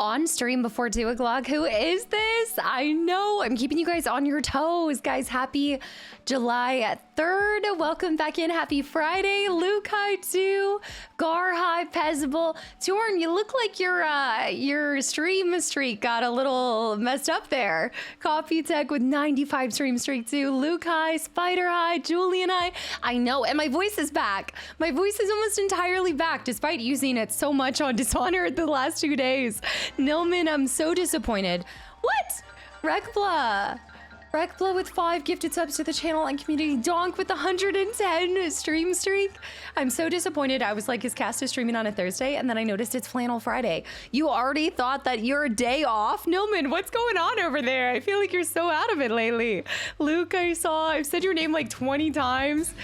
On stream before 2 o'clock. Who is this? I know. I'm keeping you guys on your toes. Guys, happy July 3rd. Welcome back in. Happy Friday. Luke, hi too. Gar, hi. Pezable. Torn, you look like your stream streak got a little messed up there. Coffee Tech with 95 stream streak too. Luke, hi. Spider, hi. Julian, hi. I know. And my voice is back. My voice is almost entirely back despite using it so much on Dishonored the last 2 days. Nilman, I'm so disappointed. What? Rekbla with 5 gifted subs to the channel and community. Donk with 110 stream streak. I'm so disappointed. I was like, is Casta streaming on a Thursday? And then I noticed it's Flannel Friday. You already thought that your day off? Nilman, what's going on over there? I feel like you're so out of it lately. Luke, I've said your name like 20 times.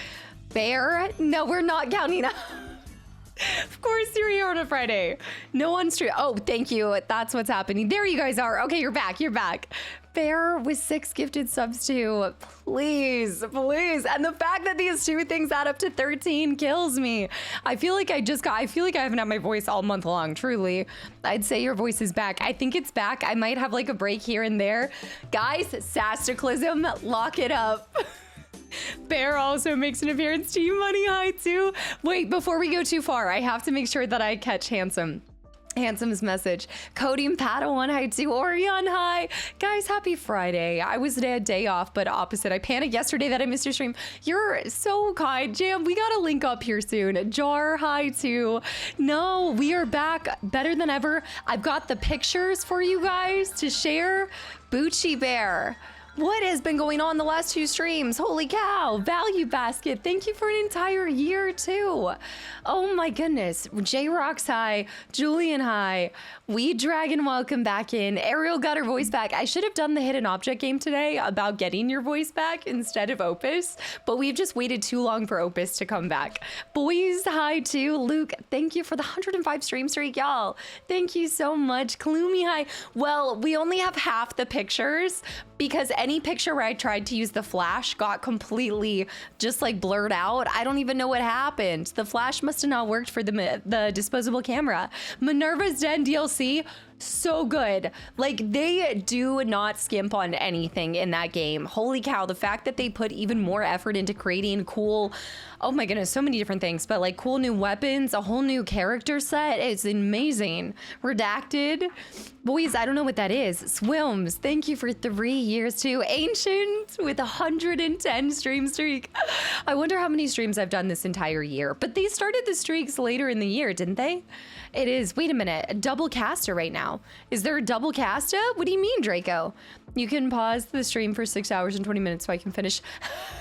Bear? No, we're not counting up. Of course you're here on a Friday. No one stream. Oh, thank you. That's what's happening. There you guys are. Okay, you're back. You're back. Fair with 6 gifted subs too. Please, please. And the fact that these 2 things add up to 13 kills me. I feel like I haven't had my voice all month long, truly. I'd say your voice is back. I think it's back. I might have like a break here and there. Guys, Kastaclysm, lock it up. Bear also makes an appearance. Team Money High too. Wait, before we go too far, I have to make sure that I catch Handsome's message. Cody and Padawan hi too. Orion hi. Guys, happy Friday. I was a day off, but opposite. I panicked yesterday that I missed your stream. You're so kind. Jam, we gotta link up here soon. Jar hi too. No, we are back better than ever. I've got the pictures for you guys to share. Bucci Bear. What has been going on the last 2 streams? Holy cow. Value Basket. Thank you for an entire year too. Oh my goodness. J-Rock's high. Julian high. Weed Dragon, welcome back in. Ariel got her voice back. I should have done the hidden object game today about getting your voice back instead of Opus, but we've just waited too long for Opus to come back. Boys hi too. Luke, thank you for the 105 stream streak, y'all. Thank you so much. Gloomy hi. Well, we only have half the pictures because any picture where I tried to use the flash got completely just like blurred out. I don't even know what happened. The flash must have not worked for the disposable camera. Minerva's Den DLC, so good. Like, they do not skimp on anything in that game. Holy cow, the fact that they put even more effort into creating cool, oh my goodness, so many different things, but like cool new weapons, a whole new character set. It's amazing. Redacted. Boys, I don't know what that is. Swims, thank you for 3 years too. Ancient with 110 stream streak. I wonder how many streams I've done this entire year, but they started the streaks later in the year, didn't they? It is, wait a minute, a double caster right now. Is there a double casta? What do you mean, Draco? You can pause the stream for 6 hours and 20 minutes so I can finish.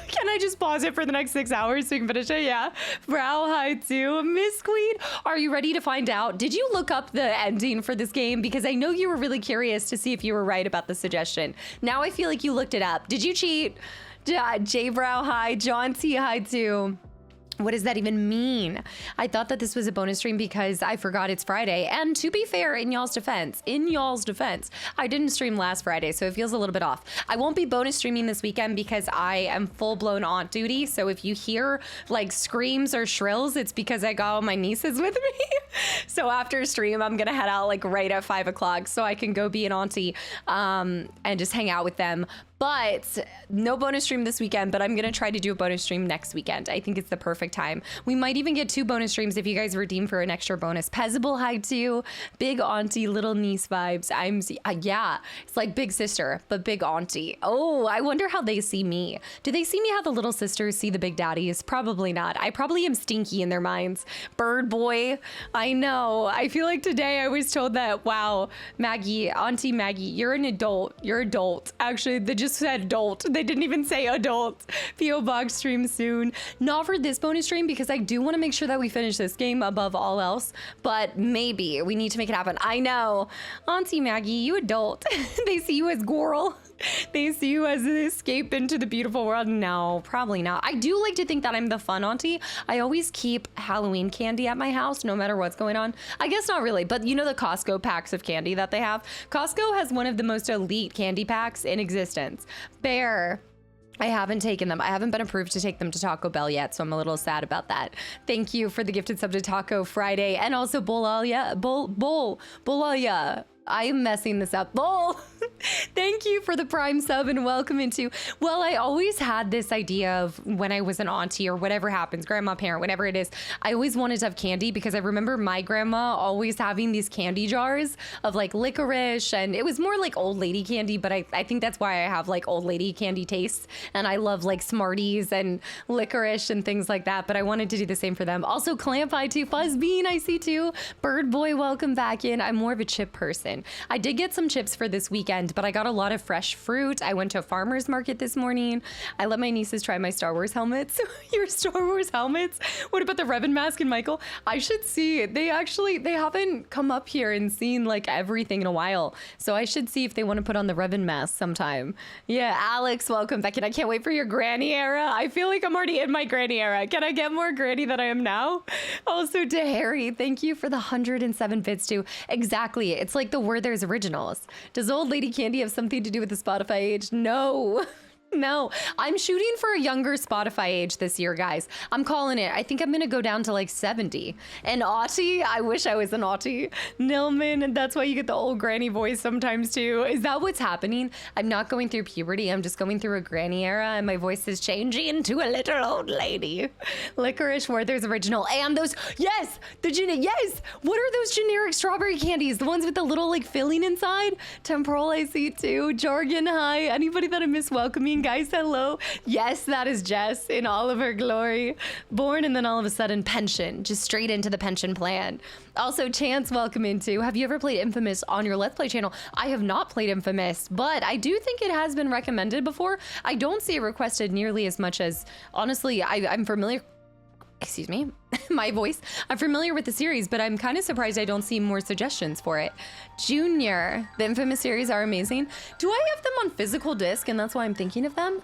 Can I just pause it for the next 6 hours so you can finish it? Yeah. Brow high too. Miss Queen, are you ready to find out? Did you look up the ending for this game? Because I know you were really curious to see if you were right about the suggestion. Now I feel like you looked it up. Did you cheat? J Brow high, John T high too. What does that even mean? I thought that this was a bonus stream because I forgot it's Friday. And to be fair, in y'all's defense, I didn't stream last Friday, so it feels a little bit off. I won't be bonus streaming this weekend because I am full-blown aunt duty. So if you hear like screams or shrills, it's because I got all my nieces with me. So after stream, I'm gonna head out like right at 5 o'clock so I can go be an auntie and just hang out with them. But no bonus stream this weekend, but I'm gonna try to do a bonus stream next weekend. I think it's the perfect time. We might even get 2 bonus streams if you guys redeem for an extra bonus. Pezable hi too. Big auntie, little niece vibes. Yeah, it's like big sister, but big auntie. Oh, I wonder how they see me. Do they see me how the little sisters see the big daddies? Probably not. I probably am stinky in their minds. Bird boy, I know. I feel like today I was told that, wow, Maggie, Auntie Maggie, you're an adult. You're adult. Actually, they just said adult. They didn't even say adult. P.O. Box stream soon. Not for this bonus stream because I do want to make sure that we finish this game above all else, but maybe we need to make it happen. I know. Auntie Maggie, you adult. They see you as Goral. They see you as an escape into the beautiful world. No, probably not. I do like to think that I'm the fun auntie. I always keep Halloween candy at my house no matter what's going on. I guess not really, but you know the Costco packs of candy that they have? Costco has one of the most elite candy packs in existence. Bear. I haven't taken them. I haven't been approved to take them to Taco Bell yet, so I'm a little sad about that. Thank you for the gifted sub to Taco Friday, and also Bolalia. I am messing this up. Bull. Thank you for the prime sub and welcome into, well, I always had this idea of when I was an auntie or whatever happens, grandma, parent, whatever it is, I always wanted to have candy because I remember my grandma always having these candy jars of like licorice, and it was more like old lady candy, but I think that's why I have like old lady candy tastes, and I love like Smarties and licorice and things like that, but I wanted to do the same for them. Also, Clamp, I too, Fuzzbean, I see too. Bird Boy, welcome back in. I'm more of a chip person. I did get some chips for this weekend, but I got a lot of fresh fruit. I went to a farmer's market this morning. I let my nieces try my Star Wars helmets. Your Star Wars helmets? What about the Revan mask and Michael? I should see. They haven't come up here and seen like everything in a while. So I should see if they want to put on the Revan mask sometime. Yeah, Alex, welcome back. And I can't wait for your granny era. I feel like I'm already in my granny era. Can I get more granny than I am now? Also to Harry, thank you for the 107 bits too. Exactly. It's like the Werther's Originals. Does old lady candy have something to do with the Spotify age? No. No, I'm shooting for a younger Spotify age this year, guys. I'm calling it. I think I'm gonna go down to like 70. And Auntie, I wish I was an Auntie. Nilman, and that's why you get the old granny voice sometimes too. Is that what's happening? I'm not going through puberty. I'm just going through a granny era, and my voice is changing into a little old lady. Licorice, Werther's Original, and those, yes, yes. What are those generic strawberry candies? The ones with the little like filling inside? Temporal, I see too. Jargon, hi. Anybody that I miss welcoming? Guys, hello. Yes, that is Jess in all of her glory. Born and then all of a sudden pension, just straight into the pension plan. Also, Chance, welcome into. Have you ever played Infamous on your Let's Play channel? I have not played Infamous, but I do think it has been recommended before. I don't see it requested nearly as much as, honestly, I'm familiar. Excuse me, my voice. I'm familiar with the series, but I'm kind of surprised I don't see more suggestions for it. Junior, the Infamous series are amazing. Do I have them on physical disc and that's why I'm thinking of them?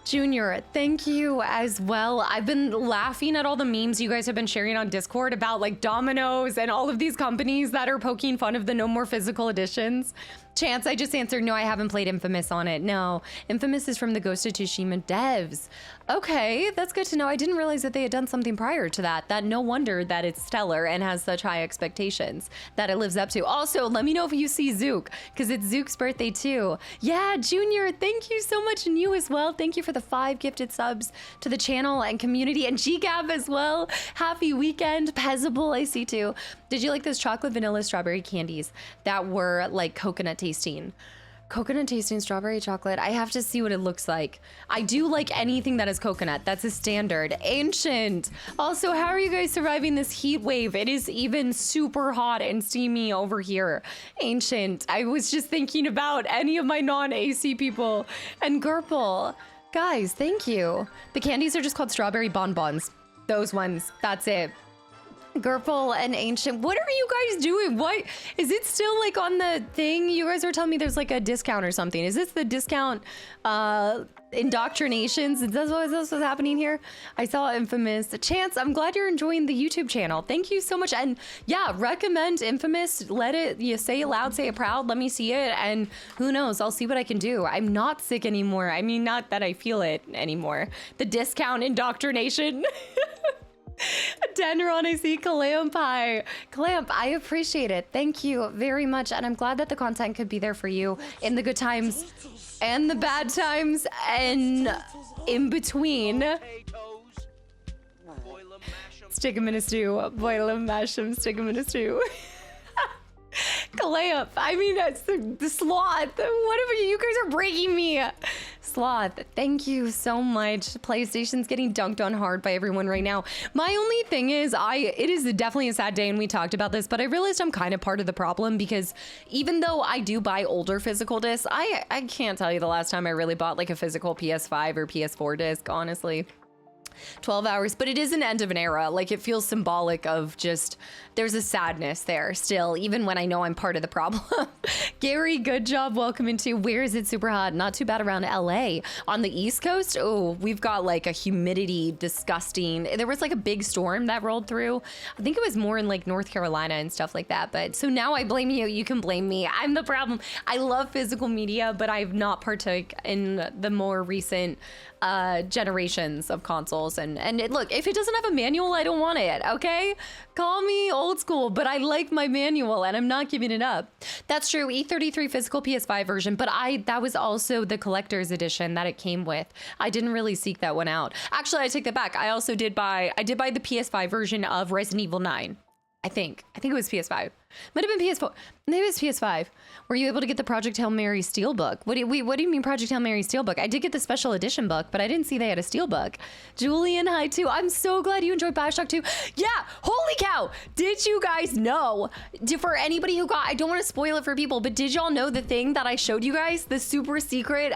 Junior, thank you as well. I've been laughing at all the memes you guys have been sharing on Discord about like Domino's and all of these companies that are poking fun of the no more physical editions. Chance, I just answered, no, I haven't played Infamous on it. No, Infamous is from the Ghost of Tsushima devs. Okay, that's good to know. I didn't realize that they had done something prior to that. That no wonder that it's stellar and has such high expectations that it lives up to. Also, let me know if you see Zook, because it's Zook's birthday too. Yeah, Junior, thank you so much, and you as well. Thank you for the 5 gifted subs to the channel and community, and GGAB as well. Happy weekend. Pezzable, I see too. Did you like those chocolate vanilla strawberry candies that were like coconut tasting? Coconut tasting strawberry chocolate. I have to see what it looks like. I do like anything that is coconut. That's a standard. Ancient. Also, how are you guys surviving this heat wave? It is even super hot and steamy over here. Ancient. I was just thinking about any of my non-AC people. And Gurple. Guys, thank you. The candies are just called strawberry bonbons. Those ones. That's it. Gurple and Ancient, what are you guys doing? What is it still like on the thing? You guys were telling me there's like a discount or something. Is this the discount indoctrinations? Is this what's happening here? I saw Infamous. Chance, I'm glad you're enjoying the YouTube channel. Thank you so much. And yeah, recommend Infamous. Let it, you say it loud, say it proud. Let me see it. And who knows? I'll see what I can do. I'm not sick anymore. I mean, not that I feel it anymore. The discount indoctrination. Denron, I see Clamp. Hi. Clamp, I appreciate it. Thank you very much. And I'm glad that the content could be there for you in the good times and the bad times and in between. Stick 'em in a stew. Boil 'em, mash 'em, stick 'em in a stew. Clamp, I mean, that's the sloth. Whatever, you guys are breaking me. Sloth, thank you so much. PlayStation's getting dunked on hard by everyone right now. My only thing is, it is definitely a sad day, and we talked about this, but I realized I'm kind of part of the problem because even though I do buy older physical discs, I can't tell you the last time I really bought like a physical PS5 or PS4 disc, honestly. 12 hours, but it is an end of an era. Like, it feels symbolic of just, there's a sadness there still, even when I know I'm part of the problem. Gary, good job. Welcome into Where Is It Super Hot? Not too bad around LA. On the East Coast, oh, we've got like a humidity, disgusting. There was like a big storm that rolled through. I think it was more in like North Carolina and stuff like that. But so now I blame you. You can blame me. I'm the problem. I love physical media, but I've not partook in the more recent generations of consoles. And look, if it doesn't have a manual, I don't want it. Okay, call me old school, but I like my manual and I'm not giving it up. That's true. E33 physical PS5 version, but that was also the collector's edition that it came with. I didn't really seek that one out. Actually, I take that back. I did buy the PS5 version of Resident Evil 9. I think it was PS5. Might have been PS4. Maybe it was PS5. Were you able to get the Project Hail Mary Steelbook? What do you mean Project Hail Mary Steelbook? I did get the special edition book, but I didn't see they had a Steelbook. Julian, hi too. I'm so glad you enjoyed Bioshock 2. Yeah, holy cow. Did you guys know, for anybody who got, I don't want to spoil it for people, but did y'all know the thing that I showed you guys? The super secret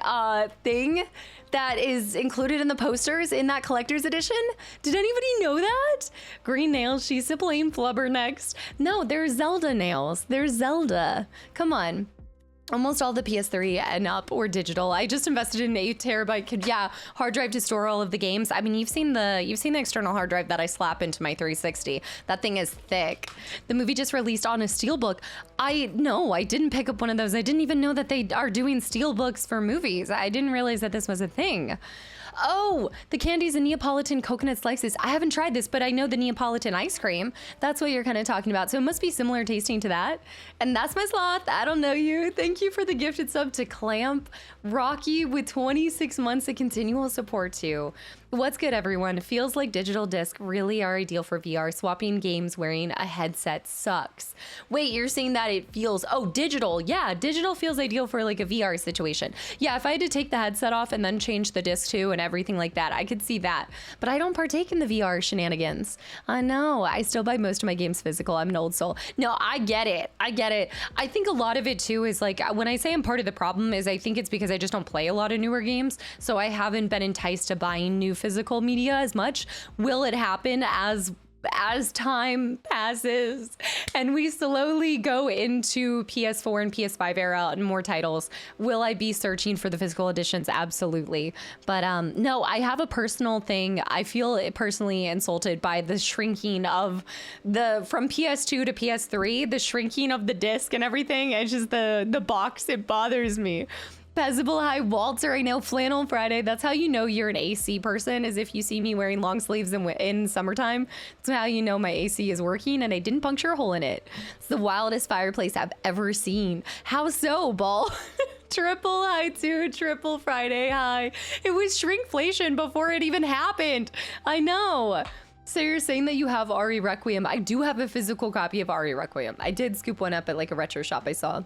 thing that is included in the posters in that collector's edition? Did anybody know that? Green nails, she's to blame, Flubber next. No, they're Zelda nails. They're Zelda. Come on. Almost all the PS3 and up or digital. I just invested in an 8 terabyte hard drive to store all of the games. I mean, you've seen the external hard drive that I slap into my 360. That thing is thick. The movie just released on a steelbook. I didn't pick up one of those. I didn't even know that they are doing steelbooks for movies. I didn't realize that this was a thing. Oh, the candies and Neapolitan coconut slices. I haven't tried this, but I know the Neapolitan ice cream. That's what you're kind of talking about. So it must be similar tasting to that. And that's my sloth. I don't know you. Thank you for the gifted sub to Clamp. Rocky with 26 months of continual support too. What's good, everyone? Feels like digital discs really are ideal for VR. Swapping games wearing a headset sucks. Wait, you're saying that it feels, digital. Yeah, digital feels ideal for like a VR situation. Yeah, if I had to take the headset off and then change the disc too and everything like that, I could see that. But I don't partake in the VR shenanigans. I know, I still buy most of my games physical. I'm an old soul. No, I get it. I think a lot of it too is like, when I say I'm part of the problem is I think it's because I just don't play a lot of newer games. So I haven't been enticed to buying new physical media as much. Will it happen as time passes and we slowly go into PS4 and PS5 era and more titles? Will I be searching for the physical editions? Absolutely. But no, I have a personal thing. I feel personally insulted by the shrinking of from PS2 to PS3, the shrinking of the disc and everything. It's just the box. It bothers me. Pezzable, hi Walter. I know, Flannel Friday. That's how you know you're an AC person, is if you see me wearing long sleeves in summertime. That's how you know my AC is working and I didn't puncture a hole in it. It's the wildest fireplace I've ever seen. How so, Ball? Triple hi too. Triple Friday hi. It was shrinkflation before it even happened. I know. So you're saying that you have Ari Requiem. I do have a physical copy of Ari Requiem. I did scoop one up at like a retro shop I saw.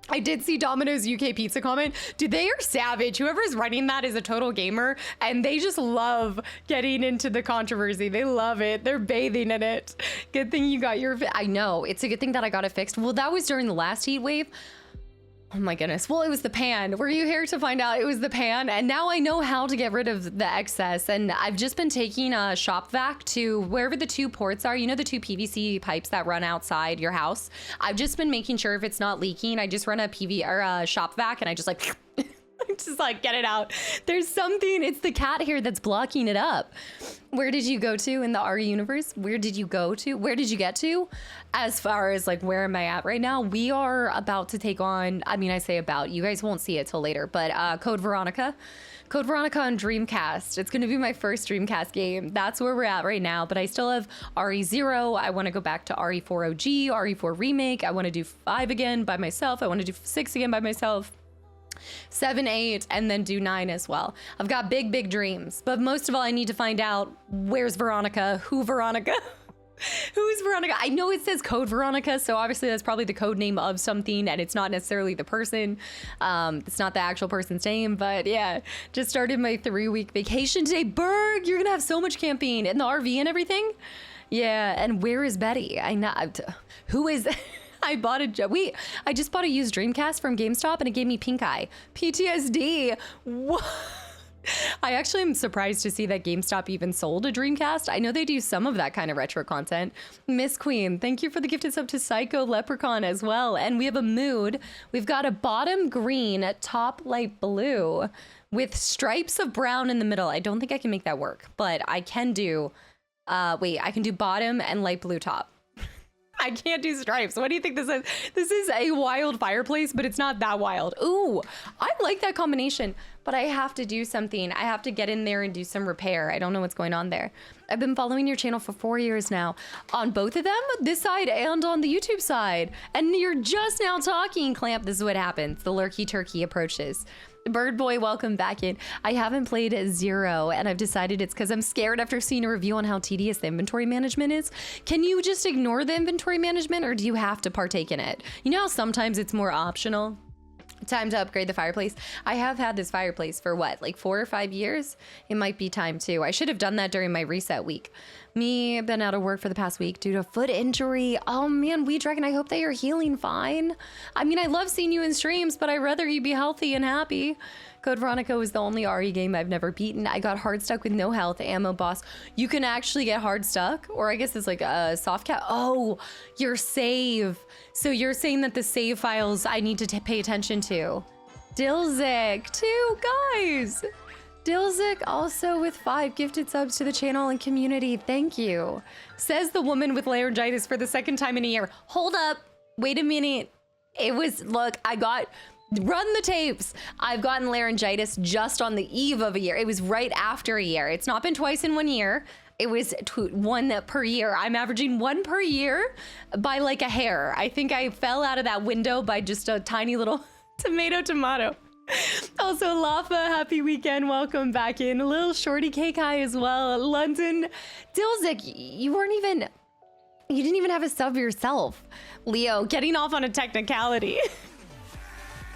I did see Domino's UK Pizza comment. Dude, they are savage. Whoever's writing that is a total gamer and they just love getting into the controversy. They love it. They're bathing in it. Good thing you got I know. It's a good thing that I got it fixed. Well, that was during the last heat wave. Oh my goodness. Well, it was the pan. Were you here to find out it was the pan? And now I know how to get rid of the excess. And I've just been taking a shop vac to wherever the two ports are. You know, the two PVC pipes that run outside your house. I've just been making sure if it's not leaking, I just run a shop vac and I just like, get it out. There's something, it's the cat hair that's blocking it up. Where did you go to in the RE universe? Where did you go to? Where did you get to? As far as like, where am I at right now? We are about to take on, I mean, I say about, you guys won't see it till later, but Code Veronica. Code Veronica on Dreamcast. It's going to be my first Dreamcast game. That's where we're at right now, but I still have RE0. I want to go back to RE4 OG, RE4 Remake. I want to do 5 again by myself. I want to do 6 again by myself. 7, 8, and then do 9 as well. I've got big dreams, but most of all, I need to find out where's Veronica, who's Veronica? I know it says Code Veronica, so obviously that's probably the code name of something, and it's not necessarily the person. It's not the actual person's name, but yeah, just started my 3-week vacation today. Berg, you're gonna have so much camping in the RV and everything. Yeah, and where is Betty? Who is... I just bought a used Dreamcast from GameStop and it gave me pink eye. PTSD. What? I actually am surprised to see that GameStop even sold a Dreamcast. I know they do some of that kind of retro content. Miss Queen, thank you for the gifted sub to Psycho Leprechaun as well. And we have a mood. We've got a bottom green, top light blue with stripes of brown in the middle. I don't think I can make that work, but I can do, I can do bottom and light blue top. I can't do stripes. What do you think this is? This is a wild fireplace, but it's not that wild. Ooh, I like that combination, but I have to do something. I have to get in there and do some repair. I don't know what's going on there. I've been following your channel for 4 years now, on both of them, this side and on the YouTube side. And you're just now talking, Clamp. This is what happens. The lurky turkey approaches. Bird Boy, welcome back in. I haven't played Zero, and I've decided it's because I'm scared after seeing a review on how tedious the inventory management is. Can you just ignore the inventory management, or do you have to partake in it? You know how sometimes it's more optional? Time to upgrade the fireplace. I have had this fireplace for what, like 4 or 5 years? It might be time too. I should have done that during my reset week. Me, been out of work for the past week due to foot injury. Oh man, Weed Dragon, I hope that you're healing fine. I mean, I love seeing you in streams, but I'd rather you be healthy and happy. Code Veronica was the only RE game I've never beaten. I got hard stuck with no health, ammo boss. You can actually get hard stuck, or I guess it's like a soft cat. Oh, your save. So you're saying that the save files I need to pay attention to. Dilzik, too, guys. Dilzik also with 5 gifted subs to the channel and community. Thank you. Says the woman with laryngitis for the 2nd time in a year. Hold up. Wait a minute. It was, look, run the tapes. I've gotten laryngitis just on the eve of a year. It was right after a year. It's not been twice in 1 year. It was 1 per year. I'm averaging 1 per year by like a hair. I think I fell out of that window by just a tiny little tomato. Also, Lafa, happy weekend. Welcome back in. Little Shorty Cake High as well. London. Dilzik, you didn't even have a sub yourself. Leo, getting off on a technicality.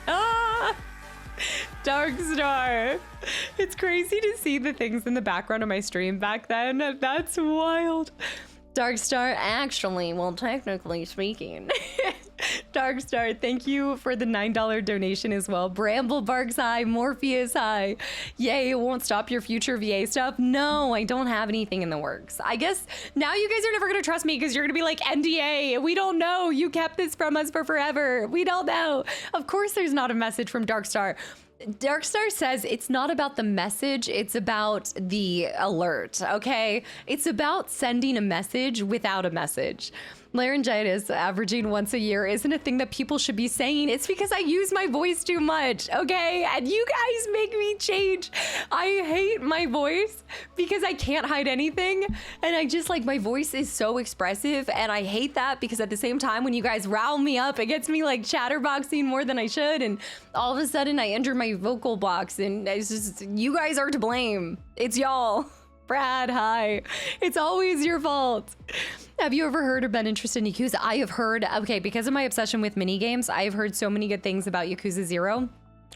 Ah! Dark Star. It's crazy to see the things in the background of my stream back then. That's wild. Dark Star, actually, well, technically speaking. Dark Star, thank you for the $9 donation as well. Bramblebark's high, Morpheus high. Yay, it won't stop your future VA stuff. No, I don't have anything in the works. I guess now you guys are never gonna trust me because you're gonna be like, NDA, we don't know. You kept this from us for forever. We don't know. Of course there's not a message from Dark Star. Darkstar says it's not about the message, it's about the alert, okay? It's about sending a message without a message. Laryngitis averaging once a year isn't a thing that people should be saying. It's because I use my voice too much, okay? And you guys make me change. I hate my voice because I can't hide anything. And I just like, my voice is so expressive and I hate that because at the same time, when you guys rile me up, it gets me like chatterboxing more than I should. And all of a sudden I enter my vocal box and it's just, you guys are to blame. It's y'all. Brad, hi. It's always your fault. Have you ever heard or been interested in Yakuza? I have heard, okay, because of my obsession with mini games, I have heard so many good things about Yakuza 0.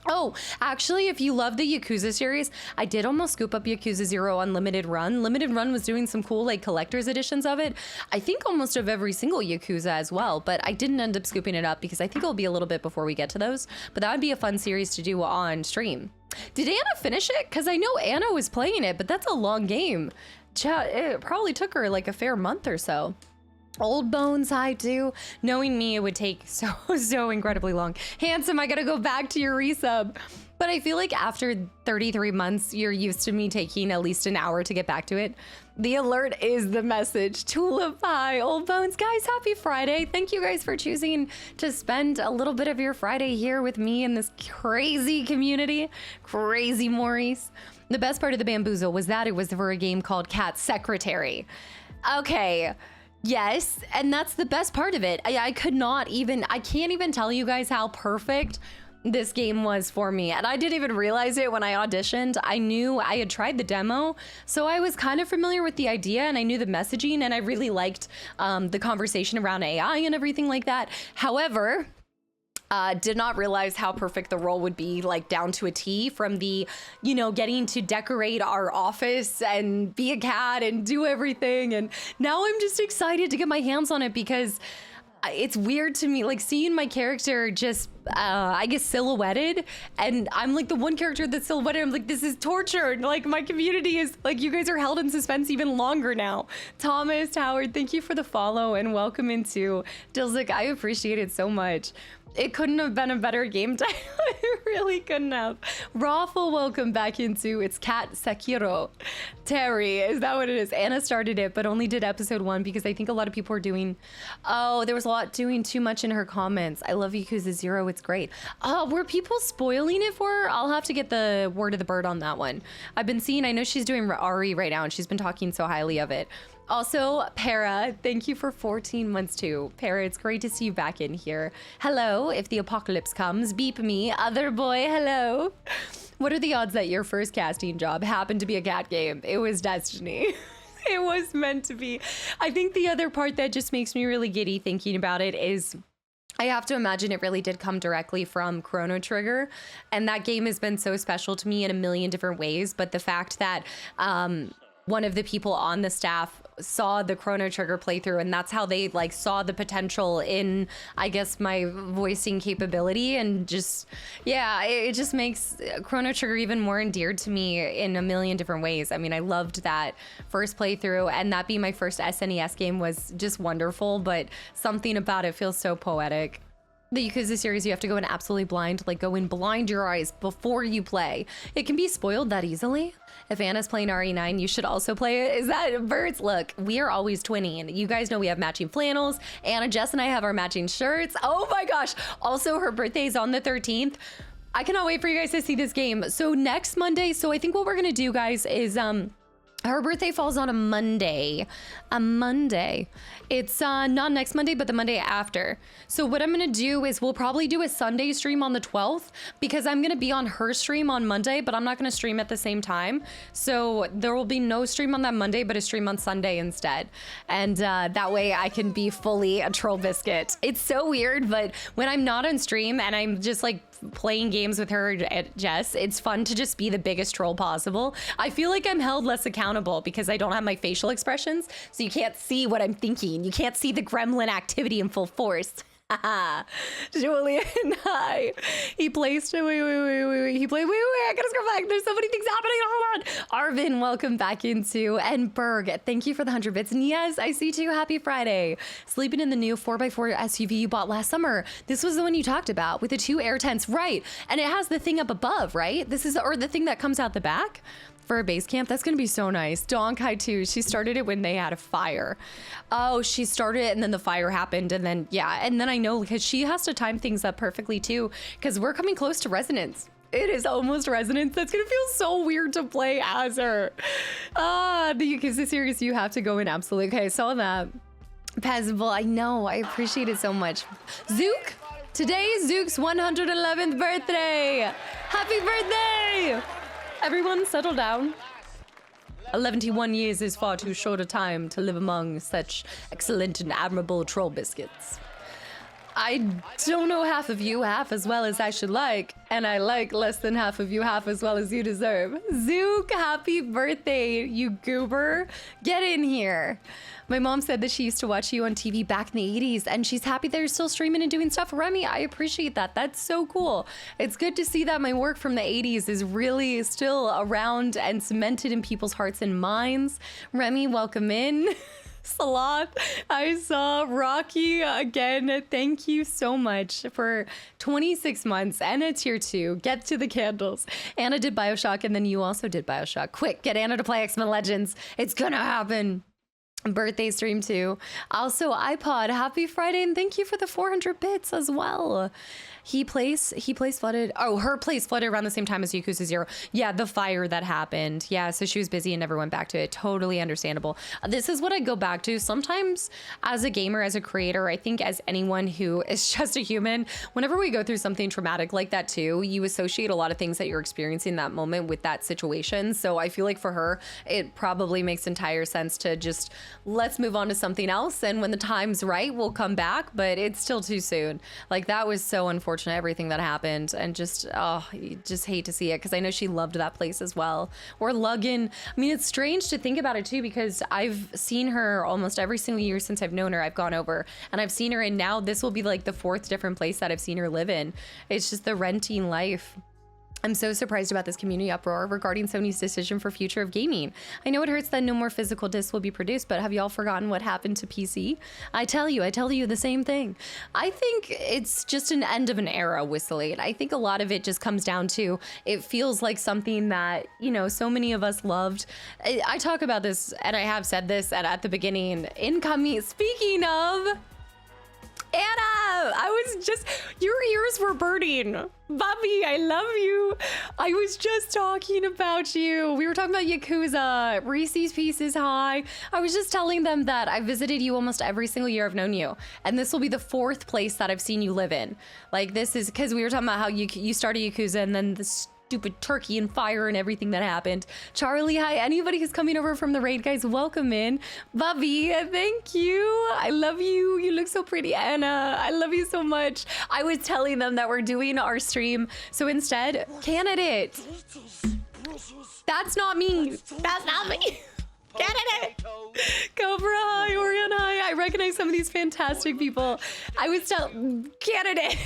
Oh, actually, if you love the Yakuza series, I did almost scoop up Yakuza 0 on Limited Run. Limited Run was doing some cool like collector's editions of it. I think almost of every single Yakuza as well, but I didn't end up scooping it up because I think it'll be a little bit before we get to those. But that would be a fun series to do on stream. Did Anna finish it? Because I know Anna was playing it, but that's a long game. It probably took her like a fair month or so. Old Bones, hi too. Knowing me, it would take so incredibly long. Handsome, I gotta go back to your resub. But I feel like after 33 months, you're used to me taking at least an hour to get back to it. The alert is the message. Tulip, hi. Old Bones, guys, happy Friday. Thank you guys for choosing to spend a little bit of your Friday here with me in this crazy community. Crazy Maurice. The best part of the bamboozle was that it was for a game called Cat Secretary. Okay. Yes, and that's the best part of it. I can't even tell you guys how perfect this game was for me. And I didn't even realize it when I auditioned. I knew I had tried the demo, so I was kind of familiar with the idea and I knew the messaging and I really liked the conversation around AI and everything like that. However, did not realize how perfect the role would be, like down to a T, from the, you know, getting to decorate our office and be a cat and do everything. And now I'm just excited to get my hands on it because it's weird to me, like seeing my character just, I guess, silhouetted, and I'm like the one character that's silhouetted. I'm like, this is torture. Like my community is like, you guys are held in suspense even longer now. Thomas, Howard, thank you for the follow and welcome into Dilzik. I appreciate it so much. It couldn't have been a better game title. It really couldn't have. Raffle, welcome back into It's Cat Sekiro. Terry, is that what it is? Anna started it, but only did episode 1 because I think a lot of people are doing... Oh, there was a lot doing too much in her comments. I love Yakuza 0. It's great. Were people spoiling it for her? I'll have to get the word of the bird on that one. I've been seeing... I know she's doing Ari right now, and she's been talking so highly of it. Also, Para, thank you for 14 months too. Para, it's great to see you back in here. Hello, if the apocalypse comes, beep me. Other boy, hello. What are the odds that your first casting job happened to be a cat game? It was destiny. It was meant to be. I think the other part that just makes me really giddy thinking about it is I have to imagine it really did come directly from Chrono Trigger, and that game has been so special to me in a million different ways. But the fact that one of the people on the staff saw the Chrono Trigger playthrough, and that's how they like saw the potential in, I guess, my voicing capability, and just, yeah, it just makes Chrono Trigger even more endeared to me in a million different ways. I mean, I loved that first playthrough, and that being my first SNES game was just wonderful, but something about it feels so poetic. The Yakuza series, you have to go in absolutely blind, like go in blind your eyes before you play. It can be spoiled that easily. If Anna's playing RE9, you should also play it. Is that birds? Look, we are always twinning. You guys know we have matching flannels. Anna, Jess, and I have our matching shirts. Oh my gosh. Also, her birthday is on the 13th. I cannot wait for you guys to see this game. So next Monday, so I think what we're gonna do, guys, is her birthday falls on a Monday. It's not next Monday, but the Monday after. So what I'm gonna do is we'll probably do a Sunday stream on the 12th because I'm gonna be on her stream on Monday, but I'm not gonna stream at the same time. So there will be no stream on that Monday, but a stream on Sunday instead. And that way I can be fully a troll biscuit. It's so weird, but when I'm not on stream and I'm just like playing games with her at Jess, it's fun to just be the biggest troll possible. I feel like I'm held less accountable because I don't have my facial expressions, so you can't see what I'm thinking. You can't see the gremlin activity in full force. Julian, hi. He placed, wait, I gotta scroll back. There's so many things happening, hold on. Arvin, welcome back into, and Berg, thank you for the 100 bits. And yes, I see too, happy Friday. Sleeping in the new 4x4 SUV you bought last summer. This was the one you talked about with the 2 air tents, right? And it has the thing up above, right? This is, or the thing that comes out the back? For a base camp, that's gonna be so nice. Donkai too, she started it when they had a fire. Oh, she started it and then the fire happened, and then, yeah, and then I know because she has to time things up perfectly too, because we're coming close to Resonance. It is almost Resonance. That's gonna feel so weird to play as her. The Yakuza series, you have to go in absolutely. Okay, I saw that. Passable, I know, I appreciate it so much. Zook, today is Zook's 111th birthday. Happy birthday! Everyone settle down. 11 years is far too short a time to live among such excellent and admirable troll biscuits. I don't know half of you half as well as I should like, and I like less than half of you half as well as you deserve. Zook, happy birthday, you goober. Get in here. My mom said that she used to watch you on TV back in the 80s, and she's happy that you're still streaming and doing stuff. Remy, I appreciate that. That's so cool. It's good to see that my work from the 80s is really still around and cemented in people's hearts and minds. Remy, welcome in. Salat, I saw Rocky again. Thank you so much for 26 months and a tier 2. Get to the candles. Anna did Bioshock, and then you also did Bioshock. Quick, get Anna to play X-Men Legends. It's gonna happen. Birthday stream too. Also iPod, happy Friday, and thank you for the 400 bits as well. He plays flooded. Oh, her place flooded around the same time as Yakuza 0. Yeah, the fire that happened. Yeah, so she was busy and never went back to it. Totally understandable. This is what I go back to. Sometimes as a gamer, as a creator, I think as anyone who is just a human, whenever we go through something traumatic like that too, you associate a lot of things that you're experiencing in that moment with that situation. So I feel like for her, it probably makes entire sense to just let's move on to something else. And when the time's right, we'll come back, but it's still too soon. Like, that was so unfortunate, everything that happened. And just, oh, you just hate to see it, because I know she loved that place as well. Or Luggan. I mean, it's strange to think about it too, because I've seen her almost every single year since I've known her. I've gone over and I've seen her, and now this will be like the 4th different place that I've seen her live in. It's just the renting life. I'm so surprised about this community uproar regarding Sony's decision for future of gaming. I know it hurts that no more physical discs will be produced, but have you all forgotten what happened to PC? I tell you the same thing. I think it's just an end of an era, Whistling. I think a lot of it just comes down to, it feels like something that, you know, so many of us loved. I talk about this, and I have said this at the beginning, incoming, speaking of, Anna, I was just, your ears were burning. Bobby, I love you. I was just talking about you. We were talking about Yakuza, Reese's Pieces High. I was just telling them that I visited you almost every single year I've known you. And this will be the 4th place that I've seen you live in. Like, this is, because we were talking about how you started Yakuza, and then the stupid turkey and fire and everything that happened. Charlie, hi. Anybody who's coming over from the raid, guys, welcome in. Bubby, thank you. I love you. You look so pretty, Anna. I love you so much. I was telling them that we're doing our stream, so instead, candidate. That's not me. That's not me. Candidate. Cobra, hi. Orion, hi. I recognize some of these fantastic people. I was candidate.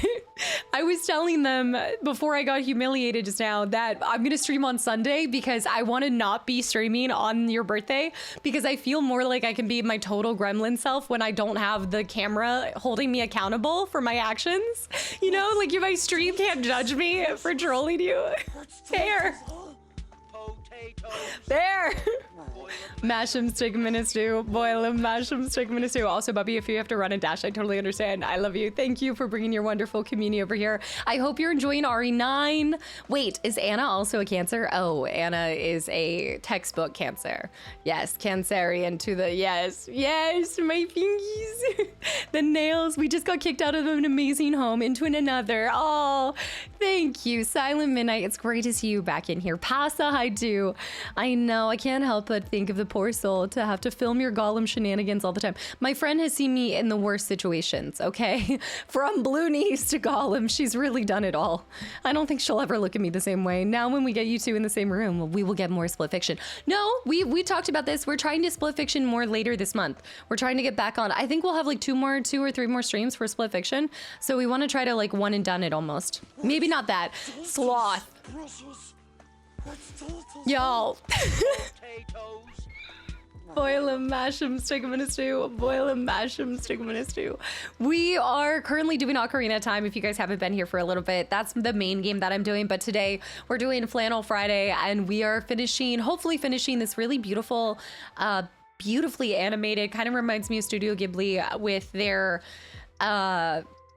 I was telling them before I got humiliated just now that I'm gonna stream on Sunday, because I want to not be streaming on your birthday, because I feel more like I can be my total gremlin self when I don't have the camera holding me accountable for my actions. You know, like, if my stream can't judge me for trolling you. There. Mash 'em, stick 'em in a stew. Boil 'em, mash 'em, stick 'em in a stew. Also, Bubby, if you have to run and dash, I totally understand. I love you. Thank you for bringing your wonderful community over here. I hope you're enjoying RE9. Wait, is Anna also a Cancer? Oh, Anna is a textbook Cancer. Yes, Cancerian to the, yes, my fingies. The nails. We just got kicked out of an amazing home into another. Oh, thank you. Silent Midnight, it's great to see you back in here. Pasa, I do. I know, I can't help but think of the poor soul to have to film your Gollum shenanigans all the time. My friend has seen me in the worst situations, okay? From Blue Knees to Gollum, she's really done it all. I don't think she'll ever look at me the same way. Now when we get you two in the same room, we will get more split fiction. No, we talked about this. We're trying to split fiction more later this month. We're trying to get back on. I think we'll have like 2 or 3 more streams for split fiction. So we want to try to like one and done it almost. Maybe not that. Sloth. Y'all. Boil 'em, mash 'em, stick 'em in a stew. Boil 'em, mash 'em, stick 'em in a stew. We are currently doing Ocarina of Time. If you guys haven't been here for a little bit, that's the main game that I'm doing. But today we're doing Flannel Friday, and we are hopefully finishing this really beautiful, beautifully animated, kind of reminds me of Studio Ghibli with their,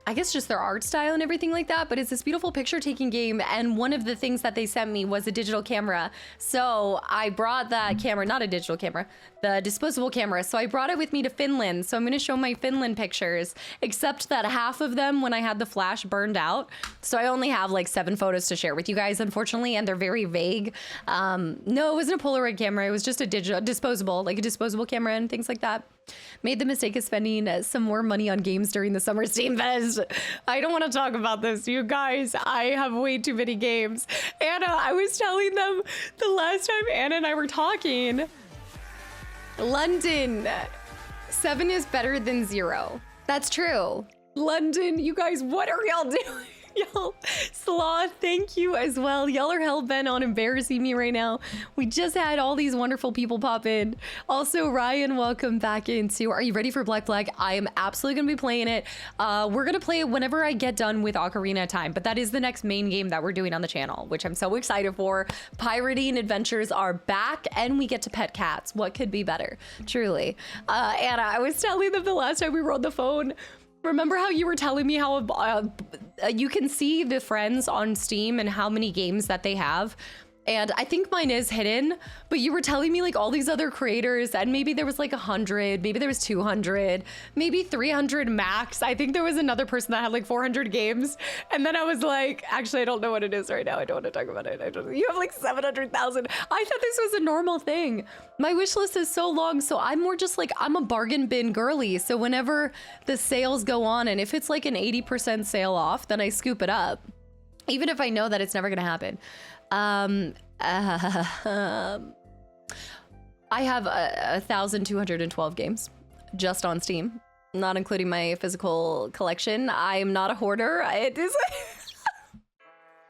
I guess just their art style and everything like that, but it's this beautiful picture taking game. And one of the things that they sent me was a digital camera. So I brought that camera, not a digital camera, the disposable camera. So I brought it with me to Finland. So I'm gonna show my Finland pictures, except that half of them when I had the flash burned out. So I only have like 7 photos to share with you guys, unfortunately, and they're very vague. No, it wasn't a Polaroid camera. It was just a disposable, like a disposable camera and things like that. Made the mistake of spending some more money on games during the summer Steam Fest. I don't want to talk about this, you guys. I have way too many games. Anna, I was telling them the last time Anna and I were talking, London, 7 is better than 0. That's true. London, you guys, what are y'all doing? Y'all, Sloth, thank you as well. Y'all are hell-bent on embarrassing me right now. We just had all these wonderful people pop in. Also, Ryan, welcome back into. Are you ready for Black Flag? I am absolutely gonna be playing it. We're gonna play it whenever I get done with Ocarina of Time, but that is the next main game that we're doing on the channel, which I'm so excited for. Pirating adventures are back, and we get to pet cats. What could be better? Truly. Anna, I was telling them the last time we were on the phone, remember how you were telling me how you can see the friends on Steam and how many games that they have? And I think mine is hidden, but you were telling me like all these other creators, and maybe there was like 100, maybe there was 200, maybe 300 max. I think there was another person that had like 400 games. And then I was like, actually, I don't know what it is right now. I don't want to talk about it. You have like 700,000. I thought this was a normal thing. My wish list is so long. So I'm more just like, I'm a bargain bin girly. So whenever the sales go on, and if it's like an 80% sale off, then I scoop it up, even if I know that it's never going to happen. I have 1,212 games just on Steam, not including my physical collection. I am not a hoarder. It is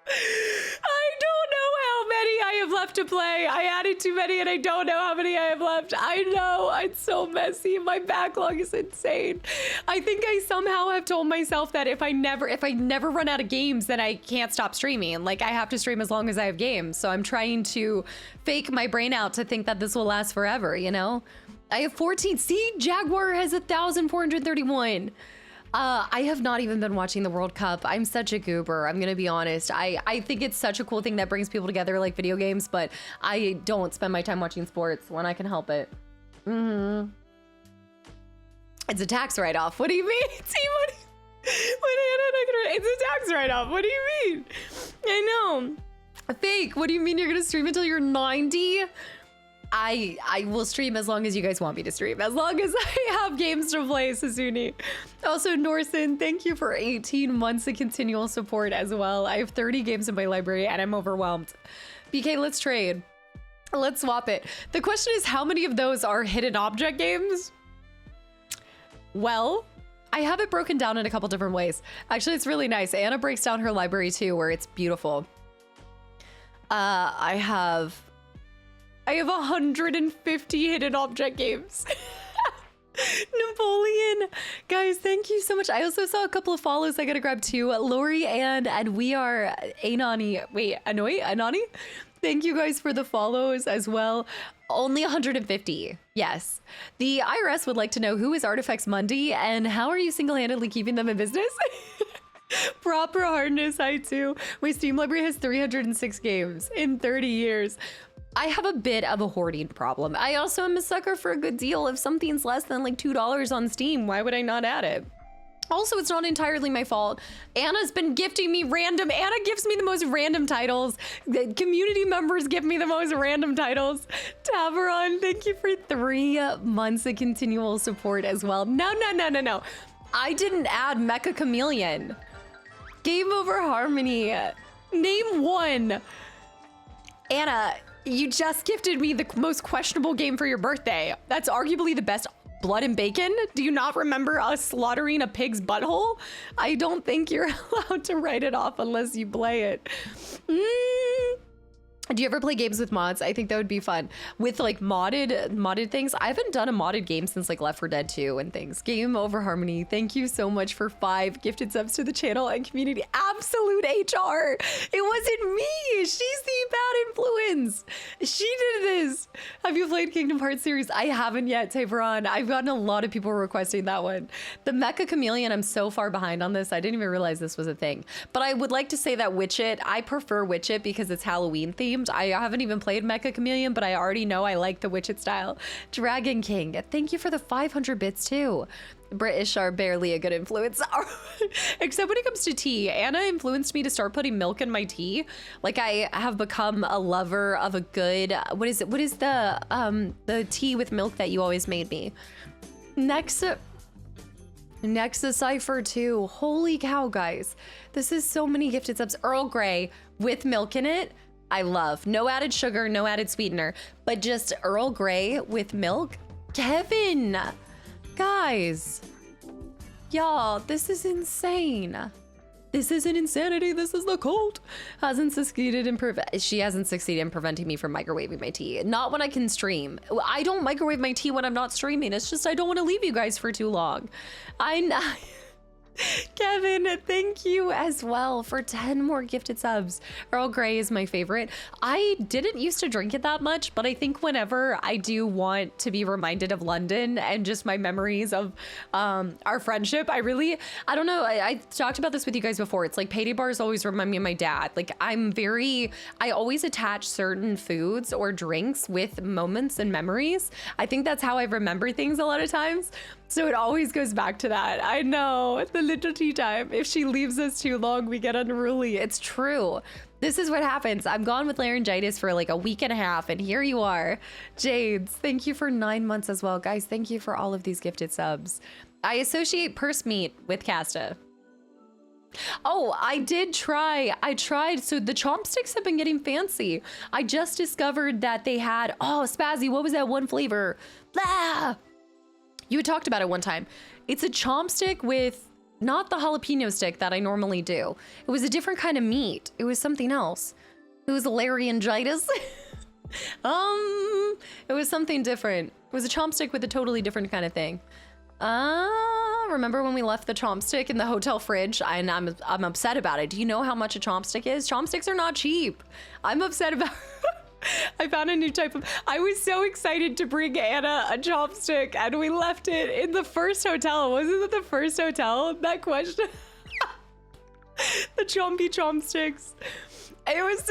I don't know how many I have left to play. I added too many and I don't know how many I have left. I know, it's so messy. My backlog is insane. I think I somehow have told myself that if I never run out of games, then I can't stop streaming. Like, I have to stream as long as I have games. So I'm trying to fake my brain out to think that this will last forever, you know? I have 14. See, Jaguar has 1,431. I have not even been watching the World Cup. I'm such a goober. I'm going to be honest. I think it's such a cool thing that brings people together like video games, but I don't spend my time watching sports when I can help it. It's a tax write-off. What do you mean? It's a tax write-off. What do you mean? I know. Fake. What do you mean you're going to stream until you're 90? I will stream as long as you guys want me to stream, as long as I have games to play, Sasuni. Also, Norson, thank you for 18 months of continual support as well. I have 30 games in my library and I'm overwhelmed. BK, let's trade. Let's swap it. The question is, how many of those are hidden object games? Well, I have it broken down in a couple different ways. Actually, it's really nice. Anna breaks down her library too, where it's beautiful. I have 150 hidden object games. Napoleon, guys, thank you so much. I also saw a couple of follows I gotta grab too. Lori and we are Anani. Wait, Anani? Thank you guys for the follows as well. Only 150. Yes. The IRS would like to know, who is Artifacts Mundi and how are you single-handedly keeping them in business? Proper hardness, I too. My Steam library has 306 games in 30 years. I have a bit of a hoarding problem. I also am a sucker for a good deal. If something's less than like $2 on Steam, why would I not add it? Also, it's not entirely my fault. Anna's been gifting me random. Anna gives me the most random titles. The community members give me the most random titles. Taveron, thank you for 3 months of continual support as well. No. I didn't add Mecha Chameleon. Game Over Harmony. Name one. Anna, you just gifted me the most questionable game for your birthday. That's arguably the best. Blood and Bacon? Do you not remember us slaughtering a pig's butthole? I don't think you're allowed to write it off unless you play it. Do you ever play games with mods? I think that would be fun. With like modded things. I haven't done a modded game since like Left 4 Dead 2 and things. Game Over Harmony, thank you so much for 5 gifted subs to the channel and community. Absolute HR. It wasn't me. She's the bad influence. She did this. Have you played Kingdom Hearts series? I haven't yet, Taveron. I've gotten a lot of people requesting that one. The Mecha Chameleon, I'm so far behind on this. I didn't even realize this was a thing. But I would like to say that Witch It, I prefer Witch It because it's Halloween themed. I haven't even played Mecha Chameleon, but I already know I like the Witch It style. Dragon King, thank you for the 500 bits too. British are barely a good influence, except when it comes to tea. Anna influenced me to start putting milk in my tea. Like, I have become a lover of a good, what is the tea with milk that you always made me? Nexus Cypher too. Holy cow, guys. This is so many gifted subs. Earl Grey with milk in it. I love. No added sugar, no added sweetener, but just Earl Grey with milk. Kevin, guys, y'all, this is insane. This isn't insanity. This is the cult. She hasn't succeeded in preventing me from microwaving my tea. Not when I can stream. I don't microwave my tea when I'm not streaming. It's just I don't want to leave you guys for too long. Kevin, thank you as well for 10 more gifted subs. Earl Grey is my favorite. I didn't used to drink it that much, but I think whenever I do want to be reminded of London and just my memories of our friendship, I don't know. I talked about this with you guys before. It's like payday bars always remind me of my dad. Like I always attach certain foods or drinks with moments and memories. I think that's how I remember things a lot of times. So it always goes back to that. I know, the little tea time. If she leaves us too long, we get unruly. It's true. This is what happens. I'm gone with laryngitis for like a week and a half, and here you are. Jades, thank you for 9 months as well. Guys, thank you for all of these gifted subs. I associate purse meat with Casta. Oh, I did try. I tried. So the chopsticks have been getting fancy. I just discovered that they had, oh, Spazzy, what was that one flavor? Blah! You had talked about it one time. It's a chopstick with not the jalapeno stick that I normally do. It was a different kind of meat. It was something else. It was laryngitis. It was something different. It was a chopstick with a totally different kind of thing. Remember when we left the chopstick in the hotel fridge? And I'm upset about it. Do you know how much a chopstick is? Chopsticks are not cheap. I'm upset about I found a new type of, I was so excited to bring Anna a chopstick and we left it in the first hotel. Wasn't it the first hotel? That question. The chompy chopsticks. It was,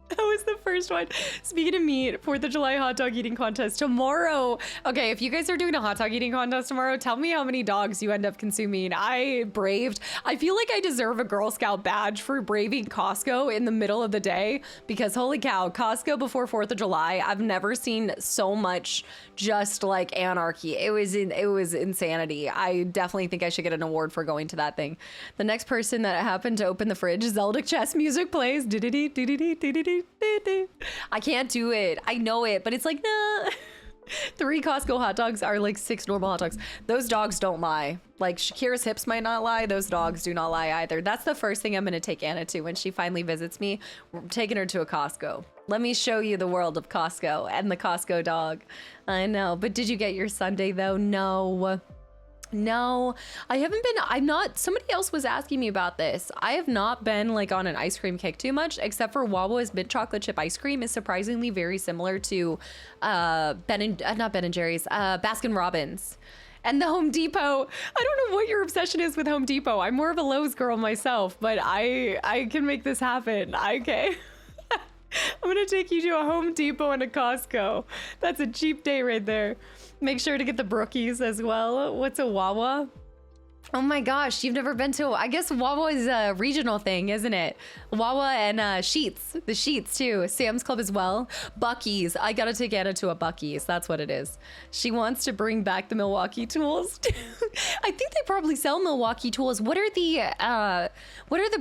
that was the first one. Speaking of meat, 4th of July hot dog eating contest tomorrow. Okay, if you guys are doing a hot dog eating contest tomorrow, tell me how many dogs you end up consuming. I feel like I deserve a Girl Scout badge for braving Costco in the middle of the day, because holy cow, Costco before 4th of July, I've never seen so much just like anarchy. It was insanity. I definitely think I should get an award for going to that thing. The next person that happened to open the fridge, Zelda chess music plays. I can't do it. I know it, but it's like, nah. 3 Costco hot dogs are like 6 normal hot dogs. Those dogs don't lie. Like Shakira's hips might not lie. Those dogs do not lie either. That's the first thing I'm going to take Anna to when she finally visits me. We're taking her to a Costco. Let me show you the world of Costco and the Costco dog. I know. But did you get your sundae though? No, I haven't been. I'm not. Somebody else was asking me about this. I have not been like on an ice cream kick too much, except for Wawa's mint chocolate chip ice cream is surprisingly very similar to not Ben and Jerry's, Baskin Robbins. And the Home Depot. I don't know what your obsession is with Home Depot. I'm more of a Lowe's girl myself, but I can make this happen. Okay. I'm gonna take you to a Home Depot and a Costco. That's a cheap date right there. Make sure to get the Brookies as well. What's a Wawa? Oh my gosh, you've never been to, I guess Wawa is a regional thing, isn't it? Wawa and Sheetz, the Sheetz too. Sam's Club as well. Buc-ee's, I gotta take Anna to a Buc-ee's, that's what it is. She wants to bring back the Milwaukee tools. I think they probably sell Milwaukee tools. What are the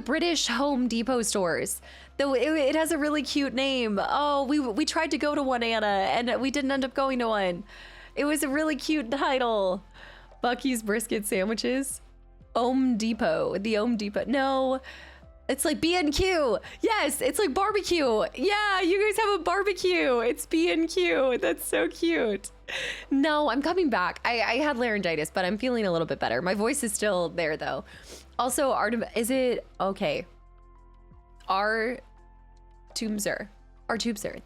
British Home Depot stores? Though it has a really cute name. Oh, we tried to go to one, Anna, and we didn't end up going to one. It was a really cute title. Buc-ee's brisket sandwiches. Home Depot. The Home Depot. No, it's like B&Q. Yes, it's like barbecue. Yeah, you guys have a barbecue. It's B&Q. That's so cute. No, I'm coming back. I had laryngitis, but I'm feeling a little bit better. My voice is still there though. Also, is it okay? Artumser.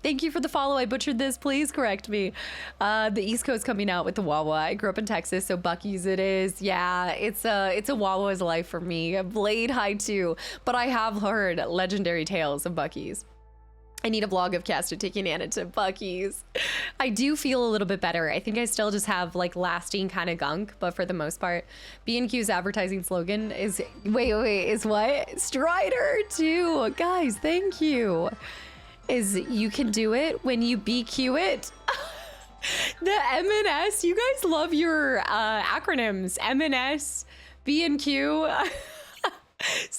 Thank you for the follow. I butchered this. Please correct me. The East Coast coming out with the Wawa. I grew up in Texas, so Buc-ee's it is. Yeah, it's a Wawa's life for me. Blade High too, but I have heard legendary tales of Buc-ee's. I need a vlog of Casta taking Anna to Buc-ee's. I do feel a little bit better. I think I still just have like lasting kind of gunk, but for the most part, B&Q's advertising slogan is is what? Strider too. Guys, thank you. Is you can do it when you BQ it. The M&S, you guys love your acronyms. M&S, B&Q.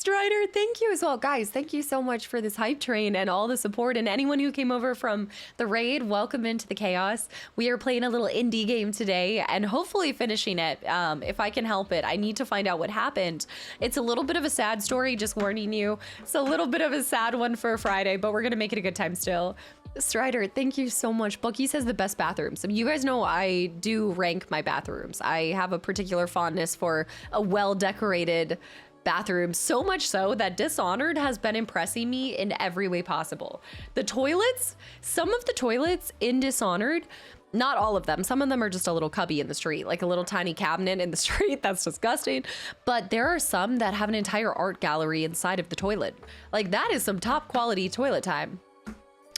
Strider, thank you as well. Guys, thank you so much for this hype train and all the support. And anyone who came over from the raid, welcome into the chaos. We are playing a little indie game today and hopefully finishing it. If I can help it, I need to find out what happened. It's a little bit of a sad story, just warning you. It's a little bit of a sad one for a Friday, but we're going to make it a good time still. Strider, thank you so much. Bucky says the best bathrooms. You guys know I do rank my bathrooms. I have a particular fondness for a well-decorated bathroom, so much so that Dishonored has been impressing me in every way possible. The toilets, some of the toilets in Dishonored, not all of them. Some of them are just a little cubby in the street, like a little tiny cabinet in the street. That's disgusting. But there are some that have an entire art gallery inside of the toilet. Like that is some top quality toilet time.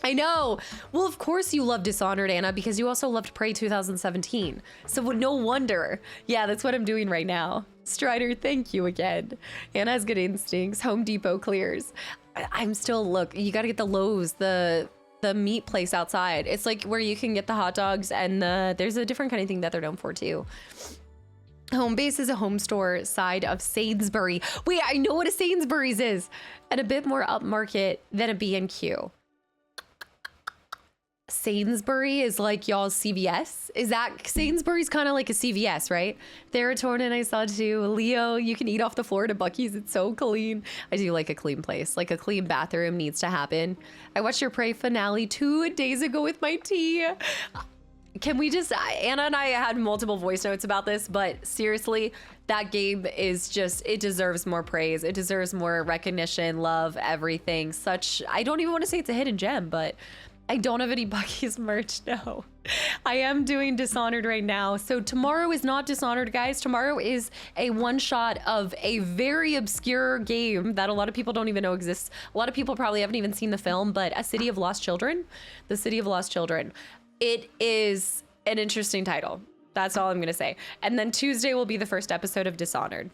I know. Well, of course you love Dishonored, Anna, because you also loved Prey 2017. So no wonder. Yeah, that's what I'm doing right now. Strider, thank you again. Anna has good instincts. Home Depot clears. I'm still, look, you got to get the Lowe's, the meat place outside. It's like where you can get the hot dogs and there's a different kind of thing that they're known for too. Home Base is a home store side of Sainsbury. Wait, I know what a Sainsbury's is. And a bit more upmarket than a B&Q. Sainsbury is like y'all's CVS. Is that Sainsbury's kind of like a CVS, right? Theratorn, I saw too. Leo, you can eat off the floor at Bucky's. It's so clean. I do like a clean place. Like a clean bathroom needs to happen. I watched your Prey finale 2 days ago with my tea. Can we just, Anna and I had multiple voice notes about this, but seriously, that game is just, it deserves more praise. It deserves more recognition, love, everything. Such, I don't even want to say it's a hidden gem, but I don't have any Bucky's merch, no. I am doing Dishonored right now. So tomorrow is not Dishonored, guys. Tomorrow is a one-shot of a very obscure game that a lot of people don't even know exists. A lot of people probably haven't even seen the film, but A City of Lost Children. The City of Lost Children. It is an interesting title. That's all I'm gonna say. And then Tuesday will be the first episode of Dishonored.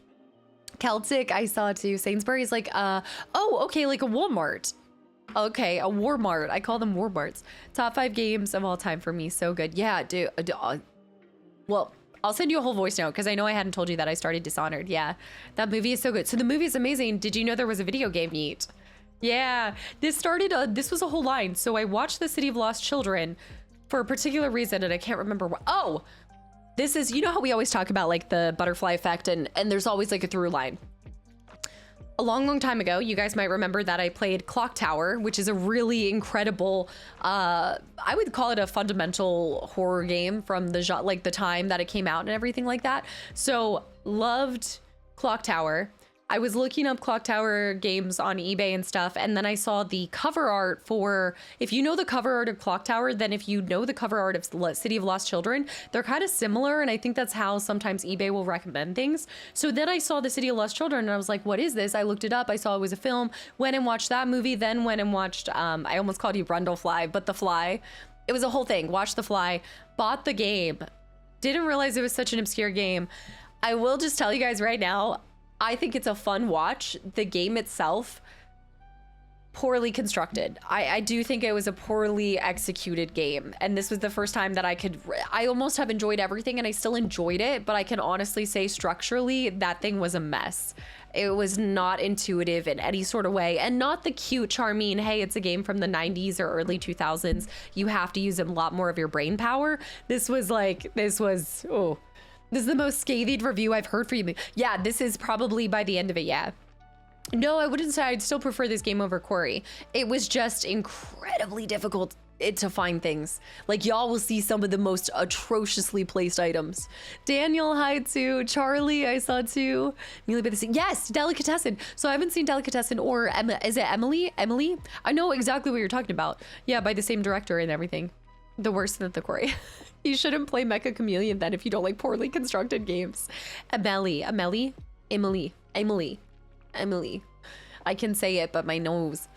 Celtic, I saw too. Sainsbury's like, oh, okay, like a Walmart. Okay, a Walmart. I call them Walmarts. Top 5 games of all time for me. So good. Yeah, dude. Well, I'll send you a whole voice note because I know I hadn't told you that I started Dishonored. Yeah, that movie is so good. So the movie is amazing. Did you know there was a video game? Neat. Yeah, this started, this was a whole line. So I watched The City of Lost Children for a particular reason and I can't remember what. Oh, this is, you know how we always talk about like the butterfly effect and there's always like a through line. A long time ago, you guys might remember that I played Clock Tower, which is a really incredible, I would call it a fundamental horror game from the time that it came out and everything like that. So loved Clock Tower. I was looking up Clock Tower games on eBay and stuff, and then I saw the cover art for, if you know the cover art of Clock Tower, then if you know the cover art of City of Lost Children, they're kind of similar, and I think that's how sometimes eBay will recommend things. So then I saw the City of Lost Children, and I was like, what is this? I looked it up, I saw it was a film, went and watched that movie, then went and watched, I almost called you Brundlefly, but The Fly. It was a whole thing. Watched The Fly, bought the game, didn't realize it was such an obscure game. I will just tell you guys right now, I think it's a fun watch. The game itself, poorly constructed. I do think it was a poorly executed game. And this was the first time that I almost have enjoyed everything and I still enjoyed it, but I can honestly say structurally, that thing was a mess. It was not intuitive in any sort of way and not the cute, charming, hey, it's a game from the 90s or early 2000s. You have to use a lot more of your brain power. This was, oh. This is the most scathing review I've heard for you. Yeah, this is probably by the end of it, yeah. No, I wouldn't say. I'd still prefer this game over Quarry. It was just incredibly difficult to find things. Like, y'all will see some of the most atrociously placed items. Daniel, hi too. Charlie, I saw too. Amelia by the Sea. Yes, Delicatessen. So I haven't seen Delicatessen or is it Emily? Emily? I know exactly what you're talking about. Yeah, by the same director and everything. The worse than the Quarry. You shouldn't play Mecha Chameleon then if you don't like poorly constructed games. Emily. I can say it, but my nose.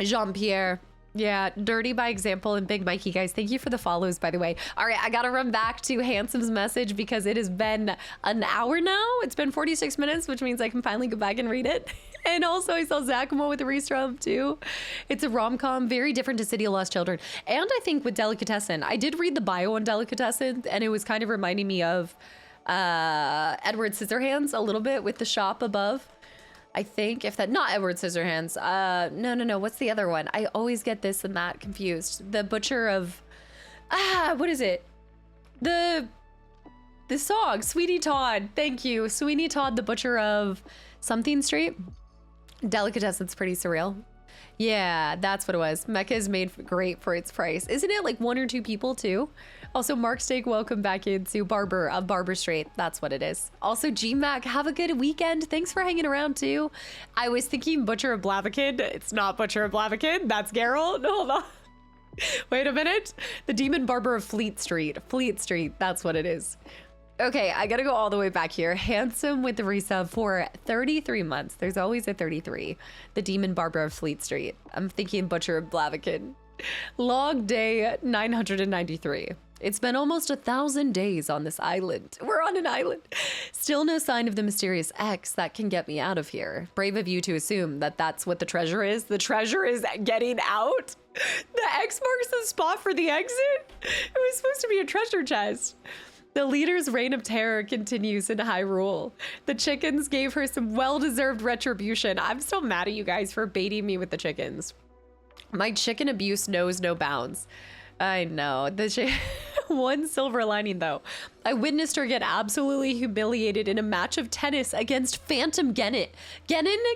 Jean-Pierre. Yeah, Dirty by Example and Big Mikey, guys. Thank you for the follows, by the way. All right, I gotta run back to Handsome's message because it has been an hour now. It's been 46 minutes, which means I can finally go back and read it. And also I saw Zakamo with the Restrum too. It's a rom-com, very different to City of Lost Children. And I think with Delicatessen, I did read the bio on Delicatessen and it was kind of reminding me of Edward Scissorhands a little bit with the shop above. I think if that, not Edward Scissorhands. No. What's the other one? I always get this and that confused. The butcher of, what is it? The song, Sweeney Todd. Thank you. Sweeney Todd, the butcher of something street. Delicatessen's pretty surreal. Yeah, that's what it was. Mecca is made great for its price. Isn't it like 1 or 2 people too? Also, Mark Steak, welcome back into Barber of Barber Street. That's what it is. Also, GMAC, have a good weekend. Thanks for hanging around too. I was thinking Butcher of Blaviken. It's not Butcher of Blaviken. That's Geralt. Hold on. Wait a minute. The Demon Barber of Fleet Street. Fleet Street. That's what it is. Okay, I gotta go all the way back here. Handsome with the resub for 33 months. There's always a 33. The Demon Barber of Fleet Street. I'm thinking Butcher of Blaviken. Log day 993. It's been almost 1,000 days on this island. We're on an island. Still no sign of the mysterious X that can get me out of here. Brave of you to assume that that's what the treasure is. The treasure is getting out. The X marks the spot for the exit. It was supposed to be a treasure chest. The leader's reign of terror continues in Hyrule. The chickens gave her some well-deserved retribution. I'm still mad at you guys for baiting me with the chickens. My chicken abuse knows no bounds. I know. One silver lining, though. I witnessed her get absolutely humiliated in a match of tennis against Phantom Ganon. Phantom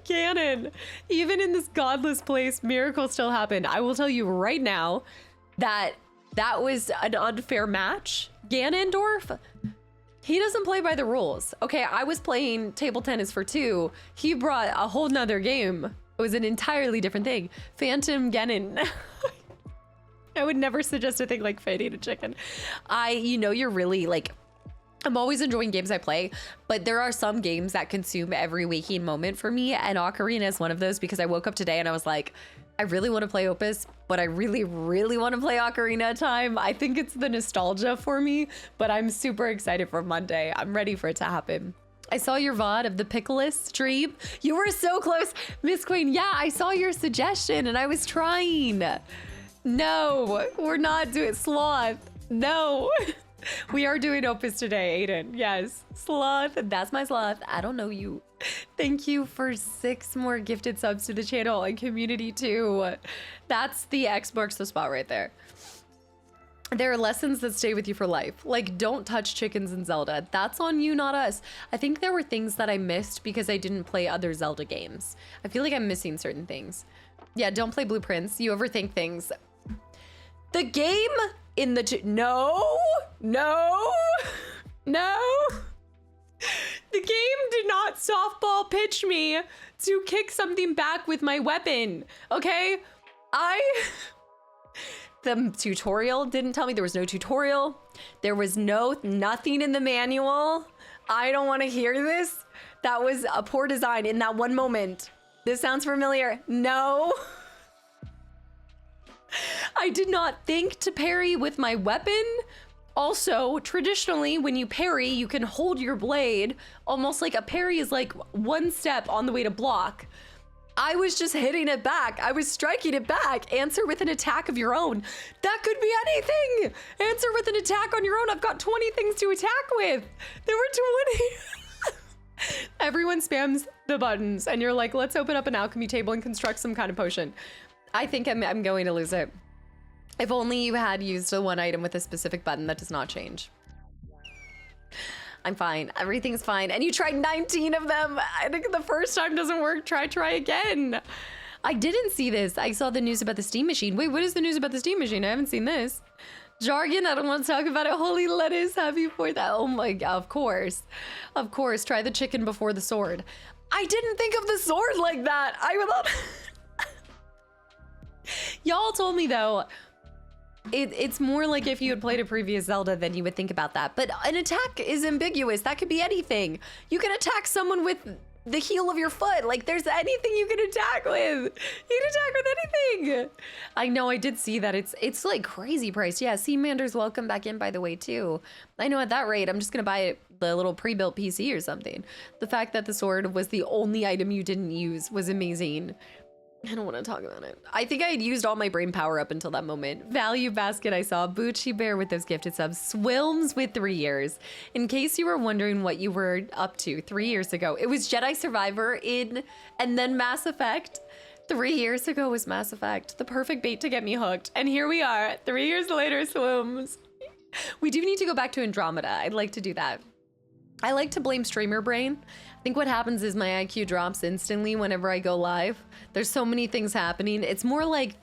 Ganon. Even in this godless place, miracles still happen. I will tell you right now that was an unfair match. Ganondorf, he doesn't play by the rules. Okay, I was playing table tennis for 2. He brought a whole nother game. It was an entirely different thing. Phantom Ganon. I would never suggest a thing like fighting a chicken. You're really like, I'm always enjoying games I play, but there are some games that consume every waking moment for me, and Ocarina is one of those because I woke up today and I was like, I really want to play Opus, but I really, really want to play Ocarina of Time. I think it's the nostalgia for me, but I'm super excited for Monday. I'm ready for it to happen. I saw your VOD of the Pickles stream. You were so close, Miss Queen. Yeah, I saw your suggestion and I was trying. No, we're not doing Sloth. No. We are doing Opus today, Aiden. Yes, Sloth. That's my Sloth. I don't know you. Thank you for 6 more gifted subs to the channel and community too. That's the X marks the spot right there. There are lessons that stay with you for life. Like, don't touch chickens in Zelda. That's on you, not us. I think there were things that I missed because I didn't play other Zelda games. I feel like I'm missing certain things. Yeah, don't play Blueprints. You overthink things. The game in the... No. The game did not softball pitch me to kick something back with my weapon, okay? The tutorial didn't tell me. There was no tutorial. There was nothing in the manual. I don't want to hear this. That was a poor design in that one moment. This sounds familiar. No. I did not think to parry with my weapon. Also, traditionally, when you parry, you can hold your blade. Almost like a parry is like one step on the way to block. I was just hitting it back. I was striking it back. Answer with an attack of your own. That could be anything. Answer with an attack on your own. I've got 20 things to attack with. There were 20. Everyone spams the buttons and you're like, let's open up an alchemy table and construct some kind of potion. I think I'm going to lose it. If only you had used the one item with a specific button that does not change. I'm fine. Everything's fine. And you tried 19 of them. I think the first time doesn't work. Try again. I didn't see this. I saw the news about the steam machine. Wait, what is the news about the steam machine? I haven't seen this. Jargon, I don't want to talk about it. Holy lettuce, happy for that. Oh my God, of course. Of course, try the chicken before the sword. I didn't think of the sword like that. I thought... Y'all told me though, it's more like if you had played a previous Zelda, then you would think about that. But an attack is ambiguous. That could be anything. You can attack someone with the heel of your foot. Like there's anything you can attack with. You can attack with anything. I know, I did see that. It's like crazy price. Yeah, Seamander's welcome back in, by the way, too. I know at that rate, I'm just gonna buy the little pre-built PC or something. The fact that the sword was the only item you didn't use was amazing. I don't want to talk about it. I think I had used all my brain power up until that moment. Value Basket, I saw. Bucci Bear with those gifted subs. Swilms with 3 years. In case you were wondering what you were up to 3 years ago, it was Jedi Survivor and then Mass Effect. 3 years ago was Mass Effect. The perfect bait to get me hooked. And here we are, 3 years later, Swilms. We do need to go back to Andromeda. I'd like to do that. I like to blame streamer brain. I think what happens is my IQ drops instantly whenever I go live. There's so many things happening. It's more like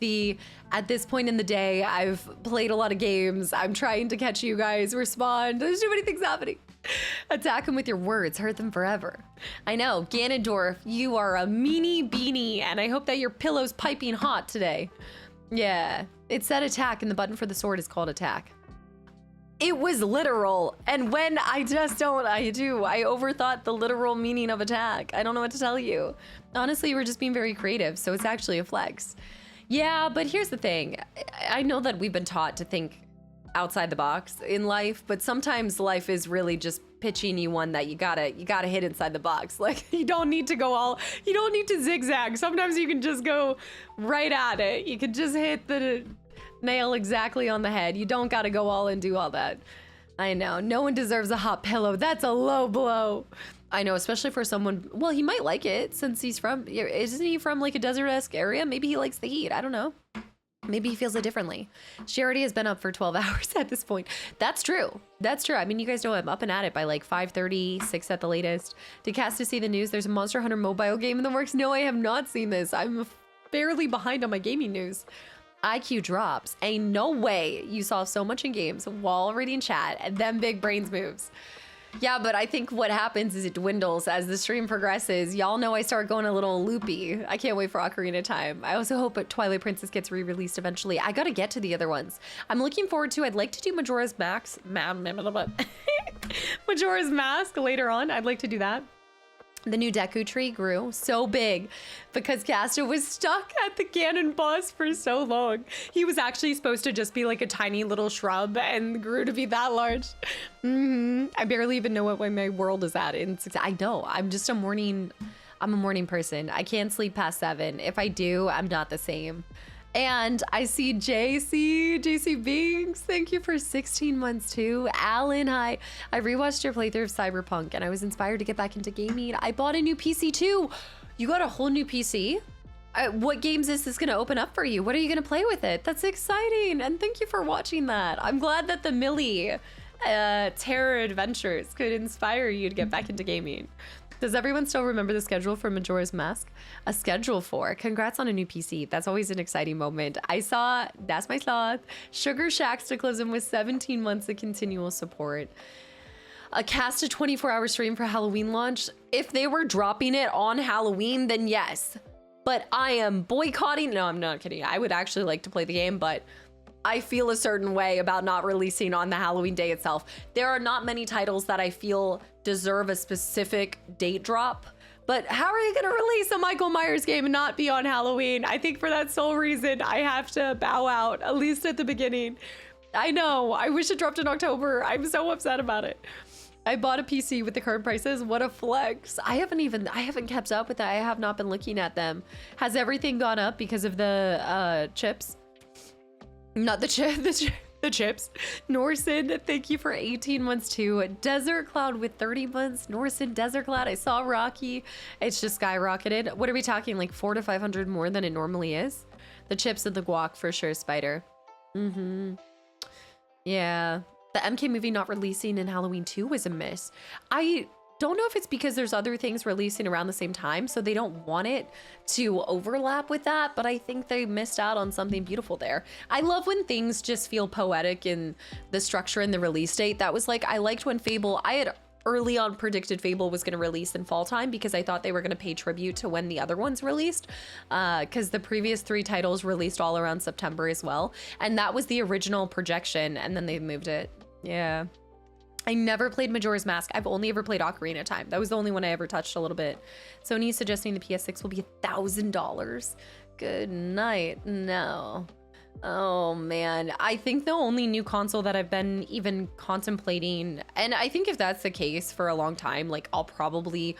at this point in the day, I've played a lot of games. I'm trying to catch you guys, respond. There's too many things happening. Attack them with your words, hurt them forever. I know, Ganondorf, you are a meanie beanie, and I hope that your pillow's piping hot today. Yeah, it said attack, and the button for the sword is called attack. It was literal, and when I overthought the literal meaning of attack. I don't know what to tell you. Honestly, we're just being very creative, so it's actually a flex. Yeah, but here's the thing. I know that we've been taught to think outside the box in life, but sometimes life is really just pitching you one that you gotta hit inside the box. Like, you don't need to zigzag. Sometimes you can just go right at it. You can just hit the nail exactly on the head. You don't gotta go all and do all that. I know, no one deserves a hot pillow. That's a low blow. I know, especially for someone, well, he might like it since isn't he from like a desert-esque area? Maybe he likes the heat, I don't know. Maybe he feels it differently. She already has been up for 12 hours at this point. That's true. That's true. I mean, you guys know I'm up and at it by like 5:30, 6 at the latest. Did Casta see the news? There's a Monster Hunter mobile game in the works. No, I have not seen this. I'm barely behind on my gaming news. IQ drops. Ain't no way you saw so much in games while reading chat and then big brains moves. Yeah, but I think what happens is it dwindles as the stream progresses. Y'all know I start going a little loopy. I can't wait for Ocarina of Time. I also hope Twilight Princess gets re-released eventually. I gotta get to the other ones. I'm looking forward to, I'd like to do Majora's Mask. Majora's Mask later on. I'd like to do that. The new Deku tree grew so big because Casta was stuck at the Ganon boss for so long. He was actually supposed to just be like a tiny little shrub and grew to be that large. I barely even know what my world is at. I know, I'm a morning person. I can't sleep past 7. If I do, I'm not the same. And I see JC Binks, thank you for 16 months too. Alan, hi. I rewatched your playthrough of Cyberpunk and I was inspired to get back into gaming. I bought a new PC too. You got a whole new PC? What games is this gonna open up for you? What are you gonna play with it? That's exciting, and thank you for watching that. I'm glad that the Millie Terror Adventures could inspire you to get back into gaming. Does everyone still remember the schedule for Majora's Mask? A schedule for. Congrats on a new PC. That's always an exciting moment. I saw, that's my sloth, Sugar Kastaclysm with 17 months of continual support. A cast a 24-hour stream for Halloween launch. If they were dropping it on Halloween, then yes. But I am boycotting. No, I'm not kidding. I would actually like to play the game, but I feel a certain way about not releasing on the Halloween day itself. There are not many titles that I feel deserve a specific date drop, but how are you gonna release a Michael Myers game and not be on Halloween? I think for that sole reason, I have to bow out, at least at the beginning. I know, I wish it dropped in October. I'm so upset about it. I bought a PC with the current prices. What a flex. I haven't kept up with that. I have not been looking at them. Has everything gone up because of the chips? Not the chips. Norson, thank you for 18 months too. Desert Cloud with 30 months. Norson, Desert Cloud. I saw Rocky. It's just skyrocketed. What are we talking? Like 400 to 500 more than it normally is? The chips and the guac for sure, Spider. Yeah. The MK movie not releasing in Halloween 2 was a miss. I don't know if it's because there's other things releasing around the same time, so they don't want it to overlap with that, but I think they missed out on something beautiful there. I love when things just feel poetic in the structure and the release date. That was like, I liked when I had early on predicted Fable was going to release in fall time because I thought they were going to pay tribute to when the other ones released, because the previous 3 titles released all around September as well, and that was the original projection, and then they moved it. Yeah. I never played Majora's Mask. I've only ever played Ocarina of Time. That was the only one I ever touched a little bit. Sony's suggesting the PS6 will be $1,000. Good night. No. Oh man. I think the only new console that I've been even contemplating, and I think if that's the case for a long time, like I'll probably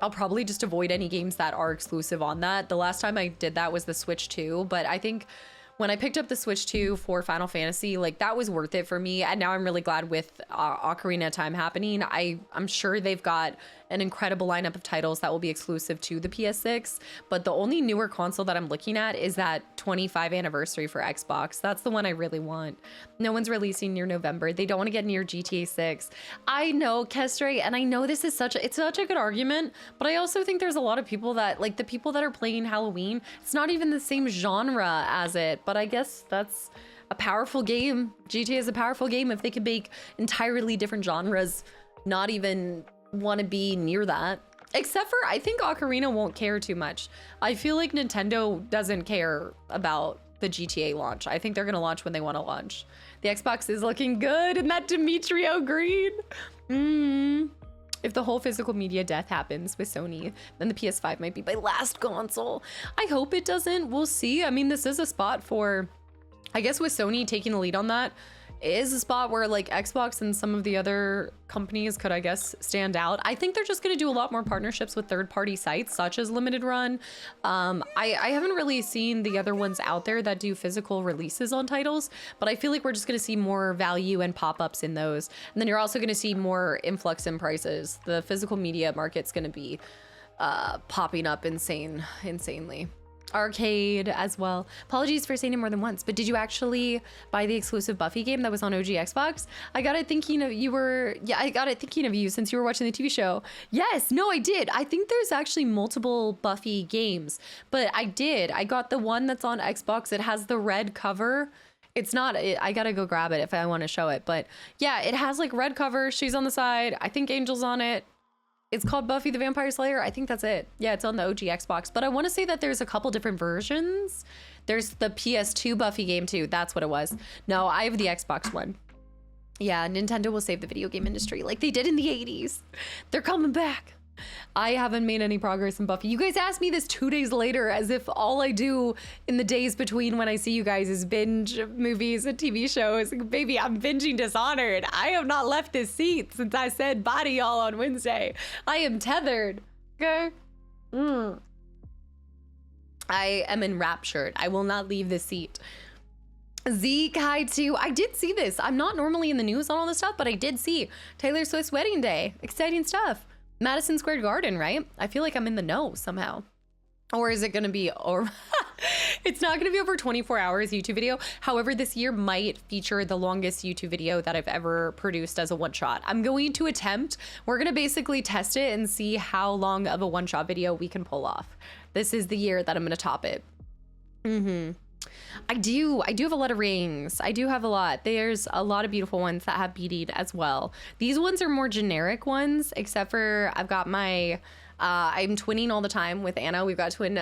I'll probably just avoid any games that are exclusive on that. The last time I did that was the Switch 2, but I think when I picked up the Switch 2 for Final Fantasy, like that was worth it for me. And now I'm really glad with Ocarina of Time happening. I'm sure they've got an incredible lineup of titles that will be exclusive to the PS6. But the only newer console that I'm looking at is that 25th anniversary for Xbox. That's the one I really want. No one's releasing near November. They don't want to get near GTA 6. I know, Kestre, and I know this is such a good argument, but I also think there's a lot of people that, like the people that are playing Halloween, it's not even the same genre as it, but I guess that's a powerful game. GTA is a powerful game if they could make entirely different genres, not even want to be near that. Except for, I think Ocarina won't care too much. I feel like Nintendo doesn't care about the GTA launch. I think they're gonna launch when they want to launch. The Xbox is looking good in that Demetrio green. If the whole physical media death happens with Sony, then the PS5 might be my last console. I hope it doesn't. We'll see. I mean, this is a spot for, I guess with Sony taking the lead on that, is a spot where like Xbox and some of the other companies could, I guess, stand out. I think they're just going to do a lot more partnerships with third-party sites such as Limited Run. I haven't really seen the other ones out there that do physical releases on titles, but I feel like we're just going to see more value and pop-ups in those. And then you're also going to see more influx in prices. The physical media market's going to be popping up insanely. Arcade as well. Apologies for saying it more than once, but did you actually buy the exclusive Buffy game that was on OG Xbox? I got it thinking of you since you were watching the TV show. Yes, no, I did. I think there's actually multiple Buffy games, but I got the one that's on Xbox. It has the red cover. It's not, I gotta go grab it if I want to show it, but yeah, it has like red cover. She's on the side. I think Angel's on it. It's called Buffy the Vampire Slayer. I think that's it. Yeah, it's on the OG Xbox. But I want to say that there's a couple different versions. There's the PS2 Buffy game too. That's what it was. No, I have the Xbox one. Yeah, Nintendo will save the video game industry like they did in the 80s. They're coming back. I haven't made any progress in Buffy. You guys asked me this 2 days later as if all I do in the days between when I see you guys is binge movies and TV shows. Baby, I'm binging Dishonored. I have not left this seat since I said body y'all on Wednesday. I am tethered. Okay? I am enraptured. I will not leave this seat. Kai 2. I did see this. I'm not normally in the news on all this stuff, but I did see Taylor Swift's wedding day. Exciting stuff. Madison Square Garden, right? I feel like I'm in the know somehow. Or is it going to be, or it's not going to be over 24 hours YouTube video. However, this year might feature the longest YouTube video that I've ever produced as a one shot. I'm going to attempt, we're going to basically test it and see how long of a one shot video we can pull off. This is the year that I'm going to top it. I do have a lot of rings. I do have a lot. There's a lot of beautiful ones that have beaded as well. These ones are more generic ones, except for I've got my, I'm twinning all the time with Anna. We've got twin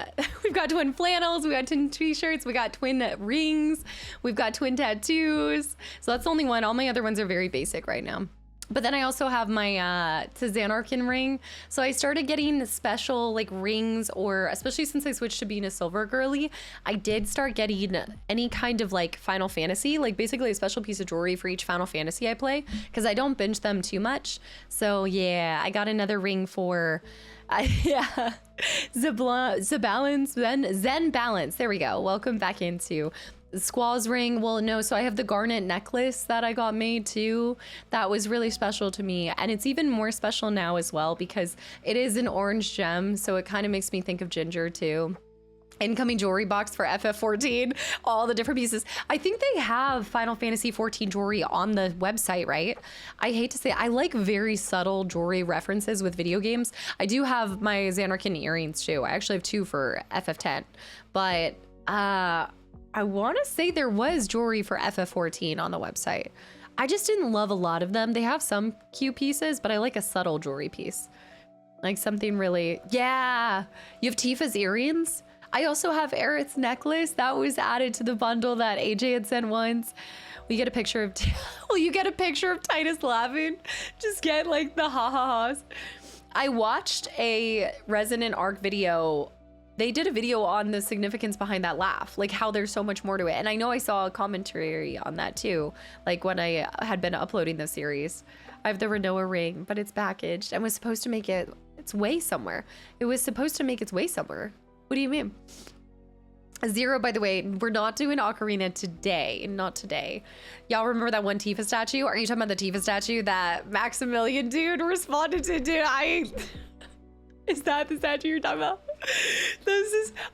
flannels, we got twin t-shirts, we got twin rings, we've got twin tattoos. So that's the only one. All my other ones are very basic right now. But then I also have my Xanarkin ring. So I started getting special like rings, or especially since I switched to being a silver girly, I did start getting any kind of like Final Fantasy, like basically a special piece of jewelry for each Final Fantasy I play, because I don't binge them too much. So yeah, I got another ring for Zen Balance. There we go. Welcome back into Squall's ring. Well, no, so I have the garnet necklace that I got made too. That was really special to me, and it's even more special now as well because it is an orange gem, so it kind of makes me think of Ginger too. Incoming jewelry box for FF14, all the different pieces. I think they have Final Fantasy 14 jewelry on the website, right? I hate to say, I like very subtle jewelry references with video games. I do have my Xanarkin earrings too. I actually have two for FF10, but I want to say there was jewelry for FF14 on the website. I just didn't love a lot of them. They have some cute pieces, but I like a subtle jewelry piece. Like something really, yeah. You have Tifa's earrings. I also have Aerith's necklace that was added to the bundle that AJ had sent once. We get a picture of, will you get a picture of Titus laughing? Just get like the ha-ha-has. I watched a Resonant Arc video. They did a video on the significance behind that laugh, like how there's so much more to it. And I know I saw a commentary on that too, like when I had been uploading the series. I have the Renoa ring, but it's packaged and was supposed to make it its way somewhere. It was supposed to make its way somewhere. What do you mean? Zero, by the way, we're not doing Ocarina today. Not today. Y'all remember that one Tifa statue? Are you talking about the Tifa statue that Maximilian dude responded to? Dude, is that the statue you're talking about?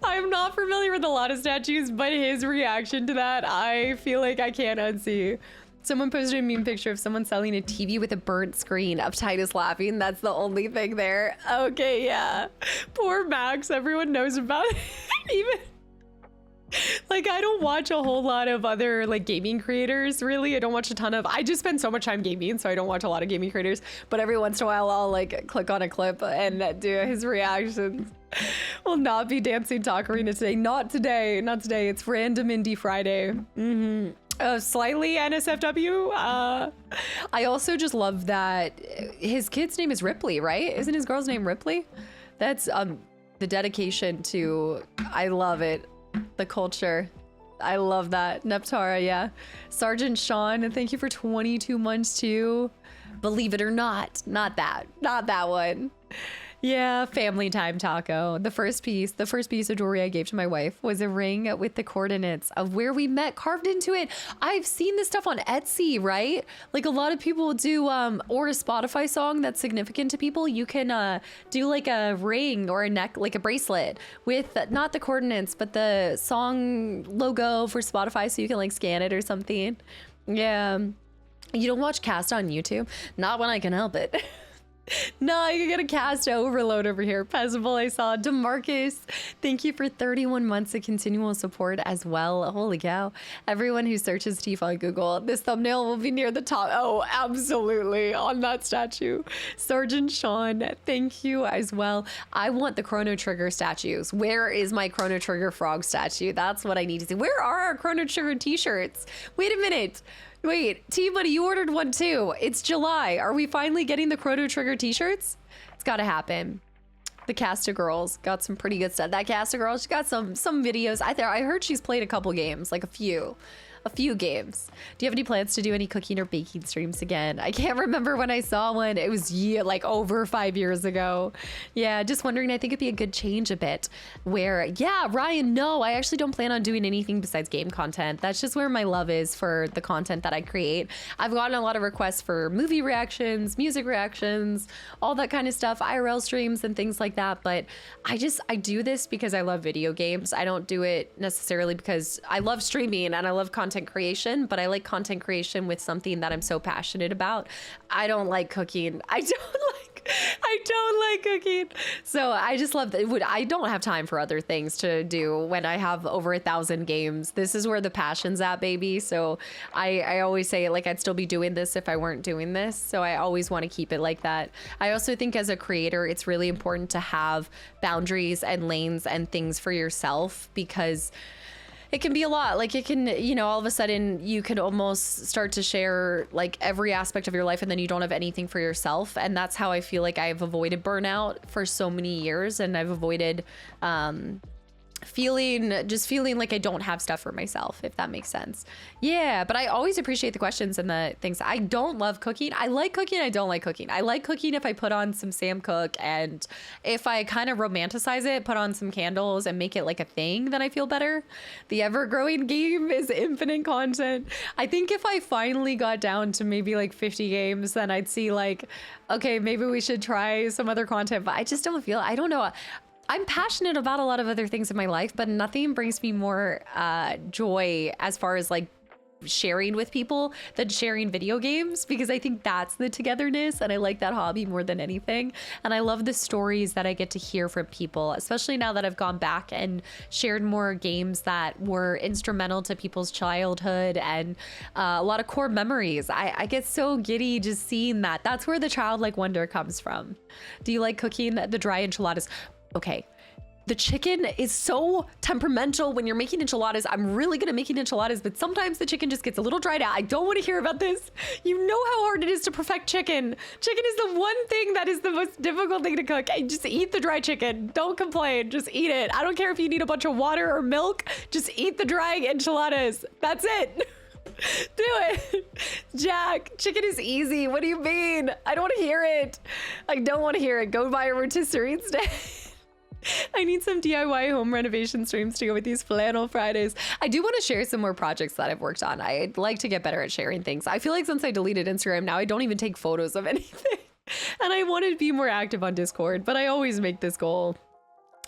I'm not familiar with a lot of statues, but his reaction to that, I feel like I can't unsee. Someone posted a meme picture of someone selling a TV with a burnt screen of Titus laughing. That's the only thing there. Okay, yeah. Poor Max, everyone knows about it. Even... Like, I don't watch a whole lot of other like gaming creators, really. I don't watch a ton of, I just spend so much time gaming, so I don't watch a lot of gaming creators, but every once in a while I'll like click on a clip and do his reactions. Will not be dancing to Ocarina today. Not today, not today. It's random indie Friday. Slightly NSFW. I also just love that his kid's name is Ripley, right? Isn't his girl's name Ripley? That's the dedication to, I love it. The culture. I love that. Neptara, yeah. Sergeant Sean, thank you for 22 months too. Believe it or not that one. Yeah, family time taco. The first piece of jewelry I gave to my wife was a ring with the coordinates of where we met carved into it. I've seen this stuff on Etsy, right? Like a lot of people do, or a Spotify song that's significant to people. You can do like a ring or a neck, like a bracelet with not the coordinates, but the song logo for Spotify, so you can like scan it or something. Yeah. You don't watch Cast on YouTube? Not when I can help it. No, you get a cast overload over here. Pezable, I saw. DeMarcus, thank you for 31 months of continual support as well. Holy cow. Everyone who searches Tifa on Google, this thumbnail will be near the top. Oh, absolutely. On that statue. Sergeant Sean, thank you as well. I want the Chrono Trigger statues. Where is my Chrono Trigger frog statue? That's what I need to see. Where are our Chrono Trigger t-shirts? Wait a minute. Wait, T-Buddy, you ordered one too. It's July. Are we finally getting the Chrono Trigger t-shirts? It's gotta happen. The Casta Girls got some pretty good stuff. That Casta Girl, she got some videos. I heard she's played a couple games, like a few games. Do you have any plans to do any cooking or baking streams again? I can't remember when I saw one. It was like over 5 years ago. Yeah, just wondering. I think it'd be a good change a bit where, yeah, Ryan, no, I actually don't plan on doing anything besides game content. That's just where my love is for the content that I create. I've gotten a lot of requests for movie reactions, music reactions, all that kind of stuff, IRL streams and things like that. But I do this because I love video games. I don't do it necessarily because I love streaming and I love content creation, but I like content creation with something that I'm so passionate about. I don't like cooking. I don't like cooking. So I just love that. I don't have time for other things to do when I have over 1,000 games. This is where the passion's at, baby. So I always say, like, I'd still be doing this if I weren't doing this. So I always want to keep it like that. I also think as a creator, it's really important to have boundaries and lanes and things for yourself, because it can be a lot. Like it can, you know, all of a sudden you can almost start to share like every aspect of your life and then you don't have anything for yourself. And that's how I feel like I've avoided burnout for so many years. And I've avoided feeling like I don't have stuff for myself, if that makes sense. Yeah, but I always appreciate the questions and the things. I don't love cooking. I like cooking. I don't like cooking. I like cooking if I put on some Sam Cooke, and if I kind of romanticize it, put on some candles and make it like a thing, then I feel better. The ever-growing game is infinite content. I think if I finally got down to maybe like 50 games, then I'd see like, okay, maybe we should try some other content, but I just don't feel, I don't know. I'm passionate about a lot of other things in my life, but nothing brings me more joy as far as like sharing with people than sharing video games, because I think that's the togetherness, and I like that hobby more than anything. And I love the stories that I get to hear from people, especially now that I've gone back and shared more games that were instrumental to people's childhood and a lot of core memories. I get so giddy just seeing that. That's where the childlike wonder comes from. Do you like cooking the dry enchiladas? Okay, the chicken is so temperamental when you're making enchiladas. I'm really good at making enchiladas, but sometimes the chicken just gets a little dried out. I don't want to hear about this. You know how hard it is to perfect chicken. Chicken is the one thing that is the most difficult thing to cook. Just eat the dry chicken. Don't complain. Just eat it. I don't care if you need a bunch of water or milk. Just eat the dry enchiladas. That's it. Do it. Jack, chicken is easy. What do you mean? I don't want to hear it. I don't want to hear it. Go buy a rotisserie instead. I need some DIY home renovation streams to go with these flannel Fridays. I do want to share some more projects that I've worked on. I'd like to get better at sharing things. I feel like since I deleted Instagram now, I don't even take photos of anything. And I want to be more active on Discord, but I always make this goal.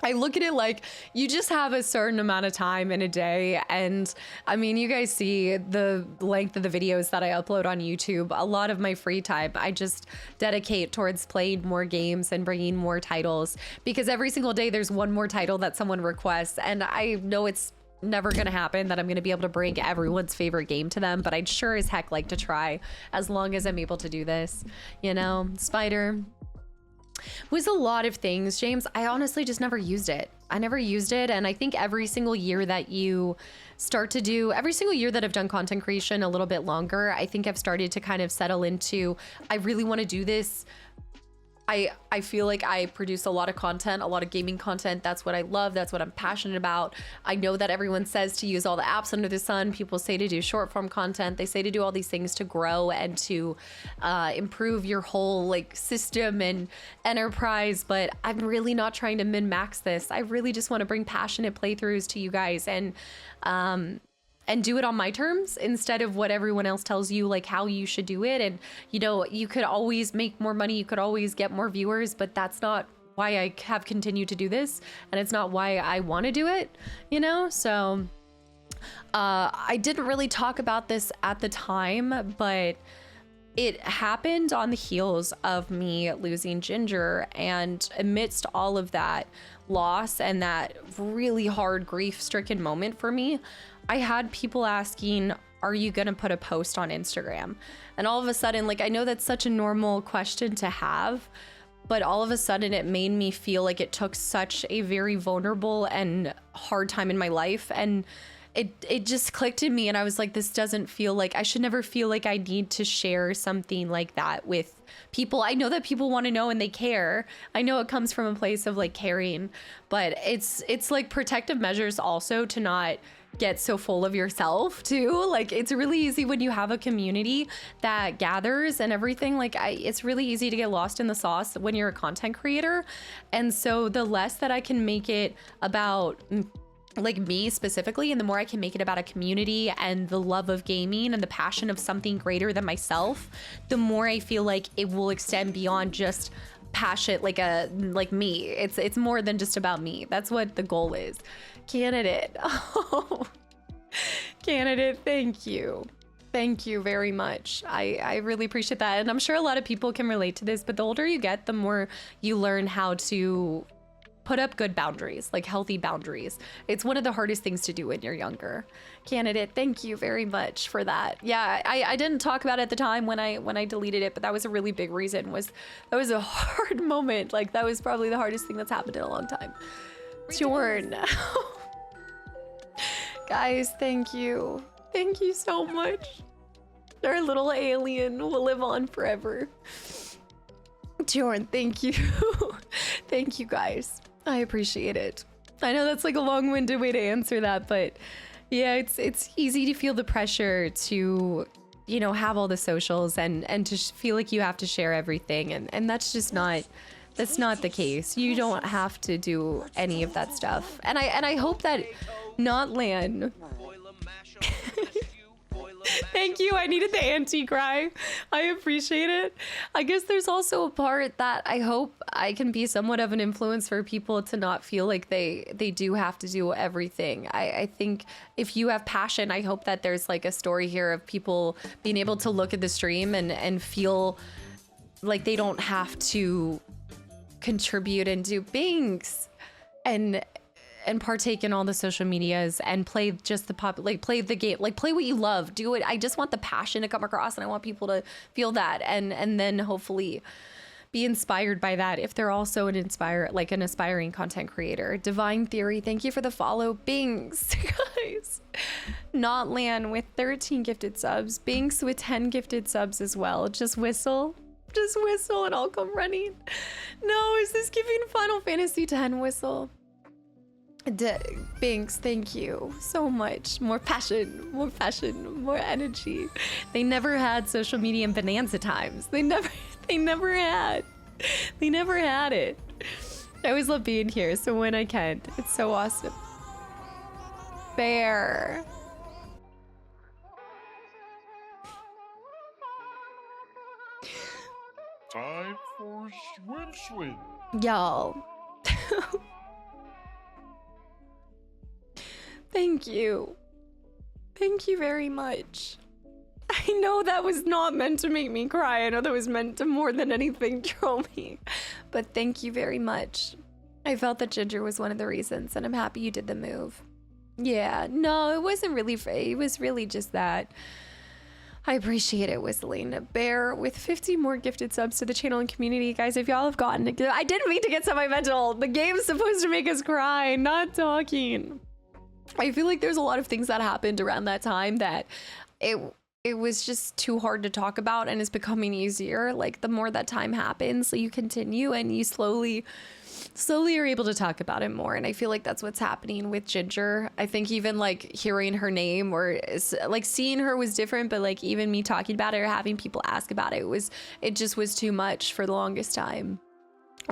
I look at it like you just have a certain amount of time in a day. And I mean, you guys see the length of the videos that I upload on YouTube. A lot of my free time, I just dedicate towards playing more games and bringing more titles, because every single day there's one more title that someone requests. And I know it's never going to happen that I'm going to be able to bring everyone's favorite game to them, but I'd sure as heck like to try as long as I'm able to do this. You know, Spider was a lot of things, James. I honestly just never used it. I never used it. And I think every single year that you start to do, every single year that I've done content creation a little bit longer, I think I've started to kind of settle into, I really want to do this. I feel like I produce a lot of content, a lot of gaming content. That's what I love. That's what I'm passionate about. I know that everyone says to use all the apps under the sun. People say to do short form content. They say to do all these things to grow and to improve your whole like system and enterprise. But I'm really not trying to min-max this. I really just want to bring passionate playthroughs to you guys and do it on my terms instead of what everyone else tells you, like how you should do it. And, you know, you could always make more money. You could always get more viewers, but that's not why I have continued to do this. And it's not why I want to do it, you know? So I didn't really talk about this at the time, but it happened on the heels of me losing Ginger. And amidst all of that loss and that really hard grief-stricken moment for me, I had people asking, are you going to put a post on Instagram? And all of a sudden, like, I know that's such a normal question to have, but all of a sudden it made me feel like it took such a very vulnerable and hard time in my life. And it just clicked in me. And I was like, this doesn't feel like, I should never feel like I need to share something like that with people. I know that people want to know and they care. I know it comes from a place of like caring, but it's like protective measures also to not get so full of yourself too. Like, it's really easy when you have a community that gathers and everything, like it's really easy to get lost in the sauce when you're a content creator. And so the less that I can make it about like me specifically, and the more I can make it about a community and the love of gaming and the passion of something greater than myself, the more I feel like it will extend beyond just passion, like me. It's more than just about me. That's what the goal is. Candidate. Oh, Candidate, thank you. Thank you very much. I really appreciate that. And I'm sure a lot of people can relate to this, but the older you get, the more you learn how to put up good boundaries, like healthy boundaries. It's one of the hardest things to do when you're younger. Candidate, thank you very much for that. Yeah, I didn't talk about it at the time when I deleted it, but that was a really big reason. That was a hard moment. Like, that was probably the hardest thing that's happened in a long time. Jorn. Guys, thank you. Thank you so much. Our little alien will live on forever. Jorn, thank you. Thank you, guys. I appreciate it. I know that's like a long-winded way to answer that, but yeah, it's easy to feel the pressure to, you know, have all the socials and to feel like you have to share everything, and that's just not, that's not the case. You don't have to do any of that stuff. And I hope that Notland Thank you. I needed the anti-cry. I appreciate it. I guess there's also a part that I hope I can be somewhat of an influence for people to not feel like they do have to do everything. I think if you have passion, I hope that there's like a story here of people being able to look at the stream and feel like they don't have to contribute and do bings and partake in all the social medias and play just the play the game, like play what you love, do it. I just want the passion to come across, and I want people to feel that, and then hopefully be inspired by that if they're also an aspiring content creator. Divine Theory, thank you for the follow. Bings, guys. Notland with 13 gifted subs. Binks with 10 gifted subs as well. Just whistle and I'll come running. No, is this giving Final Fantasy X whistle? Binks, thank you so much. More passion, more energy. They never had social media in bonanza times. They never had it. I always love being here, so when I can, it's so awesome. Bear. Time for swim. Y'all. Thank you. Thank you very much. I know that was not meant to make me cry. I know that was meant to more than anything troll me. But thank you very much. I felt that Ginger was one of the reasons, and I'm happy you did the move. Yeah, no, it wasn't really, it was really just that. I appreciate it, Whistling. Bear with 50 more gifted subs to the channel and community. Guys, if y'all have gotten it, I didn't mean to get sentimental. The game's supposed to make us cry, not talking. I feel like there's a lot of things that happened around that time that it was just too hard to talk about, and it's becoming easier. Like the more that time happens, so you continue and you slowly are able to talk about it more. And I feel like that's what's happening with Ginger. I think even like hearing her name or like seeing her was different, but like even me talking about it or having people ask about it it just was too much for the longest time.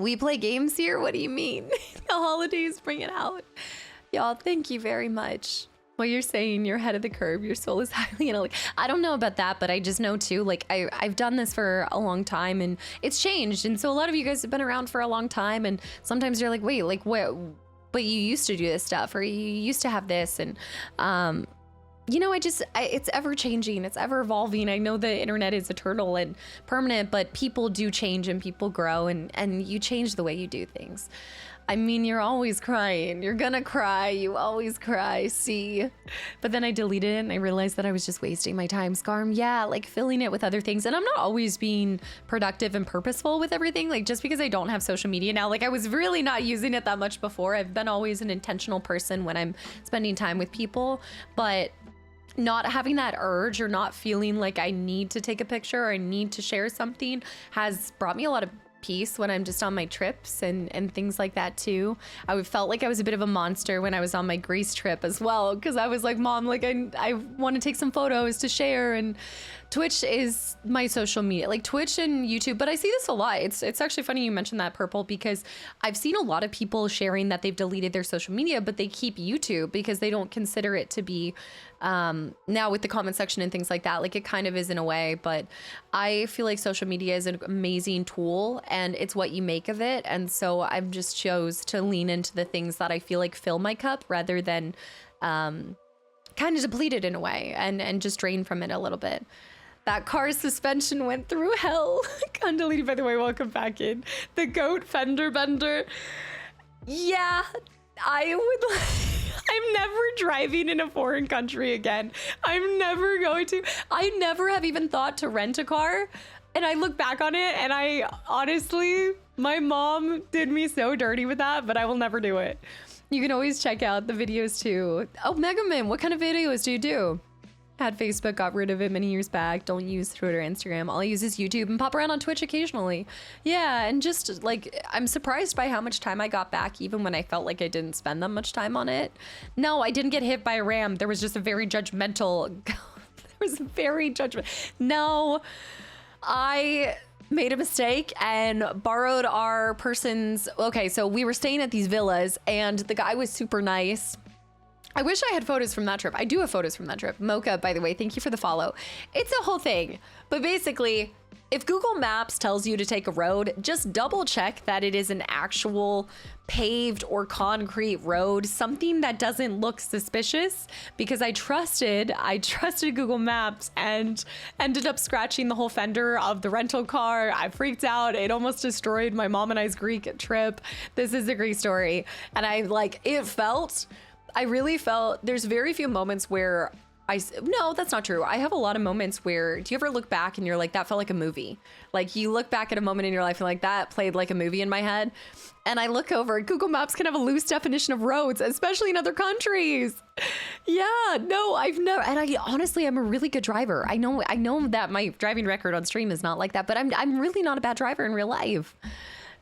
We play games here? What do you mean? The holidays bring it out. Y'all, thank you very much. What you're saying, you're ahead of the curve, your soul is highly analytic. I don't know about that, but I just know too, like I've done this for a long time and it's changed. And so a lot of you guys have been around for a long time, and sometimes you're like, wait, like what, but you used to do this stuff, or you used to have this. And you know, it's ever changing, it's ever evolving. I know the internet is eternal and permanent, but people do change and people grow, and you change the way you do things. I mean, you're always crying. You're gonna cry. You always cry. See? But then I deleted it and I realized that I was just wasting my time. Scarm, yeah, like filling it with other things. And I'm not always being productive and purposeful with everything. Like just because I don't have social media now, like I was really not using it that much before. I've been always an intentional person when I'm spending time with people, but not having that urge or not feeling like I need to take a picture or I need to share something has brought me a lot of peace when I'm just on my trips and things like that too. I felt like I was a bit of a monster when I was on my Greece trip as well, because I was like, Mom, like I want to take some photos to share. And Twitch is my social media, like Twitch and YouTube. But I see this a lot. It's actually funny you mentioned that, Purple, because I've seen a lot of people sharing that they've deleted their social media, but they keep YouTube because they don't consider it to be now with the comment section and things like that, like it kind of is in a way. But I feel like social media is an amazing tool and it's what you make of it. And so I've just chose to lean into the things that I feel like fill my cup rather than kind of deplete it in a way and just drain from it a little bit. That car's suspension went through hell. Undeleted, by the way, welcome back in. The goat fender bender. Yeah, I would I'm never driving in a foreign country again. I'm never going to. I never have even thought to rent a car. And I look back on it and I honestly, my mom did me so dirty with that, but I will never do it. You can always check out the videos too. Oh, Megaman, what kind of videos do you do? Had Facebook, got rid of it many years back. Don't use Twitter, Instagram. All I use is YouTube and pop around on Twitch occasionally. Yeah, and just like, I'm surprised by how much time I got back even when I felt like I didn't spend that much time on it. No, I didn't get hit by a ram. There was just a very judgmental, No, I made a mistake and borrowed our person's, okay, so we were staying at these villas and the guy was super nice. I wish I had photos from that trip. I do have photos from that trip. Mocha, by the way, thank you for the follow. It's a whole thing. But basically, if Google Maps tells you to take a road, just double check that it is an actual paved or concrete road, something that doesn't look suspicious, because I trusted Google Maps and ended up scratching the whole fender of the rental car. I freaked out. It almost destroyed my mom and I's Greek trip. This is a Greek story. And I really felt there's very few moments where no, that's not true. I have a lot of moments where, do you ever look back and you're like, that felt like a movie? Like you look back at a moment in your life and like, that played like a movie in my head. And I look over, Google Maps can have a loose definition of roads, especially in other countries. Yeah, no, I've never, and I honestly, I'm a really good driver. I know that my driving record on stream is not like that, but I'm really not a bad driver in real life.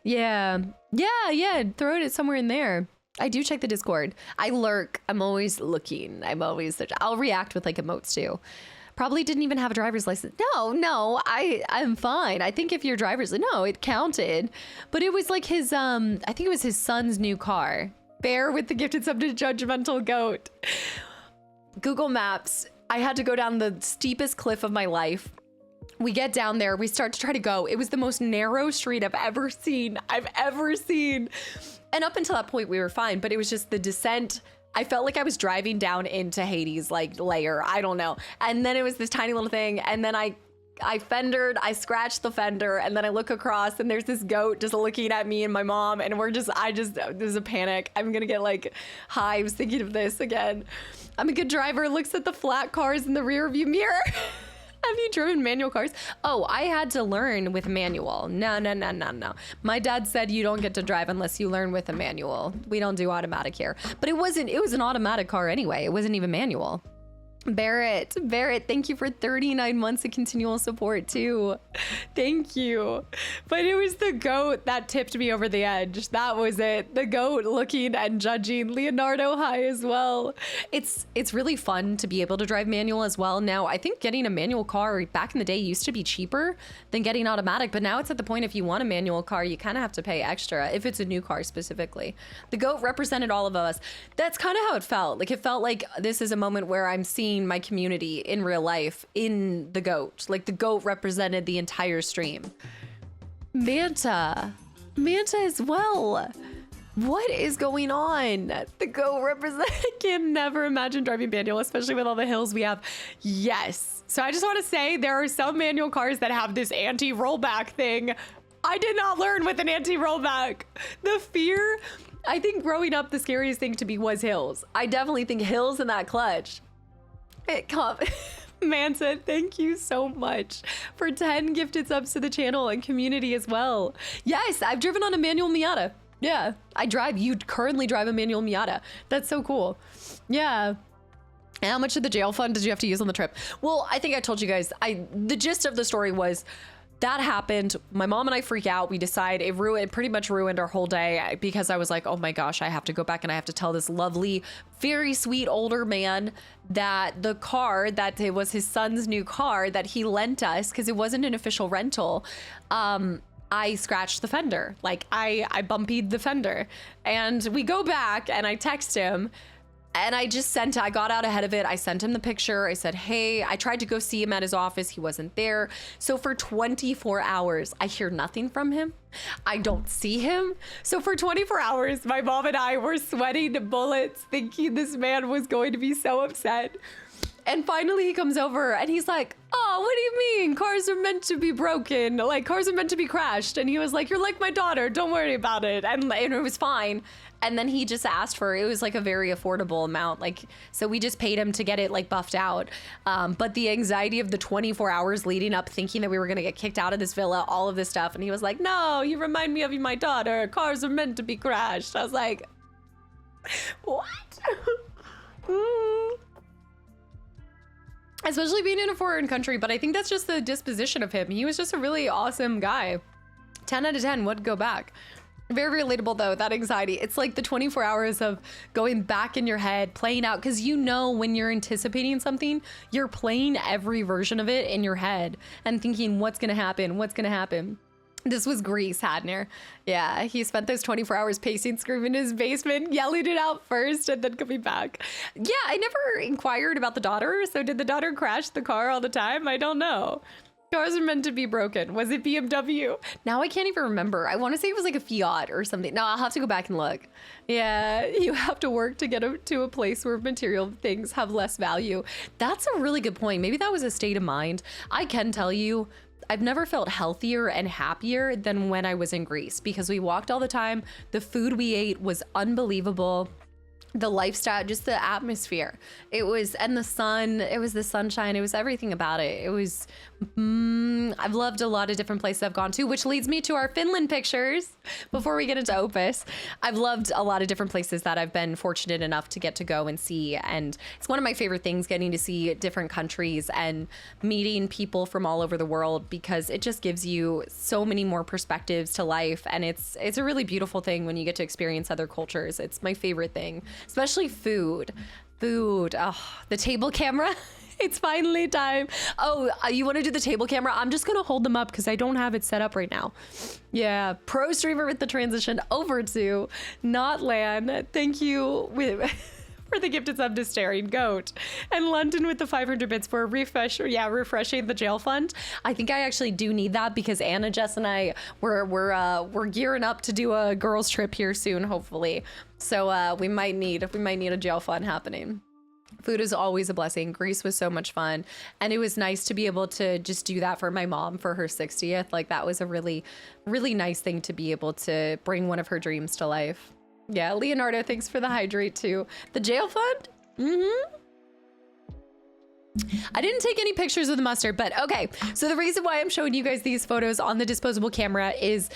Yeah, throw it somewhere in there. I do check the Discord. I lurk. I'm always looking. I'll react with like emotes too. Probably didn't even have a driver's license. No, I'm fine. I think if your driver's, no, it counted. But it was like his, I think it was his son's new car. Bear with the gifted sub to judgmental goat. Google Maps. I had to go down the steepest cliff of my life. We get down there. We start to try to go. It was the most narrow street I've ever seen. And up until that point, we were fine. But it was just the descent. I felt like I was driving down into Hades, like layer. I don't know. And then it was this tiny little thing. And then I fendered, I scratched the fender, and then I look across and there's this goat just looking at me and my mom, and there's a panic. I'm gonna get like hives thinking of this again. I'm a good driver, looks at the flat cars in the rear view mirror. Have you driven manual cars? Oh, I had to learn with manual. No. My dad said you don't get to drive unless you learn with a manual. We don't do automatic here. But it was an automatic car anyway. It wasn't even manual. Barrett, thank you for 39 months of continual support too. Thank you. But it was the goat that tipped me over the edge. That was it. The goat looking and judging. Leonardo, hi as well. It's really fun to be able to drive manual as well. Now, I think getting a manual car back in the day used to be cheaper than getting automatic, but now it's at the point if you want a manual car, you kind of have to pay extra if it's a new car specifically. The goat represented all of us. That's kind of how it felt. Like, it felt like this is a moment where I'm seeing my community in real life in the goat. Like, the goat represented the entire stream. Manta as well. What is going on? The goat represent. I can never imagine driving manual, especially with all the hills we have. Yes. So I just want to say there are some manual cars that have this anti-rollback thing. I did not learn with an anti-rollback. The fear, I think growing up, the scariest thing to me was hills. I definitely think hills in that clutch. Mansa, thank you so much for 10 gifted subs to the channel and community as well. Yes, I've driven on a manual Miata. Yeah, you currently drive a manual Miata. That's so cool. Yeah. And how much of the jail fund did you have to use on the trip? Well, I think I told you guys, the gist of the story was that happened. My mom and I freak out. We decide it pretty much ruined our whole day because I was like, oh my gosh, I have to go back and I have to tell this lovely, very sweet older man that the car, that it was his son's new car that he lent us because it wasn't an official rental. I scratched the fender. Like, I bumpied the fender. And we go back and I text him. And I got out ahead of it. I sent him the picture. I said, hey, I tried to go see him at his office. He wasn't there. So for 24 hours, I hear nothing from him. I don't see him. So for 24 hours, my mom and I were sweating bullets, thinking this man was going to be so upset. And finally he comes over and he's like, oh, what do you mean? Cars are meant to be broken. Like, cars are meant to be crashed. And he was like, you're like my daughter. Don't worry about it. And it was fine. And then he just asked it was like a very affordable amount. Like, so we just paid him to get it like buffed out. But the anxiety of the 24 hours leading up, thinking that we were going to get kicked out of this villa, all of this stuff. And he was like, no, you remind me of my daughter. Cars are meant to be crashed. I was like, what? Especially being in a foreign country. But I think that's just the disposition of him. He was just a really awesome guy. 10 out of 10 would go back. Very relatable though, that anxiety. It's like the 24 hours of going back in your head, playing out, because you know when you're anticipating something, you're playing every version of it in your head and thinking, what's gonna happen? This was Grease, Hadner. Yeah, he spent those 24 hours pacing, screaming in his basement, yelling it out first, and then coming back. Yeah, I never inquired about the daughter, so did the daughter crash the car all the time? I don't know. Cars are meant to be broken. Was it BMW? Now I can't even remember. I want to say it was like a Fiat or something. No, I'll have to go back and look. Yeah, you have to work to get to a place where material things have less value. That's a really good point. Maybe that was a state of mind. I can tell you, I've never felt healthier and happier than when I was in Greece because we walked all the time. The food we ate was unbelievable. the lifestyle, just the atmosphere. It was, and the sun, it was the sunshine. It was everything about it. It was, I've loved a lot of different places I've gone to, which leads me to our Finland pictures before we get into Opus. I've loved a lot of different places that I've been fortunate enough to get to go and see. And it's one of my favorite things, getting to see different countries and meeting people from all over the world, because it just gives you so many more perspectives to life. And it's a really beautiful thing when you get to experience other cultures. It's my favorite thing. Especially food. Oh, the table camera. It's finally time. Oh, you want to do the table camera? I'm just going to hold them up because I don't have it set up right now. Yeah. Pro streamer with the transition over to Notlan. Thank you for the gifted sub to Staring Goat, and London with the 500 bits for a refreshing the jail fund. I think I actually do need that, because Anna, Jess, and I we're gearing up to do a girls trip here soon, hopefully. So we might need a jail fund happening. Food is always a blessing. Greece was so much fun, and it was nice to be able to just do that for my mom for her 60th. Like, that was a really, really nice thing to be able to bring one of her dreams to life. Yeah, Leonardo, thanks for the hydrate too. The jail fund? I didn't take any pictures of the mustard, but okay. So the reason why I'm showing you guys these photos on the disposable camera is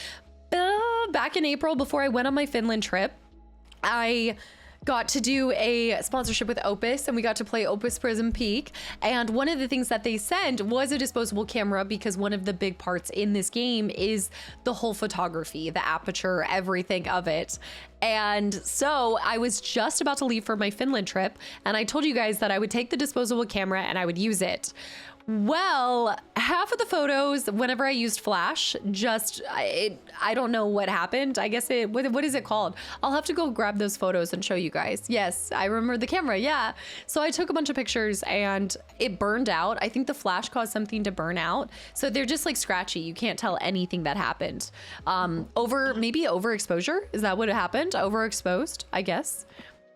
back in April, before I went on my Finland trip, I got to do a sponsorship with Opus, and we got to play Opus Prism Peak. And one of the things that they sent was a disposable camera, because one of the big parts in this game is the whole photography, the aperture, everything of it. And so I was just about to leave for my Finland trip, and I told you guys that I would take the disposable camera and I would use it. Well, half of the photos, whenever I used flash, I don't know what happened. I guess what is it called? I'll have to go grab those photos and show you guys. Yes, I remember the camera. Yeah. So I took a bunch of pictures and it burned out. I think the flash caused something to burn out. So they're just like scratchy. You can't tell anything that happened. Maybe overexposure. Is that what happened? Overexposed, I guess.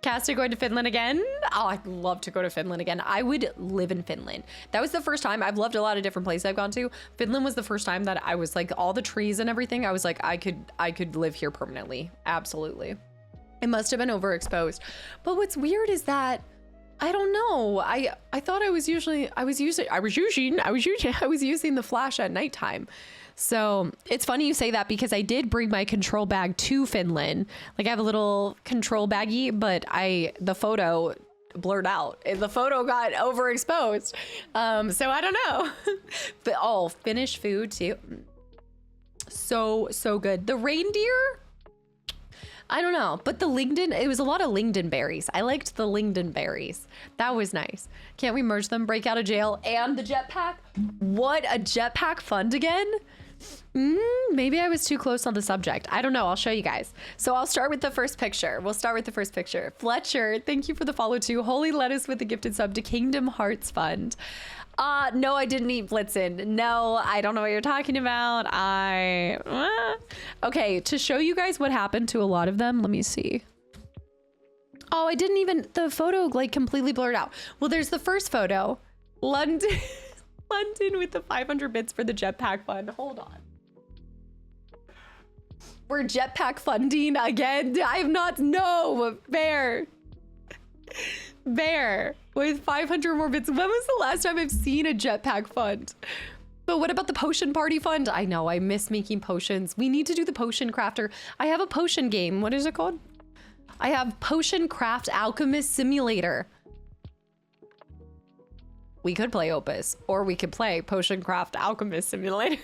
Caster going to Finland again? Oh, I'd love to go to Finland again. I would live in Finland. That was the first time. I've loved a lot of different places I've gone to. Finland was the first time that I was like, all the trees and everything, I was like, I could live here permanently. Absolutely. It must have been overexposed. But what's weird is that I don't know. I thought I was using the flash at nighttime. So it's funny you say that, because I did bring my control bag to Finland. Like, I have a little control baggie, but the photo blurred out. The photo got overexposed. So I don't know. But Finnish food too. So good. The reindeer, I don't know, but the Lingden, it was a lot of Lingden berries. I liked the Lingden berries. That was nice. Can't we merge them? Break out of jail and the jetpack? What, a jetpack fund again? Maybe I was too close on the subject. I don't know. I'll show you guys. So I'll start with the first picture. We'll start with the first picture. Fletcher, thank you for the follow too. Holy Lettuce with the gifted sub to Kingdom Hearts Fund. No, I didn't eat Blitzen. No, I don't know what you're talking about. Okay, to show you guys what happened to a lot of them, let me see. Oh, I didn't even, the photo like completely blurred out. Well, there's the first photo. London with the 500 bits for the jetpack fund. Hold on. We're jetpack funding again. I have not, no, Bear with 500 more bits. When was the last time I've seen a jetpack fund? But what about the potion party fund? I know, I miss making potions. We need to do the potion crafter. I have a potion game. What is it called? I have Potion Craft Alchemist Simulator. We could play Opus, or we could play Potion Craft Alchemist Simulator.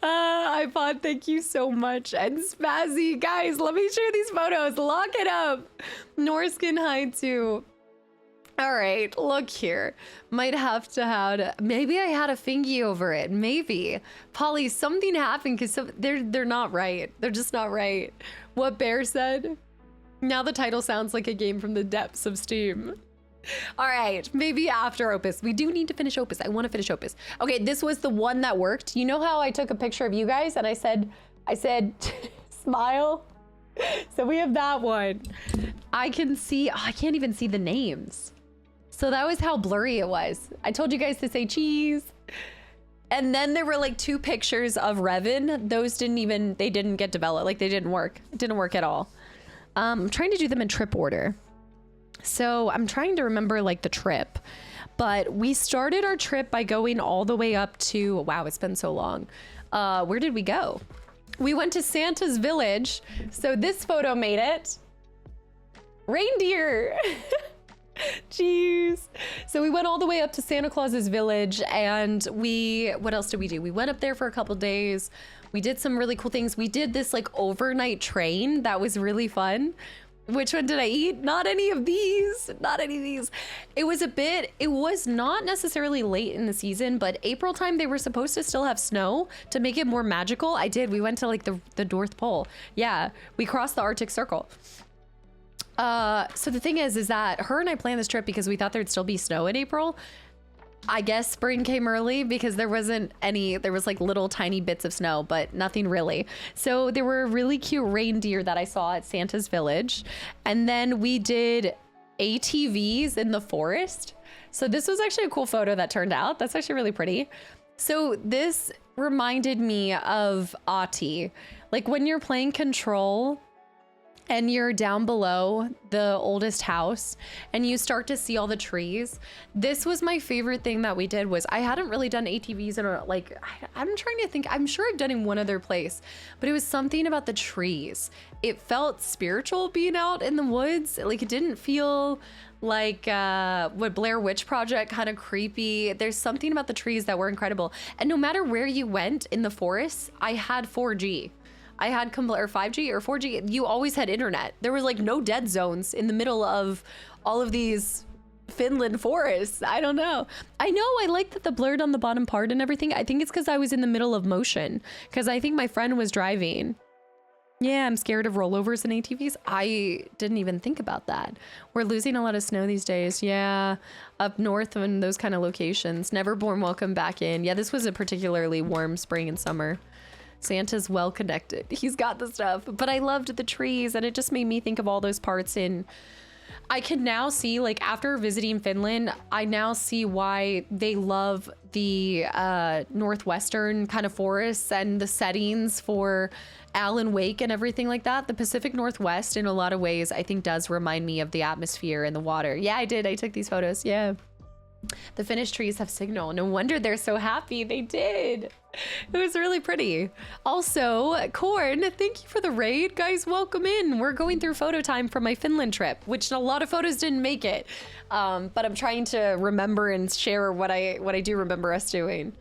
iPod, thank you so much. And Spazzy, guys, let me share these photos. Lock it up. Norskin High too. All right, look here. Might have to have, maybe I had a fingy over it. Maybe. Polly, something happened because they're not right. They're just not right. What Bear said. Now the title sounds like a game from the depths of Steam. All right, maybe after Opus. We do need to finish Opus. I want to finish Opus. Okay, this was the one that worked. You know how I took a picture of you guys and I said, smile? So we have that one. I can see, I can't even see the names. So that was how blurry it was. I told you guys to say cheese. And then there were like 2 pictures of Revan. Those they didn't get developed. Like, they didn't work. It didn't work at all. I'm trying to do them in trip order. So I'm trying to remember like the trip, but we started our trip by going all the way up to, wow, it's been so long. Where did we go? We went to Santa's village. So this photo made it. Reindeer. Jeez. So we went all the way up to Santa Claus's village, and what else did we do? We went up there for a couple days. We did some really cool things. We did this like overnight train. That was really fun. Which one did I eat? Not any of these. Not any of these. It was not necessarily late in the season, but April time, they were supposed to still have snow to make it more magical. I did. We went to like the North Pole. Yeah, we crossed the Arctic Circle. So the thing is that her and I planned this trip because we thought there'd still be snow in April. I guess spring came early because there was like little tiny bits of snow, but nothing really. So there were really cute reindeer that I saw at Santa's village. And then we did ATVs in the forest. So this was actually a cool photo that turned out. That's actually really pretty. So this reminded me of Ahti. Like when you're playing Control and you're down below the oldest house and you start to see all the trees. This was my favorite thing that we did. Was I hadn't really done ATVs in I'm trying to think, I'm sure I've done in one other place, but it was something about the trees. It felt spiritual being out in the woods. Like it didn't feel like what Blair Witch Project, kind of creepy. There's something about the trees that were incredible. And no matter where you went in the forest, I had 4G. I had 5G or 4G. You always had internet. There was like no dead zones in the middle of all of these Finland forests. I don't know. I like that the blurred on the bottom part and everything. I think it's because I was in the middle of motion, because I think my friend was driving. Yeah, I'm scared of rollovers and ATVs. I didn't even think about that. We're losing a lot of snow these days. Yeah, up north and those kind of locations. Neverborn, welcome back in. Yeah, this was a particularly warm spring and summer. Santa's well connected. He's got the stuff. But I loved the trees, and it just made me think of all those parts in... I can now see, like, after visiting Finland, I now see why they love the northwestern kind of forests and the settings for Alan Wake and everything like that. The Pacific Northwest, in a lot of ways, I think does remind me of the atmosphere and the water. Yeah, I did. I took these photos. Yeah. The Finnish trees have signal. No wonder they're so happy. They did. It was really pretty. Also, Corn, thank you for the raid. Guys, welcome in. We're going through photo time from my Finland trip, which a lot of photos didn't make it. But I'm trying to remember and share what I do remember us doing.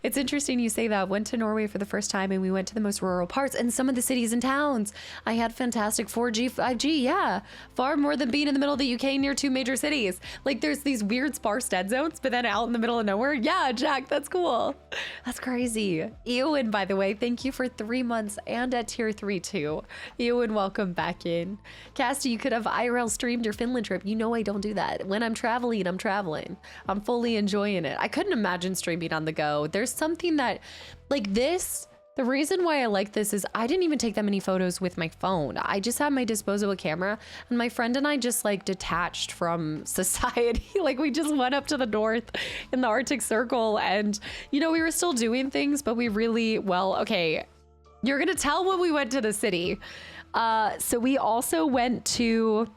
It's interesting you say that. Went to Norway for the first time, and we went to the most rural parts and some of the cities and towns. I had fantastic 4G, 5G, yeah. Far more than being in the middle of the UK near two major cities. Like, there's these weird sparse dead zones, but then out in the middle of nowhere. Yeah, Jack, that's cool. That's crazy. Eowyn, by the way, thank you for 3 months and at tier 3 too. Eowyn, welcome back in. Casty, you could have IRL streamed your Finland trip. You know I don't do that. When I'm traveling, I'm traveling. I'm fully enjoying it. I couldn't imagine streaming on the go. There's something that, like this, the reason why I like this is I didn't even take that many photos with my phone. I just had my disposable camera, and my friend and I just like detached from society. Like we just went up to the north in the Arctic Circle, and you know, we were still doing things, but we really, well, okay, you're gonna tell when we went to the city. So we also went to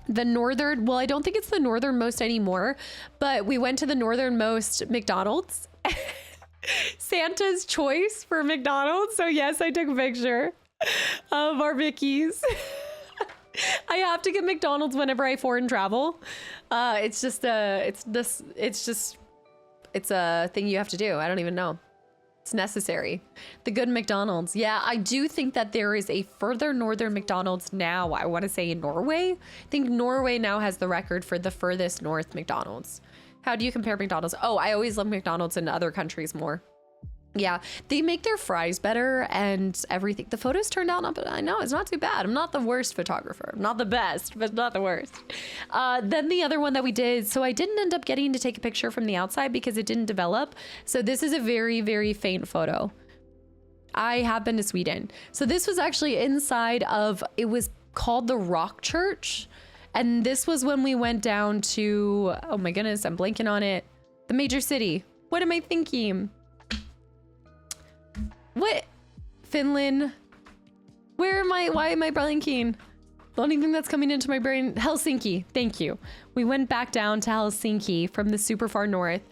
the northern, well, I don't think it's the northernmost anymore, but we went to the northernmost McDonald's. Santa's choice for McDonald's. So yes, I took a picture of our Mickeys. I have to get McDonald's whenever I foreign travel. It's a thing you have to do. I don't even know. It's necessary. The good McDonald's. Yeah, I do think that there is a further northern McDonald's now. I want to say in Norway. I think Norway now has the record for the furthest north McDonald's. How do you compare McDonald's? Oh, I always love McDonald's in other countries more. Yeah, they make their fries better and everything. The photos turned out, I know it's not too bad. I'm not the worst photographer. I'm not the best, but not the worst. Then the other one that we did, so I didn't end up getting to take a picture from the outside because it didn't develop. So this is a very, very faint photo. I have been to Sweden. So this was actually inside of, it was called the Rock Church. And this was when we went down to, oh my goodness, I'm blanking on it. The major city. What am I thinking? What? Finland? Why am I blanking? The only thing that's coming into my brain, Helsinki. Thank you. We went back down to Helsinki from the super far north.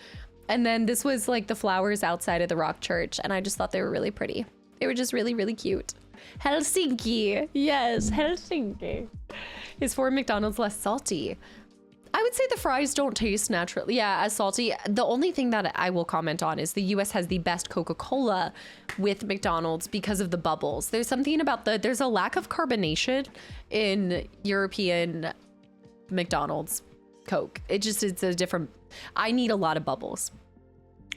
And then this was like the flowers outside of the rock church. And I just thought they were really pretty. They were just really, really cute. Helsinki. Yes, Helsinki. Is for McDonald's less salty? I would say the fries don't taste naturally, yeah, as salty. The only thing that I will comment on is the US has the best Coca-Cola with McDonald's because of the bubbles. There's something about there's a lack of carbonation in European McDonald's Coke. It's a different, I need a lot of bubbles.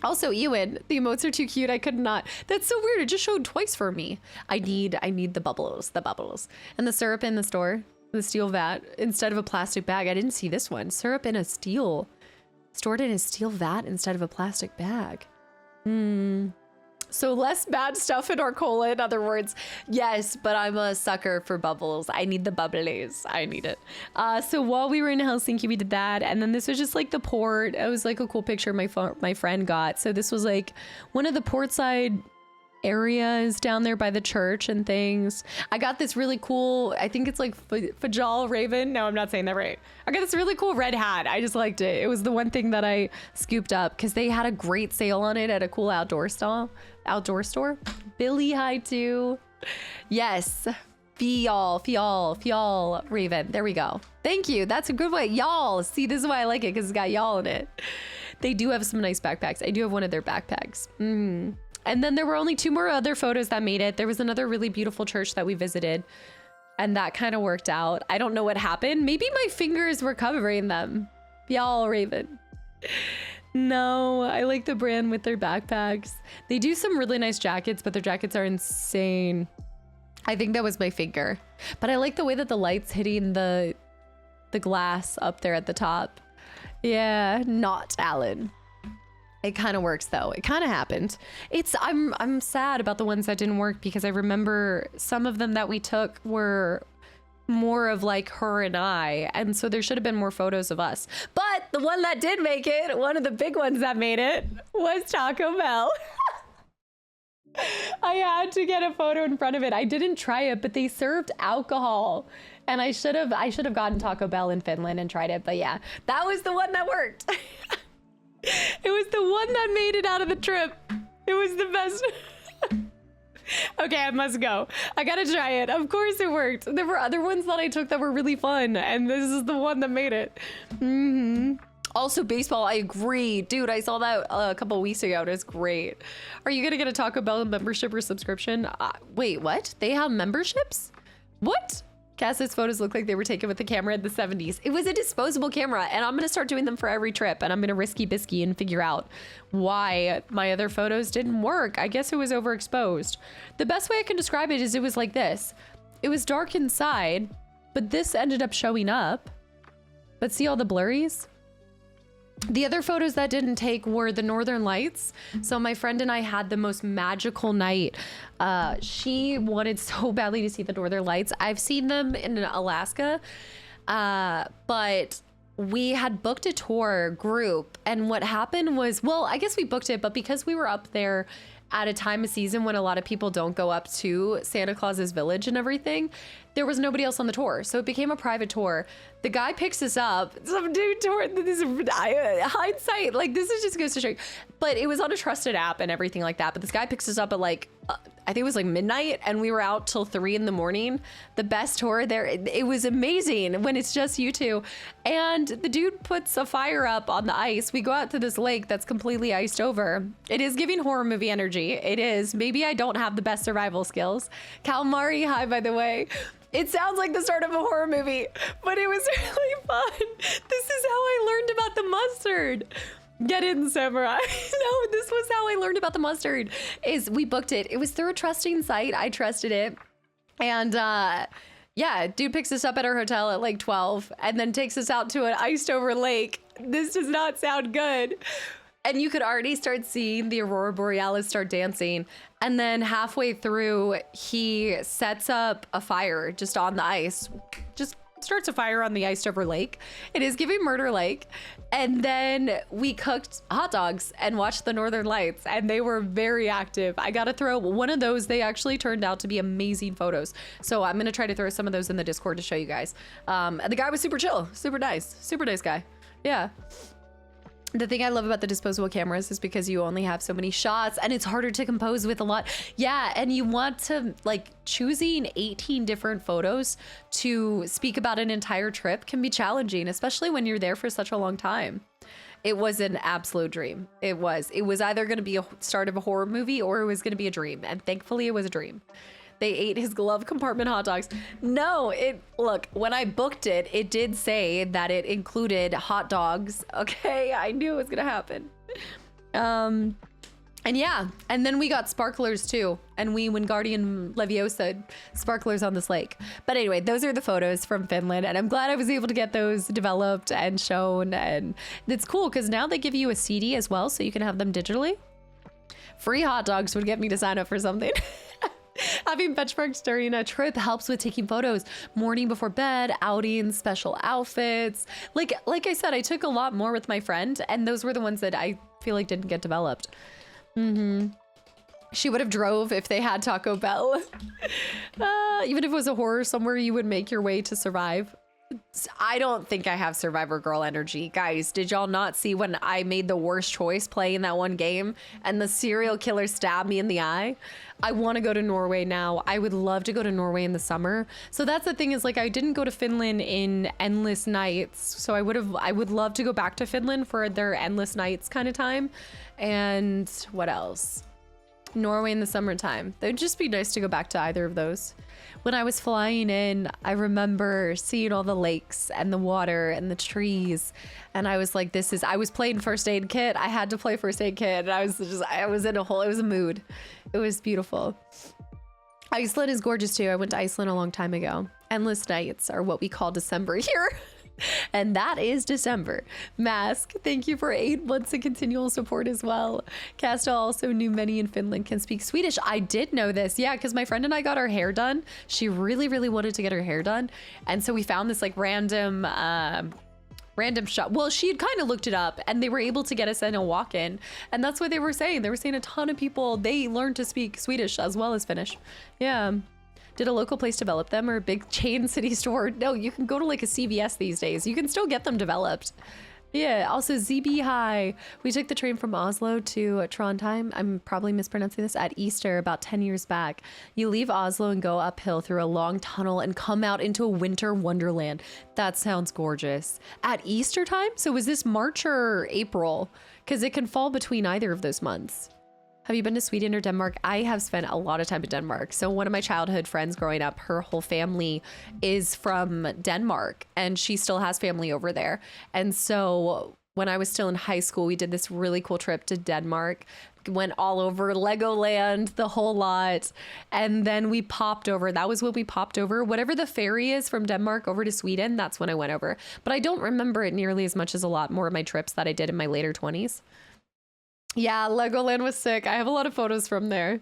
Also, Ewan, the emotes are too cute. I could not. That's so weird. It just showed twice for me. I need the bubbles. And the syrup in the store. The steel vat instead of a plastic bag. I didn't see this one. Syrup in a steel, stored in a steel vat instead of a plastic bag. So less bad stuff in our cola, in other words. Yes, but I'm a sucker for bubbles. I need the bubblies. I need it. So while we were in Helsinki, we did that. And then this was just like the port. It was like a cool picture my friend got. So this was like one of the port side areas down there by the church and things. I got this really cool, I think it's like Fajal Raven. No, I'm not saying that right. I got this really cool red hat. I just liked it. It was the one thing that I scooped up because they had a great sale on it at a cool outdoor store. Billy, hi too. Yes. Fial Raven. There we go. Thank you. That's a good way. Y'all. See, this is why I like it because it's got y'all in it. They do have some nice backpacks. I do have one of their backpacks. And then there were only 2 more other photos that made it. There was another really beautiful church that we visited, and that kind of worked out. I don't know what happened. Maybe my fingers were covering them. Y'all, Raven. No, I like the brand with their backpacks. They do some really nice jackets, but their jackets are insane. I think that was my finger. But I like the way that the light's hitting the glass up there at the top. Yeah, not Alan. It kind of works though. It kind of happened. I'm sad about the ones that didn't work because I remember some of them that we took were more of like her and I, and so there should have been more photos of us. But the one that did make it, one of the big ones that made it, was Taco Bell. I had to get a photo in front of it. I didn't try it, but they served alcohol, and I should have gotten Taco Bell in Finland and tried it. But yeah, that was the one that worked. It was the one that made it out of the trip. It was the best. Okay, I must go. I gotta try it. Of course it worked. There were other ones that I took that were really fun, and this is the one that made it. Also, baseball, I agree. Dude, I saw that a couple of weeks ago. It was great. Are you gonna get a Taco Bell membership or subscription? Wait, what? They have memberships? What? Cass's photos look like they were taken with the camera in the 70s. It was a disposable camera, and I'm gonna start doing them for every trip, and I'm gonna risky bisky and figure out why my other photos didn't work. I guess it was overexposed. The best way I can describe it is it was like this. It was dark inside, but this ended up showing up. But see all the blurries? The other photos that didn't take were the Northern Lights. So my friend and I had the most magical night. She wanted so badly to see the Northern Lights. I've seen them in Alaska, but we had booked a tour group. And what happened was, well, I guess we booked it, but because we were up there at a time of season when a lot of people don't go up to Santa Claus's village and everything, there was nobody else on the tour. So it became a private tour. The guy picks us up. Some dude tour, this is hindsight. Like, this is just goes to show you. But it was on a trusted app and everything like that. But this guy picks us up at like, I think it was like midnight, and we were out till 3 in the morning. The best tour there. It was amazing when it's just you two. And the dude puts a fire up on the ice. We go out to this lake that's completely iced over. It is giving horror movie energy. It is. Maybe I don't have the best survival skills. Calamari, hi, by the way. It sounds like the start of a horror movie, but it was really fun. This is how I learned about the mustard. Get in, Samurai. No, this was how I learned about the mustard. Is we booked it. It was through a trusting site. I trusted it. And yeah, dude picks us up at our hotel at like 12 and then takes us out to an iced over lake. This does not sound good. And you could already start seeing the Aurora Borealis start dancing. And then halfway through, he sets up a fire just on the ice. Just starts a fire on the iced over lake. It is giving Murder Lake. And then we cooked hot dogs and watched the Northern Lights, and they were very active. I gotta throw one of those. They actually turned out to be amazing photos. So I'm gonna try to throw some of those in the Discord to show you guys. The guy was super chill, super nice guy. Yeah. The thing I love about the disposable cameras is because you only have so many shots and it's harder to compose with a lot. Yeah, and you want to, like, choosing 18 different photos to speak about an entire trip can be challenging, especially when you're there for such a long time. It was an absolute dream. It was either going to be a start of a horror movie or it was going to be a dream. And thankfully it was a dream. They ate his glove compartment hot dogs. No, look, when I booked it, it did say that it included hot dogs. Okay, I knew it was gonna happen. And yeah, and then we got sparklers too. And we Wingardium Leviosa sparklers on this lake. But anyway, those are the photos from Finland. And I'm glad I was able to get those developed and shown. And it's cool because now they give you a CD as well, so you can have them digitally. Free hot dogs would get me to sign up for something. Having benchmarks during a trip helps with taking photos, morning before bed, outings, special outfits. Like I said, I took a lot more with my friend, and those were the ones that I feel like didn't get developed. She would have drove if they had Taco Bell. Even if it was a horror somewhere, you would make your way to survive. I don't think I have Survivor Girl energy. Guys, did y'all not see when I made the worst choice playing that one game and the serial killer stabbed me in the eye? I want to go to Norway now. I would love to go to Norway in the summer. So that's the thing, is like I didn't go to Finland in Endless Nights. So I would love to go back to Finland for their Endless Nights kind of time. And what else? Norway in the summertime. It would just be nice to go back to either of those. When I was flying in, I remember seeing all the lakes and the water and the trees. And I was like, I was playing First Aid Kit. I had to play First Aid Kit. And it was a mood. It was beautiful. Iceland is gorgeous too. I went to Iceland a long time ago. Endless Nights are what we call December here. And that is December. Mask, thank you for 8 months of continual support as well. Casta also knew many in Finland can speak Swedish. I did know this. Yeah, because my friend and I got our hair done. She really, really wanted to get her hair done. And so we found this like random shop. Well, she had kind of looked it up and they were able to get us in a walk-in. And that's what they were saying. They were saying a ton of people, they learned to speak Swedish as well as Finnish. Yeah. Did a local place develop them or a big chain city store? No, you can go to like a CVS these days. You can still get them developed. Yeah, also ZB High. We took the train from Oslo to Trondheim. I'm probably mispronouncing this, at Easter about 10 years back. You leave Oslo and go uphill through a long tunnel and come out into a winter wonderland. That sounds gorgeous. At Easter time? So was this March or April? Because it can fall between either of those months. Have you been to Sweden or Denmark? I have spent a lot of time in Denmark. So one of my childhood friends growing up, her whole family is from Denmark and she still has family over there. And so when I was still in high school, we did this really cool trip to Denmark, went all over Legoland, the whole lot. And then we popped over. That was when we popped over. Whatever the ferry is from Denmark over to Sweden, that's when I went over. But I don't remember it nearly as much as a lot more of my trips that I did in my later 20s. Yeah, Legoland was sick. I have a lot of photos from there.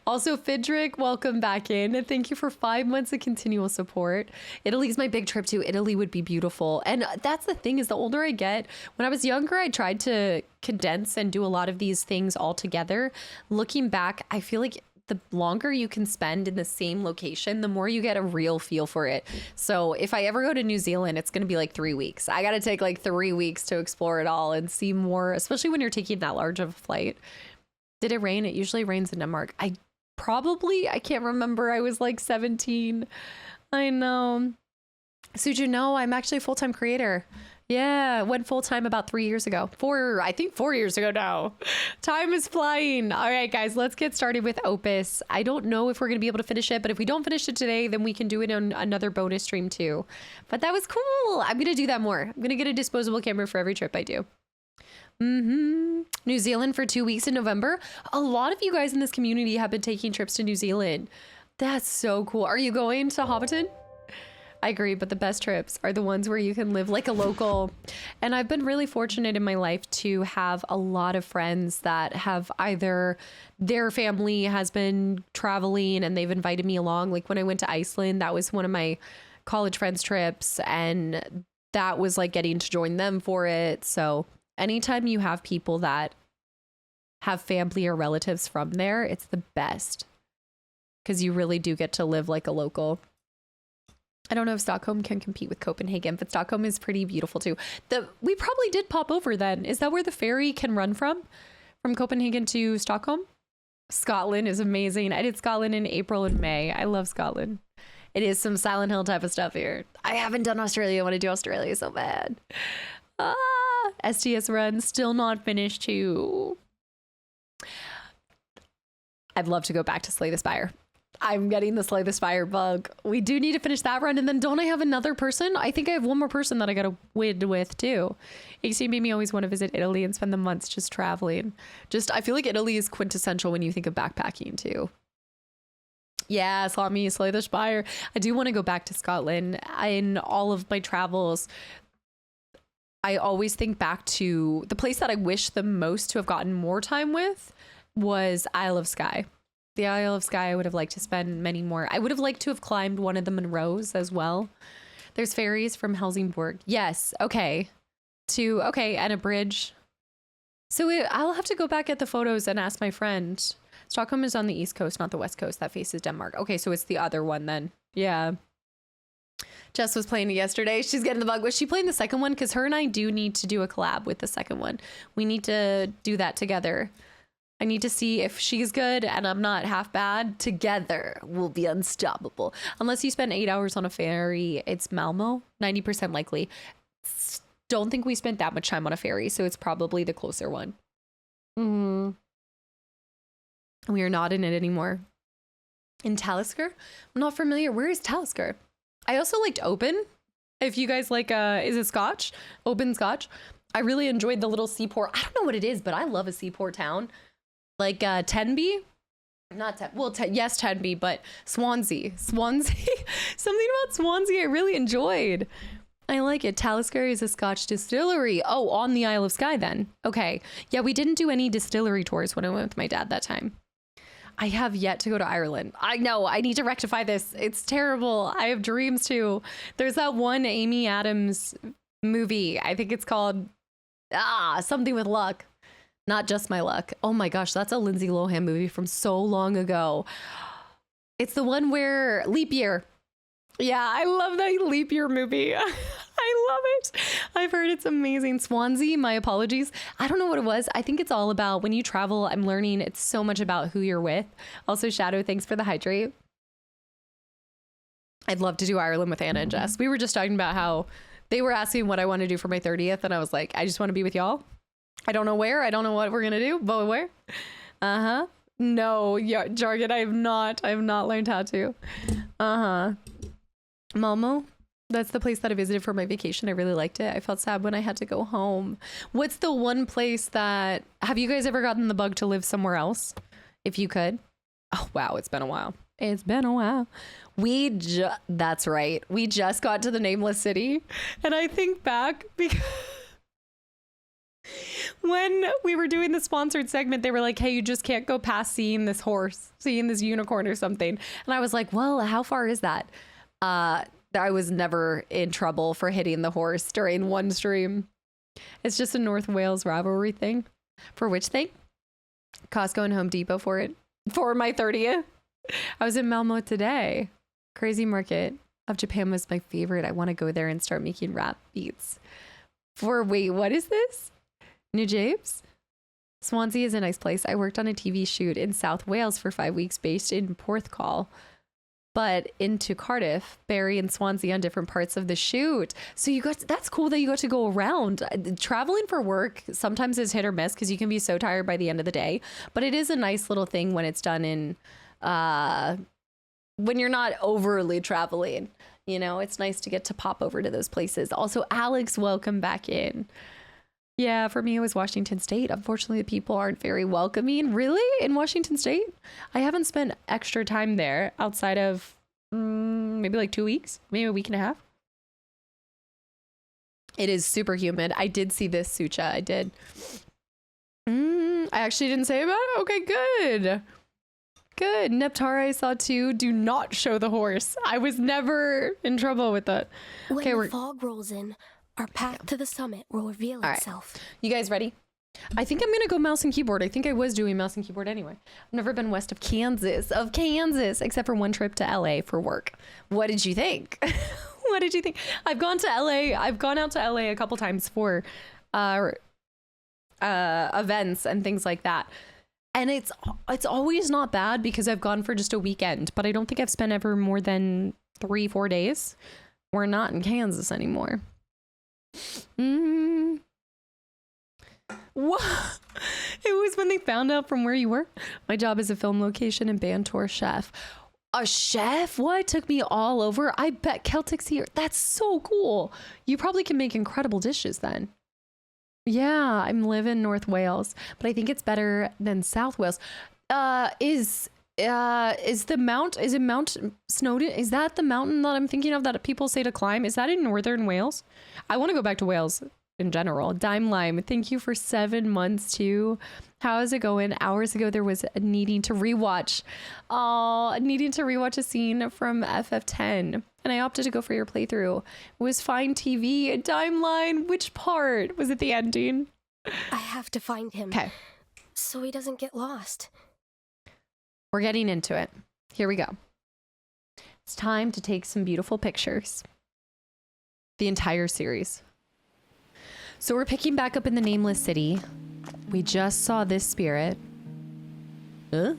Also, Fidrick, welcome back in. And thank you for 5 months of continual support. Italy's my big trip too. Italy would be beautiful. And that's the thing, is the older I get, when I was younger, I tried to condense and do a lot of these things all together. Looking back, I feel like the longer you can spend in the same location, the more you get a real feel for it. So if I ever go to New Zealand, it's going to be like 3 weeks. I got to take like 3 weeks to explore it all and see more, especially when you're taking that large of a flight. Did it rain? It usually rains in Denmark. I can't remember. I was like 17. I know. Suju, no, I'm actually a full-time creator. Yeah, went full-time about 3 years ago. 4 years ago now. Time is flying. All right, guys, let's get started with Opus. I don't know if we're going to be able to finish it, but if we don't finish it today, then we can do it on another bonus stream too. But that was cool. I'm going to do that more. I'm going to get a disposable camera for every trip I do. New Zealand for 2 weeks in November. A lot of you guys in this community have been taking trips to New Zealand. That's so cool. Are you going to Hobbiton? I agree, but the best trips are the ones where you can live like a local. And I've been really fortunate in my life to have a lot of friends that have either their family has been traveling and they've invited me along. Like when I went to Iceland, that was one of my college friends trips, and that was like getting to join them for it. So anytime you have people that have family or relatives from there, it's the best because you really do get to live like a local. I don't know if Stockholm can compete with Copenhagen, but Stockholm is pretty beautiful too. We probably did pop over then. Is that where the ferry can run from Copenhagen to Stockholm? Scotland is amazing. I did Scotland in April and May. I love Scotland. It is some Silent Hill type of stuff here. I haven't done Australia. I want to do Australia so bad. STS run still not finished too. I'd love to go back to Slay the Spire. I'm getting the Slay the Spire bug. We do need to finish that run. And then don't I have another person? I think I have one more person that I got to win with too. AC made me always want to visit Italy and spend the months just traveling. I feel like Italy is quintessential when you think of backpacking too. Yeah, Slay the Spire. I do want to go back to Scotland. In all of my travels, I always think back to the place that I wish the most to have gotten more time with was Isle of Skye. The Isle of Skye, I would have liked to spend many more. I would have liked to have climbed one of the Monroes as well. There's ferries from Helsingborg. Yes. Okay. And a bridge. So I'll have to go back at the photos and ask my friend. Stockholm is on the east coast, not the west coast. That faces Denmark. Okay, so it's the other one then. Yeah. Jess was playing it yesterday. She's getting the bug. Was she playing the second one? Because her and I do need to do a collab with the second one. We need to do that together. I need to see if she's good and I'm not half bad. Together, we'll be unstoppable. Unless you spend 8 hours on a ferry, it's Malmo, 90% likely. Don't think we spent that much time on a ferry, so it's probably the closer one. We are not in it anymore. In Talisker? I'm not familiar. Where is Talisker? I also liked Open. If you guys like, is it Scotch? Open Scotch. I really enjoyed the little seaport. I don't know what it is, but I love a seaport town. Like Tenby, yes, Tenby, but Swansea, something about Swansea I really enjoyed. I like it. Talisker is a Scotch distillery. Oh, on the Isle of Skye then. Okay. Yeah, we didn't do any distillery tours when I went with my dad that time. I have yet to go to Ireland. I know, I need to rectify this. It's terrible. I have dreams too. There's that one Amy Adams movie. I think it's called something with luck. Not Just My Luck. Oh my gosh, that's a Lindsay Lohan movie from so long ago. It's the one where Leap Year. Yeah, I love that Leap Year movie. I love it. I've heard it's amazing. Swansea, my apologies. I don't know what it was. I think it's all about when you travel, I'm learning it's so much about who you're with. Also, Shadow, thanks for the hydrate. I'd love to do Ireland with Anna and Jess. We were just talking about how they were asking what I want to do for my 30th. And I was like, I just want to be with y'all. I don't know where. I don't know what we're going to do, but where? No, yeah, jargon. I have not learned how to. Malmo. That's the place that I visited for my vacation. I really liked it. I felt sad when I had to go home. What's the one place that, have you guys ever gotten the bug to live somewhere else? If you could. Oh, wow. It's been a while. That's right. We just got to the nameless city. And I think back because when we were doing the sponsored segment, they were like, hey, you just can't go past seeing this horse, seeing this unicorn or something. And I was like, well, how far is that? I was never in trouble for hitting the horse during one stream. It's just a North Wales rivalry thing. For which thing? Costco and Home Depot for it. For my 30th. I was in Malmo today. Crazy Market of Japan was my favorite. I want to go there and start making rap beats. Wait, what is this? New Japes? Swansea is a nice place. I worked on a TV shoot in South Wales for 5 weeks based in Porthcawl, but into Cardiff, Barry and Swansea on different parts of the shoot. So that's cool that you got to go around. Traveling for work sometimes is hit or miss because you can be so tired by the end of the day, but it is a nice little thing when it's done in, when you're not overly traveling, you know, it's nice to get to pop over to those places. Also, Alex, welcome back in. Yeah, for me, it was Washington State. Unfortunately, the people aren't very welcoming. Really? In Washington State? I haven't spent extra time there outside of maybe like 2 weeks, maybe a week and a half. It is super humid. I did see this, Sucha. I did. I actually didn't say about it. Okay, good. Good. Neptara I saw too. Do not show the horse. I was never in trouble with that. When the fog rolls in, our path to the summit will reveal itself. You guys ready? I think I'm going to go mouse and keyboard. I think I was doing mouse and keyboard anyway. I've never been west of Kansas, except for one trip to LA for work. What did you think? What did you think? I've gone to LA. I've gone out to LA a couple times for events and things like that. And it's always not bad because I've gone for just a weekend, but I don't think I've spent ever more than 3-4 days. We're not in Kansas anymore. What? It was when they found out from where you were. My job is a film location and band tour chef. A chef? What? Took me all over. I bet Celtic's here. That's so cool. You probably can make incredible dishes then. Yeah, I'm living North Wales, but I think it's better than South Wales. Is it Mount Snowdon? Is that the mountain that I'm thinking of that people say to climb? Is that in Northern Wales? I want to go back to Wales in general. Dime Lime, thank you for 7 months too. How is it going? Hours ago there was needing to rewatch a scene from FF10 and I opted to go for your playthrough. It was fine TV. Dime Line, which part? Was it the ending? I have to find him. Okay. So he doesn't get lost. We're getting into it. Here we go. It's time to take some beautiful pictures. The entire series. So we're picking back up in the Nameless City. We just saw this spirit. The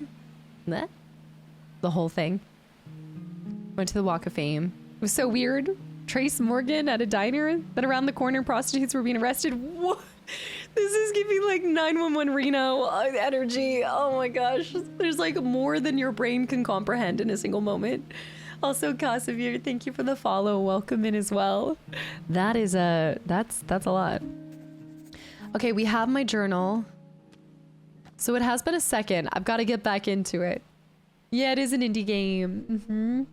whole thing. Went to the Walk of Fame. It was so weird. Trace Morgan at a diner. Then around the corner, prostitutes were being arrested. What? This is giving like 911 Reno energy. Oh my gosh. There's like more than your brain can comprehend in a single moment. Also, Kasavir, thank you for the follow. Welcome in as well. That is that's a lot. Okay, we have my journal. So it has been a second. I've got to get back into it. Yeah, it is an indie game.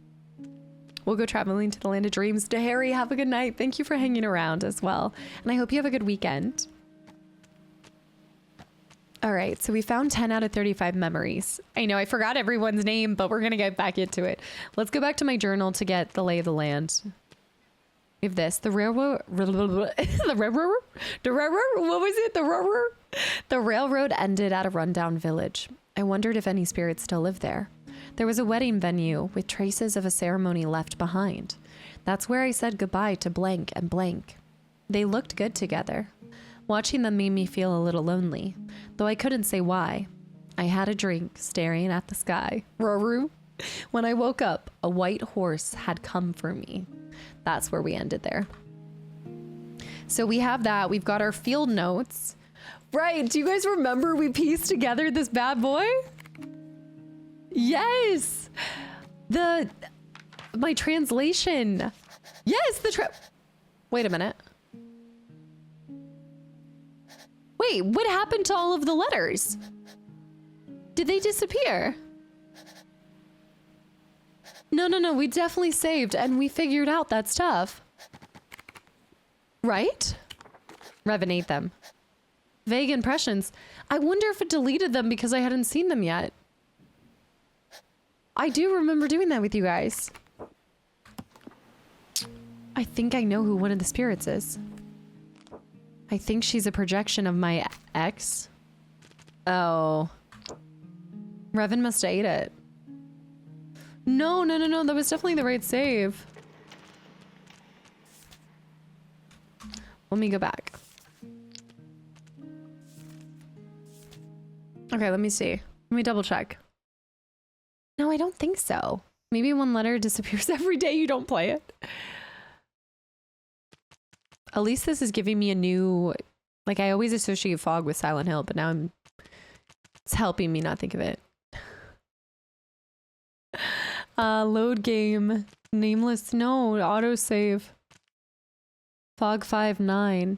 We'll go traveling to the land of dreams. Harry, have a good night. Thank you for hanging around as well. And I hope you have a good weekend. All right, so we found 10 out of 35 memories. I know I forgot everyone's name, but we're going to get back into it. Let's go back to my journal to get the lay of the land. We have this. The railroad. What was it? The railroad ended at a rundown village. I wondered if any spirits still lived there. There was a wedding venue with traces of a ceremony left behind. That's where I said goodbye to blank and blank. They looked good together. Watching them made me feel a little lonely, though I couldn't say why. I had a drink, staring at the sky. Ruru. When I woke up, a white horse had come for me. That's where we ended there. So we have that. We've got our field notes. Right. Do you guys remember we pieced together this bad boy? Yes. My translation. Yes. Wait a minute. Wait, what happened to all of the letters? Did they disappear? No, we definitely saved and we figured out that stuff. Right? Revenate them. Vague impressions. I wonder if it deleted them because I hadn't seen them yet. I do remember doing that with you guys. I think I know who one of the spirits is. I think she's a projection of my ex. Oh. Revan must have ate it. No. That was definitely the right save. Let me go back. Okay, let me see. Let me double check. No, I don't think so. Maybe one letter disappears every day you don't play it. At least this is giving me a new... Like, I always associate fog with Silent Hill, but now it's helping me not think of it. Load game. Nameless. No, autosave. Fog 5-9.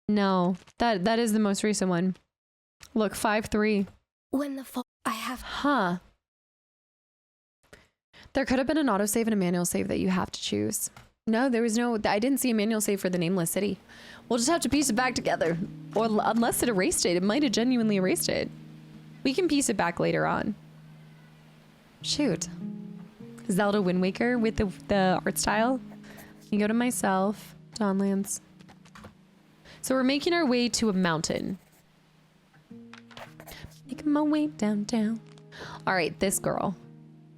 No, that is the most recent one. Look, 5-3. When the fog... I have... Huh. There could have been an autosave and a manual save that you have to choose. No, there was no... I didn't see a manual save for the Nameless City. We'll just have to piece it back together. Or unless it erased it. It might have genuinely erased it. We can piece it back later on. Shoot. Zelda Wind Waker with the art style. You go to myself, Dawnlands. So we're making our way to a mountain. Making my way downtown. All right, this girl.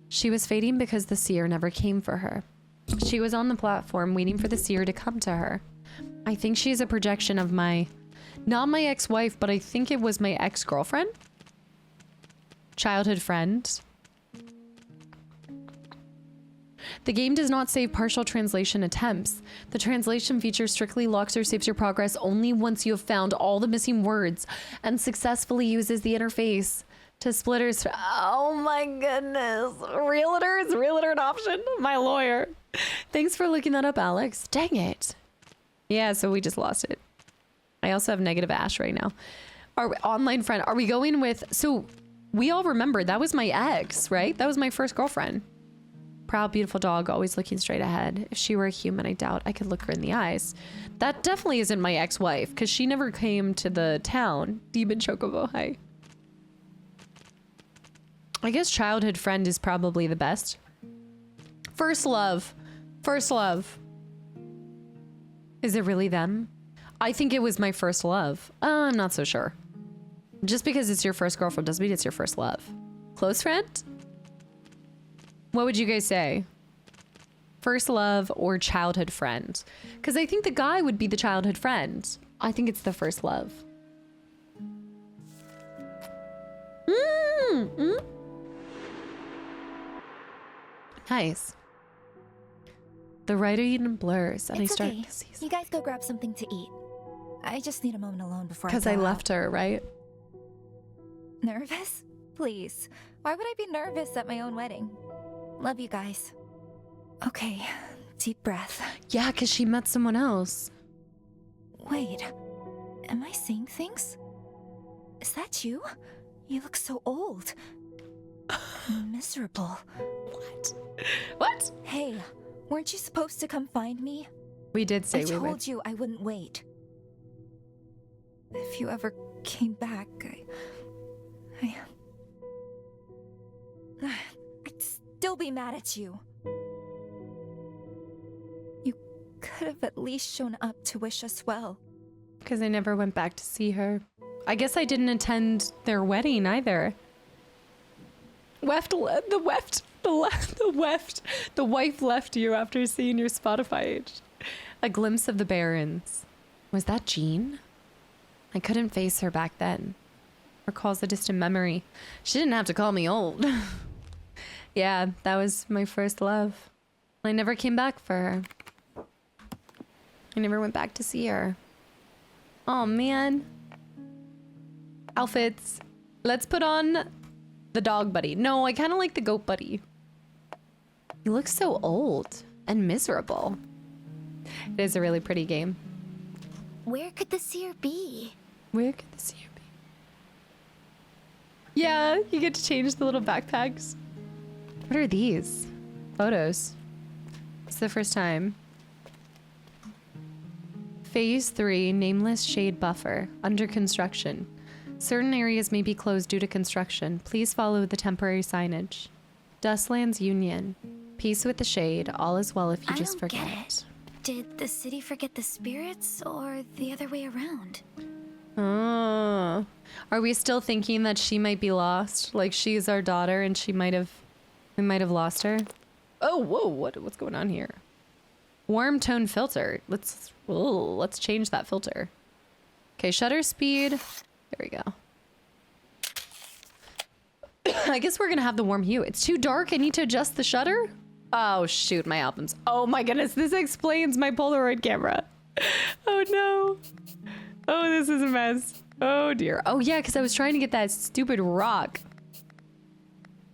She was fading because the seer never came for her. She was on the platform waiting for the seer to come to her. I think she's a projection of not my ex-wife, but I think it was my ex-girlfriend. Childhood friend. The game does not save partial translation attempts. The translation feature strictly locks or saves your progress only once you have found all the missing words and successfully uses the interface to splitters. Oh my goodness. Realtor? Is Realtor an option? My lawyer. Thanks for looking that up, Alex. Dang it. Yeah, so we just lost it. I also have negative Ash right now. Our online friend. Are we going with... So we all remember that was my ex, right? That was my first girlfriend. Proud, beautiful dog, always looking straight ahead. If she were a human, I doubt I could look her in the eyes. That definitely isn't my ex-wife, because she never came to the town. Demon Chocobo, hi. I guess childhood friend is probably the best. First love. First love. Is it really them? I think it was my first love. I'm not so sure. Just because it's your first girlfriend doesn't mean it's your first love. Close friend? What would you guys say? First love or childhood friend? Because I think the guy would be the childhood friend. I think it's the first love. Nice. The writing blurs and It's I start okay. to see. You guys go grab something to eat. I just need a moment alone before I Because go I out. left her, right? Nervous? Please. Why would I be nervous at my own wedding? Love you guys. Okay, deep breath. Yeah, because she met someone else. Wait, am I seeing things? Is that you? You look so old. And miserable. What? What? Hey, weren't you supposed to come find me? We did say I we would. told you I wouldn't wait. If you ever came back, I'd still be mad at you. You could have at least shown up to wish us well. Because I never went back to see her. I guess I didn't attend their wedding either. The wife left you after seeing your Spotify age. A glimpse of the Barrens. Was that Jean? I couldn't face her back then. Recalls a distant memory. She didn't have to call me old. Yeah, that was my first love. I never came back for her. I never went back to see her. Oh man. Outfits. Let's put on the dog buddy. No, I kind of like the goat buddy. He looks so old and miserable. It is a really pretty game. Where could the seer be? Where could the seer be? Yeah, you get to change the little backpacks. What are these? Photos. It's the first time. Phase 3, nameless shade buffer, under construction. Certain areas may be closed due to construction. Please follow the temporary signage. Dustlands Union. Peace with the shade. All is well if you I just don't forget. get it. Did the city forget the spirits, or the other way around? Oh. Are we still thinking that she might be lost? Like she's our daughter and we might have lost her? Oh, whoa, what's going on here? Warm tone filter. Let's change that filter. Okay, shutter speed. There we go. I guess we're gonna have the warm hue. It's too dark. I need to adjust the shutter. Oh shoot, my albums. Oh my goodness, this explains my Polaroid camera. Oh no. Oh, this is a mess. Oh dear. Oh yeah, because I was trying to get that stupid rock.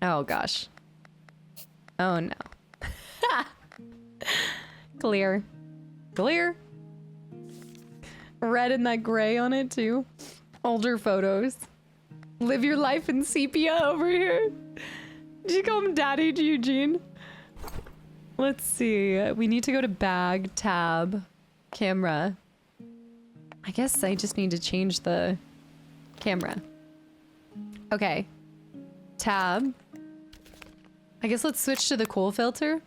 Oh gosh. Oh no. Clear. Clear. Red and that gray on it too. Older photos. Live your life in sepia over here. Did you call him daddy to Eugene? Let's see. We need to go to bag, tab, camera. I guess I just need to change the camera. Okay. Tab. I guess let's switch to the cool filter.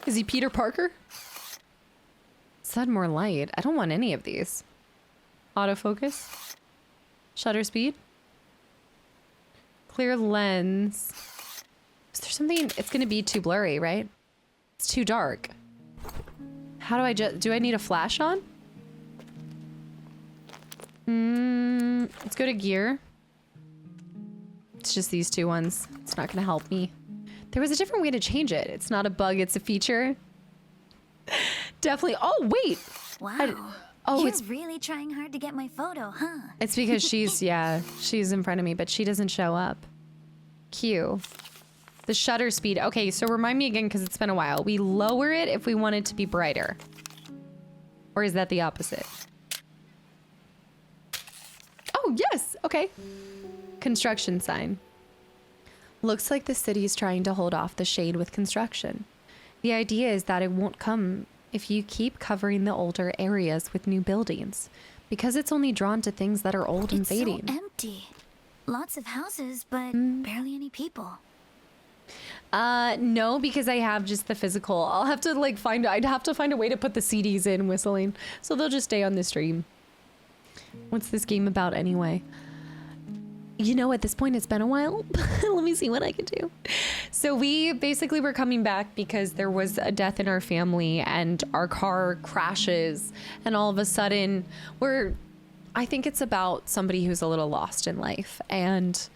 Is he Peter Parker? Let's add more light. I don't want any of these. Autofocus. Shutter speed. Clear lens. Is there something? It's going to be too blurry, right? It's too dark. How do I do I need a flash on? Let's go to gear. It's just these two ones. It's not going to help me. There was a different way to change it. It's not a bug, it's a feature. Definitely. Oh, wait. Wow. Oh, You're really trying hard to get my photo, huh? It's because she's, yeah, she's in front of me, but she doesn't show up. Q. The shutter speed. Okay, so remind me again, because it's been a while. We lower it if we want it to be brighter. Or is that the opposite? Oh, yes. Okay. Construction sign. Looks like the city's trying to hold off the shade with construction. The idea is that it won't come if you keep covering the older areas with new buildings, because it's only drawn to things that are old and fading. It's so empty. Lots of houses, but barely any people. No, because I have just the physical. I'll have to like I'd have to find a way to put the CDs in whistling, so they'll just stay on the stream. What's this game about anyway? You know, at this point, it's been a while. Let me see what I can do. So we basically were coming back because there was a death in our family and our car crashes. And all of a sudden, I think it's about somebody who's a little lost in life. And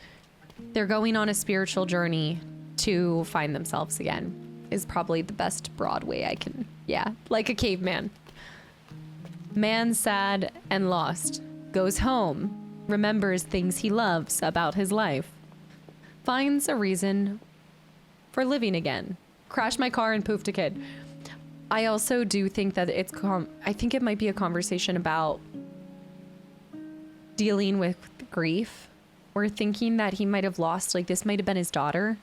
they're going on a spiritual journey to find themselves again is probably the best broad way I can. Yeah, like a caveman. Man sad and lost. Goes home. Remembers things he loves about his life, finds a reason for living again. Crashed my car and poofed a kid. I also do think that I think it might be a conversation about dealing with grief. We're thinking that he might have lost, like this might have been his daughter,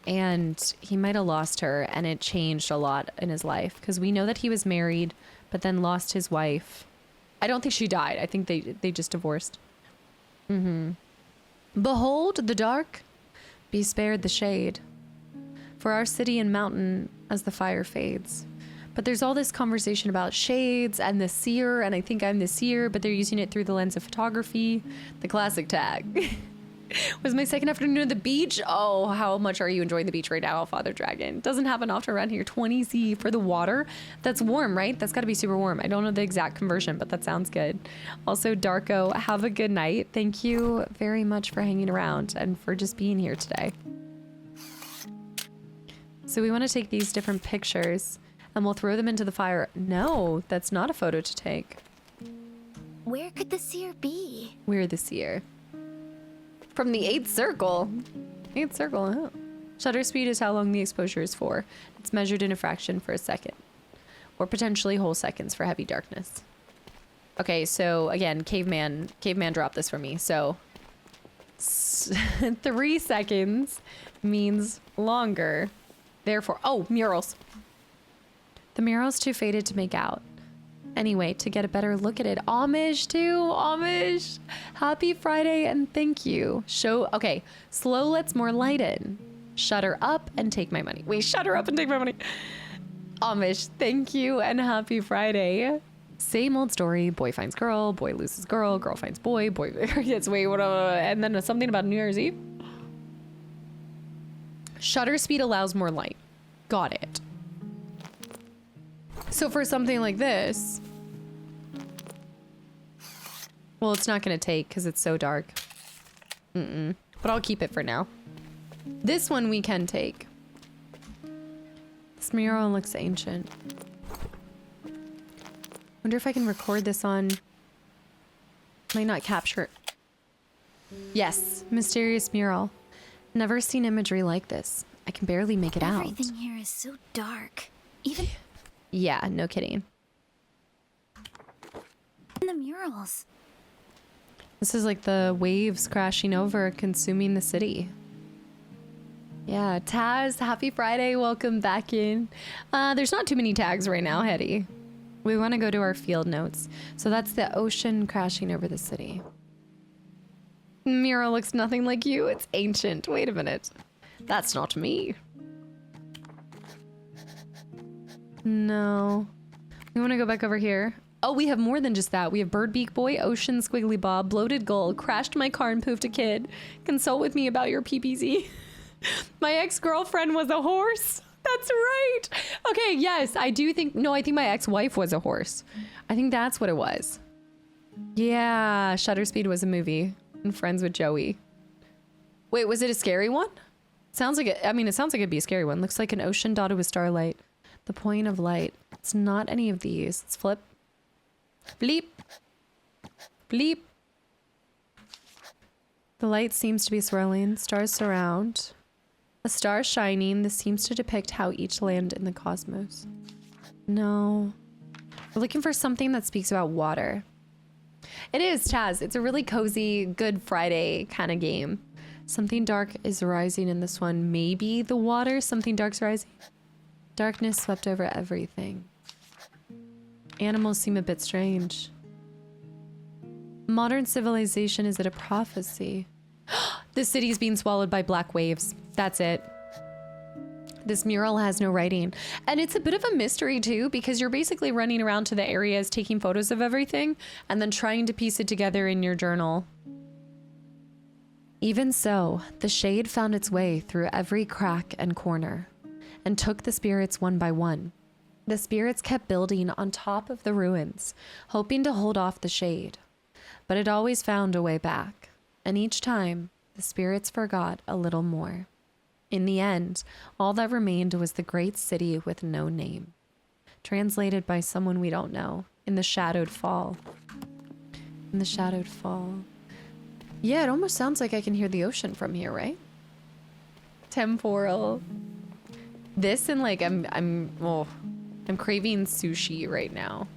and he might have lost her, and it changed a lot in his life because we know that he was married, but then lost his wife. I don't think she died. I think they just divorced. Behold the dark, be spared the shade, for our city and mountain as the fire fades. But there's all this conversation about shades and the seer, and I think I'm the seer, but they're using it through the lens of photography. The classic tag. Was my second afternoon at the beach. Oh, how much are you enjoying the beach right now, Father Dragon? Doesn't happen often around here. 20C for the water. That's warm, right? That's got to be super warm. I don't know the exact conversion, but that sounds good. Also, Darko, have a good night. Thank you very much for hanging around and for just being here today. So we want to take these different pictures and we'll throw them into the fire. No, that's not a photo to take. Where could the seer be? We're the seer. From the 8th circle. 8th circle, huh? Shutter speed is how long the exposure is for. It's measured in a fraction for a second. Or potentially whole seconds for heavy darkness. Okay, so again, caveman dropped this for me. So 3 seconds means longer. Therefore, oh, murals. The mural's too faded to make out. Anyway, to get a better look at it, Amish too, Amish. Happy Friday and thank you. Okay, slow lets more light in. Shutter up and take my money. Wait, shutter up and take my money. Amish, thank you and happy Friday. Same old story, boy finds girl, boy loses girl, girl finds boy, boy gets and then something about New Year's Eve. Shutter speed allows more light. Got it. So for something like this, well, it's not going to take because it's so dark. But I'll keep it for now. This one we can take. This mural looks ancient. Wonder if I can record this on... Might not capture it. Yes, mysterious mural. Never seen imagery like this. I can barely make it out. Everything here is so dark. Even... Yeah, no kidding. the murals. This is like the waves crashing over, consuming the city. Yeah, Taz, happy Friday. Welcome back in. There's not too many tags right now, Hetty. We want to go to our field notes. So that's the ocean crashing over the city. Mural looks nothing like you. It's ancient. Wait a minute. That's not me. No. We want to go back over here. Oh, we have more than just that. We have Bird Beak Boy, Ocean Squiggly Bob, Bloated Gull, Crashed My Car and Poofed a Kid. Consult with me about your PPZ. My ex-girlfriend was a horse. That's right. Okay, yes, I do think... No, I think my ex-wife was a horse. I think that's what it was. Yeah, Shutter Speed was a movie. And Friends with Joey. Wait, was it a scary one? Sounds like it... I mean, it sounds like it'd be a scary one. Looks like an ocean dotted with starlight. The point of light. It's not any of these. Let's flip. Bleep. Bleep. The light seems to be swirling. Stars surround. A star shining. This seems to depict how each land in the cosmos. No. We're looking for something that speaks about water. It is, Taz. It's a really cozy, Good Friday kind of game. Something dark is rising in this one. Maybe the water. Something dark's rising. Darkness swept over everything. Animals seem a bit strange. Modern civilization, is it a prophecy? The city's being swallowed by black waves. That's it. This mural has no writing. And it's a bit of a mystery too, because you're basically running around to the areas, taking photos of everything, and then trying to piece it together in your journal. Even so, the shade found its way through every crack and corner, and took the spirits one by one. The spirits kept building on top of the ruins, hoping to hold off the shade. But it always found a way back, and each time, the spirits forgot a little more. In the end, all that remained was the great city with no name. Translated by someone we don't know, in the shadowed fall. In the shadowed fall. Yeah, it almost sounds like I can hear the ocean from here, right? Temporal. This and like, I'm craving sushi right now.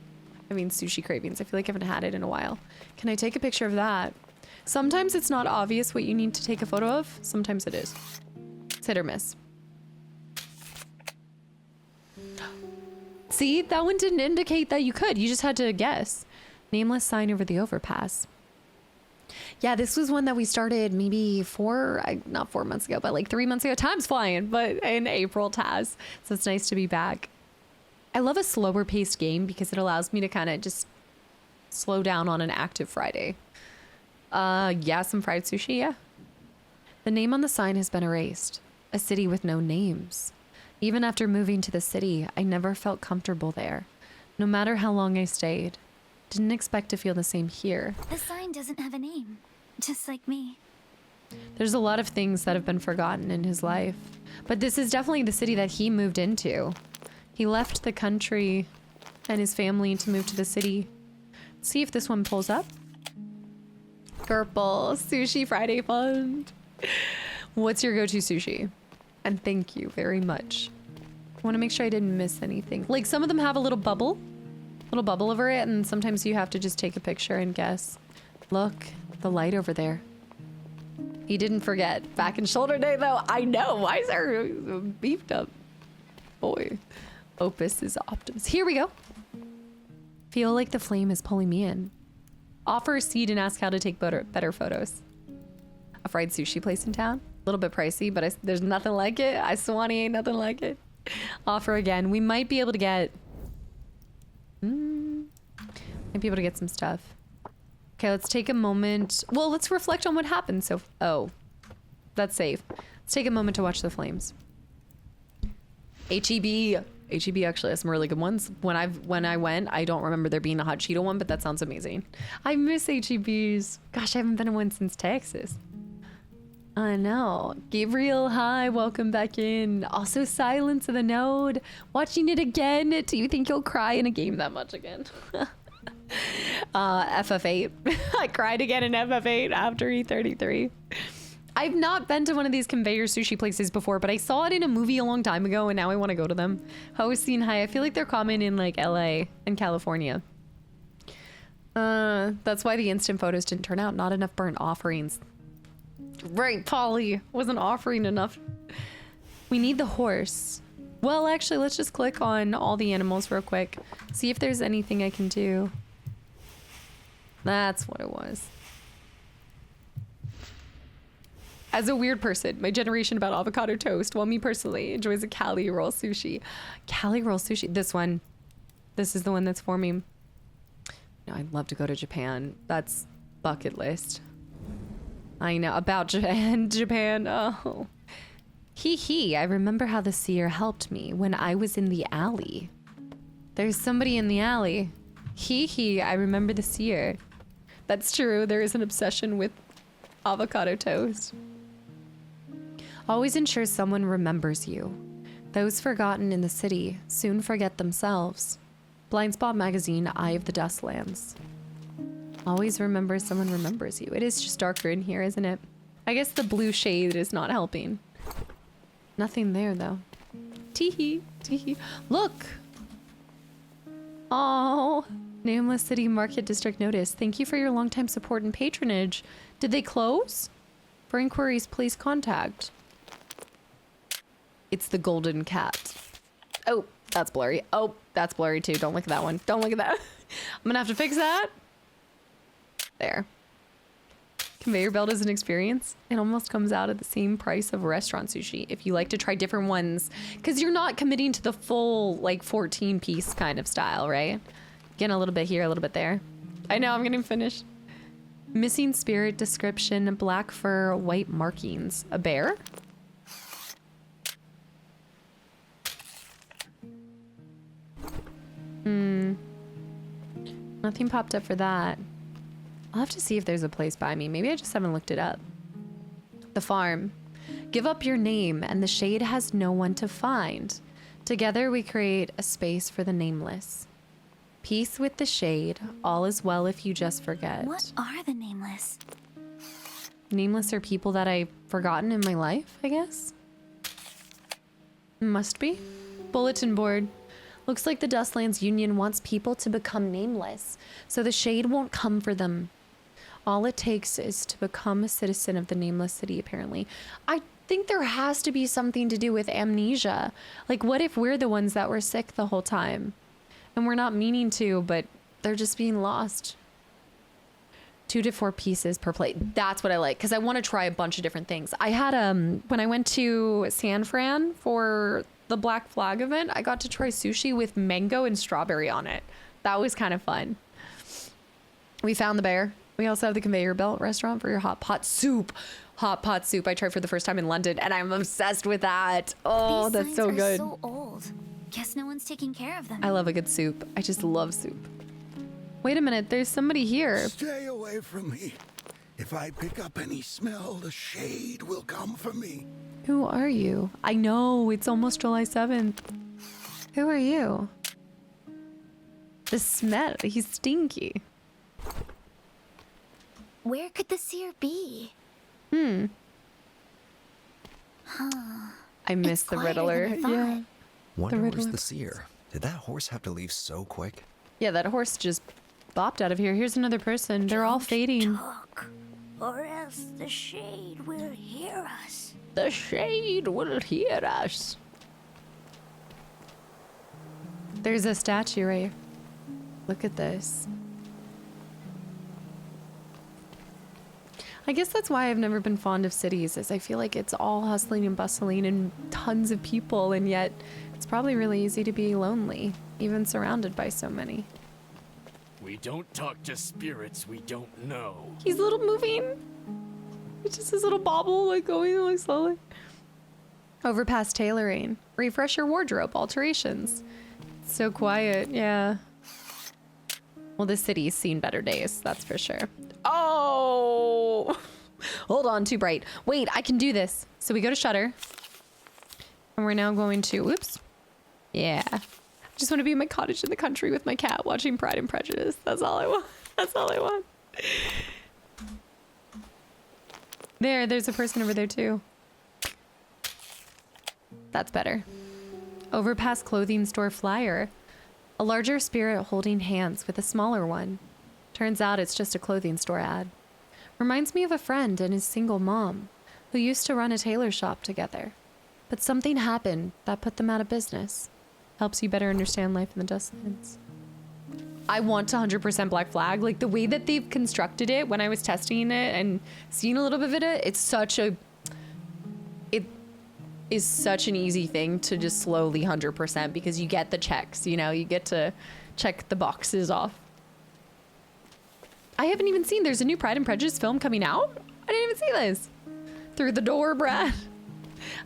I mean, sushi cravings. I feel like I haven't had it in a while. Can I take a picture of that? Sometimes it's not obvious what you need to take a photo of. Sometimes it is. It's hit or miss. See, that one didn't indicate that you could. You just had to guess. Nameless sign over the overpass. Yeah, this was one that we started maybe not 4 months ago, but like 3 months ago. Time's flying, but in April, Taz. So it's nice to be back. I love a slower paced game because it allows me to kind of just slow down on an active Friday. Yeah, some fried sushi, yeah. The name on the sign has been erased. A city with no names. Even after moving to the city, I never felt comfortable there. No matter how long I stayed. Didn't expect to feel the same here. The sign doesn't have a name, just like me. There's a lot of things that have been forgotten in his life. But this is definitely the city that he moved into. He left the country and his family to move to the city. Let's see if this one pulls up. Purple Sushi Friday Fund. What's your go-to sushi? And thank you very much. I want to make sure I didn't miss anything. Like some of them have a little bubble over it, and sometimes you have to just take a picture and guess. Look, the light over there. He didn't forget. Back in shoulder day though. I know. Why is there beefed up? Boy. Opus is Optimus. Here we go. Feel like the flame is pulling me in. Offer a seat and ask how to take better photos. A fried sushi place in town. A little bit pricey, but there's nothing like it. I Swanee ain't nothing like it. Offer again. We might be able to get... might be able to get some stuff. Okay, let's take a moment. Well, let's reflect on what happened. So, oh, that's safe. Let's take a moment to watch the flames. HEB. HEB actually has some really good ones. When I went, I don't remember there being a hot Cheeto one, but that sounds amazing. I miss HEBs. Gosh, I haven't been to one since Texas. I know. Gabriel, hi, welcome back in. Also, Silence of the Node. Watching it again. Do you think you'll cry in a game that much again? FF8. I cried again in FF8 after E33. I've not been to one of these conveyor sushi places before, but I saw it in a movie a long time ago, and now I want to go to them. Hosting, hi. I feel like they're common in like LA and California. That's why the instant photos didn't turn out. Not enough burnt offerings. Right, Polly. Wasn't offering enough. We need the horse. Well, actually, let's just click on all the animals real quick. See if there's anything I can do. That's what it was. As a weird person, my generation about avocado toast, while me personally enjoys a Cali roll sushi. Cali roll sushi. This one. This is the one that's for me. No, I'd love to go to Japan. That's bucket list. I know about Japan. Japan. Oh. Hee hee. I remember how the seer helped me when I was in the alley. There's somebody in the alley. Hee hee. I remember the seer. That's true. There is an obsession with avocado toast. Always ensure someone remembers you. Those forgotten in the city soon forget themselves. Blind Spot Magazine, Eye of the Dustlands. Always remember someone remembers you. It is just darker in here, isn't it? I guess the blue shade is not helping. Nothing there, though. Teehee, teehee. Look! Oh, Nameless City Market District notice. Thank you for your longtime support and patronage. Did they close? For inquiries, please contact. It's the golden cat. Oh, that's blurry. Oh, that's blurry too. Don't look at that one. Don't look at that. I'm gonna have to fix that. There. Conveyor belt is an experience. It almost comes out at the same price of restaurant sushi if you like to try different ones, because you're not committing to the full like 14 piece kind of style, right? Getting a little bit here, a little bit there. I know, I'm getting finished. Missing spirit description, black fur, white markings. A bear? Nothing popped up for that. I'll have to see if there's a place by me. Maybe I just haven't looked it up. The farm. Give up your name and the shade has no one to find. Together we create a space for the nameless. Peace with the shade. All is well if you just forget. What are the nameless? Nameless are people that I've forgotten in my life, I guess. Must be. Bulletin board. Looks like the Dustlands Union wants people to become nameless, so the shade won't come for them. All it takes is to become a citizen of the nameless city, apparently. I think there has to be something to do with amnesia. Like, what if we're the ones that were sick the whole time? And we're not meaning to, but they're just being lost. 2 to 4 pieces per plate. That's what I like, because I want to try a bunch of different things. I had, when I went to San Fran for the Black Flag event, I got to try sushi with mango and strawberry on it. That was kind of fun. We found the bear. We also have the conveyor belt restaurant for your hot pot soup. Hot pot soup I tried for the first time in London, and I'm obsessed with that. Oh, These that's so signs are good. so old. Guess no one's taking care of them. I love a good soup. I just love soup. Wait a minute, there's somebody here. Stay away from me. If I pick up any smell, the shade will come for me. Who are you? I know, it's almost July 7th. Who are you? The smell, he's stinky. Where could the seer be? I missed the quieter Riddler. than I thought. Yeah. Wonder where's Riddler. the seer? Did that horse have to leave so quick? Yeah, that horse just bopped out of here. Here's another person. They're all fading. Talk, or else the shade will hear us. The shade will hear us. There's a statue right here. Look at this. I guess that's why I've never been fond of cities, is I feel like it's all hustling and bustling and tons of people, and yet it's probably really easy to be lonely, even surrounded by so many. We don't talk to spirits we don't know. He's a little moving. It's just his little bobble, like going like slowly. Overpass tailoring. Refresh your wardrobe. Alterations. It's so quiet, yeah. Well, this city's seen better days, that's for sure. Oh! Hold on, too bright. Wait, I can do this. So we go to Shutter. And we're now going to, whoops. Yeah. I just want to be in my cottage in the country with my cat watching Pride and Prejudice. That's all I want. That's all I want. There's a person over there too. That's better. Overpass clothing store flyer. A larger spirit holding hands with a smaller one. Turns out it's just a clothing store ad. Reminds me of a friend and his single mom, who used to run a tailor shop together. But something happened that put them out of business. Helps you better understand life in the Dustlands. I want 100% Black Flag. Like, the way that they've constructed it when I was testing it and seeing a little bit of it, it's such a is such an easy thing to just slowly 100% because you get the checks, you know, you get to check the boxes off. I haven't even seen, there's a new Pride and Prejudice film coming out? I didn't even see this. Through the door, Brad.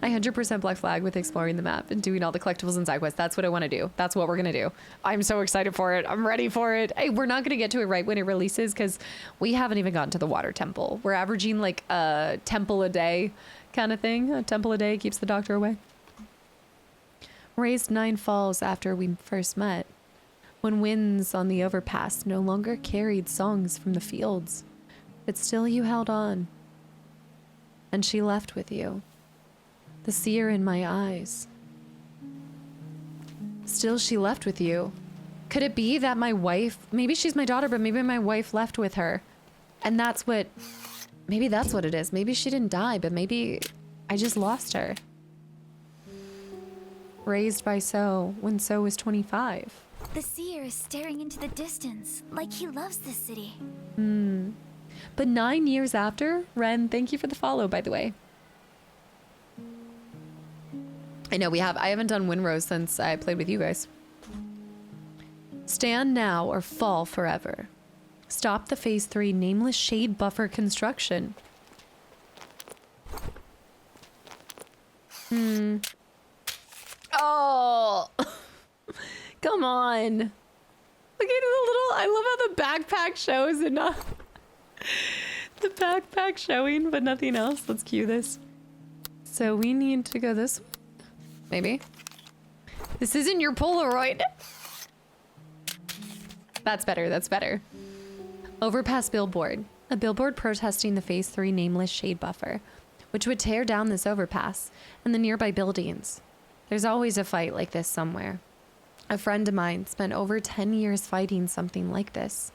I 100% Black Flag with exploring the map and doing all the collectibles and side quests. That's what I want to do. That's what we're going to do. I'm so excited for it. I'm ready for it. Hey, we're not going to get to it right when it releases because we haven't even gotten to the water temple. We're averaging like a temple a day kind of thing. A temple a day keeps the doctor away. Raised 9 falls after we first met. When winds on the overpass no longer carried songs from the fields. But still you held on. And she left with you. The seer in my eyes. Still she left with you. Could it be that my wife, maybe she's my daughter, but maybe my wife left with her. And that's what, maybe that's what it is. Maybe she didn't die, but maybe I just lost her. Raised by So when So was 25. The seer is staring into the distance, like he loves this city. But 9 years after, Ren, thank you for the follow, by the way. I know I haven't done Windrose since I played with you guys. Stand now or fall forever. Stop the Phase 3 nameless shade buffer construction. Oh, come on. Look at the little, I love how the backpack shows and not the backpack showing, but nothing else. Let's cue this. So we need to go this way. Maybe. This isn't your Polaroid. That's better. That's better. Overpass billboard. A billboard protesting the Phase 3 nameless shade buffer, which would tear down this overpass and the nearby buildings. There's always a fight like this somewhere. A friend of mine spent over 10 years fighting something like this.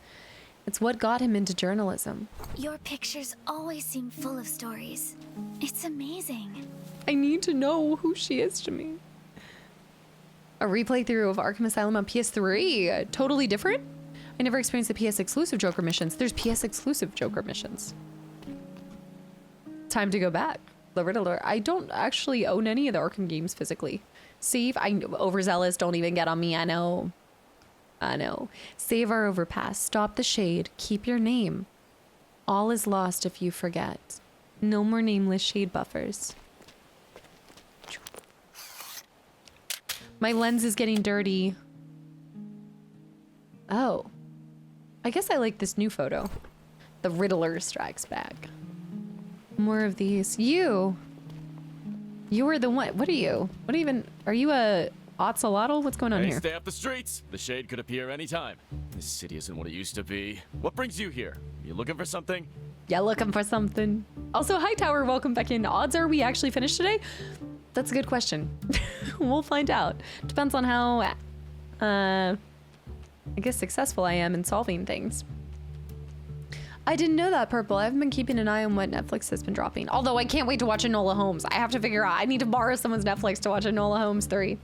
It's what got him into journalism. Your pictures always seem full of stories. It's amazing. I need to know who she is to me. A replay through of Arkham Asylum on PS3. Totally different? I never experienced the PS exclusive Joker missions. There's PS exclusive Joker missions. Time to go back. Alert, alert. I don't actually own any of the Arkham games physically. Save. I'm overzealous. Don't even get on me. I know. I know. Save our overpass. Stop the shade. Keep your name. All is lost if you forget. No more nameless shade buffers. My lens is getting dirty. Oh. I guess I like this new photo. The Riddler strikes back. More of these. You were the one. What are you? What even? Are you a ocelotl? What's going on here? Stay off the streets. The shade could appear anytime. This city isn't what it used to be. What brings you here? You looking for something? Yeah, looking for something. Also, Hightower, welcome back in. Odds are we actually finished today? That's a good question. We'll find out. Depends on how, I guess, successful I am in solving things. I didn't know that, Purple. I haven't been keeping an eye on what Netflix has been dropping. Although I can't wait to watch Enola Holmes. I have to figure out. I need to borrow someone's Netflix to watch Enola Holmes 3.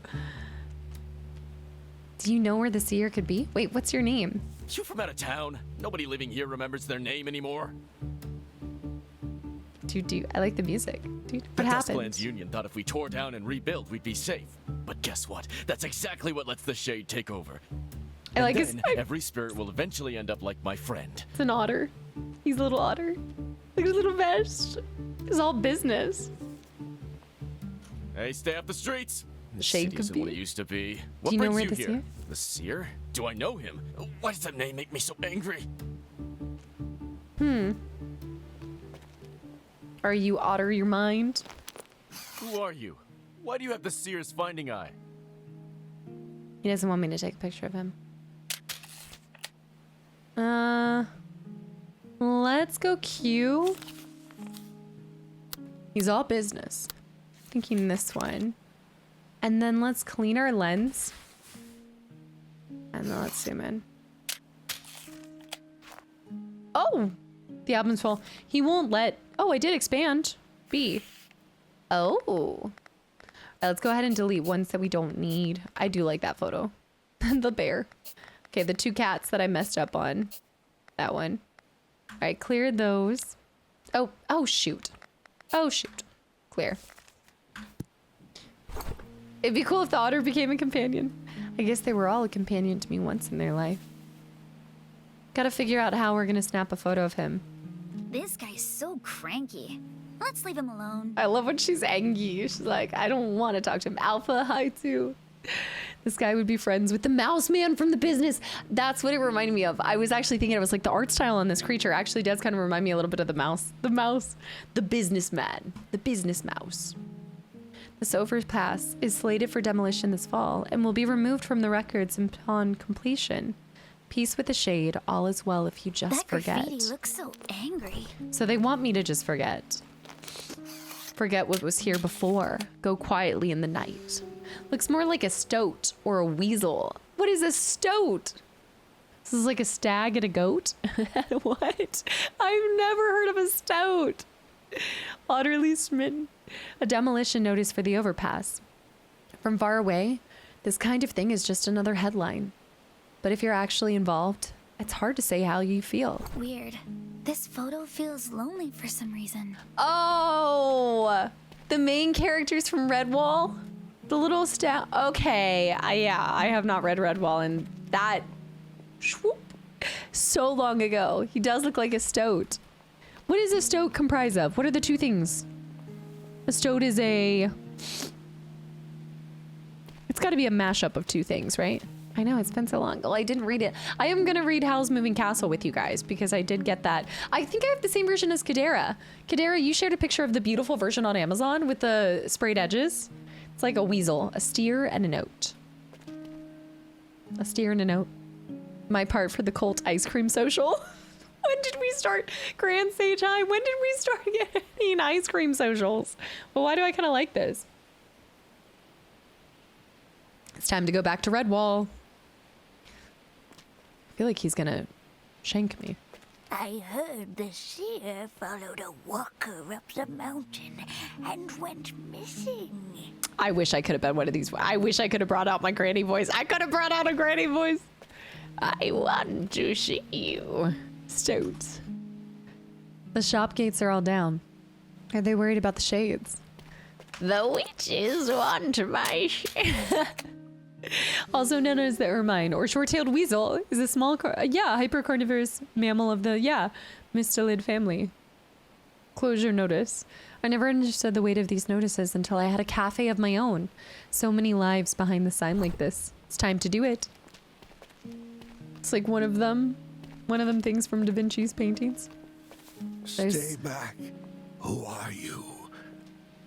Do you know where the seer could be? Wait, what's your name? You from out of town? Nobody living here remembers their name anymore. Dude, I like the music. Dude, The what happened? Kastaclysm Union thought if we tore down and rebuilt, we'd be safe. But guess what? That's exactly what lets the shade take over. I like And his. then every spirit will eventually end up like my friend. It's an otter. He's a little otter. Look at his little vest. It's all business. Hey, stay off the streets. This Shade city could isn't what be. it used to be. What you know brings where you the here? seer? The seer? Do I know him? Why does that name make me so angry? Are you otter your mind? Who are you? Why do you have the seer's finding eye? He doesn't want me to take a picture of him. Let's go Q. He's all business. Thinking this one. And then let's clean our lens. And then let's zoom in. Oh! The album's full. He won't let... Oh, I did expand. B. Oh. All right, let's go ahead and delete ones that we don't need. I do like that photo. The bear. Okay, the 2 cats that I messed up on. That one. All right, clear those. Oh shoot. Oh, shoot. Clear. It'd be cool if the otter became a companion. I guess they were all a companion to me once in their life. Gotta figure out how we're gonna snap a photo of him. This guy's so cranky. Let's leave him alone. I love when she's angry. She's like, I don't want to talk to him. Alpha, hi too. This guy would be friends with the mouse man from the business. That's what it reminded me of. I was actually thinking, I was like, the art style on this creature actually does kind of remind me a little bit of the mouse. The mouse. The businessman. The business mouse. This overpass is slated for demolition this fall and will be removed from the records upon completion. Peace with the shade. All is well if you just forget. That graffiti looks so angry. So they want me to just forget. Forget what was here before. Go quietly in the night. Looks more like a stoat or a weasel. What is a stoat? This is like a stag and a goat? What? I've never heard of a stoat. Utterly smitten. A demolition notice for the overpass. From far away, this kind of thing is just another headline. But if you're actually involved, it's hard to say how you feel. Weird. This photo feels lonely for some reason. Oh, the main characters from Redwall? The little okay, I have not read Redwall, and that so long ago. He does look like a stoat. What is a stoat comprised of? What are the two things? A stoat is it's got to be a mashup of two things, right? I know, it's been so long. Well, I didn't read it. I am going to read Howl's Moving Castle with you guys because I did get that. I think I have the same version as Kadera. Kadera, you shared a picture of the beautiful version on Amazon with the sprayed edges. It's like a weasel, a steer, and a note. A steer and a note. My part for the cult ice cream social. When did we start Grand Sage High? When did we start getting ice cream socials? Well, why do I kind of like this? It's time to go back to Redwall. I feel like he's gonna shank me. I heard the seer followed a walker up the mountain and went missing. I wish I could have been one of these. I wish I could have brought out my granny voice. I could have brought out a granny voice. I want to see you. Stoat. The shop gates are all down. Are they worried about the shades? The witches want my shade. Also known as the ermine or short-tailed weasel, is a small, hypercarnivorous mammal of the, Mustelid family. Closure notice. I never understood the weight of these notices until I had a cafe of my own. So many lives behind the sign like this. It's time to do it. It's like one of them things from Da Vinci's paintings. Stay back. Who are you?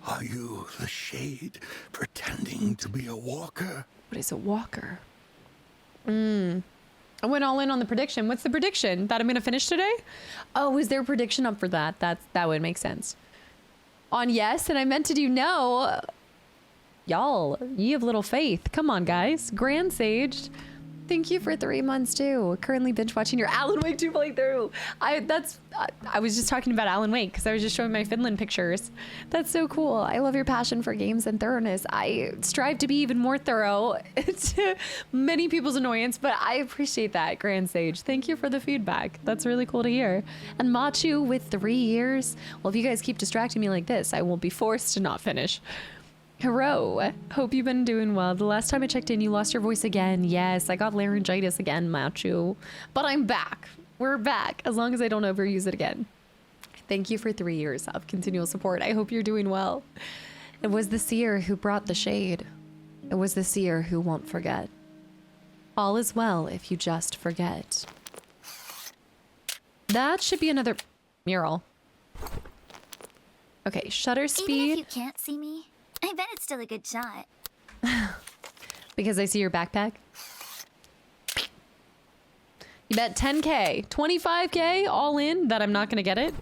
Are you the shade pretending to be a walker? What is a walker? I went all in on the prediction. What's the prediction? That I'm gonna finish today? Oh, is there a prediction up for that? That would make sense. On yes, and I meant to do no. Y'all, ye have little faith. Come on, guys. Grand Sage, thank you for 3 months too. Currently binge watching your Alan Wake 2 playthrough. I was just talking about Alan Wake because I was just showing my Finland pictures. That's so cool. I love your passion for games and thoroughness. I strive to be even more thorough to many people's annoyance, but I appreciate that, Grand Sage. Thank you for the feedback. That's really cool to hear. And Machu with 3 years. Well, if you guys keep distracting me like this, I will be forced to not finish. Hello. Hope you've been doing well. The last time I checked in, you lost your voice again. Yes, I got laryngitis again, Machu. But I'm back. We're back, as long as I don't overuse it again. Thank you for 3 years of continual support. I hope you're doing well. It was the seer who brought the shade. It was the seer who won't forget. All is well if you just forget. That should be another mural. Okay, shutter speed. Even if you can't see me, I bet it's still a good shot. Because I see your backpack? You bet 10K, 25K, all in, that I'm not gonna get it?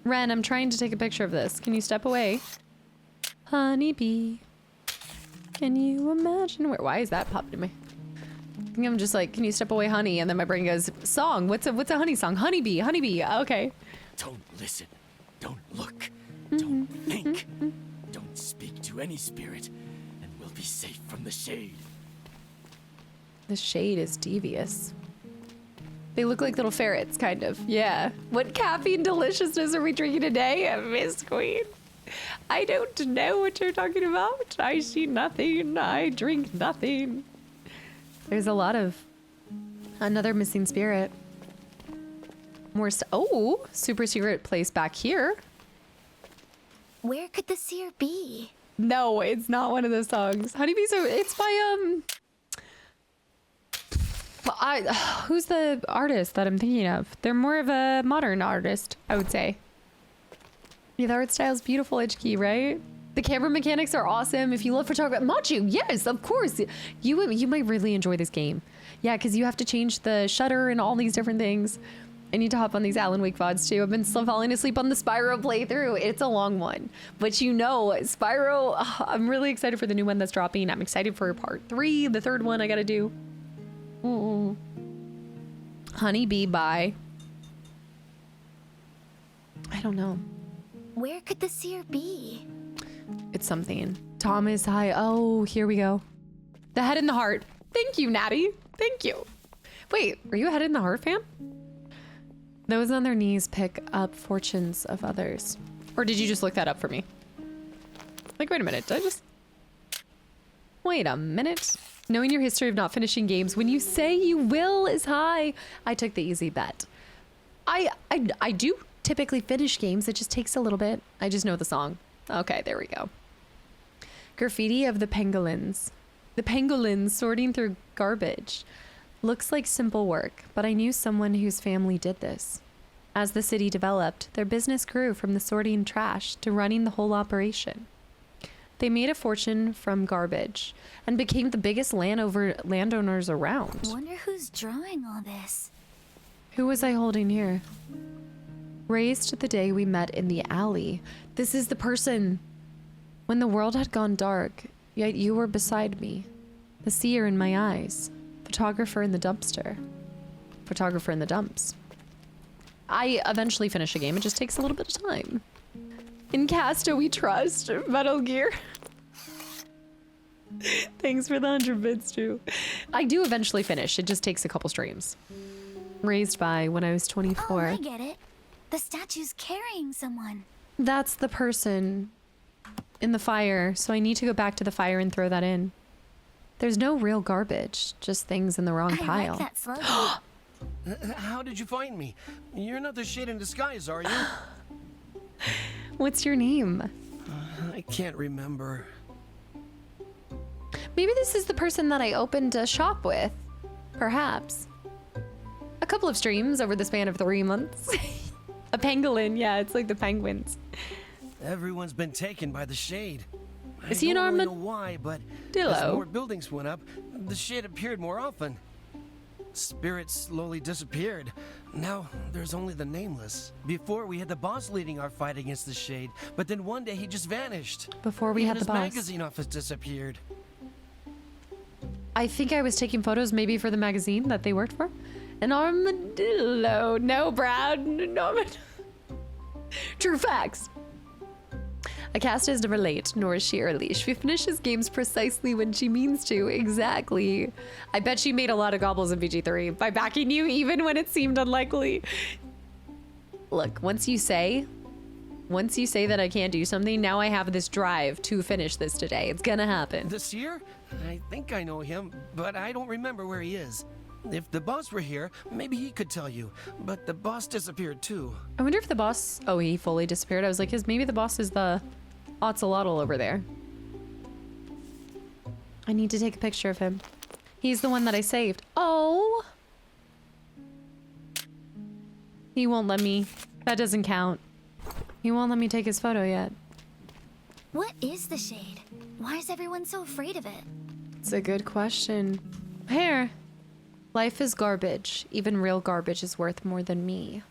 Ren, I'm trying to take a picture of this. Can you step away? Honeybee. Can you imagine where? Why is that popped in me? I think I'm just like, can you step away, honey? And then my brain goes, song. What's a honey song? Honeybee, honeybee. Okay. Don't listen. Don't look. Don't think. Don't speak to any spirit, and we'll be safe from the shade. The shade is devious. They look like little ferrets, kind of. Yeah. What caffeine deliciousness are we drinking today? Miss Queen. I don't know what you're talking about. I see nothing. I drink nothing. There's a lot of... Another missing spirit. More oh, super secret place back here. Where could the seer be? No, it's not one of those songs. Honeybees are... It's by, who's the artist that I'm thinking of? They're more of a modern artist, I would say. Yeah, the art style's beautiful, Ichiki, right? The camera mechanics are awesome. If you love photography, Machu, yes, of course. You might really enjoy this game. Yeah, because you have to change the shutter and all these different things. I need to hop on these Alan Wake VODs too. I've been falling asleep on the Spyro playthrough. It's a long one. But you know, Spyro, I'm really excited for the new one that's dropping. I'm excited for part 3, the third one I gotta do. Honeybee by... I don't know. Where could the seer be? It's something. Thomas, hi. Oh, here we go. The Head in the Heart. Thank you, Natty. Thank you. Wait, are you a Head in the Heart fan? Those on their knees pick up fortunes of others. Or did you just look that up for me? Like, wait a minute. Did I just... Wait a minute. Knowing your history of not finishing games when you say you will is high. I took the easy bet. I do typically finish games. It just takes a little bit. I just know the song. Okay, there we go. Graffiti of the pangolins. The pangolins sorting through garbage. Looks like simple work, but I knew someone whose family did this. As the city developed, their business grew from the sorting trash to running the whole operation. They made a fortune from garbage and became the biggest landowners around. Wonder who's drawing all this. Who was I holding here? Raised the day we met in the alley. This is the person. When the world had gone dark, yet you were beside me. The seer in my eyes. Photographer in the dumpster. Photographer in the dumps. I eventually finish a game. It just takes a little bit of time. In Casta we trust. Metal Gear. Thanks for the 100 bits too. I do eventually finish. It just takes a couple streams. Raised by when I was 24. Oh, I get it. The statue's carrying someone. That's the person in the fire, so I need to go back to the fire and throw that in. There's no real garbage, just things in the wrong pile. I like that slogan. How did you find me? You're not the shade in disguise, are you? What's your name? I can't remember. Maybe this is the person that I opened a shop with. Perhaps. A couple of streams over the span of 3 months. A pangolin, yeah, it's like the penguins. Everyone's been taken by the shade. Is he an I don't really armad- know why, but Dillo? as more buildings went up, the shade appeared more often. Spirits slowly disappeared. Now there's only the nameless. Before we had the boss leading our fight against the shade, but then one day he just vanished. Before we Even had the his boss. magazine office disappeared. I think I was taking photos maybe for the magazine that they worked for. An armadillo. No, Brad. No. True facts. A cast is never late, nor is she early. She finishes games precisely when she means to. Exactly. I bet she made a lot of gobbles in VG3 by backing you even when it seemed unlikely. Look, once you say that I can't do something, now I have this drive to finish this today. It's gonna happen. This year? I think I know him, but I don't remember where he is. If the boss were here, maybe he could tell you. But the boss disappeared too. I wonder if the boss... Oh, he fully disappeared. I was like, maybe the boss is the Ocelotl over there. I need to take a picture of him. He's the one that I saved. Oh! He won't let me. That doesn't count. He won't let me take his photo yet. What is the shade? Why is everyone so afraid of it? It's a good question. Here. Life is garbage. Even real garbage is worth more than me.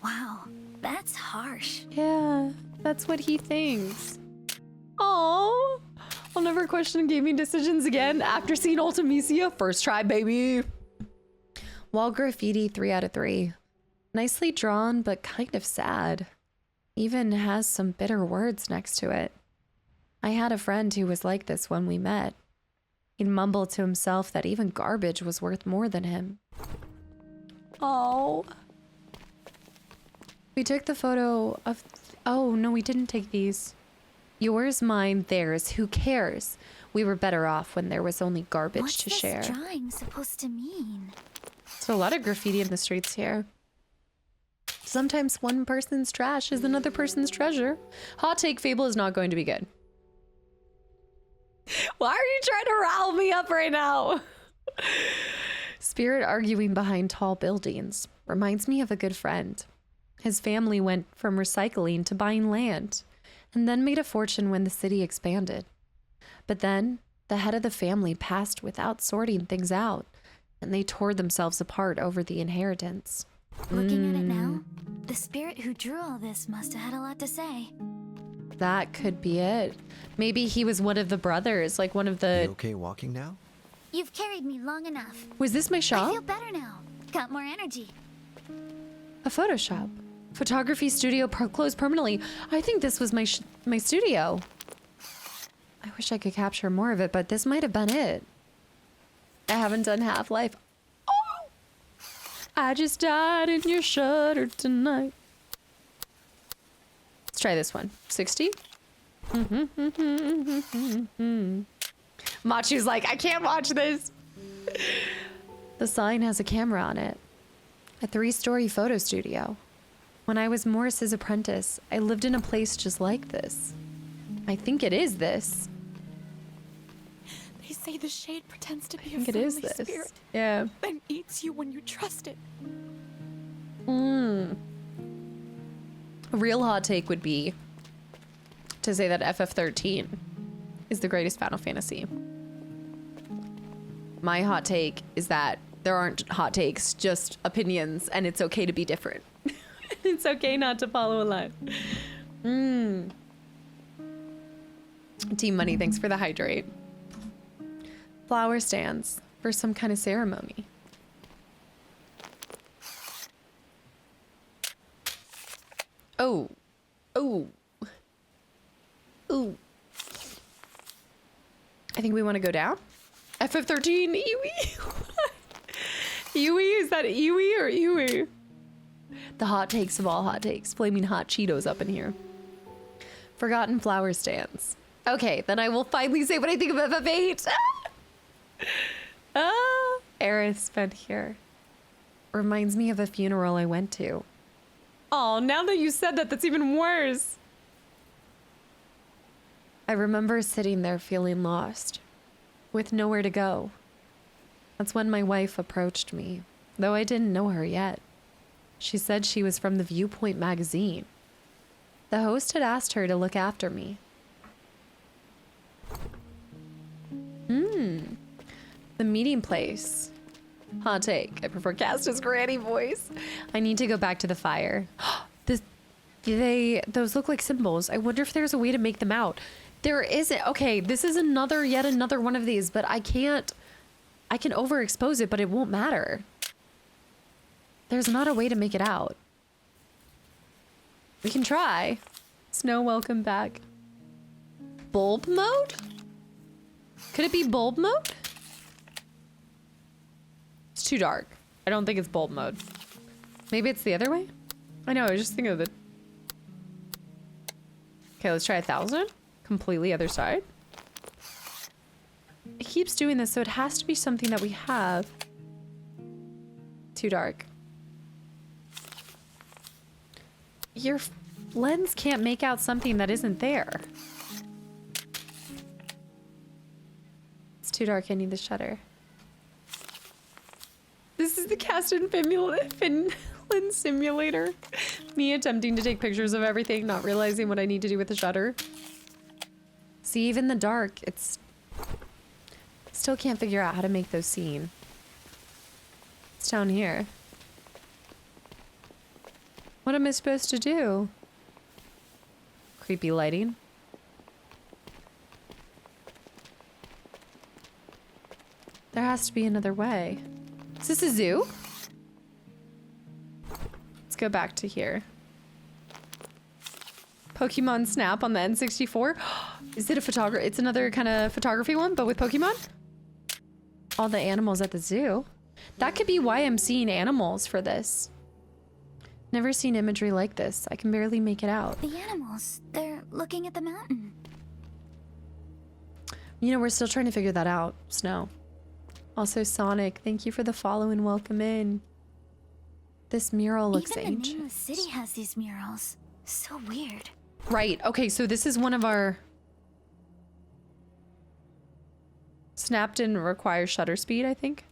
Wow, that's harsh. Yeah, that's what he thinks. Oh, I'll never question gaming decisions again after seeing Ultimisia. First try, baby. Wall graffiti 3 out of 3. Nicely drawn, but kind of sad. Even has some bitter words next to it. I had a friend who was like this when we met. He'd mumble to himself that even garbage was worth more than him. Oh. We took the photo of... Oh, no, we didn't take these. Yours, mine, theirs. Who cares? We were better off when there was only garbage to share. What's this drawing supposed to mean? So a lot of graffiti in the streets here. Sometimes one person's trash is another person's treasure. Hot take, Fable is not going to be good. Why are you trying to rile me up right now? Spirit arguing behind tall buildings reminds me of a good friend. His family went from recycling to buying land and then made a fortune when the city expanded. But then the head of the family passed without sorting things out, and they tore themselves apart over the inheritance. Looking at it now, the spirit who drew all this must have had a lot to say. That could be it. Maybe he was one of the brothers, like one of the... You okay walking now? You've carried me long enough. Was this my I shop? feel better now. Got more energy. A photo shop. Photography studio closed permanently. I think this was my studio. I wish I could capture more of it, but this might have been it. I haven't done Half-Life. Oh! I just died in your shutter tonight. Let's try this one. 60? Machu's like, I can't watch this. The sign has a camera on it. A 3-story photo studio. When I was Morris's apprentice, I lived in a place just like this. I think it is this. They say the shade pretends to be a I think it friendly is this. spirit, Yeah. then eats you when you trust it. A real hot take would be to say that FF13 is the greatest Final Fantasy. My hot take is that there aren't hot takes, just opinions, and it's okay to be different. It's okay not to follow a line. Team Money, thanks for the hydrate. Flower stands for some kind of ceremony. Oh. Oh. Ooh. I think we want to go down. FF13, Iwi. Iwi, is that Iwi or Iwi? The hot takes of all hot takes. Flaming hot Cheetos up in here. Forgotten flower stands. Okay, then I will finally say what I think of FF8. Eris been here. Reminds me of a funeral I went to. Oh, now that you said that, that's even worse. I remember sitting there feeling lost, with nowhere to go. That's when my wife approached me, though I didn't know her yet. She said she was from the Viewpoint magazine. The host had asked her to look after me. The meeting place. Hot take. I prefer Casta's granny voice. I need to go back to the fire. Those look like symbols. I wonder if there's a way to make them out. There isn't. Okay, this is yet another one of these, but I can overexpose it, but it won't matter. There's not a way to make it out. We can try. Snow, welcome back. Bulb mode? Could it be bulb mode? It's too dark. I don't think it's bulb mode. Maybe it's the other way? I know, I was just thinking of it. Okay, let's try 1,000. Completely other side. It keeps doing this, so it has to be something that we have. Too dark. Your lens can't make out something that isn't there. It's too dark, I need the shutter. This is the cast and Finland simulator. Me attempting to take pictures of everything, not realizing what I need to do with the shutter. See, even the dark, it's... Still can't figure out how to make those seen. It's down here. What am I supposed to do? Creepy lighting. There has to be another way. Is this a zoo? Let's go back to here. Pokemon Snap on the N64. Is it a photography? It's another kind of photography one, but with Pokemon? All the animals at the zoo. That could be why I'm seeing animals for this. Never seen imagery like this. I can barely make it out. The animals, they're looking at the mountain. You know, we're still trying to figure that out, Snow. Also, Sonic, thank you for the follow and welcome in. This mural looks Even ancient. the nameless city has these murals. So weird. Right, okay, so this is one of our... Snap didn't require shutter speed, I think.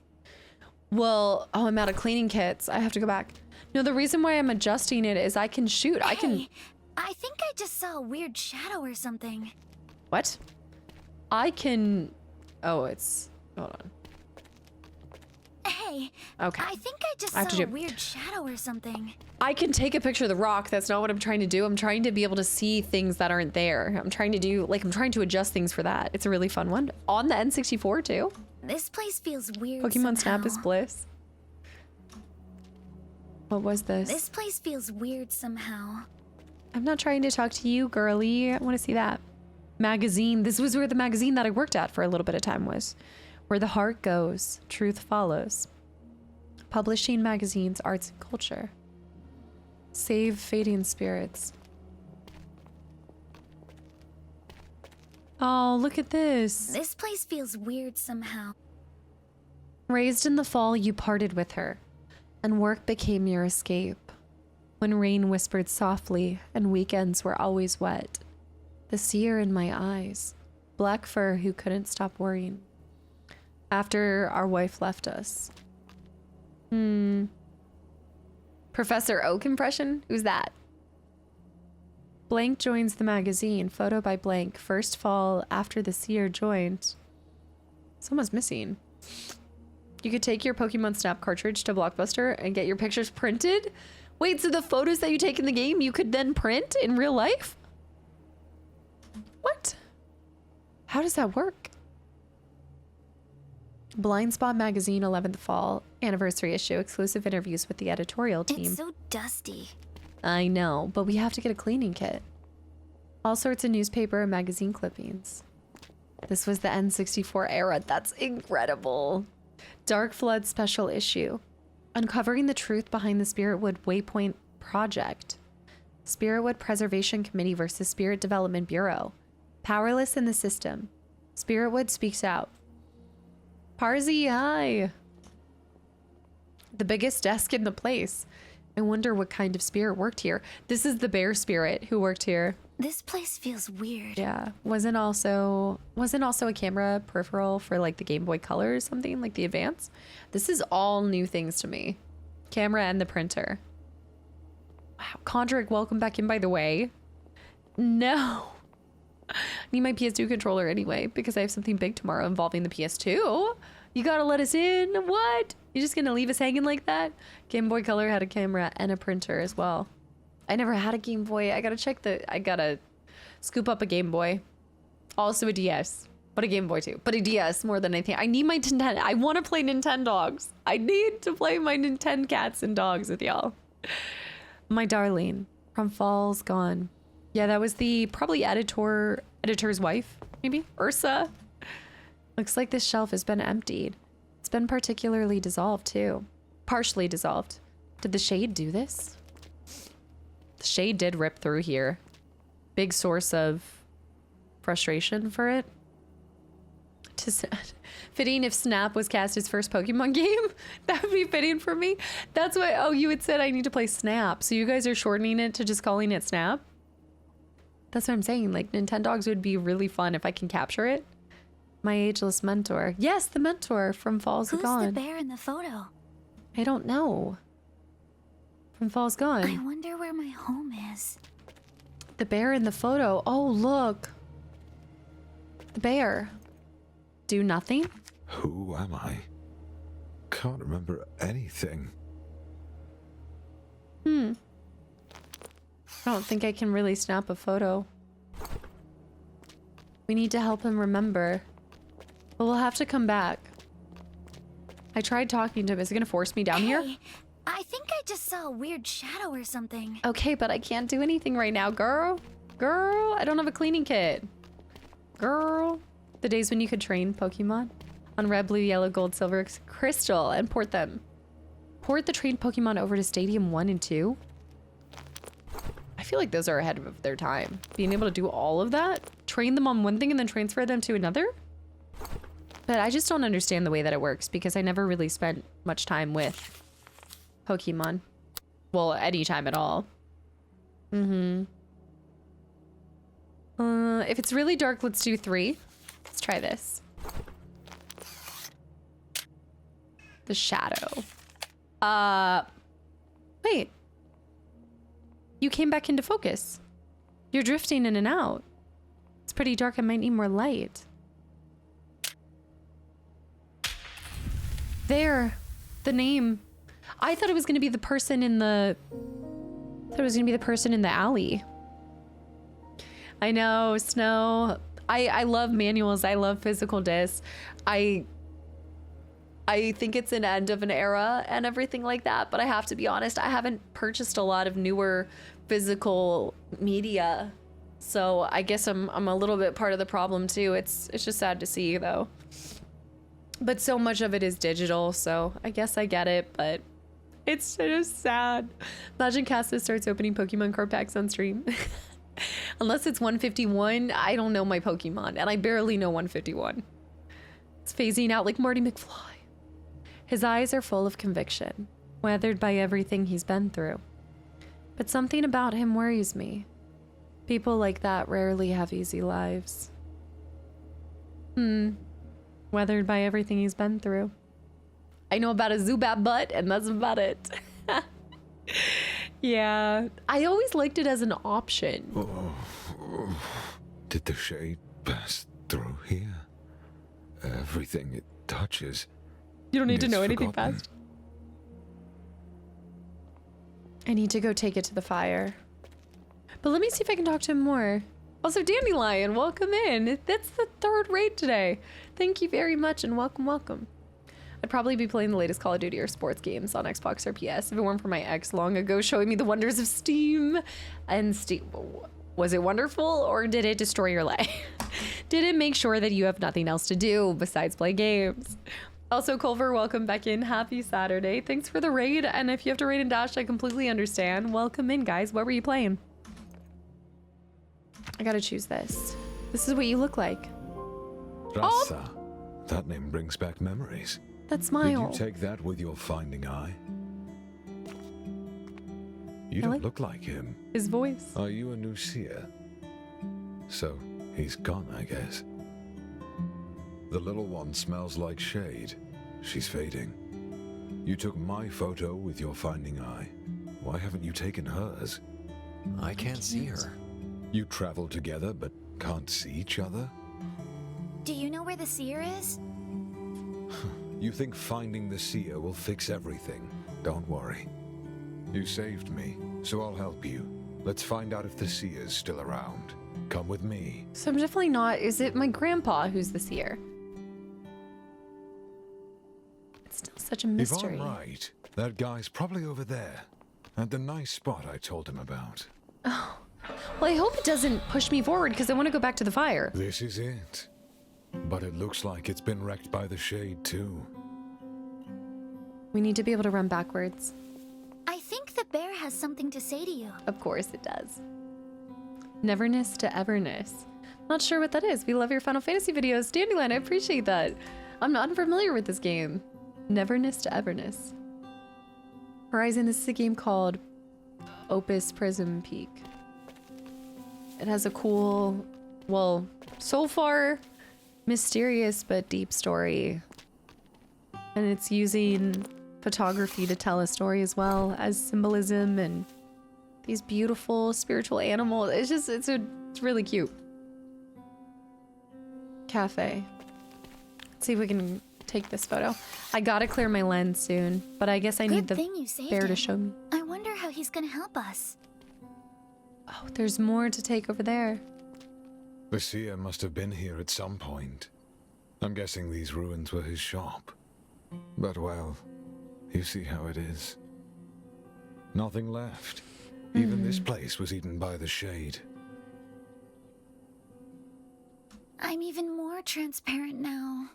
Well, oh, I'm out of cleaning kits. I have to go back. No, the reason why I'm adjusting it is I can shoot. I can... I think I just saw a weird shadow or something. What? I can... Oh, it's... Hold on. Hey, Okay. I think I just I have to saw a do- weird shadow or something. I can take a picture of the rock. That's not what I'm trying to do. I'm trying to be able to see things that aren't there. I'm trying to do... Like, I'm trying to adjust things for that. It's a really fun one. On the N64, too. This place feels weird Pokemon somehow. Snap is bliss. What was this? This place feels weird somehow. I'm not trying to talk to you, girly. I want to see that. Magazine. This was where the magazine that I worked at for a little bit of time was. Where the heart goes, truth follows. Publishing magazines, arts and culture. Save fading spirits. Oh, look at this. This place feels weird somehow. Raised in the fall, you parted with her, and work became your escape. When rain whispered softly and weekends were always wet. The seer in my eyes, black fur who couldn't stop worrying. After our wife left us. Professor Oak impression? Who's that? Blank joins the magazine, photo by Blank, first fall after the seer joined. Someone's missing. You could take your Pokemon Snap cartridge to Blockbuster and get your pictures printed? Wait, so the photos that you take in the game, you could then print in real life? What? How does that work? Blind Spot Magazine 11th Fall Anniversary Issue, exclusive interviews with the editorial team. It's so dusty. I know, but we have to get a cleaning kit. All sorts of newspaper and magazine clippings. This was the N64 era. That's incredible. Dark Flood special issue. Uncovering the truth behind the Spiritwood Waypoint project. Spiritwood Preservation Committee versus Spirit Development Bureau. Powerless in the system. Spiritwood speaks out. Parsi, hi. The biggest desk in the place. I wonder what kind of spirit worked here. This is the bear spirit who worked here. This place feels weird. Yeah. Wasn't also a camera peripheral for like the Game Boy Color or something, like the Advance. This is all new things to me. Camera and the printer. Wow. Condrick, welcome back in, by the way. No. I need my PS2 controller anyway, because I have something big tomorrow involving the PS2. You gotta let us in. What? You're just gonna leave us hanging like that? Game Boy Color had a camera and a printer as well. I never had a Game Boy. I gotta scoop up a Game Boy. Also a DS. But a Game Boy too. But a DS more than anything. I need my Nintendo. I want to play Nintendogs. I need to play my Nintendo cats and dogs with y'all. My darling. From Falls Gone. Yeah, that was the probably editor's wife, maybe? Ursa. Looks like this shelf has been emptied. It's been particularly dissolved too. Partially dissolved. Did the shade do this? The shade did rip through here. Big source of frustration for it. Fitting if Snap was cast as first Pokemon game. That would be fitting for me. That's why, oh, you had said I need to play Snap. So you guys are shortening it to just calling it Snap? That's what I'm saying. Like, Nintendogs would be really fun if I can capture it. My ageless mentor. Yes, the mentor from Falls Gone. Who's the bear in the photo? I don't know. From Falls Gone. I wonder where my home is. The bear in the photo. Oh, look. The bear. Do nothing? Who am I? Can't remember anything. I don't think I can really snap a photo. We need to help him remember. But we'll have to come back. I tried talking to him. Is he gonna force me down here? I think I just saw a weird shadow or something. Okay, but I can't do anything right now, girl. Girl, I don't have a cleaning kit. Girl. The days when you could train Pokemon on red, blue, yellow, gold, silver, crystal, and port them. Port the trained Pokemon over to Stadium 1 and 2. I feel like those are ahead of their time. Being able to do all of that? Train them on one thing and then transfer them to another? But I just don't understand the way that it works because I never really spent much time with Pokemon. Well, any time at all. If it's really dark, let's do 3. Let's try this. The shadow. Wait. You came back into focus. You're drifting in and out. It's pretty dark. I might need more light. There. The name. I thought it was going to be the person in the... alley. I know, Snow. I love manuals. I love physical discs. I think it's an end of an era and everything like that, but I have to be honest, I haven't purchased a lot of newer physical media. So I guess I'm a little bit part of the problem too. It's just sad to see though. But so much of it is digital, so I guess I get it, but it's just sad. Imagine Kasta starts opening Pokemon card packs on stream. Unless it's 151, I don't know my Pokemon, and I barely know 151. It's phasing out like Marty McFly. His eyes are full of conviction, weathered by everything he's been through. But something about him worries me. People like that rarely have easy lives. Weathered by everything he's been through. I know about a Zubat butt, and that's about it. Yeah, I always liked it as an option. Did the shade pass through here? Everything it touches. You don't need to know anything forgotten. fast. I need to go take it to the fire. But let me see if I can talk to him more. Also, Dandelion, welcome in. That's the 3rd raid today. Thank you very much and welcome, welcome. I'd probably be playing the latest Call of Duty or sports games on Xbox or PS if it weren't for my ex long ago showing me the wonders of Steam. And Steam, was it wonderful or did it destroy your life? Did it make sure that you have nothing else to do besides play games? Also, Culver, welcome back in. Happy Saturday. Thanks for the raid. And if you have to raid and dash, I completely understand. Welcome in, guys. What were you playing? I gotta choose this. This is what you look like. Rasa. That name brings back memories. That smile. Did you take that with your finding eye? You don't look like him. His voice. Are you a new seer? So, he's gone, I guess. The little one smells like shade. She's fading. You took my photo with your finding eye. Why haven't you taken hers? I can't see her. You travel together but can't see each other? Do you know where the seer is? You think finding the seer will fix everything. Don't worry. You saved me, so I'll help you. Let's find out if the seer's still around. Come with me. So I'm definitely not. Is it my grandpa who's the seer? It's still such a mystery. If I'm right, that guy's probably over there, at the nice spot I told him about. Oh. Well, I hope it doesn't push me forward because I want to go back to the fire. This is it. But it looks like it's been wrecked by the shade, too. We need to be able to run backwards. I think the bear has something to say to you. Of course it does. Neverness to everness. Not sure what that is. We love your Final Fantasy videos. Dandelion, I appreciate that. I'm not unfamiliar with this game. Neverness to everness. Horizon, this is a game called OPUS Prism Peak. It has a cool, well, so far, mysterious but deep story. And it's using photography to tell a story as well as symbolism and these beautiful spiritual animals. It's just, it's really cute. Cafe. Let's see if we can take this photo. I gotta clear my lens soon, but I guess I need the bear to show me. I wonder how he's gonna help us. Oh, there's more to take over there. The seer must have been here at some point. I'm guessing these ruins were his shop. But well, you see how it is. Nothing left. Even this place was eaten by the shade. I'm even more transparent now.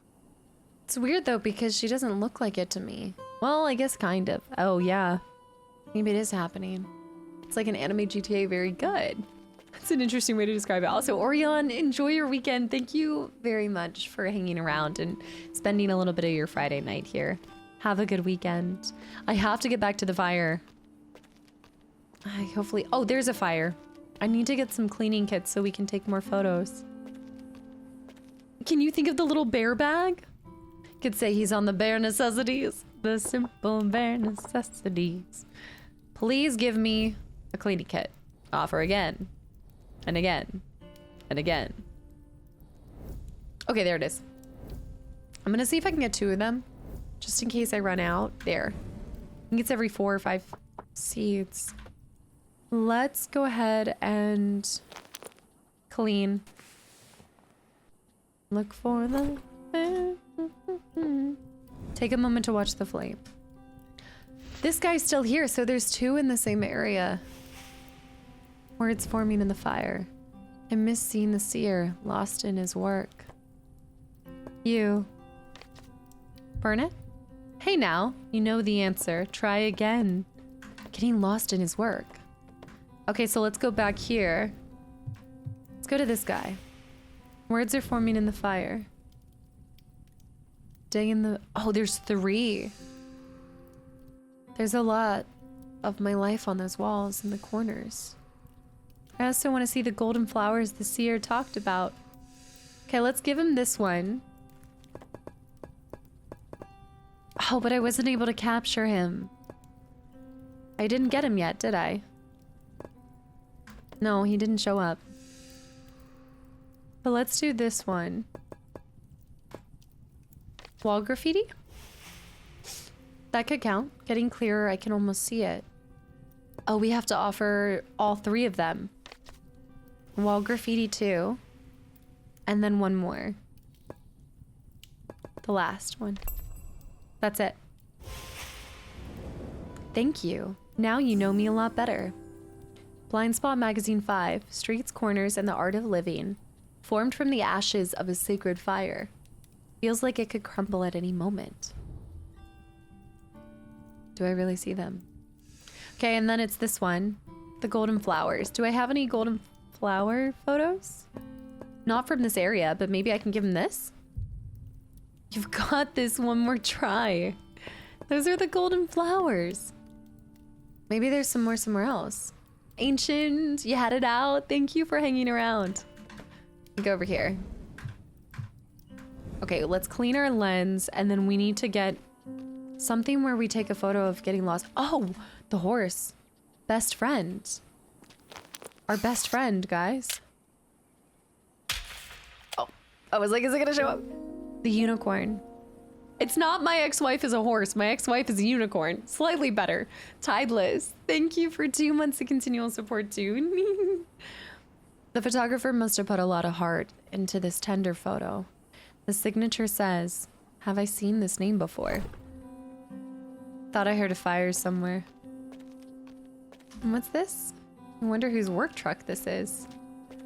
It's weird though because she doesn't look like it to me. Well, I guess kind of. Oh yeah. Maybe it is happening. It's like an anime GTA, very good. That's an interesting way to describe it. Also, Orion, enjoy your weekend. Thank you very much for hanging around and spending a little bit of your Friday night here. Have a good weekend. I have to get back to the fire. Hopefully... Oh, there's a fire. I need to get some cleaning kits so we can take more photos. Can you think of the little bear bag? Could say he's on the bare necessities. The simple bare necessities. Please give me a cleaning kit. Offer again. And again. And again. Okay, there it is. I'm gonna see if I can get 2 of them. Just in case I run out. There. I think it's every 4 or 5 seeds. Let's go ahead and clean. Look for the... Take a moment to watch the flame. This guy's still here, so there's 2 in the same area. Words forming in the fire. I miss seeing the seer, lost in his work. You. Burn it? Hey now, you know the answer. Try again. Getting lost in his work. Okay, so let's go back here. Let's go to this guy. Words are forming in the fire. Day in the... Oh, there's 3. There's a lot of my life on those walls in the corners. I also want to see the golden flowers the seer talked about. Okay, let's give him this one. Oh, but I wasn't able to capture him. I didn't get him yet, did I? No, he didn't show up. But let's do this one. Wall graffiti? That could count. Getting clearer, I can almost see it. Oh, we have to offer all 3 of them. Wall graffiti 2. And then 1 more. The last one. That's it. Thank you. Now you know me a lot better. Blind Spot Magazine 5, Streets, Corners, and the Art of Living. Formed from the ashes of a sacred fire. Feels like it could crumble at any moment. Do I really see them? Okay, and then it's this one. The golden flowers. Do I have any golden flower photos? Not from this area, but maybe I can give him this? You've got this, one more try. Those are the golden flowers. Maybe there's some more somewhere else. Ancient, you had it out. Thank you for hanging around. Go over here. Okay, let's clean our lens, and then we need to get something where we take a photo of getting lost. Oh, the horse. Best friend. Our best friend, guys. Oh, I was like, is it gonna show up? The unicorn. It's not my ex-wife is a horse. My ex-wife is a unicorn. Slightly better. Tideless. Thank you for 2 months of continual support, too. The photographer must have put a lot of heart into this tender photo. The signature says, have I seen this name before? Thought I heard a fire somewhere. And what's this? I wonder whose work truck this is.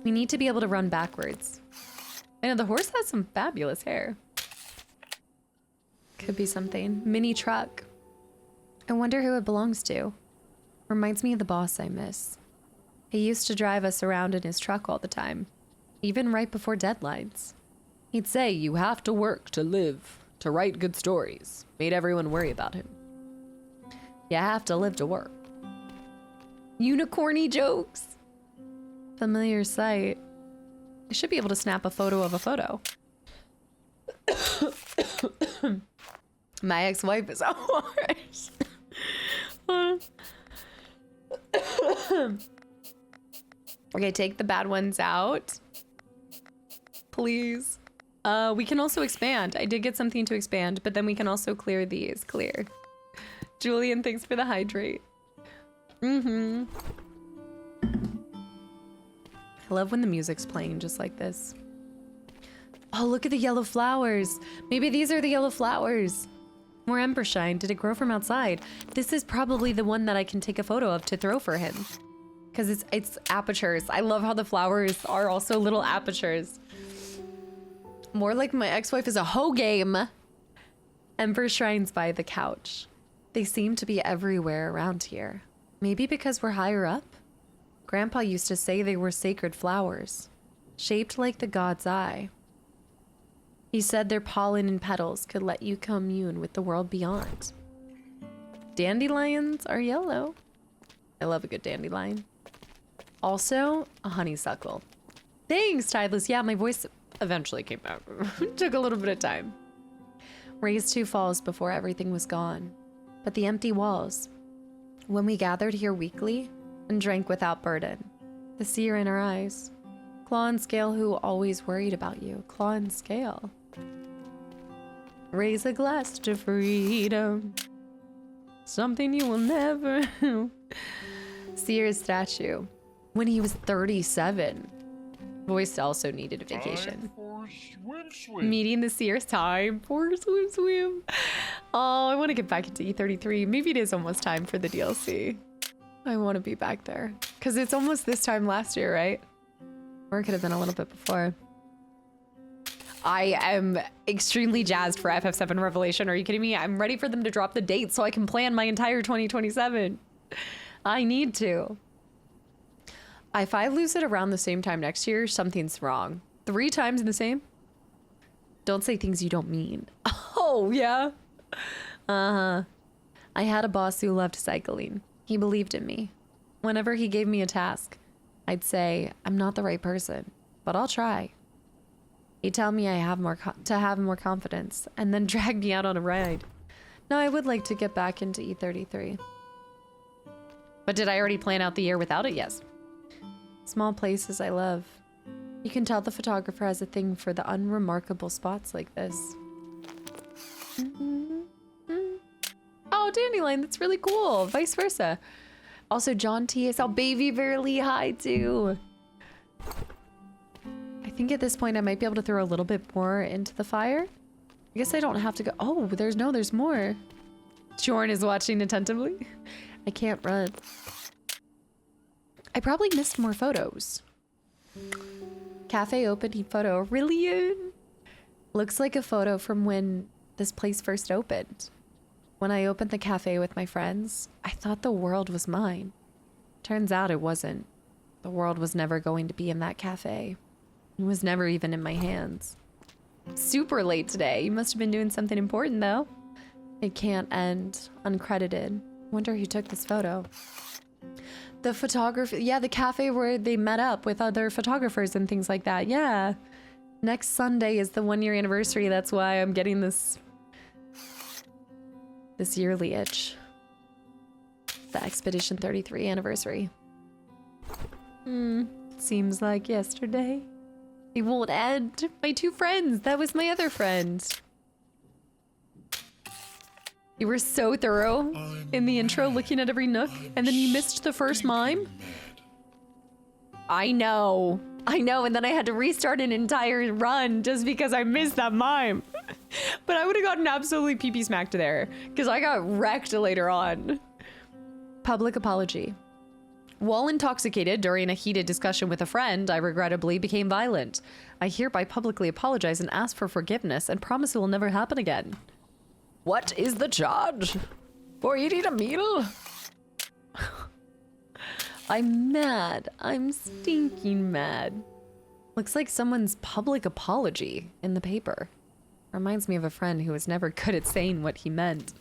We need to be able to run backwards. I know the horse has some fabulous hair. Could be something. Mini truck. I wonder who it belongs to. Reminds me of the boss I miss. He used to drive us around in his truck all the time. Even right before deadlines. He'd say, you have to work to live, to write good stories. Made everyone worry about him. You have to live to work. Unicorny jokes. Familiar sight. I should be able to snap a photo of a photo. My ex-wife is a horse. Okay, take the bad ones out. Please. We can also expand. I did get something to expand, but then we can also clear these. Clear. Julian, thanks for the hydrate. I love when the music's playing just like this. Oh, look at the yellow flowers. Maybe these are the yellow flowers. More ember shine. Did it grow from outside? This is probably the one that I can take a photo of to throw for him. Because it's apertures. I love how the flowers are also little apertures. More like my ex-wife is a hoe game. Ember shrines by the couch. They seem to be everywhere around here. Maybe because we're higher up? Grandpa used to say they were sacred flowers, shaped like the god's eye. He said their pollen and petals could let you commune with the world beyond. Dandelions are yellow. I love a good dandelion. Also, a honeysuckle. Thanks, Tideless. Yeah, my voice eventually came out. Took a little bit of time. Raised 2 falls before everything was gone. But the empty walls. When we gathered here weekly and drank without burden. The seer in our eyes. Claw and Scale who always worried about you. Claw and Scale. Raise a glass to freedom. Something you will never... Seer's statue. When he was 37. Voice also needed a vacation. Time for swim. Meeting the Seer's time for swim. Oh, I want to get back into E33. Maybe it is almost time for the DLC. I want to be back there. Because it's almost this time last year, right? Or it could have been a little bit before. I am extremely jazzed for FF7 Revelation. Are you kidding me? I'm ready for them to drop the date so I can plan my entire 2027. I need to. If I lose it around the same time next year, something's wrong. 3 times in the same? Don't say things you don't mean. Oh, yeah? Uh-huh. I had a boss who loved cycling. He believed in me. Whenever he gave me a task, I'd say, I'm not the right person, but I'll try. He'd tell me I have to have more confidence, and then drag me out on a ride. Now, I would like to get back into E33. But did I already plan out the year without it? Yes. Small places I love. You can tell the photographer has a thing for the unremarkable spots like this. Oh, Dandelion, that's really cool. Vice versa. Also, John TSL, Baby Barely, hi too. I think at this point I might be able to throw a little bit more into the fire. I guess I don't have to go. Oh, there's more. Jorn is watching attentively. I can't run. I probably missed more photos. Cafe opening photo. Really? Looks like a photo from when this place first opened. When I opened the cafe with my friends, I thought the world was mine. Turns out it wasn't. The world was never going to be in that cafe. It was never even in my hands. Super late today. You must have been doing something important though. It can't end uncredited. Wonder who took this photo. The photographer, yeah, the cafe where they met up with other photographers and things like that. Yeah. Next Sunday is the 1-year anniversary. That's why I'm getting this yearly itch. The Expedition 33 anniversary. Seems like yesterday. It won't end. My 2 friends. That was my other friend. You were so thorough in the intro, looking at every nook, and then you missed the first mime? I know, and then I had to restart an entire run just because I missed that mime. But I would have gotten absolutely pee-pee smacked there, because I got wrecked later on. Public apology. While intoxicated during a heated discussion with a friend, I regrettably became violent. I hereby publicly apologize and ask for forgiveness and promise it will never happen again. What is the charge? For eating a meal? I'm mad. I'm stinking mad. Looks like someone's public apology in the paper. Reminds me of a friend who was never good at saying what he meant.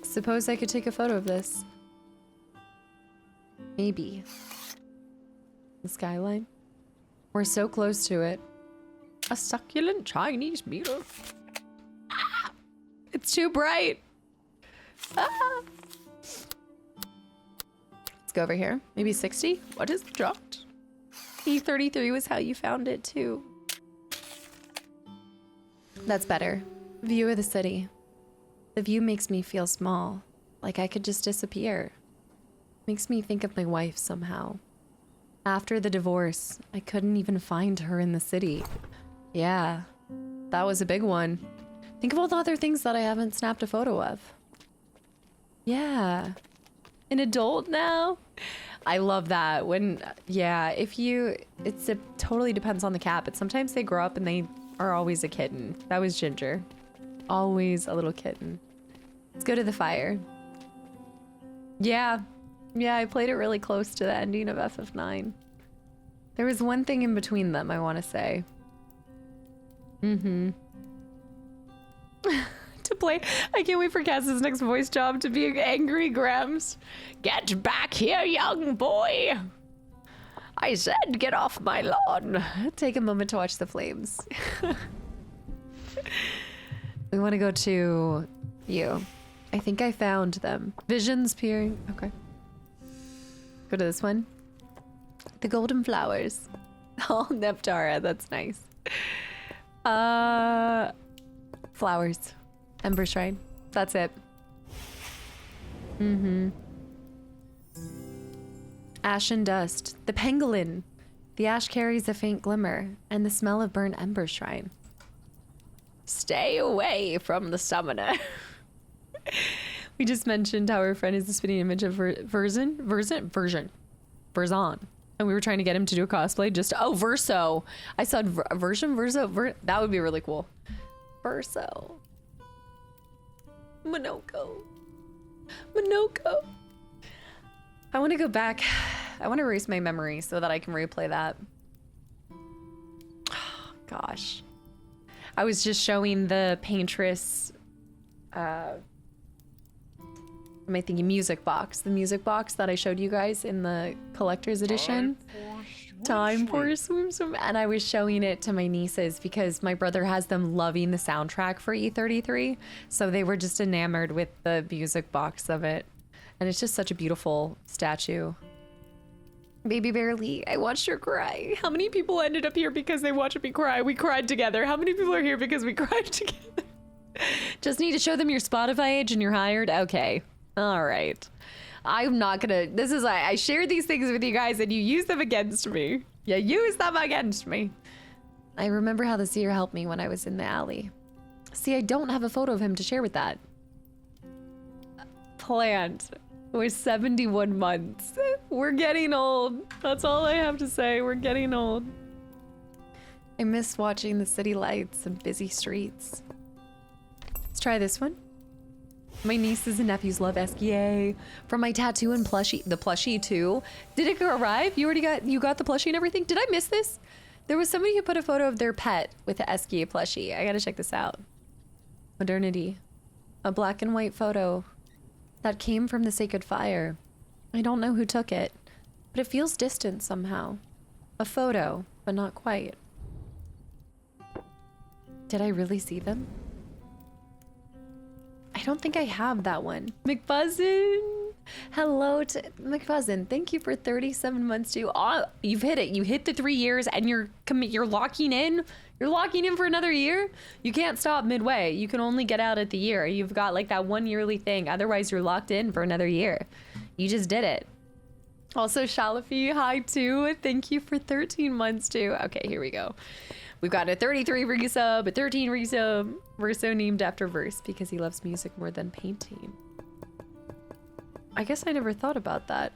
Suppose I could take a photo of this. Maybe. The skyline? We're so close to it. A succulent Chinese meal. Ah, it's too bright. Ah. Let's go over here. Maybe 60? What is dropped? E33 was how you found it too. That's better. View of the city. The view makes me feel small. Like I could just disappear. Makes me think of my wife somehow. After the divorce, I couldn't even find her in the city. Yeah, that was a big one. Think of all the other things that I haven't snapped a photo of. Yeah, an adult now? I love that. When, yeah, it totally depends on the cat, but sometimes they grow up and they are always a kitten. That was Ginger. Always a little kitten. Let's go to the fire. Yeah. Yeah, I played it really close to the ending of FF9. There was one thing in between them, I want to say. Mm-hmm. To play. I can't wait for Cass's next voice job to be angry Grams. Get back here, young boy. I said get off my lawn. Take a moment to watch the flames. We want to go to you. I think I found them. Visions peering. Okay. Go to this one. The golden flowers. Oh, Neptara. That's nice. Flowers. Ember Shrine. That's it. Mm-hmm. Ash and dust. The pangolin. The ash carries a faint glimmer, and the smell of burnt ember shrine. Stay away from the summoner. We just mentioned how our friend is the spitting image of Verzon. And we were trying to get him to do a cosplay just Verso. I saw Verso. That would be really cool. Verso. Monoko. I want to go back. I want to erase my memory so that I can replay that. Oh, gosh. I was just showing the Paintress, am I thinking music box? The music box that I showed you guys in the collector's edition. Time for a swim. And I was showing it to my nieces because my brother has them loving the soundtrack for E33. So they were just enamored with the music box of it. And it's just such a beautiful statue. Baby Barely, I watched her cry. How many people ended up here because they watched me cry? We cried together. How many people are here because we cried together? Just need to show them your Spotify age and you're hired? Okay. All right. I'm not gonna, this is, I share these things with you guys and you use them against me. You use them against me. I remember how the seer helped me when I was in the alley. See, I don't have a photo of him to share with that. Plant. We're 71 months. We're getting old. That's all I have to say. We're getting old. I miss watching the city lights and busy streets. Let's try this one. My nieces and nephews love Esquier. From my tattoo and plushie, the plushie too. Did it arrive? You got the plushie and everything? Did I miss this? There was somebody who put a photo of their pet with the Esquier plushie. I gotta check this out. Modernity. A black and white photo that came from the sacred fire. I don't know who took it, but it feels distant somehow. A photo, but not quite. Did I really see them? I don't think I have that one. McBuzzin! Hello to McBuzzin. Thank you for 37 months too. Oh, you've hit it. You hit the 3 years and you're locking in. You're locking in for another year? You can't stop midway. You can only get out at the year. You've got like that one yearly thing. Otherwise, you're locked in for another year. You just did it. Also, Shalafi, hi too. Thank you for 13 months too. Okay, here we go. We've got a 33 resub, a 13 resub. Verso named after verse because he loves music more than painting. I guess I never thought about that.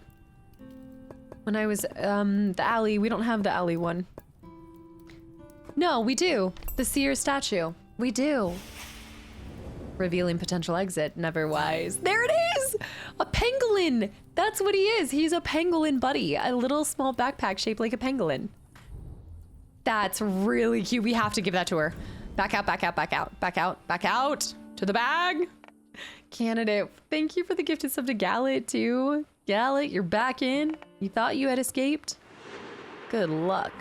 When I was, the alley, we don't have the alley one. No, we do. The seer statue. We do. Revealing potential exit, never wise. There it is! A pangolin! That's what he is. He's a pangolin buddy. A little small backpack shaped like a pangolin. That's really cute. We have to give that to her. Back out, back out, back out, back out, back out. To the bag. Candidate. Thank you for the gifted sub to Gallet too. Gallet, you're back in. You thought you had escaped? Good luck.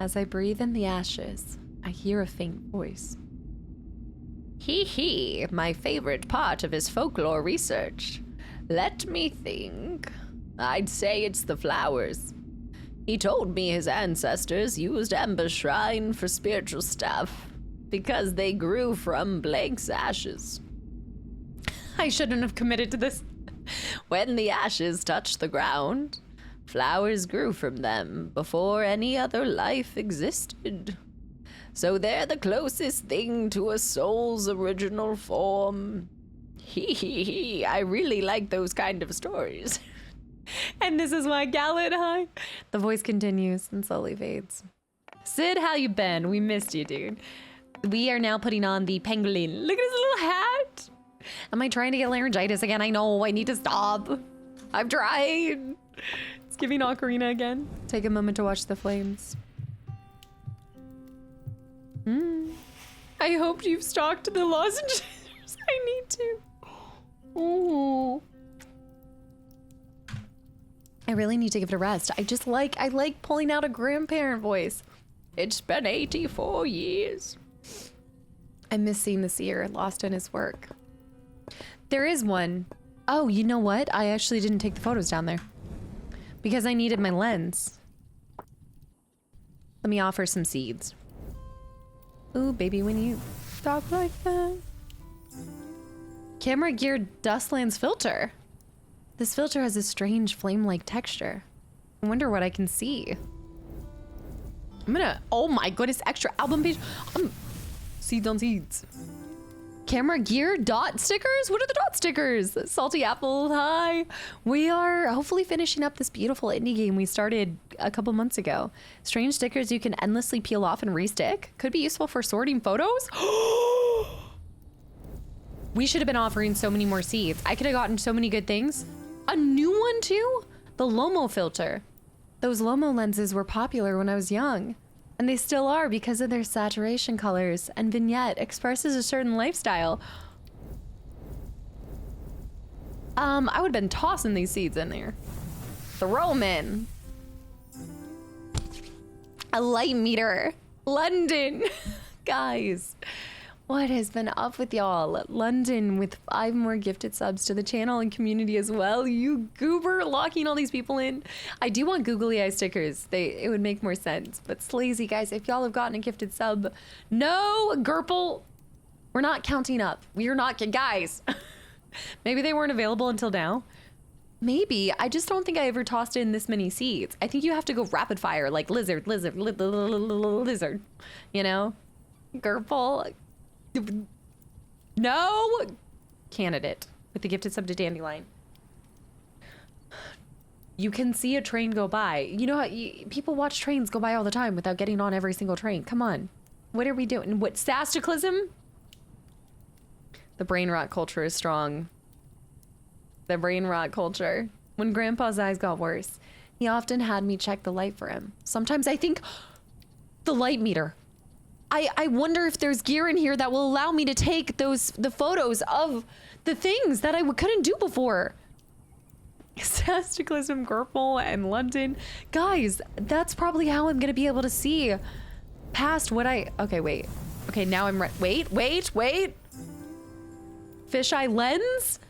As I breathe in the ashes, I hear a faint voice. Hee hee, my favorite part of his folklore research. Let me think. I'd say it's the flowers. He told me his ancestors used Ember Shrine for spiritual stuff because they grew from Blake's ashes. I shouldn't have committed to this. When the ashes touched the ground, flowers grew from them before any other life existed. So they're the closest thing to a soul's original form. Hee hee hee, I really like those kind of stories. And this is why Gallet, hi. The voice continues and slowly fades. Sid, how you been? We missed you, dude. We are now putting on the pangolin. Look at his little hat. Am I trying to get laryngitis again? I know, I need to stop. I've tried. It's giving Ocarina again. Take a moment to watch the flames. I hoped you've stocked the lozenges. I need to. Ooh. I really need to give it a rest. I like pulling out a grandparent voice. It's been 84 years. I miss seeing the seer lost in his work. There is one. Oh, you know what? I actually didn't take the photos down there because I needed my lens. Let me offer some seeds. Ooh, baby, when you talk like that. Camera gear Dustlands filter. This filter has a strange flame-like texture. I wonder what I can see. I'm gonna, oh my goodness, extra album page. Seeds on seeds. Camera gear dot stickers? What are the dot stickers? Salty apple, hi. We are hopefully finishing up this beautiful indie game we started a couple months ago. Strange stickers you can endlessly peel off and restick. Could be useful for sorting photos. We should have been offering so many more seeds. I could have gotten so many good things. A new one too? The Lomo filter. Those Lomo lenses were popular when I was young. And they still are because of their saturation colors, and vignette expresses a certain lifestyle. I would have been tossing these seeds in there. Throw them in. A light meter. London. Guys, what has been up with y'all? London with 5 more gifted subs to the channel and community as well. You goober, locking all these people in. I do want googly eye stickers. It would make more sense. But Slazy, guys, if y'all have gotten a gifted sub, no, Gerple, we're not counting up. We are not, guys. Maybe they weren't available until now. Maybe. I just don't think I ever tossed in this many seeds. I think you have to go rapid fire, like lizard, lizard, you know? Gerple. No candidate with the gifted sub to Dandelion. You can see a train go by. You know how people watch trains go by all the time without getting on every single train. Come on. What are we doing? What, Kastaclysm? The brain rot culture is strong. The brain rot culture. When Grandpa's eyes got worse, he often had me check the light for him. Sometimes I think the light meter. I wonder if there's gear in here that will allow me to take the photos of the things that I couldn't do before. Kastaclysm, Gerple, and London. Guys, that's probably how I'm gonna be able to see past what okay, wait. Okay, now I'm wait. Fisheye lens?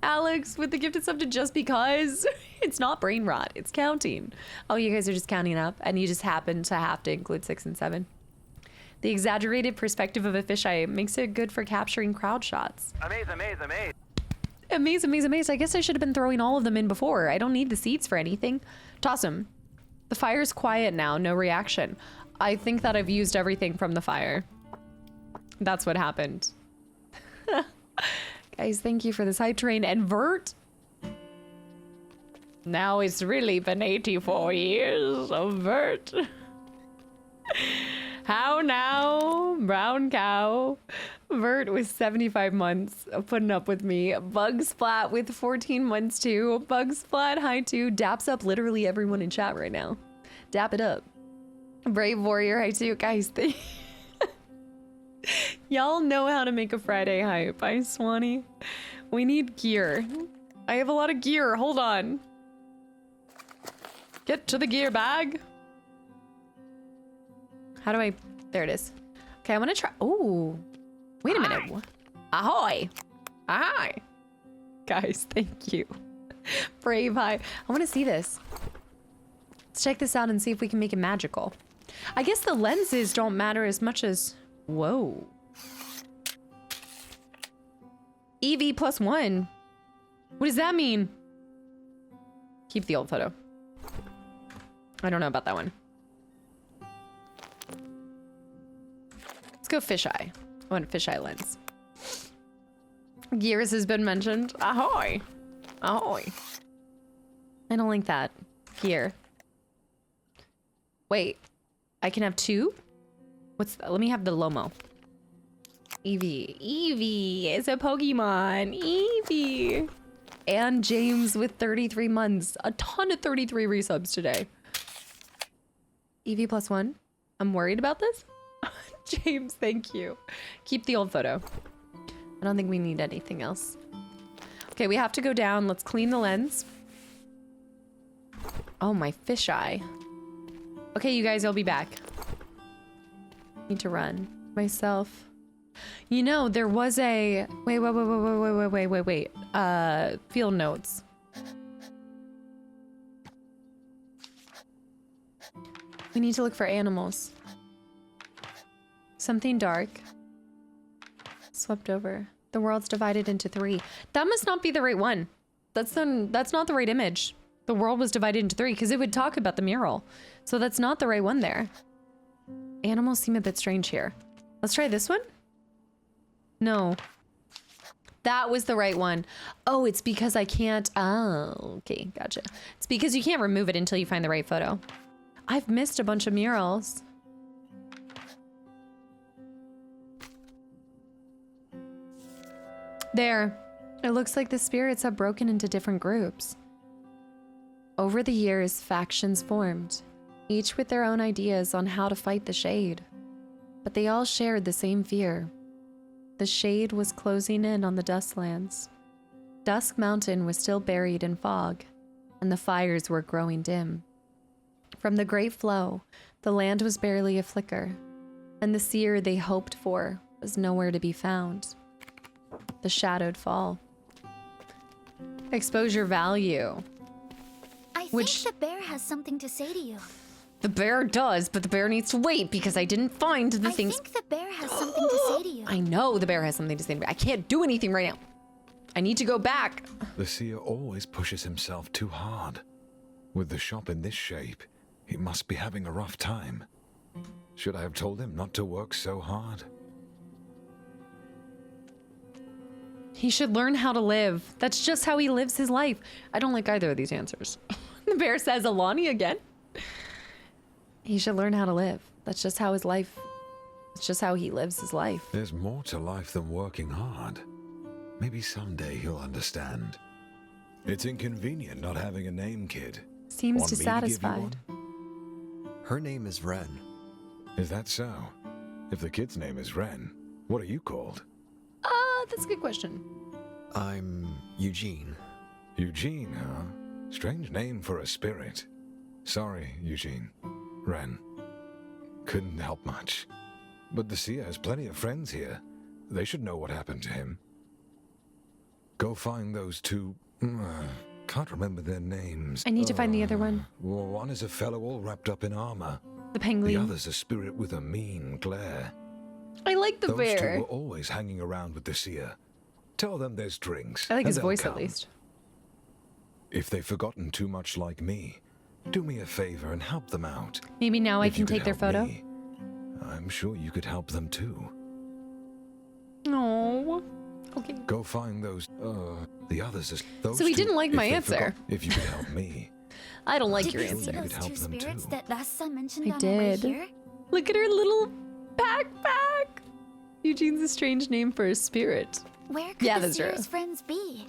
Alex with the gifted sub to just because. It's not brain rot, it's counting. Oh, you guys are just counting up and you just happen to have to include 6 and 7. The exaggerated perspective of a fisheye makes it good for capturing crowd shots. Amaze. I guess I should have been throwing all of them in before. I don't need the seeds for anything. Toss them. The fire's quiet now, no reaction. I think that I've used everything from the fire. That's what happened. Guys, thank you for this hype train. And Vert. Now it's really been 84 years of Vert. How now, brown cow? Vert with 75 months of putting up with me. Bug Splat with 14 months too. Bug Splat, hi too. Daps up literally everyone in chat right now. Dap it up. Brave Warrior, hi too. Guys, y'all know how to make a Friday hype. Hi, Swanee. We need gear. I have a lot of gear. Hold on. Get to the gear bag. How do I... There it is. Okay, I want to try... Oh, wait a minute. Ahoy. Ahoy. Guys, thank you. Brave, hi. I want to see this. Let's check this out and see if we can make it magical. I guess the lenses don't matter as much as... Whoa. EV +1. What does that mean? Keep the old photo. I don't know about that one. Let's go fisheye. I want a fisheye lens. Gears has been mentioned. Ahoy! Ahoy! I don't like that. Gear. Wait. I can have 2? What's that? Let me have the Lomo. Eevee. Eevee is a Pokemon. Eevee. And James with 33 months. A ton of 33 resubs today. Eevee +1. I'm worried about this. James, thank you. Keep the old photo. I don't think we need anything else. Okay, we have to go down. Let's clean the lens. Oh, my fisheye. Okay, you guys, I'll be back. Need to run myself. You know, there was a wait. Field notes. We need to look for animals. Something dark. Swept over. The world's divided into 3. That must not be the right one. That's not the right image. The world was divided into 3 because it would talk about the mural. So that's not the right one there. Animals seem a bit strange here. Let's try this one. No. That was the right one. Oh, it's because I can't. Oh, okay. Gotcha. It's because you can't remove it until you find the right photo. I've missed a bunch of murals. There. It looks like the spirits have broken into different groups. Over the years, factions formed, each with their own ideas on how to fight the Shade. But they all shared the same fear. The Shade was closing in on the Dustlands. Dusk Mountain was still buried in fog, and the fires were growing dim. From the Great Flow, the land was barely a flicker, and the seer they hoped for was nowhere to be found. The Shadowed Fall. Exposure value. I think the bear has something to say to you. The bear does, but the bear needs to wait because I didn't find the things. I think the bear has something to say to you. I know the bear has something to say to me. I can't do anything right now. I need to go back. The seer always pushes himself too hard. With the shop in this shape, he must be having a rough time. Should I have told him not to work so hard? He should learn how to live. That's just how he lives his life. I don't like either of these answers. The bear says Alani again. He should learn how to live. That's just how his life... It's just how he lives his life. There's more to life than working hard. Maybe someday he'll understand. It's inconvenient not having a name, kid. Seems Want me to give you dissatisfied. one? Her name is Ren. Is that so? If the kid's name is Ren, what are you called? That's a good question. I'm Eugene. Eugene, huh? Strange name for a spirit. Sorry, Eugene. Ren. Couldn't help much. But the seer has plenty of friends here. They should know what happened to him. Go find those two... can't remember their names. I need to find the other one. One is a fellow all wrapped up in armor. The penguin. The other's a spirit with a mean glare. I like the Those bear. two were always hanging around with the seer. Tell them there's drinks. I like and his they'll voice come. at least. If they've forgotten too much like me, do me a favor and help them out. Maybe now I If you can could take their help photo. me, I'm sure you could help them too. No. Okay. Go find those. The others. Those So he two, didn't like if my they answer. forgot- If you could help me, I don't like Did your you see answer. You those could help two them spirits too. that last son mentioned I on our way did. here? Look at her little backpack. Eugene's a strange name for a spirit. Where could Yeah, the that's true. seer's friends be?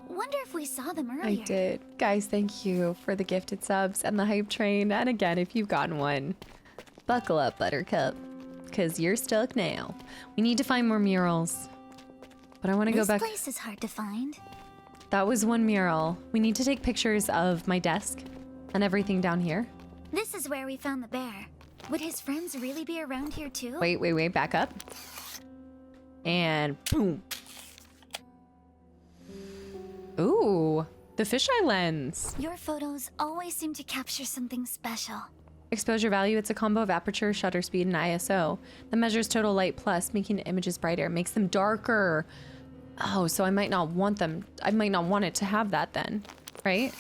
Wonder if we saw them I earlier. did. Guys, thank you for the gifted subs and the hype train. And again, if you've gotten one, buckle up, Buttercup, because you're stuck now. We need to find more murals. But I want to go This back. place is hard to find. That was one mural. We need to take pictures of my desk and everything down here. This is where we found the bear. Would his friends really be around here too? Wait, back up. And boom. Ooh, the fisheye lens. Your photos always seem to capture something special. Exposure value, it's a combo of aperture, shutter speed, and ISO that measures total light plus, making the images brighter, makes them darker. Oh, so I might not want them. I might not want it to have that then, right?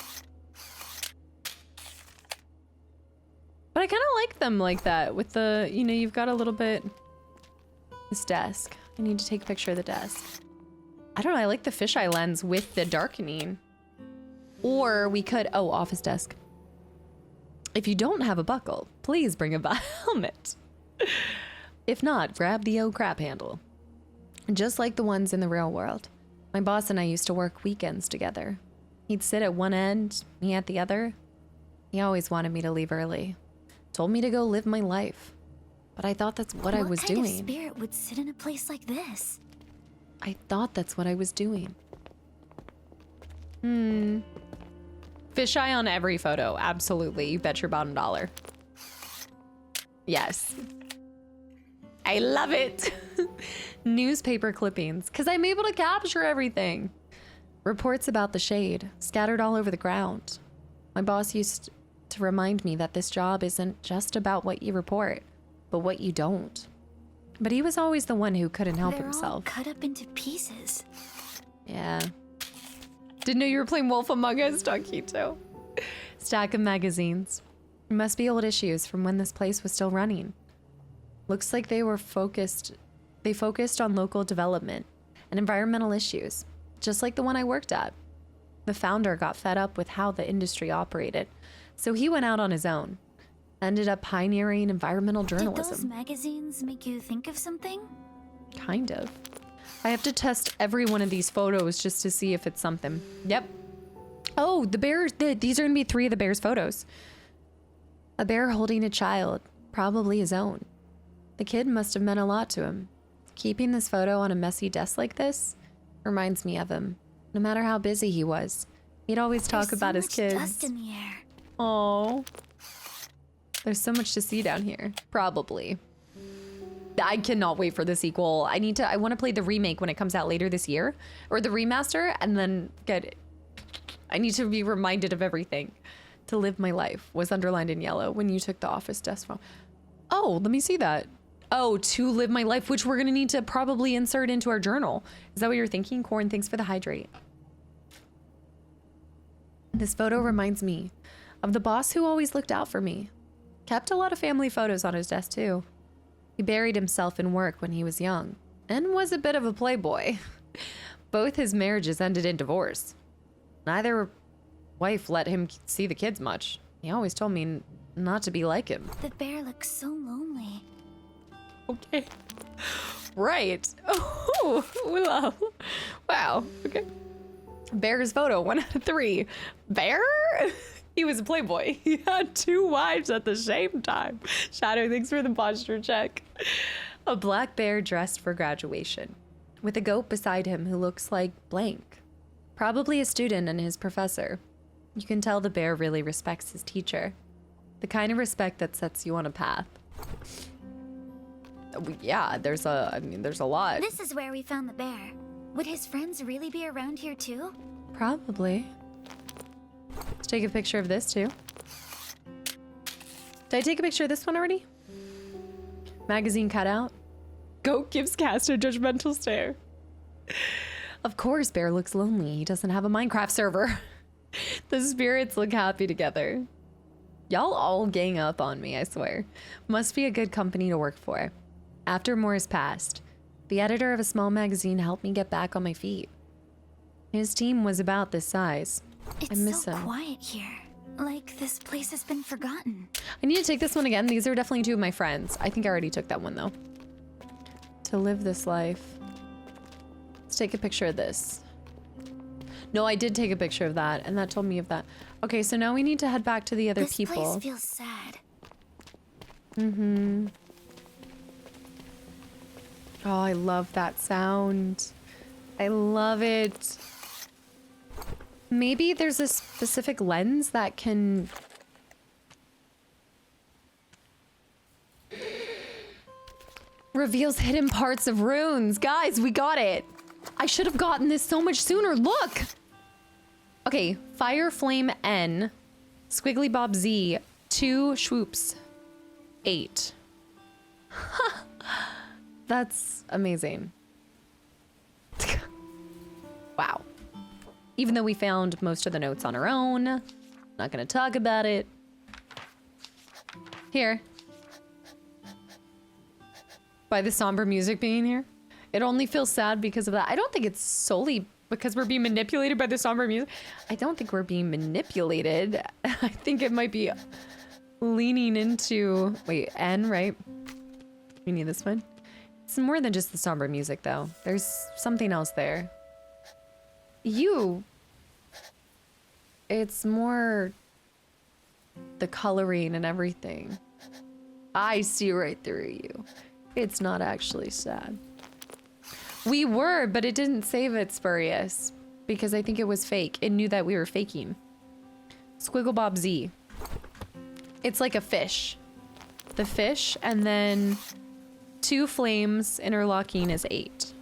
But I kind of like them like that with the, you know, you've got a little bit. This desk. I need to take a picture of the desk. I don't know. I like the fisheye lens with the darkening. Or we could, oh, office desk. If you don't have a buckle, please bring a helmet. If not, grab the oh crap handle. just like the ones in the real world. My boss and I used to work weekends together. He'd sit at one end, me at the other. He always wanted me to leave early. Told me to go live my life. But I thought that's what I was doing. What kind of spirit would sit in a place like this? I thought that's what I was doing. Fisheye on every photo. Absolutely. You bet your bottom dollar. Yes. I love it. Newspaper clippings, because I'm able to capture everything. Reports about the shade, scattered all over the ground. My boss used to remind me that this job isn't just about what you report, but what you don't. But he was always the one who couldn't help himself. All cut up into pieces. Yeah. Didn't know you were playing Wolf Among Us, Taquito. Stack of magazines. It must be old issues from when this place was still running. Looks like they focused on local development and environmental issues, just like the one I worked at. The founder got fed up with how the industry operated, so he went out on his own. Ended up pioneering environmental journalism. Did those magazines make you think of something? Kind of. I have to test every one of these photos just to see if it's something. Yep. Oh, the bears. These are going to be 3 of the bear's photos. A bear holding a child, probably his own. The kid must have meant a lot to him. Keeping this photo on a messy desk like this reminds me of him. No matter how busy he was, he'd always talk about his kids. There's so much dust in the air. Oh. There's so much to see down here. Probably. I cannot wait for the sequel. I want to play the remake when it comes out later this year, or the remaster, and then I need to be reminded of everything. To live my life was underlined in yellow when you took the office desk phone. Oh, let me see that. Oh, to live my life, which we're going to need to probably insert into our journal. Is that what you're thinking? Corn, thanks for the hydrate. This photo reminds me of the boss who always looked out for me. Kept a lot of family photos on his desk too. He buried himself in work when he was young and was a bit of a playboy. Both his marriages ended in divorce. Neither wife let him see the kids much. He always told me not to be like him. The bear looks so lonely. Okay. Right. Oh, well. Wow. Okay. Bear's photo, 1 out of 3. Bear? He was a playboy. He had 2 wives at the same time. Shadow, thanks for the posture check. A black bear dressed for graduation, with a goat beside him who looks like blank. Probably a student and his professor. You can tell the bear really respects his teacher. The kind of respect that sets you on a path. Yeah, there's a lot. This is where we found the bear. Would his friends really be around here too? Probably. Let's take a picture of this too. Did I take a picture of this one already? Magazine cutout. Goat gives Cast a judgmental stare. Of course, Bear looks lonely. He doesn't have a Minecraft server. The spirits look happy together. Y'all all gang up on me, I swear. Must be a good company to work for. After Morris passed, the editor of a small magazine helped me get back on my feet. His team was about this size. I miss It's so him. quiet here. Like this place has been forgotten. I need to take this one again. These are definitely 2 of my friends. I think I already took that one though. To live this life. Let's take a picture of this. No, I did take a picture of that, and that told me of that. Okay, so now we need to head back to the other people. This place feels sad. Mm-hmm. Oh, I love that sound. I love it. Maybe there's a specific lens that can... reveals hidden parts of runes. Guys, we got it. I should have gotten this so much sooner. Look! Okay, Fire Flame N, Squiggly Bob Z, 2 Swoops, 8. That's amazing. Wow. Even though we found most of the notes on our own, not gonna talk about it. Here. By the somber music being here. It only feels sad because of that. I don't think it's solely because we're being manipulated by the somber music. I don't think we're being manipulated. I think it might be leaning into... Wait, N, right? We need this one. It's more than just the somber music, though. There's something else there. It's more the coloring and everything. I see right through you. It's not actually sad. We were, but it didn't save it, Spurious, because I think it was fake. It knew that we were faking. Squiggle Bob Z. It's like a fish. The fish, and then 2 flames interlocking is 8.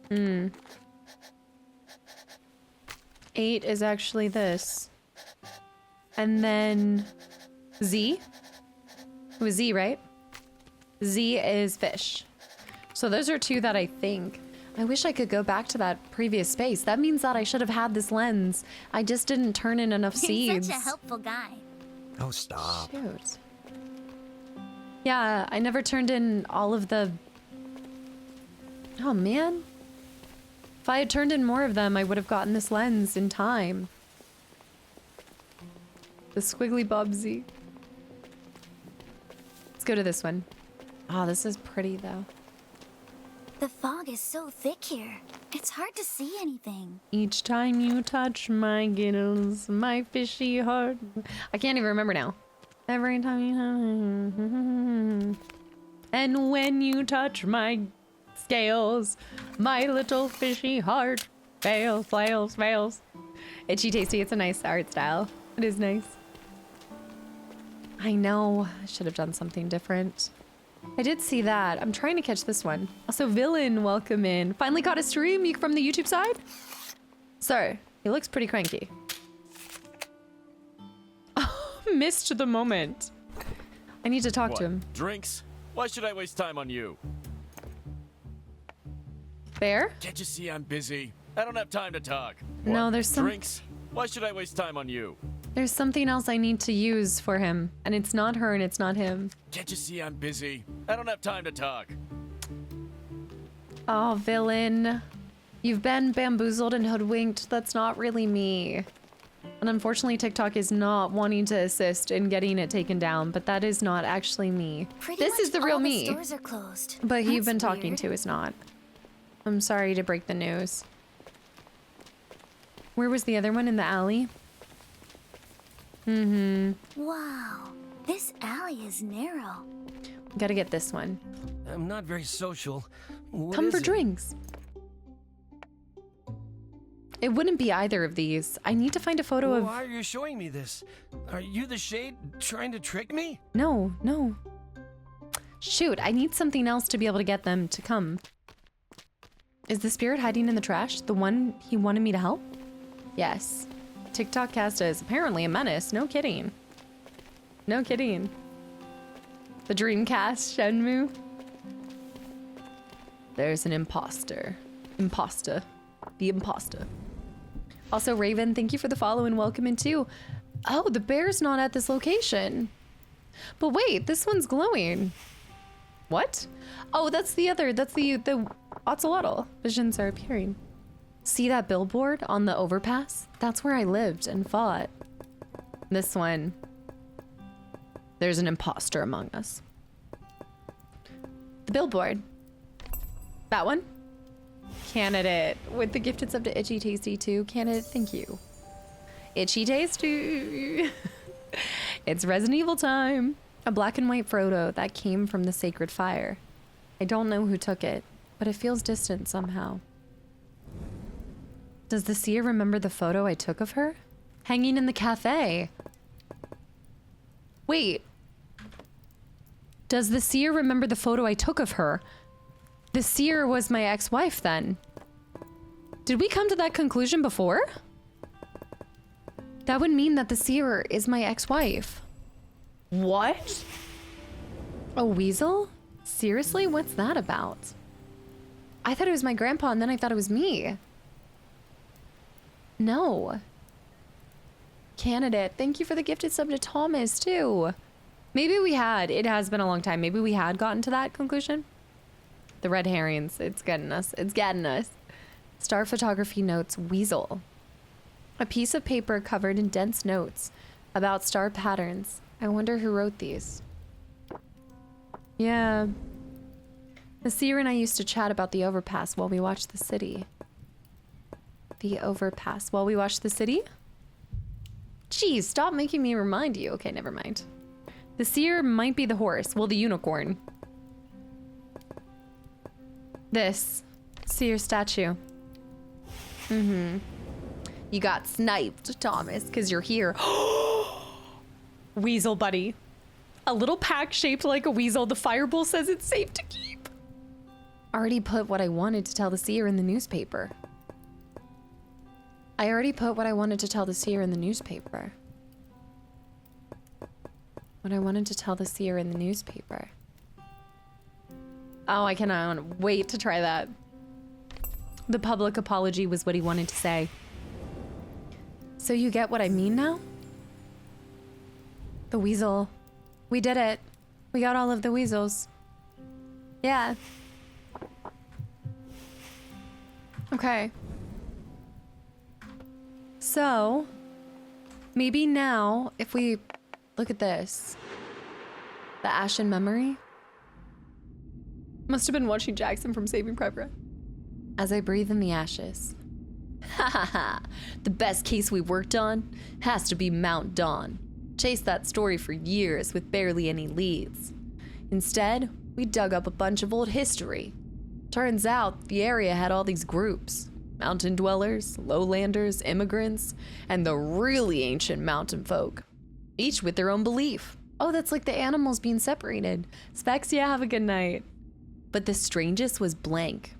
Hmm. 8 is actually this. And then Z. It was Z, right? Z is fish. So those are 2 that I think. I wish I could go back to that previous space. That means that I should have had this lens. I just didn't turn in enough seeds. You're such a helpful guy. Oh, stop. Shoot. Yeah, I never turned in all of the... Oh, man. If I had turned in more of them, I would have gotten this lens in time. The Squiggly Bob Z. Let's go to this one. Oh, this is pretty, though. The fog is so thick here. It's hard to see anything. Each time you touch my gittles, my fishy heart... I can't even remember now. Every time you... And when you touch my scales, my little fishy heart fails. Itchy Tasty, it's a nice art style. It is nice. I know. I should have done something different. I did see that. I'm trying to catch this one. Also, Villain, welcome in. Finally caught a stream from the YouTube side? So, he looks pretty cranky. Missed the moment. I need to talk to him. Drinks? Why should I waste time on you? Bear? Can't you see I'm busy? I don't have time to talk. No, there's some... Drinks? Why should I waste time on you? There's something else I need to use for him. And it's not her and it's not him. Can't you see I'm busy? I don't have time to talk. Oh, Villain. You've been bamboozled and hoodwinked. That's not really me. And unfortunately, TikTok is not wanting to assist in getting it taken down, but that is not actually me. This is the real me. Stores are closed. But who you've been That's talking weird. to is not. I'm sorry to break the news. Where was the other one? In the alley? Wow, this alley is narrow. Gotta get this one. I'm not very social. What Come is for it? drinks. It wouldn't be either of these. I need to find a photo of... Why are you showing me this? Are you the Shade trying to trick me? No, no. Shoot, I need something else to be able to get them to come. Is the spirit hiding in the trash? The one he wanted me to help? Yes. TikTok Casta is apparently a menace. No kidding. No kidding. The Dreamcast Shenmue. There's an imposter. Imposter. The imposter. Also, Raven, thank you for the follow and welcome in too. Oh, the bear's not at this location. But wait, this one's glowing. What? Oh, that's the other. That's the Ocelotl. Visions are appearing. See that billboard on the overpass? That's where I lived and fought. This one. There's an imposter among us. The billboard. That one? Candidate. With the gifted sub to Itchy Tasty too. Candidate, thank you. Itchy Tasty. It's Resident Evil time. A black and white photo that came from the sacred fire. I don't know who took it, but it feels distant somehow. Does the seer remember the photo I took of her? Hanging in the cafe. Wait. Does the seer remember the photo I took of her? The seer was my ex-wife then. Did we come to that conclusion before? That would mean that the seer is my ex-wife. What? A weasel? Seriously? What's that about? I thought it was my grandpa and then I thought it was me. No. Candidate, thank you for the gifted sub to Thomas too. Maybe we had. It has been a long time. Maybe we had gotten to that conclusion. The red herrings. It's getting us. It's getting us. Star photography notes weasel. A piece of paper covered in dense notes about star patterns I wonder who wrote these. Yeah. The seer and I used to chat about the overpass while we watched the city. The overpass while we watched the city? Jeez, stop making me remind you. Okay, never mind. The seer might be the horse. Well, the unicorn. This. Seer statue. Mm-hmm. You got sniped, Thomas, because you're here. Weasel buddy. A little pack shaped like a weasel. The fireball says it's safe to keep. Already put what I wanted to tell the seer in the newspaper. I already put what I wanted to tell the seer in the newspaper. What I wanted to tell the seer in the newspaper. Oh, I cannot wait to try that. The public apology was what he wanted to say. So you get what I mean now? The weasel. We did it. We got all of the weasels. Yeah. Okay. So, maybe now, if we look at this. The Ashen Memory. Must have been watching Jackson from Saving Private Ryan. As I breathe in the ashes. Ha ha ha. The best case we worked on has to be Mount Dawn. Chased that story for years with barely any leads. Instead, we dug up a bunch of old history. Turns out the area had all these groups. Mountain dwellers, lowlanders, immigrants, and the really ancient mountain folk. Each with their own belief. Oh, that's like the animals being separated. Specs, yeah, have a good night. But the strangest was blank.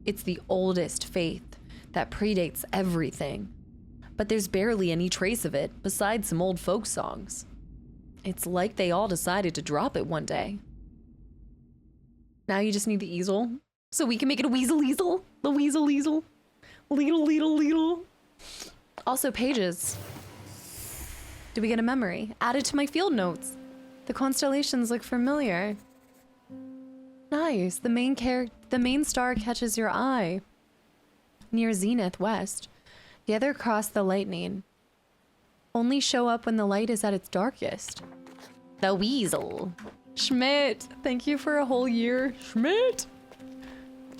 It's the oldest faith that predates everything. But there's barely any trace of it besides some old folk songs. It's like they all decided to drop it one day. Now you just need the easel. So we can make it a weasel easel. The weasel easel. Leedle, leedle, leedle. Also pages. Do we get a memory? Added to my field notes. The constellations look familiar. Nice. The main star catches your eye. Near zenith west. The other cross the lightning. Only show up when the light is at its darkest. The weasel. Schmidt. Thank you for a whole year. Schmidt.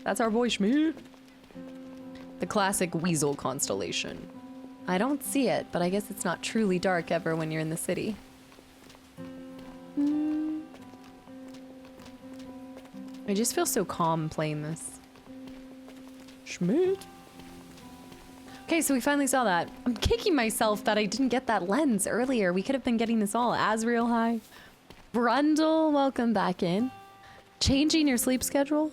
That's our boy Schmidt. The classic weasel constellation. I don't see it, but I guess it's not truly dark ever when you're in the city. I just feel so calm playing this. Schmidt. Okay, so we finally saw that. I'm kicking myself that I didn't get that lens earlier. We could have been getting this all. Asriel, hi. Brundle, welcome back in. Changing your sleep schedule?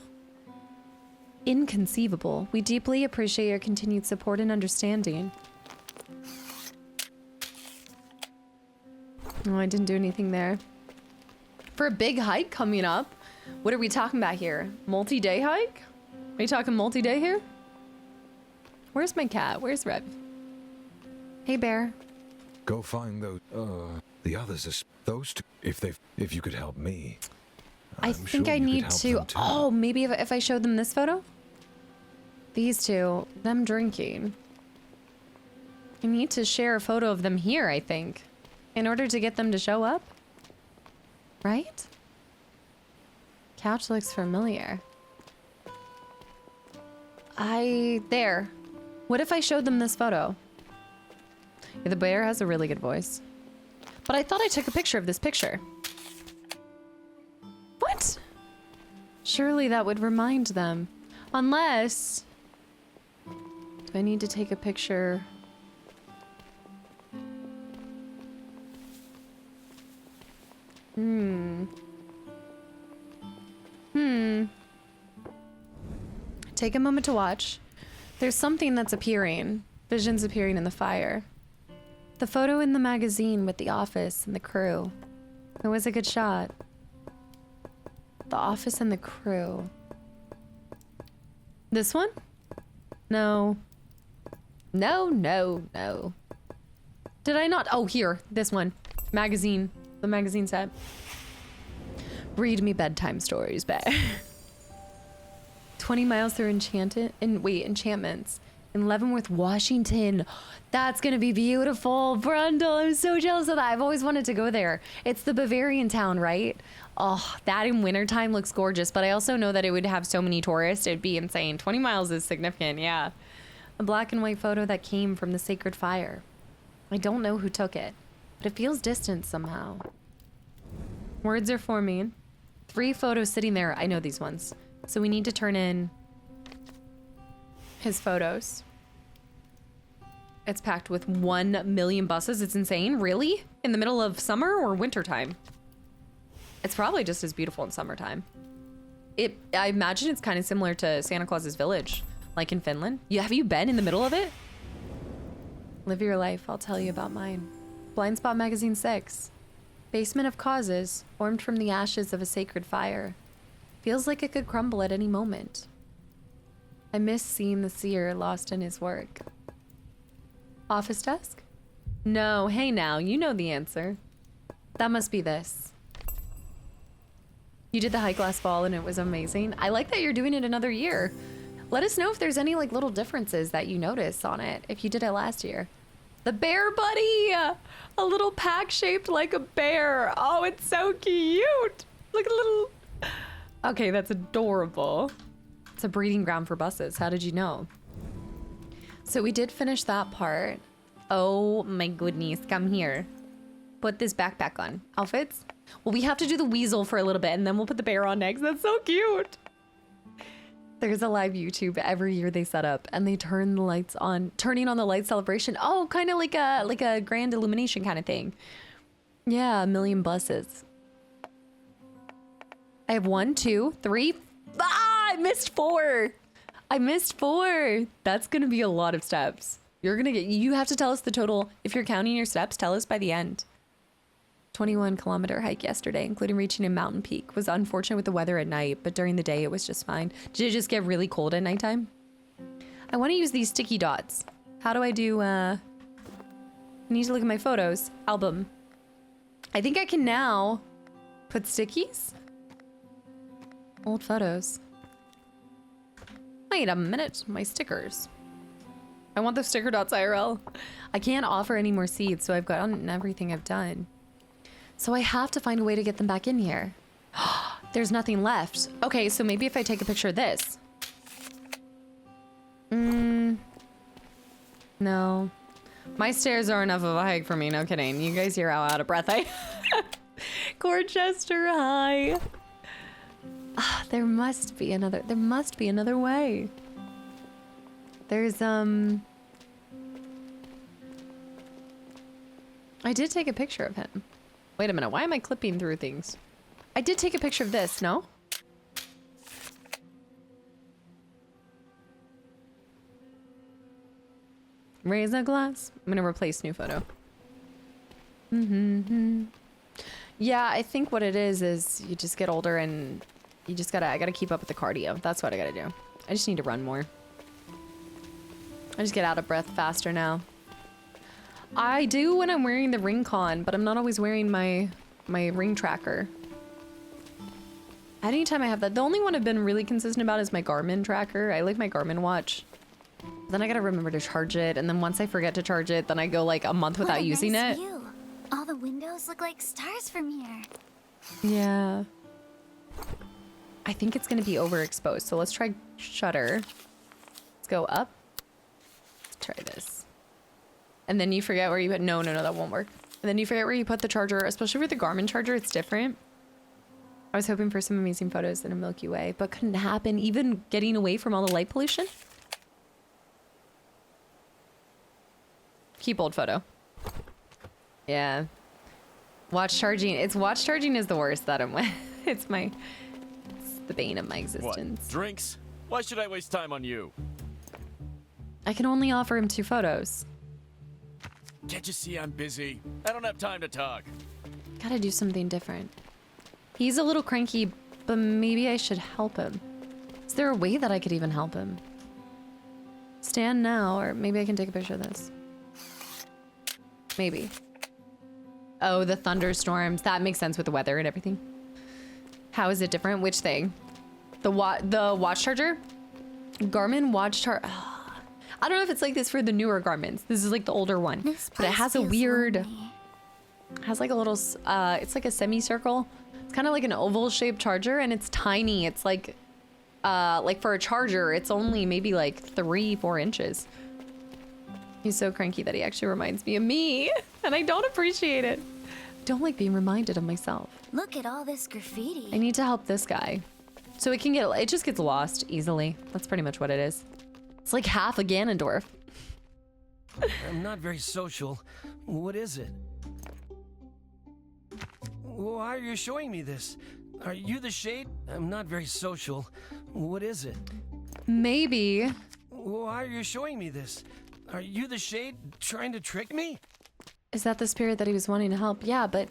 Inconceivable. We deeply appreciate your continued support and understanding. Oh, I didn't do anything there. For a big hike coming up, what are we talking about here? Multi-day hike? Are you talking multi-day here? Where's my cat? Where's Rev? Hey, Bear. Go find those, the others are those two. If you could help me. I think I need to, oh, maybe if I showed them this photo? These two, them drinking. I need to share a photo of them here, I think, in order to get them to show up. Right? Couch looks familiar. There. What if I showed them this photo? Yeah, the bear has a really good voice. But I thought I took a picture of this picture. What? Surely that would remind them. Unless... Do I need to take a picture? Take a moment to watch. There's something that's appearing. Visions appearing in the fire. The photo in the magazine with the office and the crew. It was a good shot. The office and the crew. This one? No. No, no, no. Did I not? Oh, here. This one. Magazine. The magazine set. Read me bedtime stories, Bear. 20 miles through enchantments in Leavenworth, Washington. That's gonna be beautiful, Brundle. I'm so jealous of that. I've always wanted to go there. It's the Bavarian town, right? Oh, that in wintertime looks gorgeous, but I also know that it would have so many tourists. It'd be insane. 20 miles is significant, yeah. A black and white photo that came from the sacred fire. I don't know who took it, but it feels distant somehow. Words are forming. 3 photos sitting there. I know these ones. So we need to turn in his photos. It's packed with 1 million buses. It's insane. Really? In the middle of summer or wintertime? It's probably just as beautiful in summertime. I imagine it's kind of similar to Santa Claus's village, like in Finland. Have you been in the middle of it? Live your life. I'll tell you about mine. Blind Spot Magazine 6. Basement of causes, formed from the ashes of a sacred fire. Feels like it could crumble at any moment. I miss seeing the seer lost in his work. Office desk? No, hey now, you know the answer. That must be this. You did the hike last fall and it was amazing. I like that you're doing it another year. Let us know if there's any like little differences that you notice on it if you did it last year. The bear buddy! A little pack shaped like a bear. Oh, it's so cute. Look at the little... Okay, that's adorable. It's a breeding ground for buses. How did you know? So we did finish that part. Oh my goodness, come here. Put this backpack on. Outfits? Well, we have to do the weasel for a little bit and then we'll put the bear on next. That's so cute. There's a live YouTube every year they set up and they turn the lights on, turning on the light celebration. Oh, kind of like a grand illumination kind of thing. Yeah, 1 million buses. I have 1, 2, 3. Ah, I missed 4. I missed 4. That's gonna be a lot of steps. You have to tell us the total. If you're counting your steps, tell us by the end. 21-kilometer hike yesterday, including reaching a mountain peak. Was unfortunate with the weather at night, but during the day it was just fine. Did it just get really cold at nighttime? I want to use these sticky dots. How do I do, I need to look at my photos. Album. I think I can now put stickies? Old photos. Wait a minute, my stickers. I want the sticker dots IRL. I can't offer any more seeds, so I've gotten everything I've done. So I have to find a way to get them back in here. There's nothing left. Okay, so maybe if I take a picture of this. No. My stairs are enough of a hike for me, no kidding. You guys are out of breath. Corchester High. There must be another way. There's, I did take a picture of him. Wait a minute, why am I clipping through things? I did take a picture of this, no? Raise a glass. I'm gonna replace new photo. Yeah, I think what it is you just get older and you just I gotta keep up with the cardio. That's what I gotta do. I just need to run more. I just get out of breath faster now. I do when I'm wearing the ring con, but I'm not always wearing my ring tracker. Anytime I have that, the only one I've been really consistent about is my Garmin tracker. I like my Garmin watch. Then I gotta remember to charge it, and then once I forget to charge it, then I go like a month without using it. View. All the windows look like stars from here. Yeah. I think it's gonna be overexposed, so let's try shutter. Let's go up. Let's try this. And then you forget where you put, no, that won't work. And then you forget where you put the charger, especially with the Garmin charger, it's different. I was hoping for some amazing photos in a Milky Way, but couldn't happen, even getting away from all the light pollution. Keep old photo. Yeah. Watch charging, watch charging is the worst that I'm with. It's the bane of my existence. What, drinks? Why should I waste time on you? I can only offer him 2 photos. Can't you see I'm busy? I don't have time to talk. Gotta do something different. He's a little cranky, but maybe I should help him. Is there a way that I could even help him? Stand now, or maybe I can take a picture of this. Maybe. Oh, the thunderstorms. That makes sense with the weather and everything. How is it different? Which thing? The watch charger? Garmin watch charger. I don't know if it's like this for the newer garments. This is like the older one. This But it place has a feels weird, lonely. has like a little, it's like a semicircle. It's kind of like an oval shaped charger and it's tiny. It's like for a charger, it's only maybe like 3-4 inches. He's so cranky that he actually reminds me of me and I don't appreciate it. Don't like being reminded of myself. Look at all this graffiti. I need to help this guy. So it just gets lost easily. That's pretty much what it is. It's like half a Ganondorf. I'm not very social. What is it? Why are you showing me this? Are you the Shade? I'm not very social. What is it? Maybe. Why are you showing me this? Are you the Shade trying to trick me? Is that the spirit that he was wanting to help? Yeah, but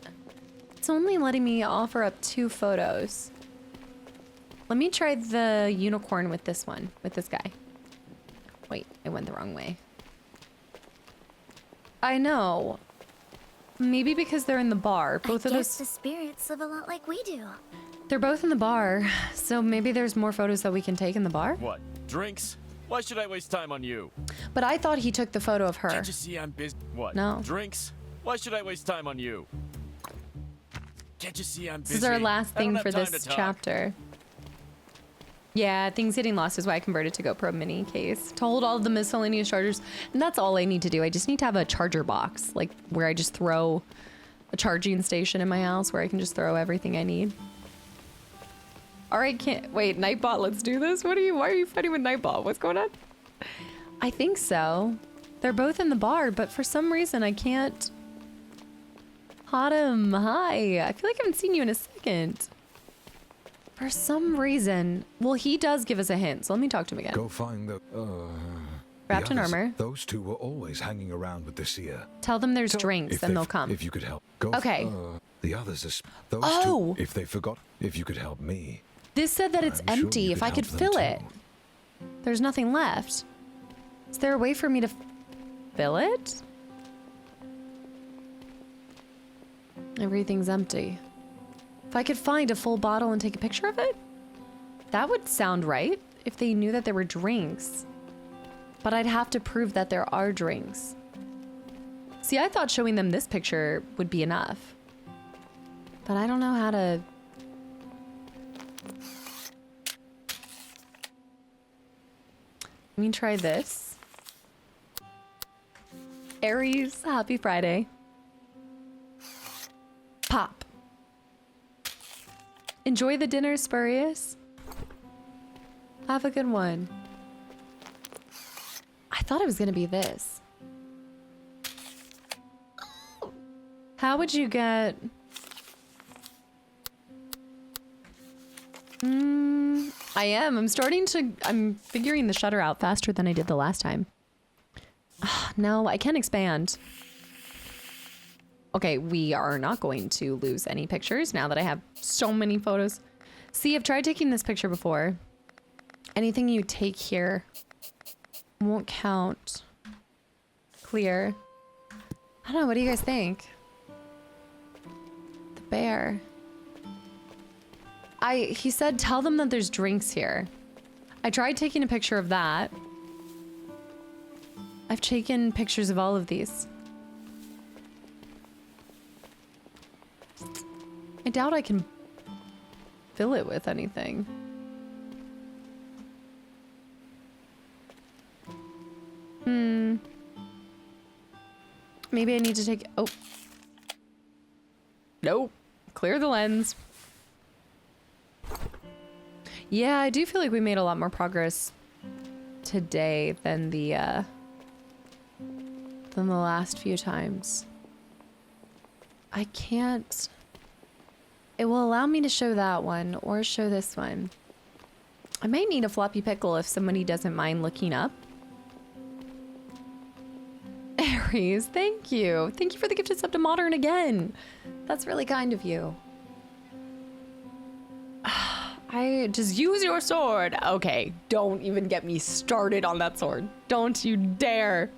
it's only letting me offer up 2 photos. Let me try the unicorn with this one, with this guy. Wait, I went the wrong way. I know. Maybe because they're in the bar. Both of I guess those. the spirits live a lot like we do. They're both in the bar, so maybe there's more photos that we can take in the bar? What? Drinks? Why should I waste time on you? But I thought he took the photo of her. Can't you see I'm busy? What? No. Drinks? Why should I waste time on you? Can't you see I'm busy? This is our last I don't thing have for time this to talk. chapter. Yeah, things getting lost is why I converted to GoPro mini case to hold all of the miscellaneous chargers. And that's all I need to do. I just need to have a charger box, like where I just throw a charging station in my house where I can just throw everything I need. All right, wait, Nightbot, let's do this. Why are you fighting with Nightbot? What's going on? I think so. They're both in the bar, but for some reason I can't. Autumn, hi. I feel like I haven't seen you in a second. For some reason. Well, he does give us a hint, so let me talk to him again. Go find the Wrapped in others. armor. Those two were always hanging around with the seer. Tell them there's drinks, If then they- they'll come. If you could help. Go. Okay. The others are those Oh! two. If they forgot, if you could help me. This said that it's I'm sure empty. you If I could help them fill it. too. There's nothing left. Is there a way for me to fill it? Everything's empty. If I could find a full bottle and take a picture of it, that would sound right if they knew that there were drinks. But I'd have to prove that there are drinks. See, I thought showing them this picture would be enough. But I don't know how to... Let me try this. Aries, happy Friday. Pop. Enjoy the dinner, Spurious. Have a good one. I thought it was gonna be this. How would you get... I am. I'm figuring the shutter out faster than I did the last time. No, I can't expand. Okay, we are not going to lose any pictures now that I have so many photos. See, I've tried taking this picture before. Anything you take here won't count. Clear. I don't know, what do you guys think? The bear. He said, tell them that there's drinks here. I tried taking a picture of that. I've taken pictures of all of these. I doubt I can fill it with anything. Maybe I need to take... Oh. Nope. Clear the lens. Yeah, I do feel like we made a lot more progress today than the last few times. I can't... It will allow me to show that one or show this one. I might need a floppy pickle if somebody doesn't mind looking up. Aries, thank you. Thank you for the gifted sub to Modern again. That's really kind of you. I just use your sword. Okay, don't even get me started on that sword. Don't you dare.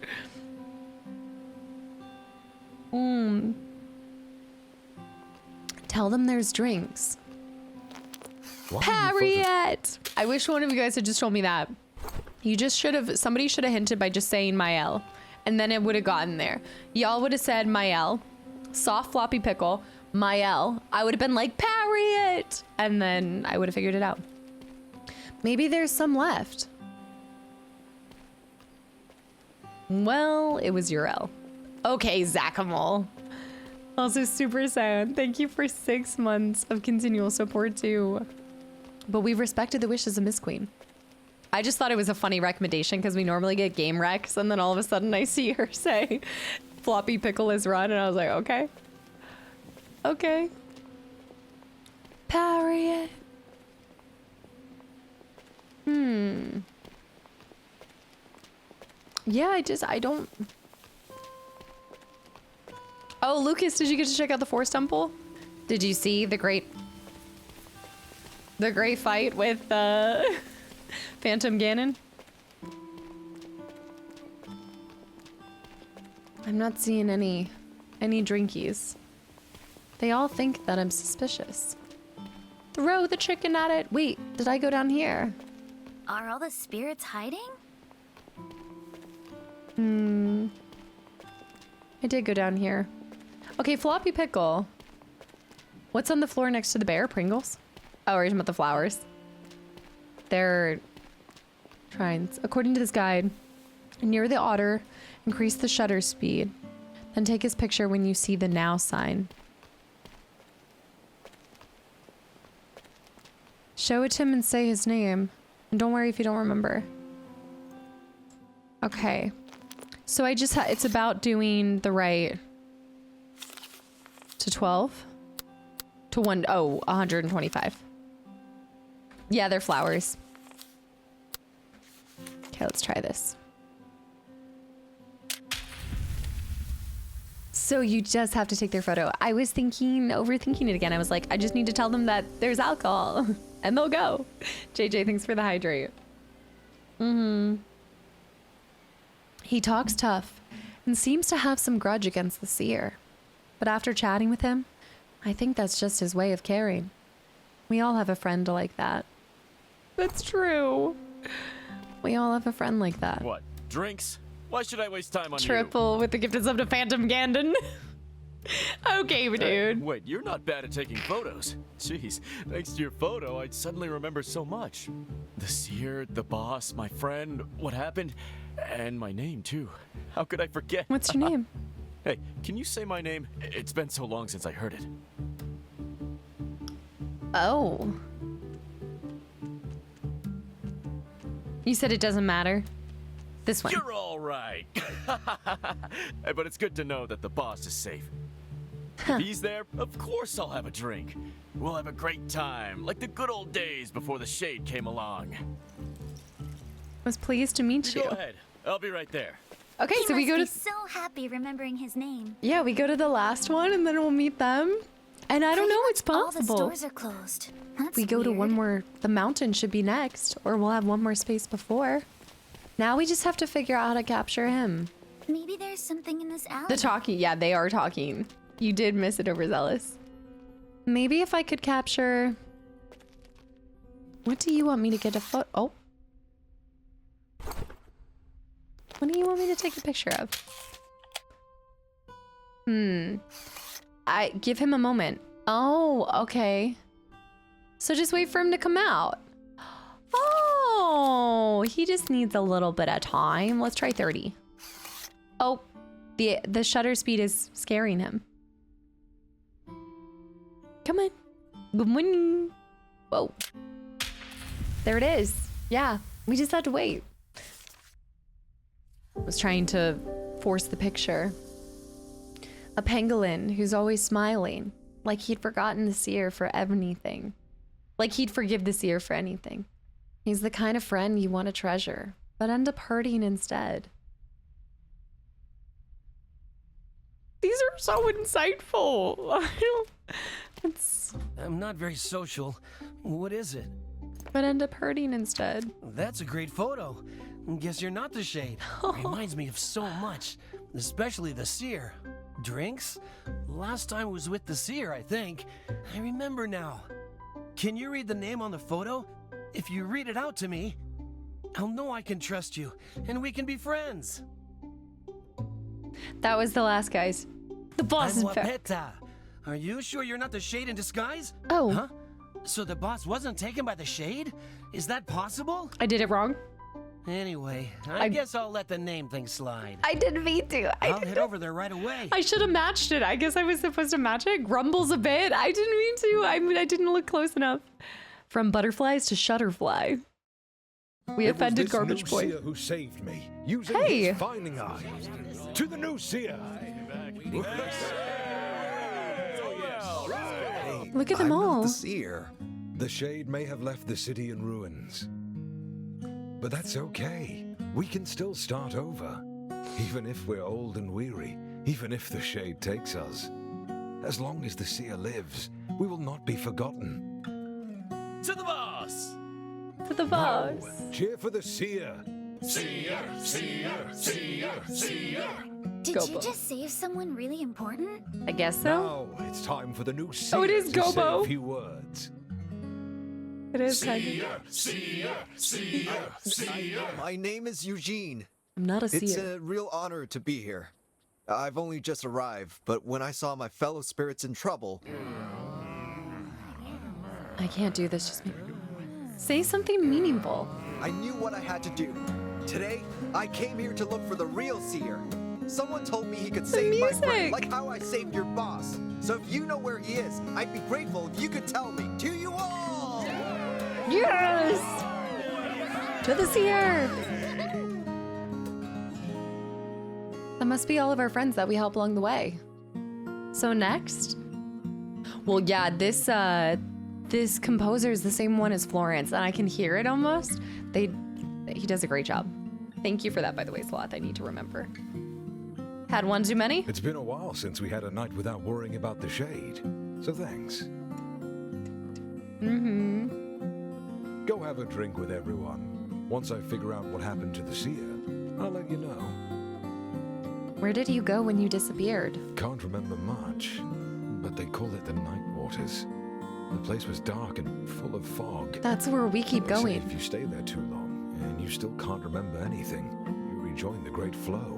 Tell them there's drinks. Why are you Harriet! I wish one of you guys had just told me that. You just should have, somebody should have hinted by just saying Mael, and then it would have gotten there. Y'all would have said Mael, soft floppy pickle, Mael. I would have been like, parry it! And then I would have figured it out. Maybe there's some left. Well, it was Urel. Okay, Zachamol. Also super sad. Thank you for 6 months of continual support too. But we've respected the wishes of Miss Queen. I just thought it was a funny recommendation because we normally get game recs, and then all of a sudden I see her say floppy pickle is run, and I was like, okay. Okay. Parry it. Yeah, I don't... Oh, Lucas, did you get to check out the Force Temple? Did you see the great fight with Phantom Ganon? I'm not seeing any drinkies. They all think that I'm suspicious. Throw the chicken at it. Wait, did I go down here? Are all the spirits hiding? I did go down here. Okay, floppy pickle. What's on the floor next to the bear? Pringles? Oh, are you talking about the flowers? They're shrines. According to this guide, near the otter, increase the shutter speed. Then take his picture when you see the now sign. Show it to him and say his name. And don't worry if you don't remember. Okay. So I just it's about doing the right to 12 to 125. Yeah, they're flowers. Okay, let's try this. So you just have to take their photo. I was overthinking it again. I was like, I just need to tell them that there's alcohol and they'll go. JJ, thanks for the hydrate. He talks tough and seems to have some grudge against the seer. But after chatting with him, I think that's just his way of caring. We all have a friend like that. That's true. We all have a friend like that. What? Drinks? Why should I waste time on Triple with the gifted sub to Phantom Ganon. Okay, dude. Wait, you're not bad at taking photos. Jeez, thanks to your photo, I suddenly remember so much. The seer, the boss, my friend, what happened, and my name too. How could I forget? What's your name? Hey, can you say my name? It's been so long since I heard it. Oh. You said it doesn't matter? This one. You're all right. But it's good to know that the boss is safe. If he's there, of course I'll have a drink. We'll have a great time, like the good old days before the shade came along. Was pleased to meet you. Go ahead. I'll be right there. Okay, He so we must go be to... so happy remembering his name. Yeah, we go to the last one and then we'll meet them. And I don't know what's possible. All the stores are closed. That's We go to weird. one more... The mountain should be next, or we'll have one more space before. Now we just have to figure out how to capture him. Maybe there's something in this alley. The talking. Yeah, they are talking. You did miss it, overzealous. Maybe if I could capture... What do you want me to get a photo? Oh. What do you want me to take a picture of? I give him a moment. Oh, okay. So just wait for him to come out. Oh, he just needs a little bit of time. Let's try 30. Oh, the shutter speed is scaring him. Come on. Good morning. Whoa. There it is. Yeah, we just had to wait. I was trying to force the picture. A pangolin who's always smiling, like he'd forgotten the seer for anything. Like he'd forgive the seer for anything. He's the kind of friend you want to treasure, but end up hurting instead. These are so insightful. I'm not very social. What is it? But end up hurting instead. That's a great photo. Guess you're not the shade. Reminds me of so much, especially the seer. Drinks? Last time was with the seer, I think. I remember now. Can you read the name on the photo? If you read it out to me. I'll know I can trust you, and we can be friends. That was the last, guys. The boss is back. Pt.3. Are you sure you're not the Shade in disguise? Oh. Huh? So the boss wasn't taken by the Shade? Is that possible? I did it wrong. Anyway, I guess I'll let the name thing slide. I didn't mean to. I'll head over there right away. I should have matched it. I guess I was supposed to match it. Grumbles a bit. I didn't mean to. I didn't look close enough. From butterflies to shutterfly. We offended Garbage Boy. Seer who saved me, using Hey. his finding eye. To the new seer. Look at them I'm all. not the seer. The Shade may have left the city in ruins. But that's okay. We can still start over. Even if we're old and weary, even if the Shade takes us. As long as the seer lives, we will not be forgotten. To the boss! To the boss. Now, cheer for the seer. Seer, seer, seer, seer. Did Gobo. you just save someone really important? I guess so. Now it's time for the new seer it is to say Gobo. a few words. It is kind of. Seer, seer, seer. My name is Eugene. I'm not a It's seer. a real honor to be here. I've only just arrived, but when I saw my fellow spirits in trouble, I can't do this. Just say something meaningful. I knew what I had to do. Today, I came here to look for the real seer. Someone told me he could save my music. friend, like how I saved your boss. So if you know where he is, I'd be grateful if you could tell me. To you all! Yes! To the seer! That must be all of our friends that we help along the way. So next? Well, yeah, this composer is the same one as Florence, and I can hear it almost. He does a great job. Thank you for that, by the way, Sloth. I need to remember. Had one too many? It's been a while since we had a night without worrying about the Shade. So thanks. Mm-hmm. Go have a drink with everyone. Once I figure out what happened to the seer, I'll let you know. Where did you go when you disappeared? Can't remember much, but they call it the Night Waters. The place was dark and full of fog. That's where we keep They say going. if you stay there too long and you still can't remember anything, you rejoin the Great Flow.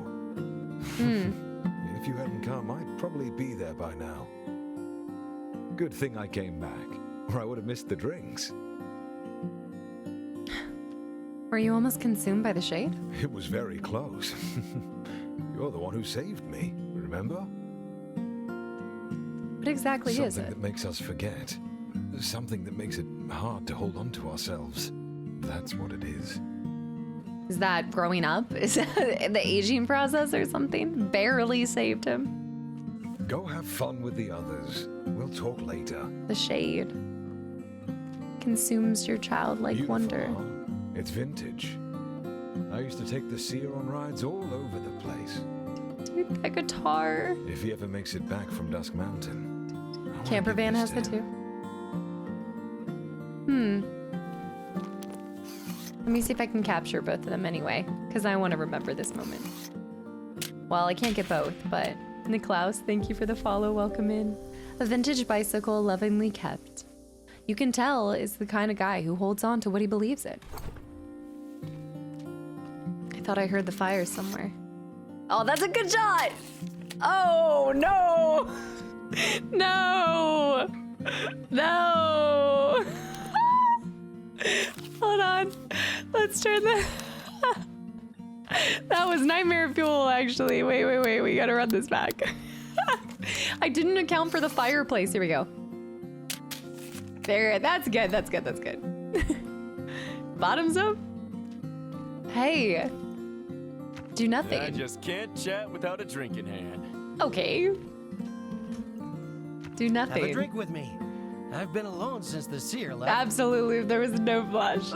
If you hadn't come, I'd probably be there by now. Good thing I came back, or I would have missed the drinks. Were you almost consumed by the Shade? It was very close. You're the one who saved me, remember? What exactly is Something it? that makes us forget. Something that makes it hard to hold on to ourselves. That's what it is. Is that growing up? Is that the aging process or something? Barely saved him. Go have fun with the others. We'll talk later. The Shade consumes your childlike Beautiful, wonder. huh? It's vintage. I used to take the seer on rides all over the place. Dude, that guitar. If he ever makes it back from Dusk Mountain. I wanna Camper give van this has to that him. too. Let me see if I can capture both of them anyway, because I want to remember this moment. Well, I can't get both, but Niklaus, thank you for the follow. Welcome in. A vintage bicycle lovingly kept. You can tell is the kind of guy who holds on to what he believes in. I thought I heard the fire somewhere. Oh, that's a good shot! Oh, no! No! No! Hold on. Let's turn the... That was nightmare fuel, actually. Wait. We gotta run this back. I didn't account for the fireplace. Here we go. There, that's good. Bottoms up. Hey. Do nothing. I just can't chat without a drink in hand. Okay. Do nothing. Have a drink with me. I've been alone since the seer left. Absolutely, there was no flash.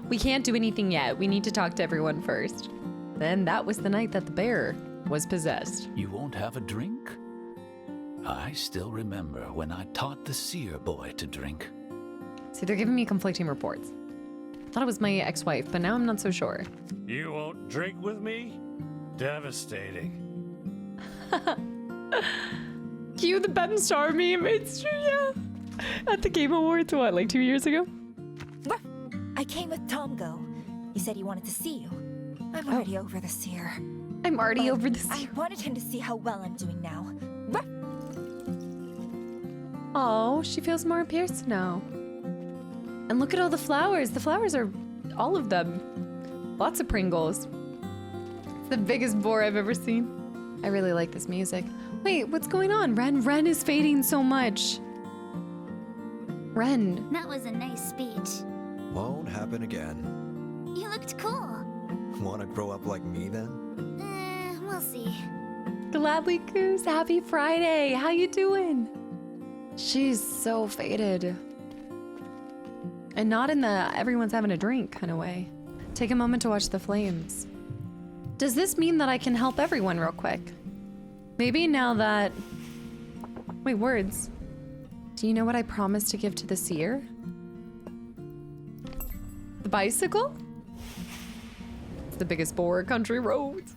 We can't do anything yet. We need to talk to everyone first. Then that was the night that the bear was possessed. You won't have a drink? I still remember when I taught the seer boy to drink. See, they're giving me conflicting reports. I thought it was my ex-wife, but now I'm not so sure. You won't drink with me? Devastating. Cue the Ben Star meme. It's true, yeah. At the Game Awards, what, like 2 years ago? I came with Tomgo. He said he wanted to see you. I'm already over the seer. I'm already over the seer. I wanted him to see how well I'm doing now. Oh, she feels more pierced now. And look at all the flowers. The flowers are all of them. Lots of Pringles. It's the biggest boar I've ever seen. I really like this music. Wait, what's going on? Ren is fading so much. Ren. That was a nice speech. Won't happen again. You looked cool. Wanna grow up like me then? We'll see. Gladly Goose, happy Friday. How you doing? She's so faded. And not in the everyone's having a drink kind of way. Take a moment to watch the flames. Does this mean that I can help everyone real quick? Maybe now that... Wait, words. Do you know what I promised to give to the seer? The bicycle? It's the biggest boar country roads.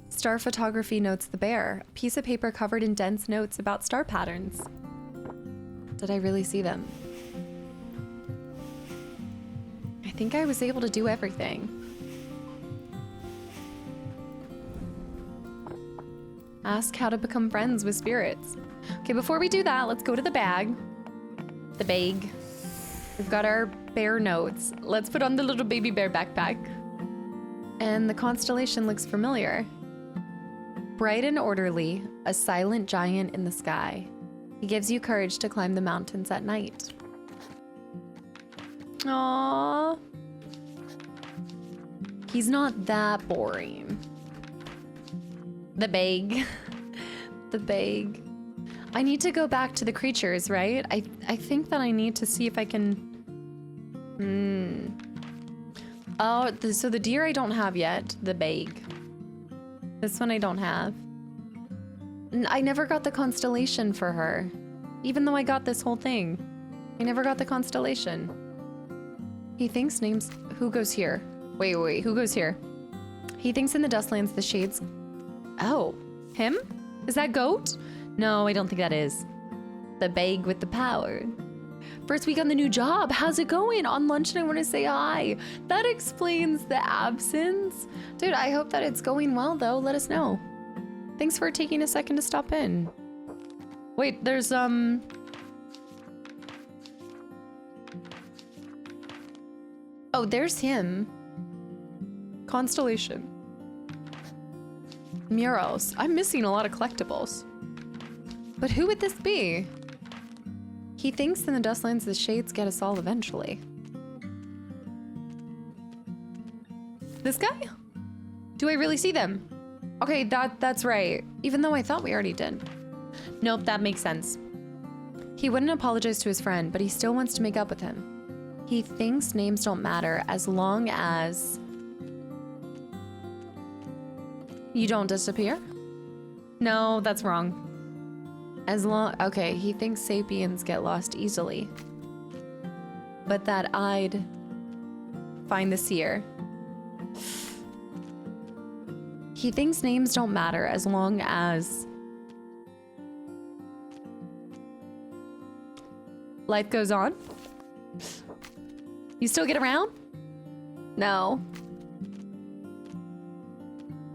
Star photography notes the bear. A piece of paper covered in dense notes about star patterns. Did I really see them? I think I was able to do everything. Ask how to become friends with spirits. Okay, before we do that, let's go to the bag. The bag. We've got our bear notes. Let's put on the little baby bear backpack. And the constellation looks familiar. Bright and orderly, a silent giant in the sky. He gives you courage to climb the mountains at night. Aww. He's not that boring. The bag. The bag. I need to go back to the creatures, right? I think that I need to see if I can... Oh, so the deer I don't have yet. The bag. This one I don't have. I never got the constellation for her. Even though I got this whole thing. I never got the constellation. He thinks names... Who goes here? Wait, who goes here? He thinks in the Dustlands the shades... Oh, him? Is that Goat? No, I don't think that is. The bag with the power. First week on the new job. How's it going? On lunch and I want to say hi. That explains the absence. Dude, I hope that it's going well though. Let us know. Thanks for taking a second to stop in. Wait, there's Oh, there's him. Constellation. Murals. I'm missing a lot of collectibles. But who would this be? He thinks in the Dustlands the shades get us all eventually. This guy? Do I really see them? Okay, that's right. Even though I thought we already did. Nope, that makes sense. He wouldn't apologize to his friend, but he still wants to make up with him. He thinks names don't matter as long as... You don't disappear? No, that's wrong. As long... Okay, he thinks sapiens get lost easily. But that I'd find the seer. He thinks names don't matter as long as... Life goes on? You still get around? No.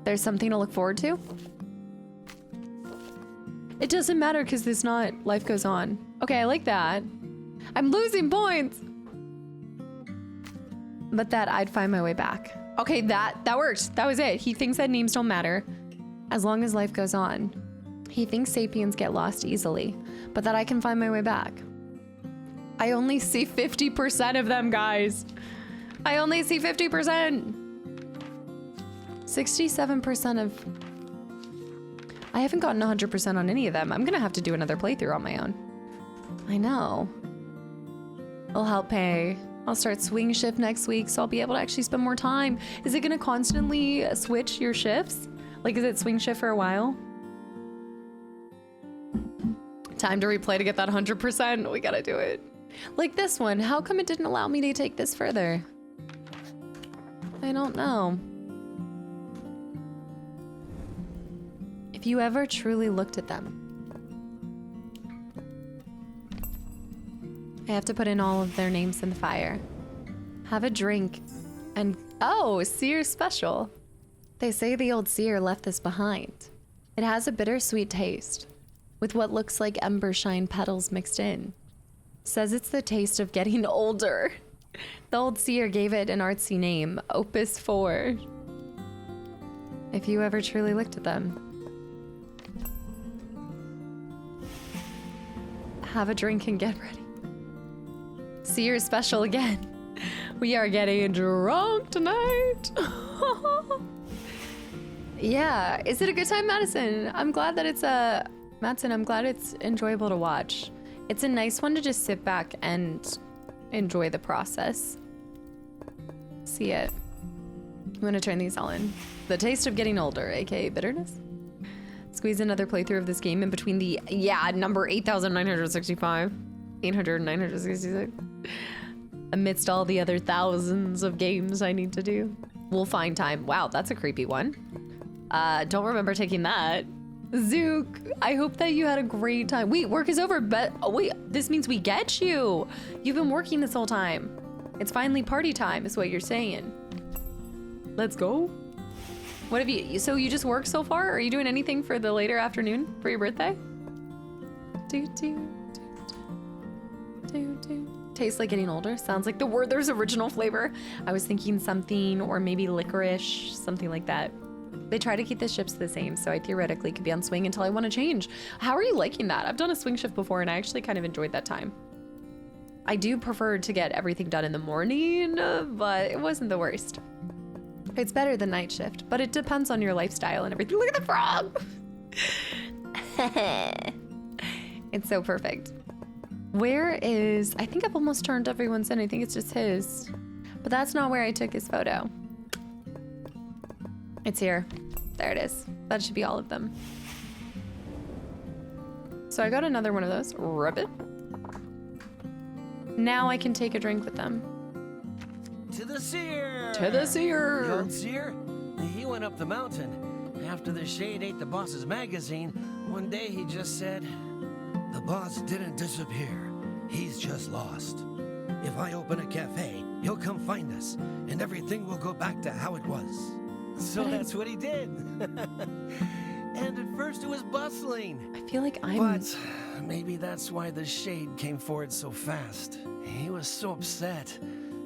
There's something to look forward to? It doesn't matter because it's not life goes on. Okay, I like that. I'm losing points. But that I'd find my way back. Okay, that worked. That was it. He thinks that names don't matter as long as life goes on. He thinks sapiens get lost easily, but that I can find my way back. I only see 50% of them, guys. I only see 50%. 67% of... I haven't gotten 100% on any of them. I'm gonna have to do another playthrough on my own. I know. It'll help pay. I'll start swing shift next week, so I'll be able to actually spend more time. Is it gonna constantly switch your shifts? Like, is it swing shift for a while? Time to replay to get that 100%. We gotta do it. Like this one. How come it didn't allow me to take this further? I don't know. If you ever truly looked at them. I have to put in all of their names in the fire. Have a drink and... Oh, Seer special. They say the old Seer left this behind. It has a bittersweet taste, with what looks like ember shine petals mixed in. Says it's the taste of getting older. The old Seer gave it an artsy name, Opus 4. If you ever truly looked at them. Have a drink and get ready. Seer special again. We are getting drunk tonight. Yeah, is it a good time, Madison? I'm glad that it's Madison, I'm glad it's enjoyable to watch. It's a nice one to just sit back and enjoy the process. See it. I'm gonna turn these all in. The taste of getting older, aka bitterness. Squeeze another playthrough of this game in between the, number 8,965. 800,966. Amidst all the other thousands of games I need to do. We'll find time. Wow, that's a creepy one. Don't remember taking that. Zook, I hope that you had a great time. Wait, work is over, but oh wait, this means we get you. You've been working this whole time. It's finally party time is what you're saying. Let's go. What have you, so you just worked so far? Are you doing anything for the later afternoon for your birthday? Tastes like getting older. Sounds like the Werther's original flavor. I was thinking something, or maybe licorice, something like that. They try to keep the shifts the same, so I theoretically could be on swing until I want to change. How are you liking that? I've done a swing shift before, and I actually kind of enjoyed that time. I do prefer to get everything done in the morning, but it wasn't the worst. It's better than night shift, but it depends on your lifestyle and everything. Look at the frog! It's so perfect. Where is... I think I've almost turned everyone's in. I think it's just his. But that's not where I took his photo. It's here. There it is. That should be all of them. So I got another one of those. Rub it. Now I can take a drink with them. To the Seer! To the Seer! The old Seer? He went up the mountain. After the Shade ate the boss's magazine, one day he just said, "The boss didn't disappear. He's just lost. If I open a cafe, he'll come find us, and everything will go back to how it was." So that's what he did. And at first it was bustling. I feel like I'm... But maybe that's why the Shade came forward so fast. He was so upset.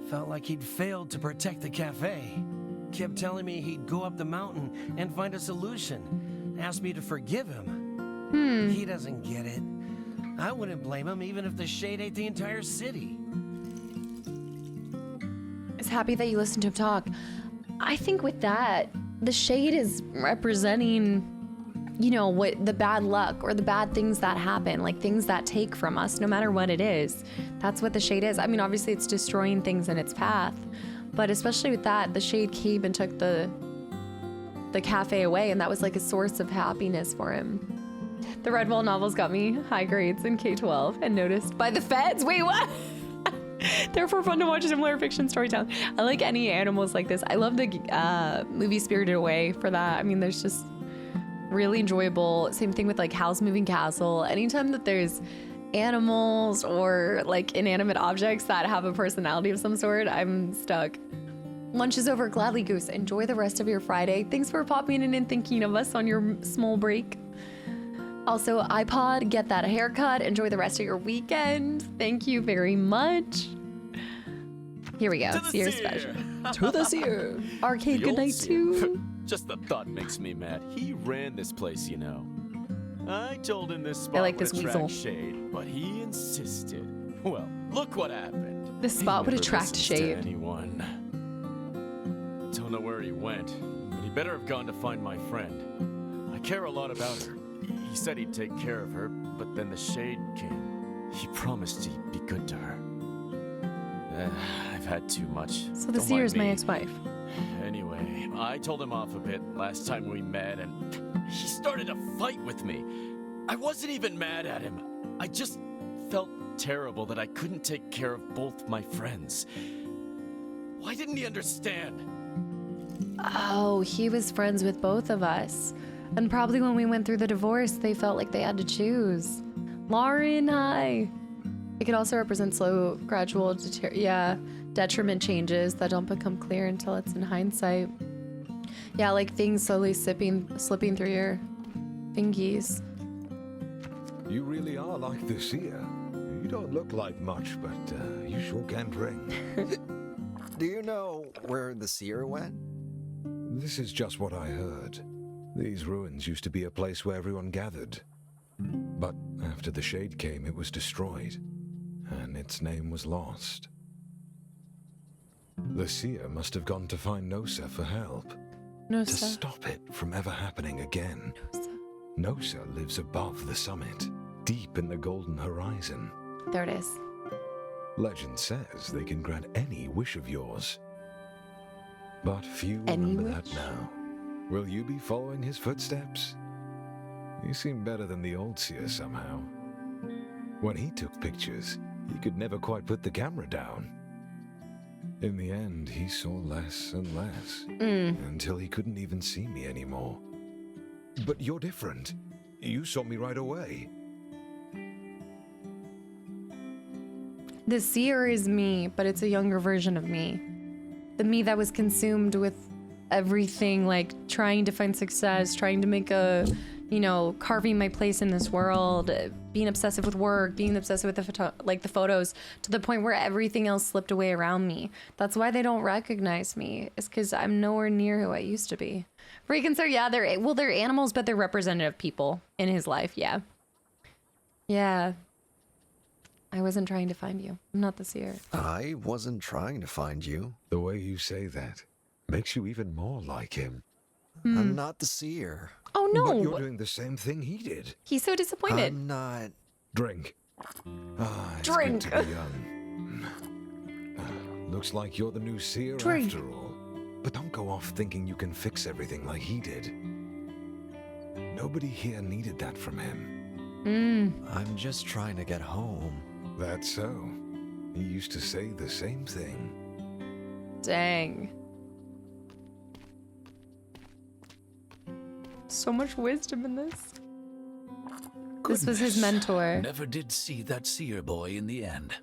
Felt like he'd failed to protect the cafe. Kept telling me he'd go up the mountain and find a solution. Asked me to forgive him. He doesn't get it. I wouldn't blame him even if the Shade ate the entire city. Is happy that you listened to him talk. I think with that, the Shade is representing, you know, what the bad luck or the bad things that happen, like things that take from us, no matter what it is. That's what the Shade is. I mean, obviously it's destroying things in its path, but especially with that, the Shade came and took the cafe away, and that was like a source of happiness for him. The Redwall novels got me high grades in K-12 and noticed by the feds. Wait, what? Therefore fun to watch similar fiction storytelling. I like any animals like this. I love the movie Spirited Away for that. I mean, there's just really enjoyable. Same thing with like Howl's Moving Castle. Anytime that there's animals or like inanimate objects that have a personality of some sort, I'm stuck. Lunch is over. Gladly, Goose. Enjoy the rest of your Friday. Thanks for popping in and thinking of us on your small break. Also, iPod, get that haircut. Enjoy the rest of your weekend. Thank you very much. Here we go. Seer special. To the Seer. Arcade, good night too. Just the thought makes me mad. He ran this place, you know. I told him this spot I like this would weasel. attract Shade, but he insisted. Well, look what happened. This spot would never attract listens to Shade. anyone. Don't know where he went, but he better have gone to find my friend. I care a lot about her. He said he'd take care of her, but then the Shade came. He promised he'd be good to her. I've had too much. So the Seer is my ex-wife. Anyway, I told him off a bit last time we met, and he started a fight with me. I wasn't even mad at him. I just felt terrible that I couldn't take care of both my friends. Why didn't he understand? Oh, he was friends with both of us. And probably when we went through the divorce, they felt like they had to choose. Lauren, hi. It could also represent slow, gradual detriment changes that don't become clear until it's in hindsight. Yeah, like things slowly slipping through your fingies. You really are like the seer. You don't look like much, but you sure can drink. Do you know where the seer went? This is just what I heard. These ruins used to be a place where everyone gathered. But after the Shade came, it was destroyed, and its name was lost. The seer must have gone to find Nosa for help. Nosa. To stop it from ever happening again. Nosa lives above the summit, deep in the golden horizon. There it is. Legend says they can grant any wish of yours. But few Any remember wish? that now. Will you be following his footsteps? You seem better than the old seer somehow. When he took pictures, he could never quite put the camera down. In the end, he saw less and less, until he couldn't even see me anymore. But you're different. You saw me right away. The seer is me, but it's a younger version of me. The me that was consumed with everything, like trying to find success, trying to make a, carving my place in this world, being obsessive with work, being obsessive with the photos, to the point where everything else slipped away around me. That's why they don't recognize me. It's because I'm nowhere near who I used to be. Freaking sir, yeah, they're animals, but they're representative people in his life. Yeah. Yeah. I wasn't trying to find you. I'm not the seer. I wasn't trying to find you. The way you say that makes you even more like him. I'm not the seer. Oh no! But you're doing the same thing he did. He's so disappointed. I'm not. Drink. It's Drink. good to be young. Looks like you're the new seer Drink. after all. But don't go off thinking you can fix everything like he did. Nobody here needed that from him. I'm just trying to get home. That's so. He used to say the same thing. Dang. So much wisdom in this. This was his mentor. Never did see that seer boy in the end.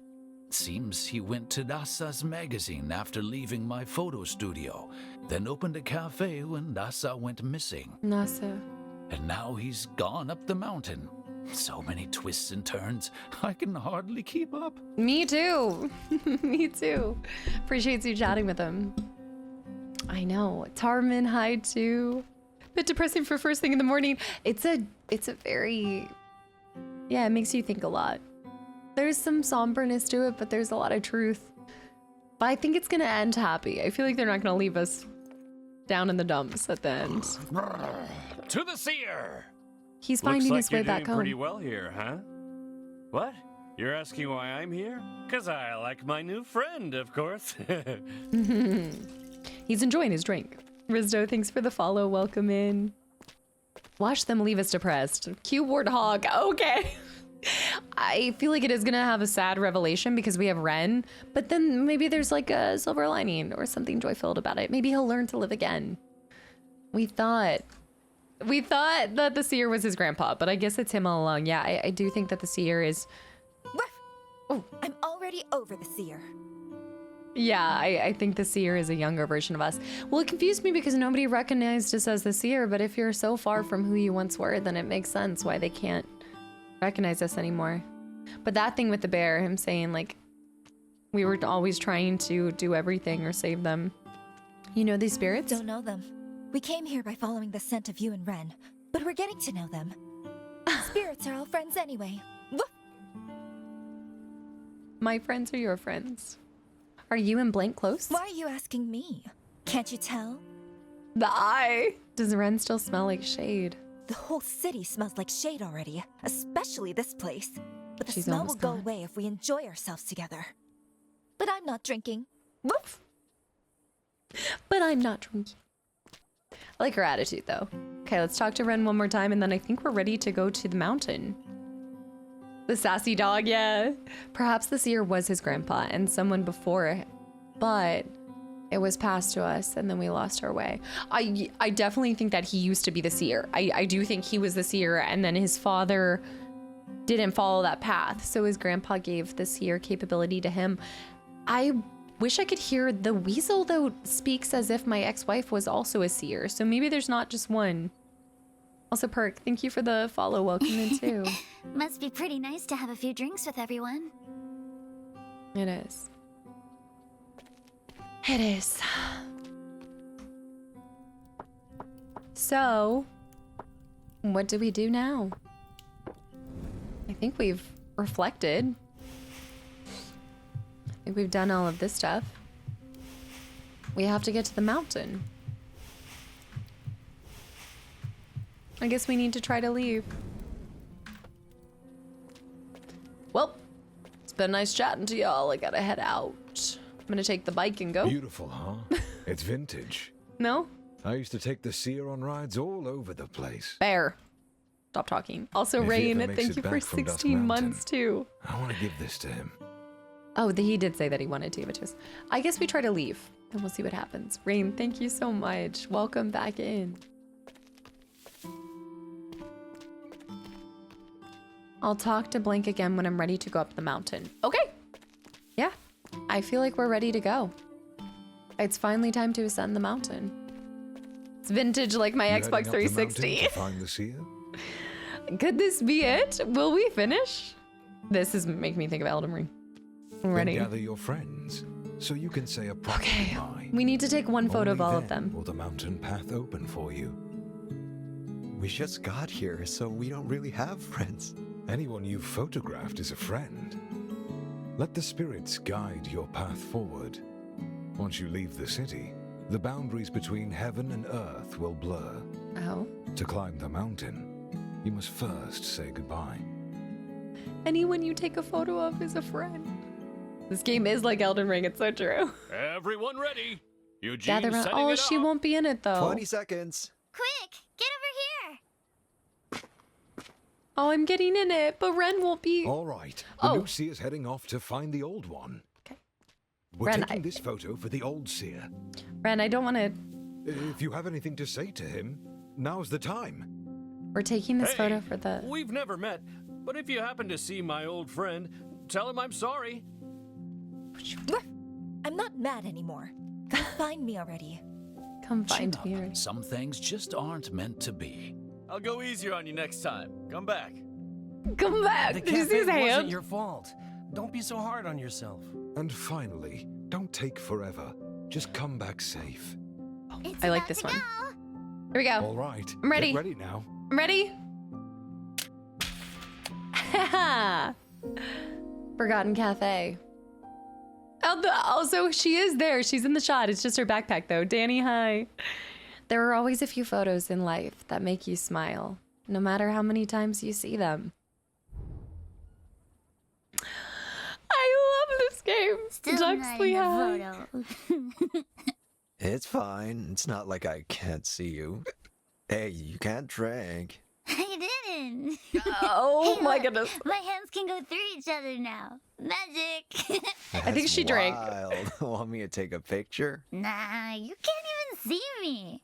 Seems he went to NASA's magazine after leaving my photo studio, then opened a cafe when NASA went missing. NASA. And now he's gone up the mountain. So many twists and turns, I can hardly keep up. Me too. Me too. Appreciates you chatting with him. I know. Tarmin, hi too. Bit depressing for first thing in the morning. It's a very, yeah, it makes you think a lot. There's some somberness to it, but there's a lot of truth. But I think it's gonna end happy. I feel like they're not gonna leave us down in the dumps at the end. To the seer! He's finding his way Looks like back you're doing pretty home. well here, huh? What? You're asking why I'm here? 'Cause I like my new friend, of course. He's enjoying his drink. Rizdo, thanks for the follow. Welcome in. Watch them leave us depressed. Cue Warthog. Okay. I feel like it is gonna have a sad revelation because we have Ren, but then maybe there's like a silver lining or something joy-filled about it. Maybe he'll learn to live again. We thought that the seer was his grandpa, but I guess it's him all along. Yeah, I do think that the seer is... Oh, I'm already over the seer. Yeah, I think the seer is a younger version of us. Well, it confused me because nobody recognized us as the seer, but if you're so far from who you once were, then it makes sense why they can't recognize us anymore. But that thing with the bear, him saying like, we were always trying to do everything or save them. You know these spirits? Don't know them. We came here by following the scent of you and Ren, but we're getting to know them. Spirits are all friends anyway. Woof. My friends are your friends. Are you and Blank close? Why are you asking me? Can't you tell? The eye. Does Ren still smell like shade? The whole city smells like shade already, especially this place. But the She's smell will almost go gone. away if we enjoy ourselves together. But I'm not drinking. Woof. But I'm not drinking. I like her attitude though. Okay, let's talk to Ren one more time and then I think we're ready to go to the mountain. The sassy dog, yeah. Perhaps the seer was his grandpa and someone before, but it was passed to us and then we lost our way. I definitely think that he used to be the seer. I do think he was the seer and then his father didn't follow that path. So his grandpa gave the seer capability to him. I wish I could hear the weasel, though, speaks as if my ex-wife was also a seer. So maybe there's not just one. Also, Perk, thank you for the follow. Welcome in, too. Must be pretty nice to have a few drinks with everyone. It is. It is. So, what do we do now? I think we've reflected. I think we've done all of this stuff. We have to get to the mountain. I guess we need to try to leave. Well, it's been nice chatting to y'all. I gotta head out. I'm gonna take the bike and go. Beautiful, huh? It's vintage. No? I used to take the seer on rides all over the place. Bear. Stop talking. Also, If he Rain, ever makes thank it you for back from Dusk 16 Mountain, months, too. I want to give this to him. Oh, he did say that he wanted to give it to us. I guess we try to leave, and we'll see what happens. Rain, thank you so much. Welcome back in. I'll talk to Blank again when I'm ready to go up the mountain. Okay. Yeah, I feel like we're ready to go. It's finally time to ascend the mountain. It's vintage like my You Xbox heading up the mountain 360. to find the seer? Could this be it? Will we finish? This is making me think of Elden Ring. I'm ready. Then gather your friends, so you can say a proper goodbye. We need to take one photo of Only all of then them. will the mountain path open for you. We just got here, so we don't really have friends. Anyone you've photographed is a friend. Let the spirits guide your path forward. Once you leave the city, the boundaries between heaven and earth will blur. Oh. To climb the mountain, you must first say goodbye. Anyone you take a photo of is a friend. This game is like Elden Ring, it's so true. Everyone ready? Eugene, Gather around. setting Oh, it she up. won't be in it though. 20 seconds. Quick, get over here. Oh, I'm getting in it, but Ren won't be. All right, the new seer's heading off to find the old one. Okay. We're Ren, taking this photo for the old seer. Ren, I don't want to. If you have anything to say to him, now's the time. We're taking this Hey, photo for the. We've never met, but if you happen to see my old friend, tell him I'm sorry. I'm not mad anymore. Come find me already. Come find Chin up. me. Some things just aren't meant to be. I'll go easier on you next time. Come back. Come back. The Did you see his cafe wasn't hand? your fault. Don't be so hard on yourself. And finally, don't take forever. Just come back safe. It's I like about this to one. go. Here we go. All right. I'm ready. Get ready now. I'm ready. Forgotten Cafe. Also, she is there. She's in the shot. It's just her backpack, though. Danny, hi. There are always a few photos in life that make you smile, no matter how many times you see them. I love this game. Still not Duxley, in hi. the photo. It's fine. It's not like I can't see you. Hey, you can't drink. I didn't. Oh Hey, my look, goodness. My hands can go through each other now. Magic. I think she drank. Wild. Want me to take a picture? Nah, you can't even see me.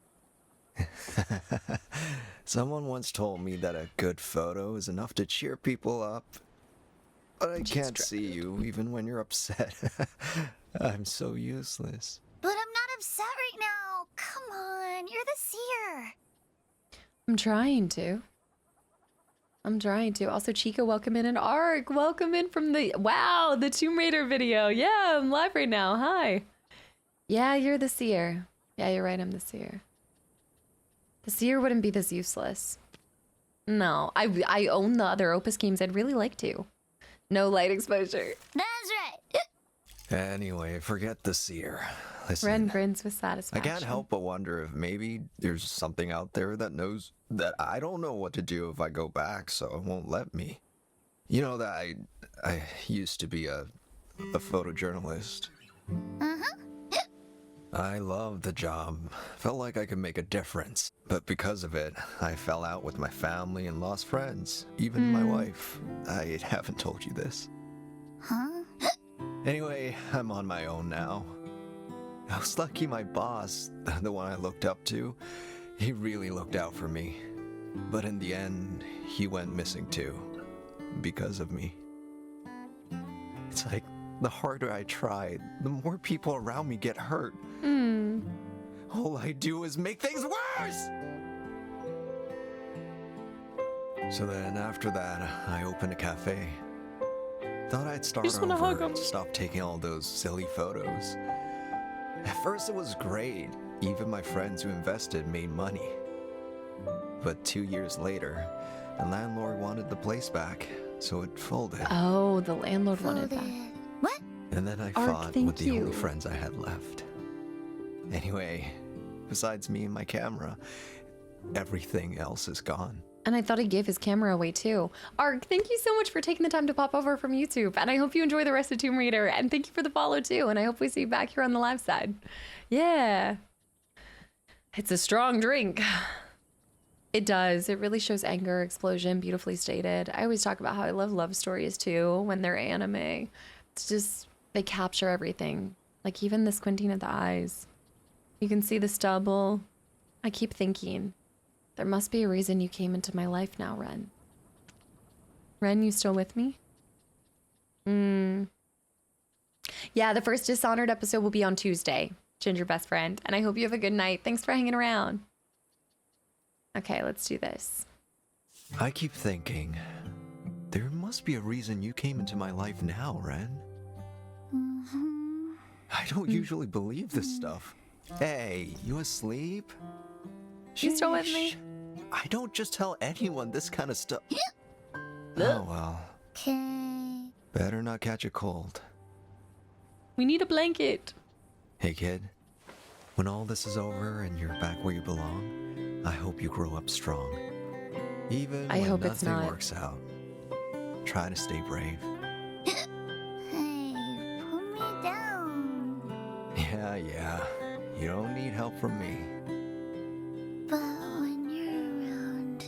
Someone once told me that a good photo is enough to cheer people up. But I can't see you even when you're upset. I'm so useless. But I'm not upset right now. Come on, you're the seer. I'm trying to. Also, Chica, welcome in, and Ark, welcome in from the, wow, the Tomb Raider video. Yeah, I'm live right now. Hi. Yeah, you're the seer. Yeah, you're right, I'm the seer. The seer wouldn't be this useless. No, I own the other Opus games. I'd really like to. No light exposure. That's right. Anyway, forget the seer. Listen, Ren grins with I satisfaction. can't help but wonder if maybe there's something out there that knows that I don't know what to do if I go back, so it won't let me. You know that I used to be a photojournalist. I loved the job. Felt like I could make a difference. But because of it, I fell out with my family and lost friends. Even my wife. I haven't told you this. Huh? Anyway, I'm on my own now. I was lucky my boss, the one I looked up to, he really looked out for me. But in the end, he went missing too. Because of me. It's like The harder I try, the more people around me get hurt. All I do is make things worse! So then after that, I opened a cafe. Thought I'd start over and stop taking all those silly photos. At first it was great. Even my friends who invested made money. But 2 years later, the landlord wanted the place back, so it folded. Oh, the landlord wanted that. What? And then I fought with the only friends I had left. Anyway, besides me and my camera, everything else is gone. And I thought he gave his camera away too. Ark, thank you so much for taking the time to pop over from YouTube. And I hope you enjoy the rest of Tomb Raider. And thank you for the follow too. And I hope we see you back here on the live side. Yeah. It's a strong drink. It does. It really shows anger, explosion, beautifully stated. I always talk about how I love stories too when they're anime. It's just, they capture everything. Like even the squinting of the eyes. You can see the stubble. I keep thinking, there must be a reason you came into my life now, Ren. Ren, you still with me? Yeah, the first Dishonored episode will be on Tuesday. Ginger best friend. And I hope you have a good night. Thanks for hanging around. Okay, let's do this. I keep thinking, there must be a reason you came into my life now, Ren. I don't usually believe this stuff. Hey, you asleep? You still with me? I don't just tell anyone this kind of stuff. Oh well. Okay. Better not catch a cold. We need a blanket. Hey kid, when all this is over and you're back where you belong, I hope you grow up strong. Even I when hope it's nothing not. works out, try to stay brave. Hey, put me down. Yeah. You don't need help from me. But when you're around,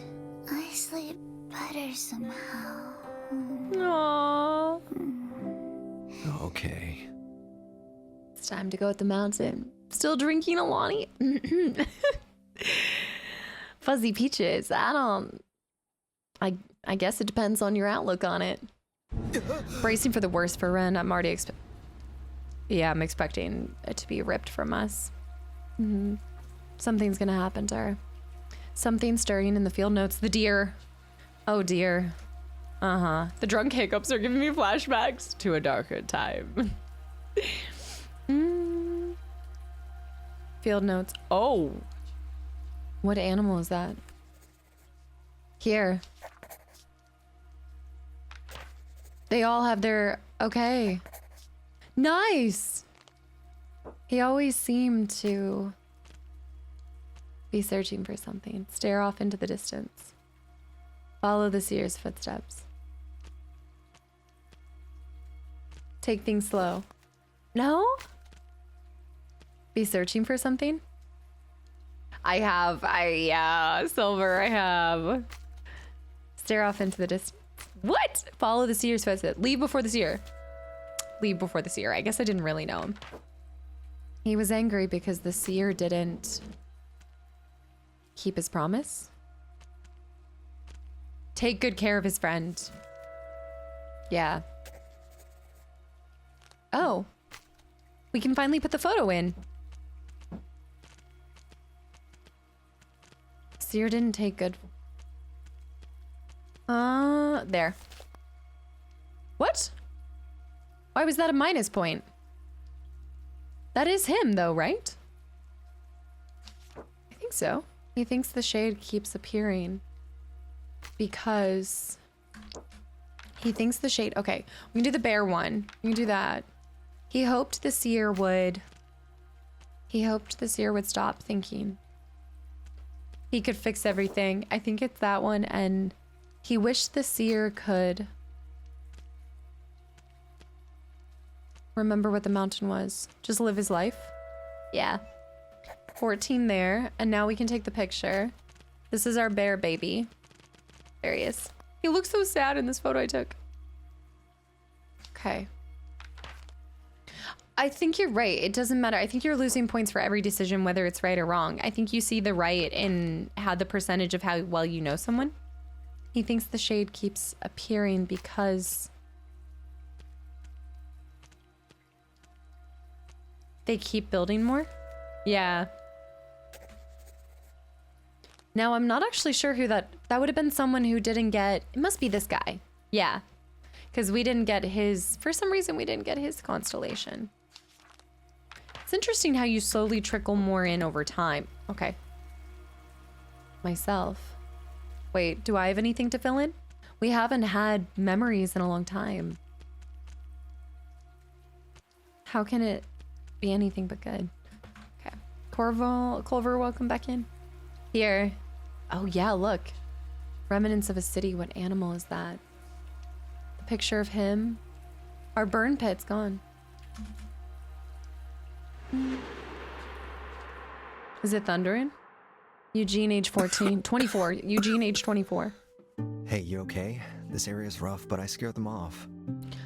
I sleep better somehow. Aww. Okay. It's time to go at the mountain. Still drinking Alani? Fuzzy peaches. I guess it depends on your outlook on it. Bracing for the worst for Ren. I'm already I'm expecting it to be ripped from us. Something's gonna happen to her. Something stirring in the field notes. The deer. Oh dear. The drunk hiccups are giving me flashbacks to a darker time. Field notes. Oh. What animal is that? Here. They all have their... Okay. Nice! He always seemed to be searching for something. Stare off into the distance. Follow the seer's footsteps. Take things slow. No? Be searching for something? Silver, I have. Stare off into the distance. What? Follow the seer's footsteps. Leave before the seer. Leave before the seer. I guess I didn't really know him. He was angry because the seer didn't keep his promise. Take good care of his friend. Yeah. Oh. We can finally put the photo in. Seer didn't take good... there. What? Why was that a minus point? That is him, though, right? I think so. He thinks the shade keeps appearing because he thinks the shade... Okay, we can do the bear one. We can do that. He hoped the seer would... He hoped the seer would stop thinking. He could fix everything. I think it's that one. And he wished the seer could remember what the mountain was. Just live his life. Yeah. 14 there. And now we can take the picture. This is our bear baby. There he is. He looks so sad in this photo I took. Okay. I think you're right. It doesn't matter. I think you're losing points for every decision, whether it's right or wrong. I think you see the right in how the percentage of how well you know someone. He thinks the shade keeps appearing because They keep building more? Yeah. Now, I'm not actually sure who that would have been someone who didn't get, it must be this guy. Yeah. Because we didn't get his, for some reason, we didn't get his constellation. It's interesting how you slowly trickle more in over time. Okay. Myself. Wait, do I have anything to fill in? We haven't had memories in a long time. How can it be anything but good? Okay. Culver, welcome back in. Here. Oh yeah, look. Remnants of a city. What animal is that? The picture of him. Our burn pit's gone. Is it thundering? Eugene, age 14. 24. Eugene, age 24. Hey, you okay? This area's rough, but I scared them off.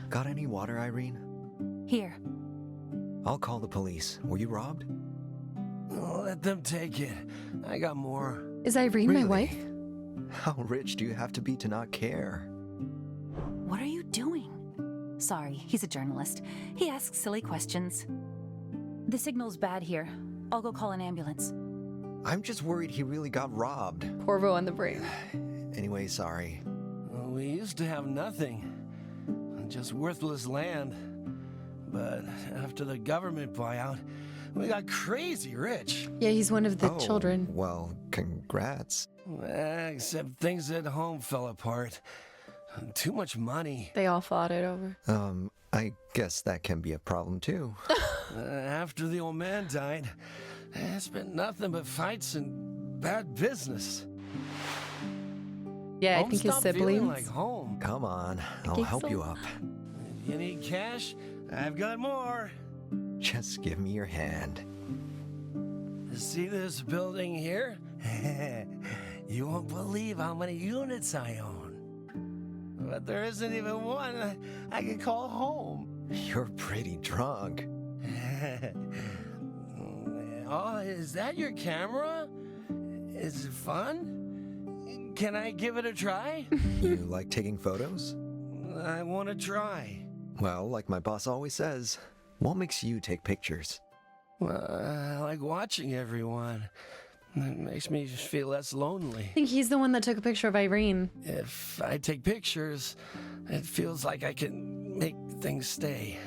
Got any water, Irene? Here. I'll call the police. Were you robbed? Let them take it. I got more. Is Irene Really? my wife? How rich do you have to be to not care? What are you doing? Sorry, he's a journalist. He asks silly questions. The signal's bad here. I'll go call an ambulance. I'm just worried he really got robbed. Corvo on the brain. Anyway, sorry. Well, we used to have nothing. Just worthless land. But after the government buyout, we got crazy rich. Yeah, he's one of the children. Well, congrats. Except things at home fell apart. Too much money. They all fought it over. I guess that can be a problem too. After the old man died, it's been nothing but fights and bad business. Yeah, I Home think his stopped feeling siblings. like home. Come on, I'll think help so. you up. You need cash? I've got more. Just give me your hand. See this building here? You won't believe how many units I own. But there isn't even one I can call home. You're pretty drunk. Oh, is that your camera? Is it fun? Can I give it a try? You like taking photos? I want to try. Well, like my boss always says, what makes you take pictures? I like watching everyone. It makes me feel less lonely. I think he's the one that took a picture of Irene. If I take pictures, it feels like I can make things stay.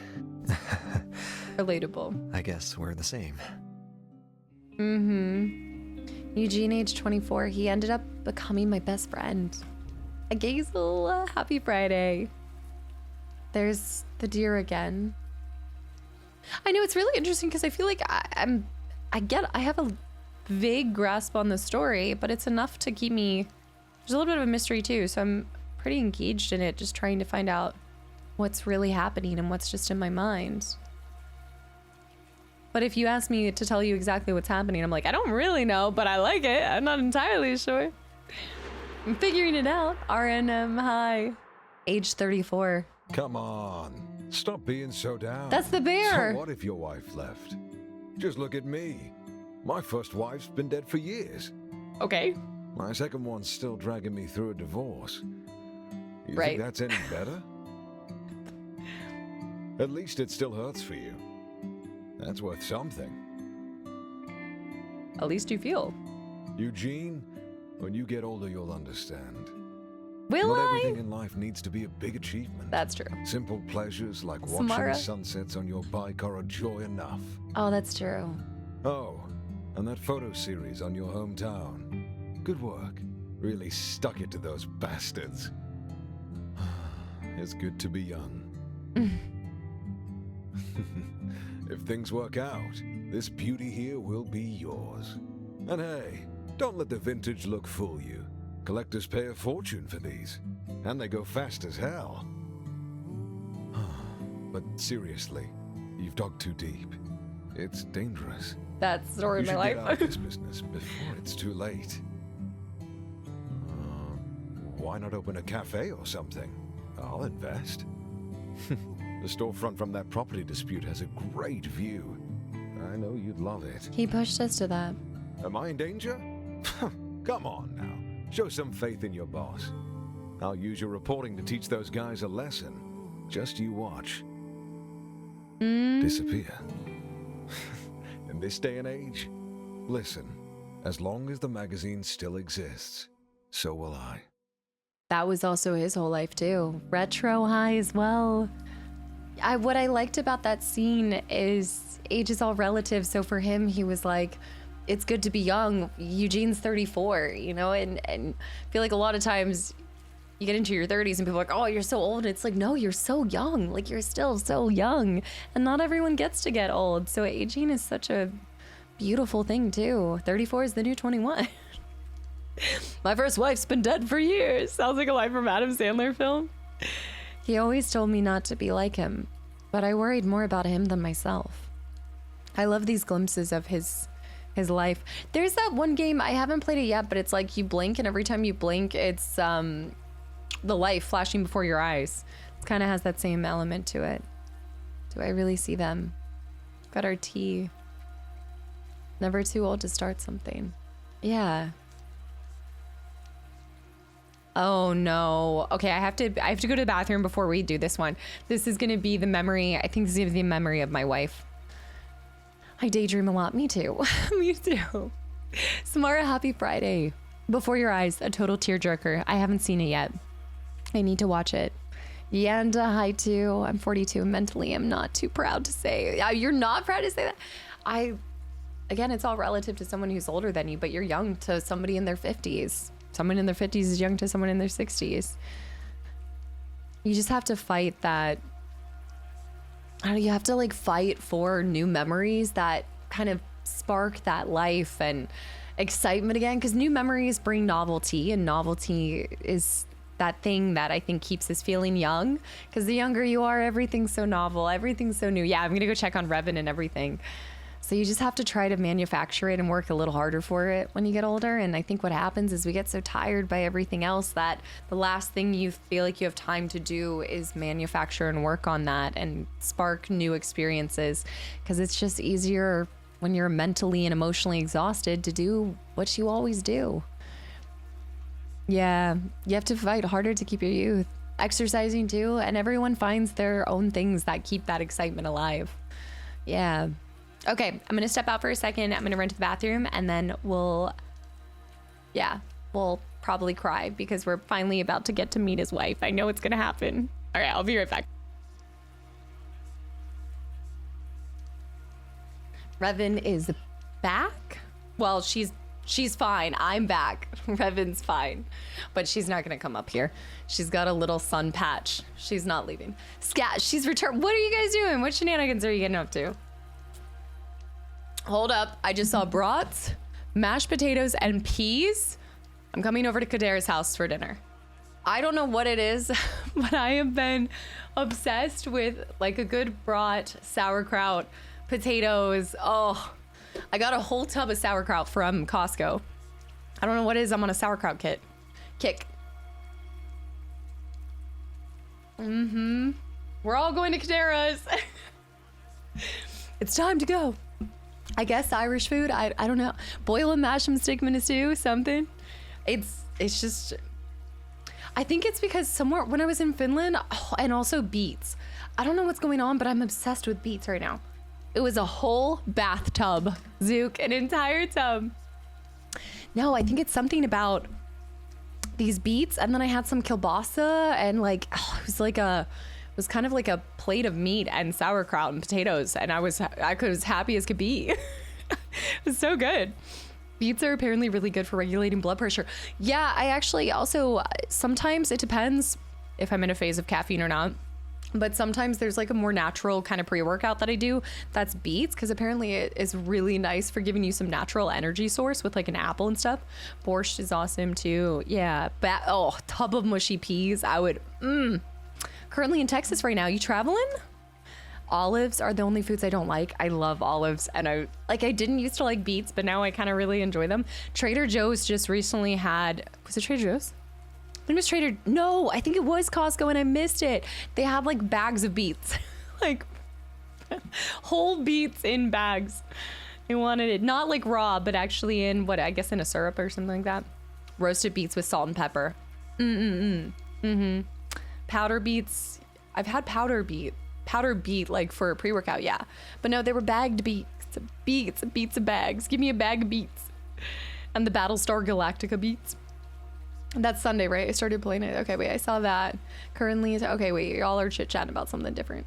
Relatable. I guess we're the same. Mm-hmm. Eugene, age 24, he ended up becoming my best friend. A Gazel, happy Friday. There's the deer again. I know it's really interesting because I feel like I have a vague grasp on the story, but it's enough to keep me. There's a little bit of a mystery too, so I'm pretty engaged in it, just trying to find out what's really happening and what's just in my mind. But if you ask me to tell you exactly what's happening, I'm like, I don't really know, but I like it. I'm not entirely sure. I'm figuring it out. RNM, hi. Age 34. Come on. Stop being so down. That's the bear. So what if your wife left? Just look at me. My first wife's been dead for years. Okay. My second one's still dragging me through a divorce. You Right. think that's any better? At least it still hurts for you. That's worth something. At least you feel. Eugene, when you get older, you'll understand. Will Not I? everything in life needs to be a big achievement. That's true. Simple pleasures like watching Samara. the sunsets on your bike are a joy enough. Oh, that's true. Oh, and that photo series on your hometown. Good work. Really stuck it to those bastards. It's good to be young. If things work out, this beauty here will be yours. And hey, don't let the vintage look fool you. Collectors pay a fortune for these, and they go fast as hell. But seriously, you've dug too deep. It's dangerous. That's the story You of my should get out life. of this business before it's too late. Why not open a cafe or something? I'll invest. The storefront from that property dispute has a great view. I know you'd love it. He pushed us to that. Am I in danger? Come on now. Show some faith in your boss. I'll use your reporting to teach those guys a lesson. Just you watch. Disappear. this day and age? Listen, as long as the magazine still exists, so will I. That was also his whole life too. Retro high as well. What I liked about that scene is age is all relative. So for him, he was like, it's good to be young. Eugene's 34, you know, and I feel like a lot of times you get into your 30s and people are like, oh, you're so old. It's like, no, you're so young. Like, you're still so young. And not everyone gets to get old. So aging is such a beautiful thing too. 34 is the new 21. My first wife's been dead for years. Sounds like a line from Adam Sandler film. He always told me not to be like him, but I worried more about him than myself. I love these glimpses of his life. There's that one game, I haven't played it yet, but it's like you blink and every time you blink, it's the life flashing before your eyes. It kind of has that same element to it. Do I really see them? Got our tea. Never too old to start something. Yeah. Oh no. Okay, I have to go to the bathroom before we do this one. This is gonna be the memory. I think this is gonna be the memory of my wife. I daydream a lot. Me too. Me too. Samara, happy Friday. Before Your Eyes, a total tearjerker. I haven't seen it yet. I need to watch it. Yanda, hi too. I'm 42. Mentally, I'm not too proud to say. You're not proud to say that? Again, it's all relative to someone who's older than you, but you're young to somebody in their 50s. Someone in their 50s is young to someone in their 60s. You just have to fight that. I don't know, you have to like fight for new memories that kind of spark that life and excitement again, because new memories bring novelty, and novelty is that thing that I think keeps us feeling young, because the younger you are, everything's so novel, everything's so new. Yeah, I'm gonna go check on Revan and everything. So you just have to try to manufacture it and work a little harder for it when you get older. And I think what happens is we get so tired by everything else that the last thing you feel like you have time to do is manufacture and work on that and spark new experiences, because it's just easier when you're mentally and emotionally exhausted to do what you always do. Yeah, you have to fight harder to keep your youth. Exercising too, and everyone finds their own things that keep that excitement alive. Yeah. Okay, I'm gonna step out for a second. I'm gonna run to the bathroom and then we'll probably cry because we're finally about to get to meet his wife. I know it's gonna happen. All right, I'll be right back. Revan is back. Well, she's fine. I'm back. Revan's fine, but she's not gonna come up here. She's got a little sun patch. She's not leaving. Scat, she's returned. What are you guys doing? What shenanigans are you getting up to? Hold up, I just saw brats, mashed potatoes, and peas. I'm coming over to Kadera's house for dinner. I don't know what it is, but I have been obsessed with like a good brat, sauerkraut, potatoes. Oh, I got a whole tub of sauerkraut from Costco. I don't know what it is, I'm on a sauerkraut kick. We're all going to Kadera's. It's time to go. I guess Irish food. I don't know. Boil and mash them, stick them in a stew, something. It's just, I think it's because somewhere when I was in Finland, and also beets. I don't know what's going on, but I'm obsessed with beets right now. It was a whole bathtub, Zook, an entire tub. No, I think it's something about these beets, and then I had some kielbasa, and like, it was kind of like a plate of meat and sauerkraut and potatoes, and I was happy as could be. It was so good. Beets are apparently really good for regulating blood pressure. Yeah, I actually also, sometimes it depends if I'm in a phase of caffeine or not, but sometimes there's like a more natural kind of pre-workout that I do that's beets, because apparently it is really nice for giving you some natural energy source with like an apple and stuff. Borscht is awesome too. Yeah, tub of mushy peas. I would, Currently in Texas right now. You traveling? Olives are the only foods I don't like. I love olives, and I didn't used to like beets, but now I kind of really enjoy them. Trader Joe's just recently had, was it Trader Joe's? I think it was no, I think it was Costco and I missed it. They have like bags of beets, like whole beets in bags. I wanted it, not like raw, but actually in what, I guess in a syrup or something like that. Roasted beets with salt and pepper. Powder beets. I've had powder beet. powder beet, like for pre-workout, yeah. But no, they were bagged beets. Beets of bags. Give me a bag of beets. And the Battlestar Galactica beets. That's Sunday, right? I started playing it. Okay, wait, I saw that. Currently, okay, wait, y'all are chit-chatting about something different.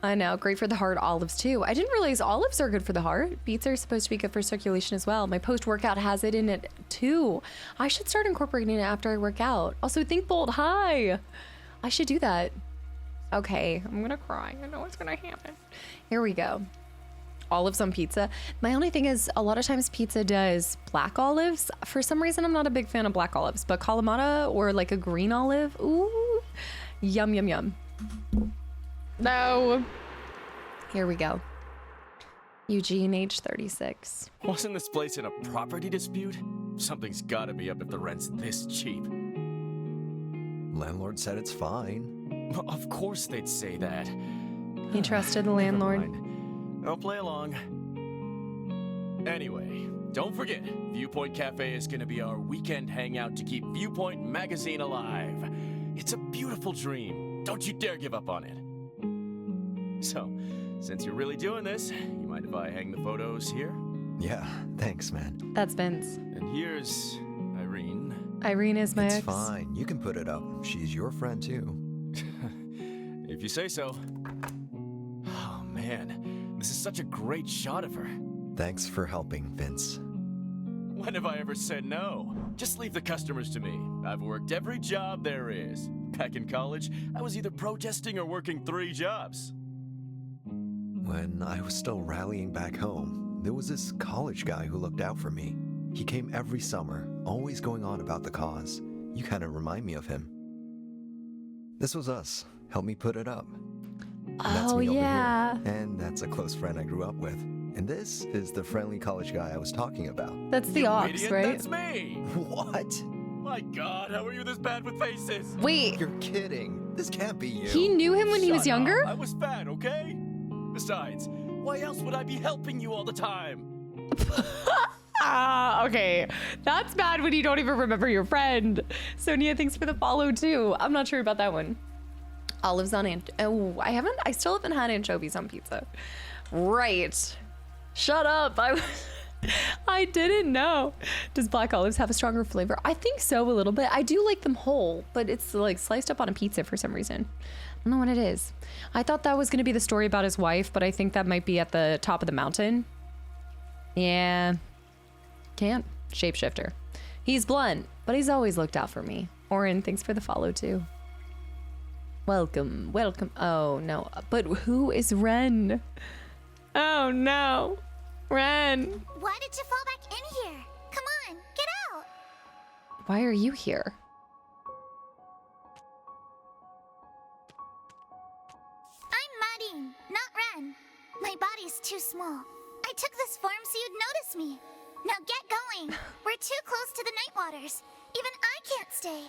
I know, great for the heart. Olives too. I didn't realize olives are good for the heart. Beets are supposed to be good for circulation as well. My post-workout has it in it too. I should start incorporating it after I work out. Also, ThinkBolt, hi. I should do that. Okay, I'm gonna cry. I know what's gonna happen. Here we go. Olives on pizza. My only thing is a lot of times pizza does black olives. For some reason, I'm not a big fan of black olives, but Kalamata or like a green olive. Ooh, yum, yum, yum. No. Here we go. Eugene, age 36. Wasn't this place in a property dispute? Something's gotta be up if the rent's this cheap. Landlord said it's fine. Well, of course they'd say that. He trusted the landlord. I'll play along. Anyway, don't forget, Viewpoint Cafe is gonna be our weekend hangout to keep Viewpoint Magazine alive. It's a beautiful dream. Don't you dare give up on it. So, since you're really doing this, you mind if I hang the photos here? Yeah, thanks, man. That's Vince. And here's Irene. Irene is my ex. It's fine. You can put it up. She's your friend, too. If you say so. Oh, man. This is such a great shot of her. Thanks for helping, Vince. When have I ever said no? Just leave the customers to me. I've worked every job there is. Back in college, I was either protesting or working 3 jobs. When I was still rallying back home, there was this college guy who looked out for me. He came every summer, always going on about the cause. You kind of remind me of him. This was us. Help me put it up. That's me over yeah. here. And that's a close friend I grew up with. And this is the friendly college guy I was talking about. That's the Ox, Idiot, right? That's me! What? My God, how are you this bad with faces? Wait. You're kidding. This can't be you. He knew him when he was younger? I was fat, okay? Besides, why else would I be helping you all the time? Okay. That's bad when you don't even remember your friend. Sonia, thanks for the follow too. I'm not sure about that one. Olives on I still haven't had anchovies on pizza. Right. Shut up. I didn't know. Does black olives have a stronger flavor? I think so, a little bit. I do like them whole, but it's like sliced up on a pizza for some reason. I don't know what it is. I thought that was going to be the story about his wife, but I think that might be at the top of the mountain. Yeah. Can't. Shapeshifter. He's blunt, but he's always looked out for me. Oren, thanks for the follow too. Welcome. Oh no, but who is Ren? Oh no. Ren. Why did you fall back in here? Come on, get out. Why are you here? I'm Marin, not Ren. My body's too small. I took this form so you'd notice me. Now get going. We're too close to the Night Waters. Even I can't stay.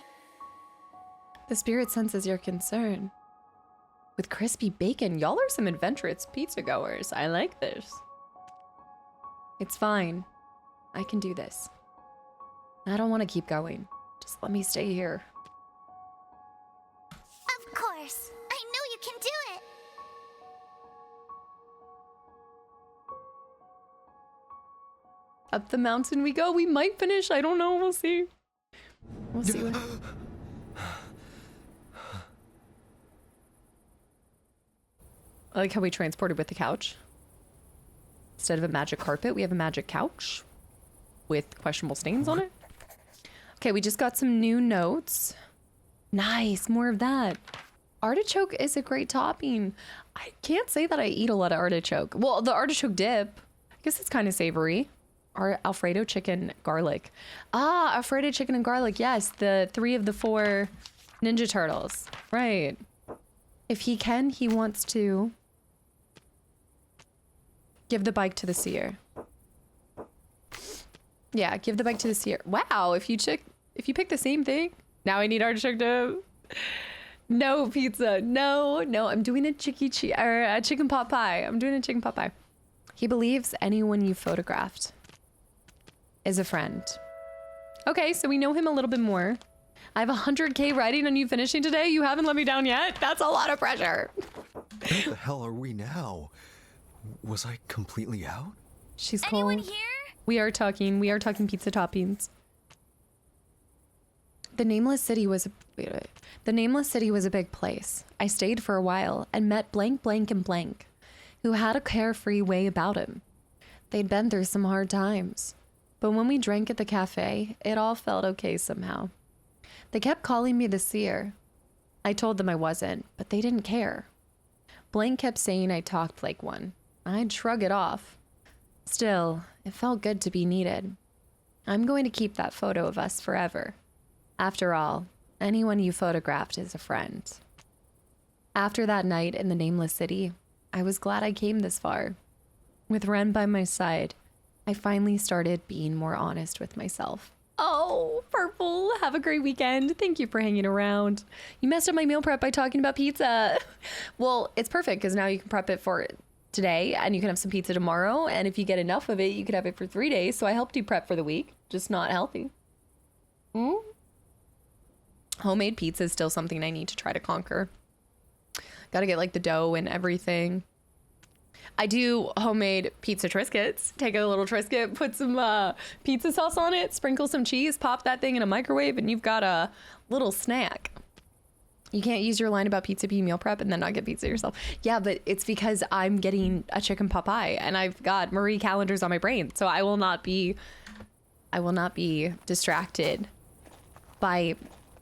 The spirit senses your concern. With crispy bacon, y'all are some adventurous pizza goers. I like this. It's fine. I can do this. I don't want to keep going. Just let me stay here. Of course. I know you can do it. Up the mountain we go. We might finish. I don't know. We'll see. We'll see. I like how we transported with the couch. Instead of a magic carpet, we have a magic couch with questionable stains on it. Okay, we just got some new notes. Nice, more of that. Artichoke is a great topping. I can't say that I eat a lot of artichoke. Well, the artichoke dip, I guess it's kind of savory. Alfredo chicken garlic. Ah, Alfredo chicken and garlic. Yes, the 3 of the 4 Ninja Turtles. Right. If he can, he wants to give the bike to the seer. Yeah, give the bike to the seer. Wow, if you pick the same thing, now I need artichoke dip. No pizza. No. I'm doing a chicken pot pie. I'm doing a chicken pot pie. He believes anyone you photographed is a friend. Okay, so we know him a little bit more. I have 100K riding on you finishing today. You haven't let me down yet. That's a lot of pressure. Where the hell are we now? Was I completely out? She's cold. Anyone here? We are talking pizza toppings. The Nameless City was a big place. I stayed for a while and met blank, blank, and blank, who had a carefree way about him. They'd been through some hard times. But when we drank at the cafe, it all felt okay somehow. They kept calling me the seer. I told them I wasn't, but they didn't care. Blank kept saying I talked like one. I'd shrug it off. Still, it felt good to be needed. I'm going to keep that photo of us forever. After all, anyone you photographed is a friend. After that night in the Nameless City, I was glad I came this far. With Ren by my side, I finally started being more honest with myself. Oh, Purple, have a great weekend. Thank you for hanging around. You messed up my meal prep by talking about pizza. Well, it's perfect because now you can prep it for today and you can have some pizza tomorrow. And if you get enough of it, you could have it for 3 days. So I helped you prep for the week, just not healthy. Homemade pizza is still something I need to try to conquer. Got to get like the dough and everything. I do homemade pizza Triscuits. Take a little Triscuit, put some pizza sauce on it, sprinkle some cheese, pop that thing in a microwave, and you've got a little snack. You can't use your line about pizza being meal prep and then not get pizza yourself. Yeah, but it's because I'm getting a chicken pot pie and I've got Marie calendars on my brain. So I will not be distracted by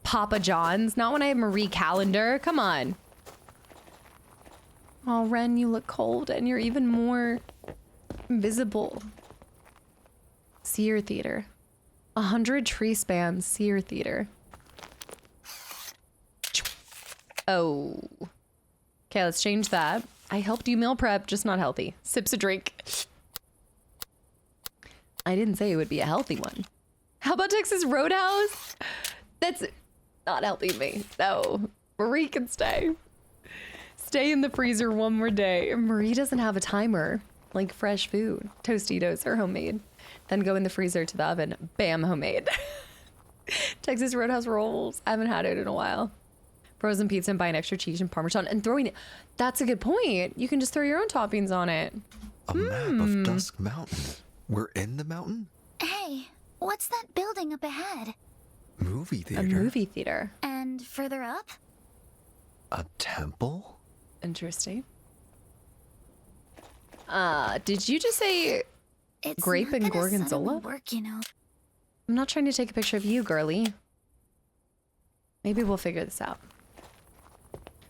Papa John's. Not when I have Marie calendar. Come on. Oh, Ren, you look cold and you're even more visible. Seer Theater. 100 tree spans, Seer Theater. Oh. Okay, let's change that. I helped you meal prep, just not healthy. Sips a drink. I didn't say it would be a healthy one. How about Texas Roadhouse? That's not helping me. No, Marie can stay. Stay in the freezer one more day. Marie doesn't have a timer, like fresh food. Tostitos are homemade. Then go in the freezer to the oven. Bam, homemade. Texas Roadhouse rolls. I haven't had it in a while. Frozen pizza and buy an extra cheese and Parmesan and throwing it. That's a good point. You can just throw your own toppings on it. A map of Dusk Mountain. We're in the mountain? Hey, what's that building up ahead? Movie theater. A movie theater. And further up? A temple? Interesting. Did you just say It's grape not and gonna suddenly gorgonzola? work, you know. I'm not trying to take a picture of you, girly. Maybe we'll figure this out.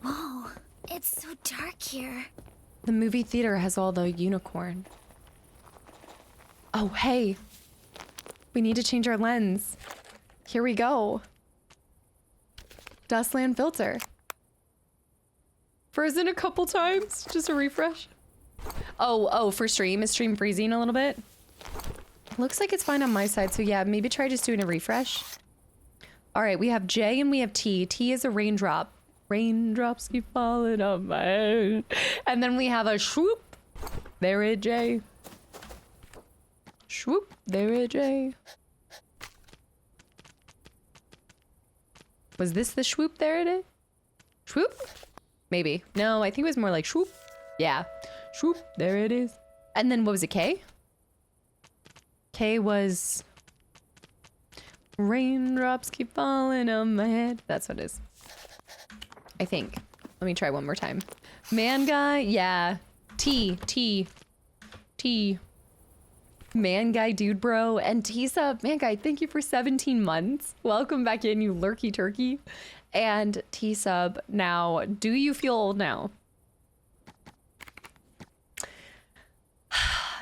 Whoa, it's so dark here. The movie theater has all the unicorn. Oh, hey. We need to change our lens. Here we go. Dustland filter. Frozen a couple times. Just a refresh. Oh, for stream. Is stream freezing a little bit? Looks like it's fine on my side. So yeah, maybe try just doing a refresh. All right, we have J and we have T. T is a raindrop. Raindrops keep falling on my head. And then we have a swoop. There it, J. Swoop. There it, J. Was this the swoop? There it is. Swoop? Maybe. No, I think it was more like swoop. Yeah. Swoop. There it is. And then what was it, K? K was... Raindrops keep falling on my head. That's what it is. I think. Let me try one more time. Man guy, yeah. T. Man guy, dude bro. And T-sub, man guy, thank you for 17 months. Welcome back in, you lurky turkey. And T-sub, now, do you feel old now?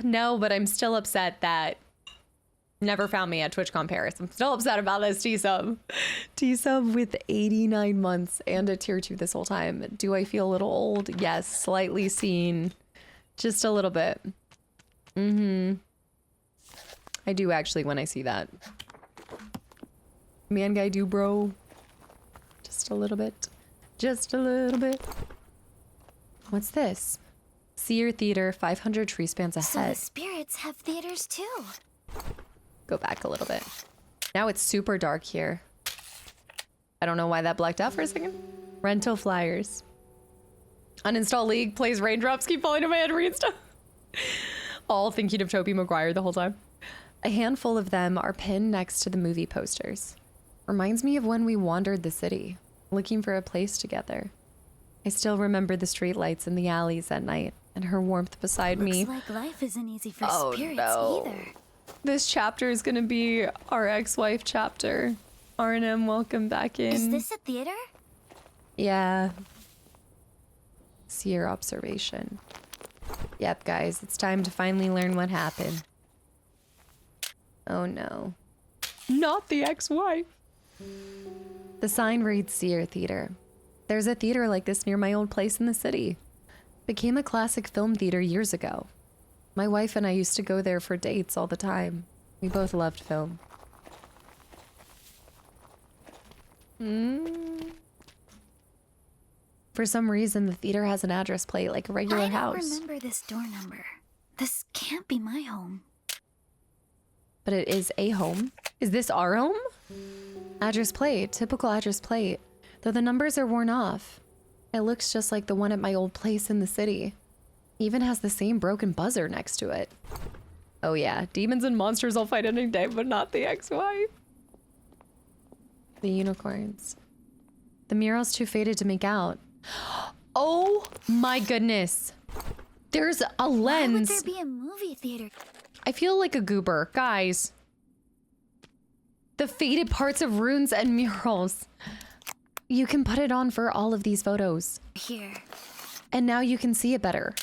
No, but I'm still upset that never found me at TwitchCon Paris. I'm still upset about this, T-sub. T-sub with 89 months and a tier 2 this whole time. Do I feel a little old? Yes, slightly seen. Just a little bit. I do actually when I see that. Man guy do bro. Just a little bit. Just a little bit. What's this? Seer Theater, 500 tree spans ahead. So the spirits have theaters too. Go back a little bit. Now it's super dark here. I don't know why that blacked out for a second. Rental flyers. Uninstall League, plays raindrops, keep falling on my head, reinstall. All thinking of Tobey Maguire the whole time. A handful of them are pinned next to the movie posters. Reminds me of when we wandered the city, looking for a place together. I still remember the streetlights in the alleys at night and her warmth beside me. Looks like life isn't easy for Oh, spirits no. either. This chapter is gonna be our ex-wife chapter. R&M, welcome back in. Is this a theater? Yeah. See your observation. Yep, guys, it's time to finally learn what happened. Oh no. Not the ex-wife. The sign reads Seer Theater. There's a theater like this near my old place in the city. Became a classic film theater years ago. My wife and I used to go there for dates all the time. We both loved film. For some reason, the theater has an address plate like a regular house. I don't remember this door number. This can't be my home. But it is a home. Is this our home? Address plate, typical address plate. Though the numbers are worn off. It looks just like the one at my old place in the city. Even has the same broken buzzer next to it. Oh yeah, demons and monsters will fight any day, but not the ex-wife. The unicorns. The mural's too faded to make out. Oh my goodness. There's a lens. Why would there be a movie theater? I feel like a goober. Guys. The faded parts of runes and murals. You can put it on for all of these photos. Here. And now you can see it better.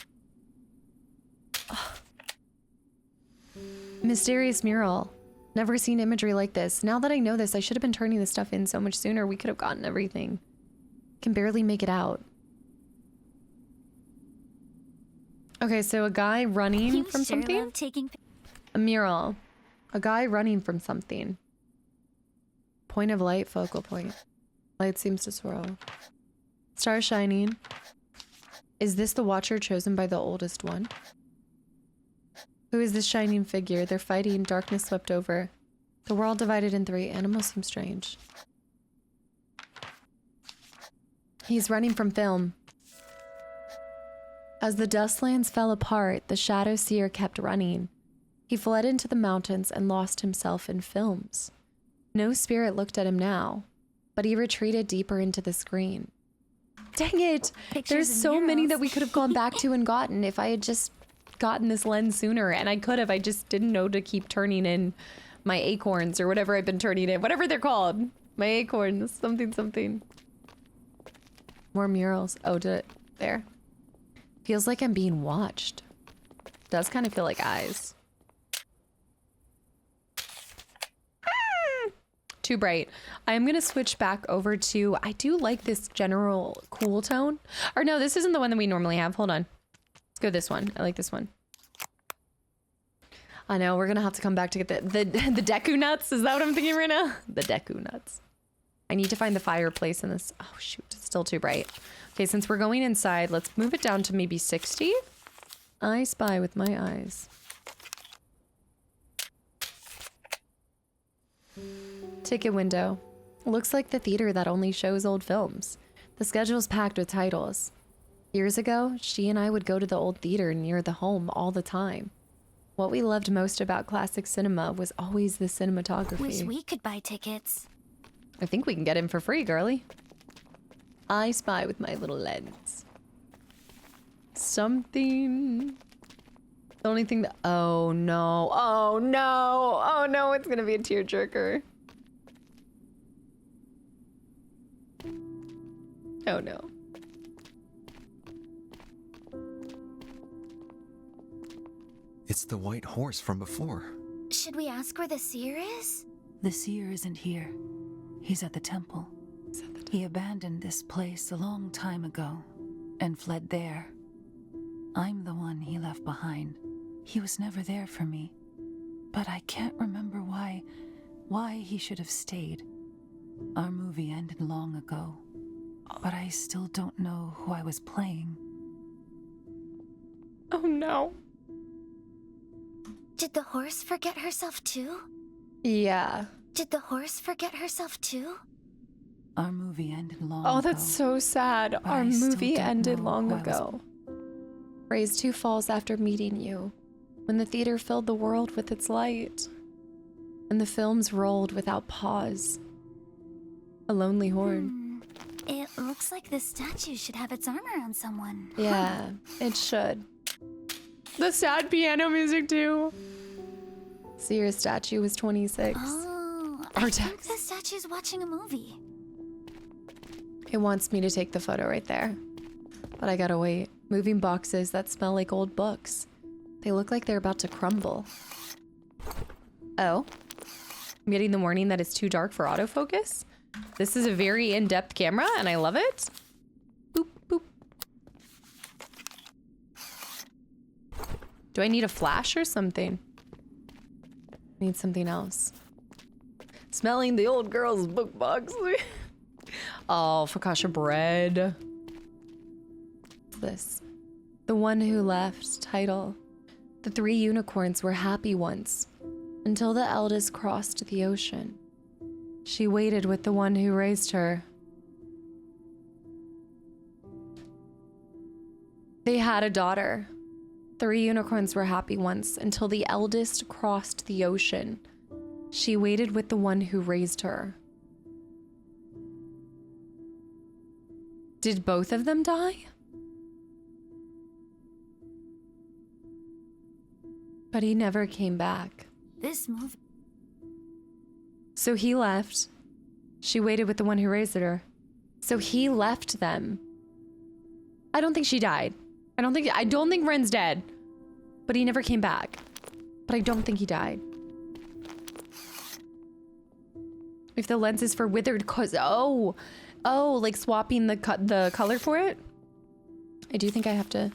Mysterious mural. Never seen imagery like this. Now that I know this, I should have been turning this stuff in so much sooner. We could have gotten everything. Can barely make it out. Okay, so a guy running from something? A mural. A guy running from something. Point of light, focal point. Light seems to swirl. Star shining. Is this the watcher chosen by the oldest one? Who is this shining figure? They're fighting. Darkness swept over. The world divided in three. Animals seem strange. He's running from film. As the dustlands fell apart, the shadow seer kept running. He fled into the mountains and lost himself in films. No spirit looked at him now, but he retreated deeper into the screen. Dang it! There's so many that we could have gone back to and gotten if I had just gotten this lens sooner, and I could have. I just didn't know to keep turning in my acorns or whatever I've been turning in. Whatever they're called. My acorns. Something, something. More murals. Oh, did it? There. Feels like I'm being watched. Does kind of feel like eyes. Too bright. I'm gonna switch back over to, I do like this general cool tone. Or no, this isn't the one that we normally have. Hold on. Let's go this one. I like this one. I know, we're gonna have to come back to get the Deku nuts. Is that what I'm thinking right now? The Deku nuts. I need to find the fireplace in this. Oh shoot, it's still too bright. Okay, since we're going inside, let's move it down to maybe 60. I spy with my eyes. Ticket window. Looks like the theater that only shows old films. The schedule's packed with titles. Years ago, she and I would go to the old theater near the home all the time. What we loved most about classic cinema was always the cinematography. Wish we could buy tickets. I think we can get in for free, girly. I spy with my little lens. Something. The only thing that. Oh no. Oh no. Oh no, it's gonna be a tearjerker. Oh no. It's the white horse from before. Should we ask where the seer is? The seer isn't here. He's at the temple. He abandoned this place a long time ago and fled there. I'm the one he left behind. He was never there for me. But I can't remember why he should have stayed. Our movie ended long ago. But I still don't know who I was playing. Oh no. Did the horse forget herself too? Yeah. Did the horse forget herself too? Our movie ended long Oh, ago. that's so sad. But Our I still movie don't ended know long who I was- ago. Raised 2 falls after meeting you, when the theater filled the world with its light, and the films rolled without pause. A lonely horn. It looks like this statue should have its arm around someone. Yeah, it should. The sad piano music too. Sierra's statue was 26. Oh, I think the statue's watching a movie. It wants me to take the photo right there. But I gotta wait. Moving boxes that smell like old books. They look like they're about to crumble. Oh. I'm getting the warning that it's too dark for autofocus. This is a very in-depth camera and I love it. Boop, boop. Do I need a flash or something? I need something else. Smelling the old girl's book box. Oh, focaccia bread. What's this? The One Who Left title. The 3 unicorns were happy once, until the eldest crossed the ocean. She waited with the one who raised her. They had a daughter. 3 unicorns were happy once, until the eldest crossed the ocean. She waited with the one who raised her. Did both of them die? But he never came back. This movie. So he left. She waited with the one who raised her. So he left them. I don't think she died. I don't think Ren's dead. But he never came back. But I don't think he died. If the lens is for withered cause oh, like swapping the color for it. I do think I have to.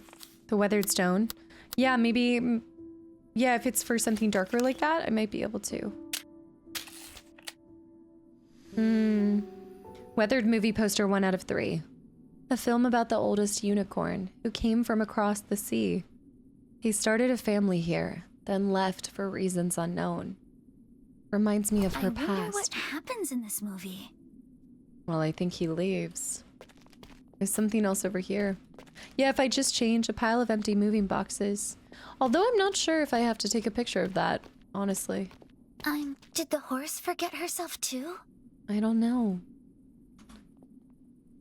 The weathered stone. Yeah, maybe. Yeah, if it's for something darker like that, I might be able to. Weathered movie poster 1 out of 3. A film about the oldest unicorn who came from across the sea. He started a family here, then left for reasons unknown. Reminds me of her past. I wonder what happens in this movie. Well, I think he leaves. There's something else over here. Yeah, if I just change a pile of empty moving boxes. Although I'm not sure if I have to take a picture of that, honestly. Did the horse forget herself too? I don't know.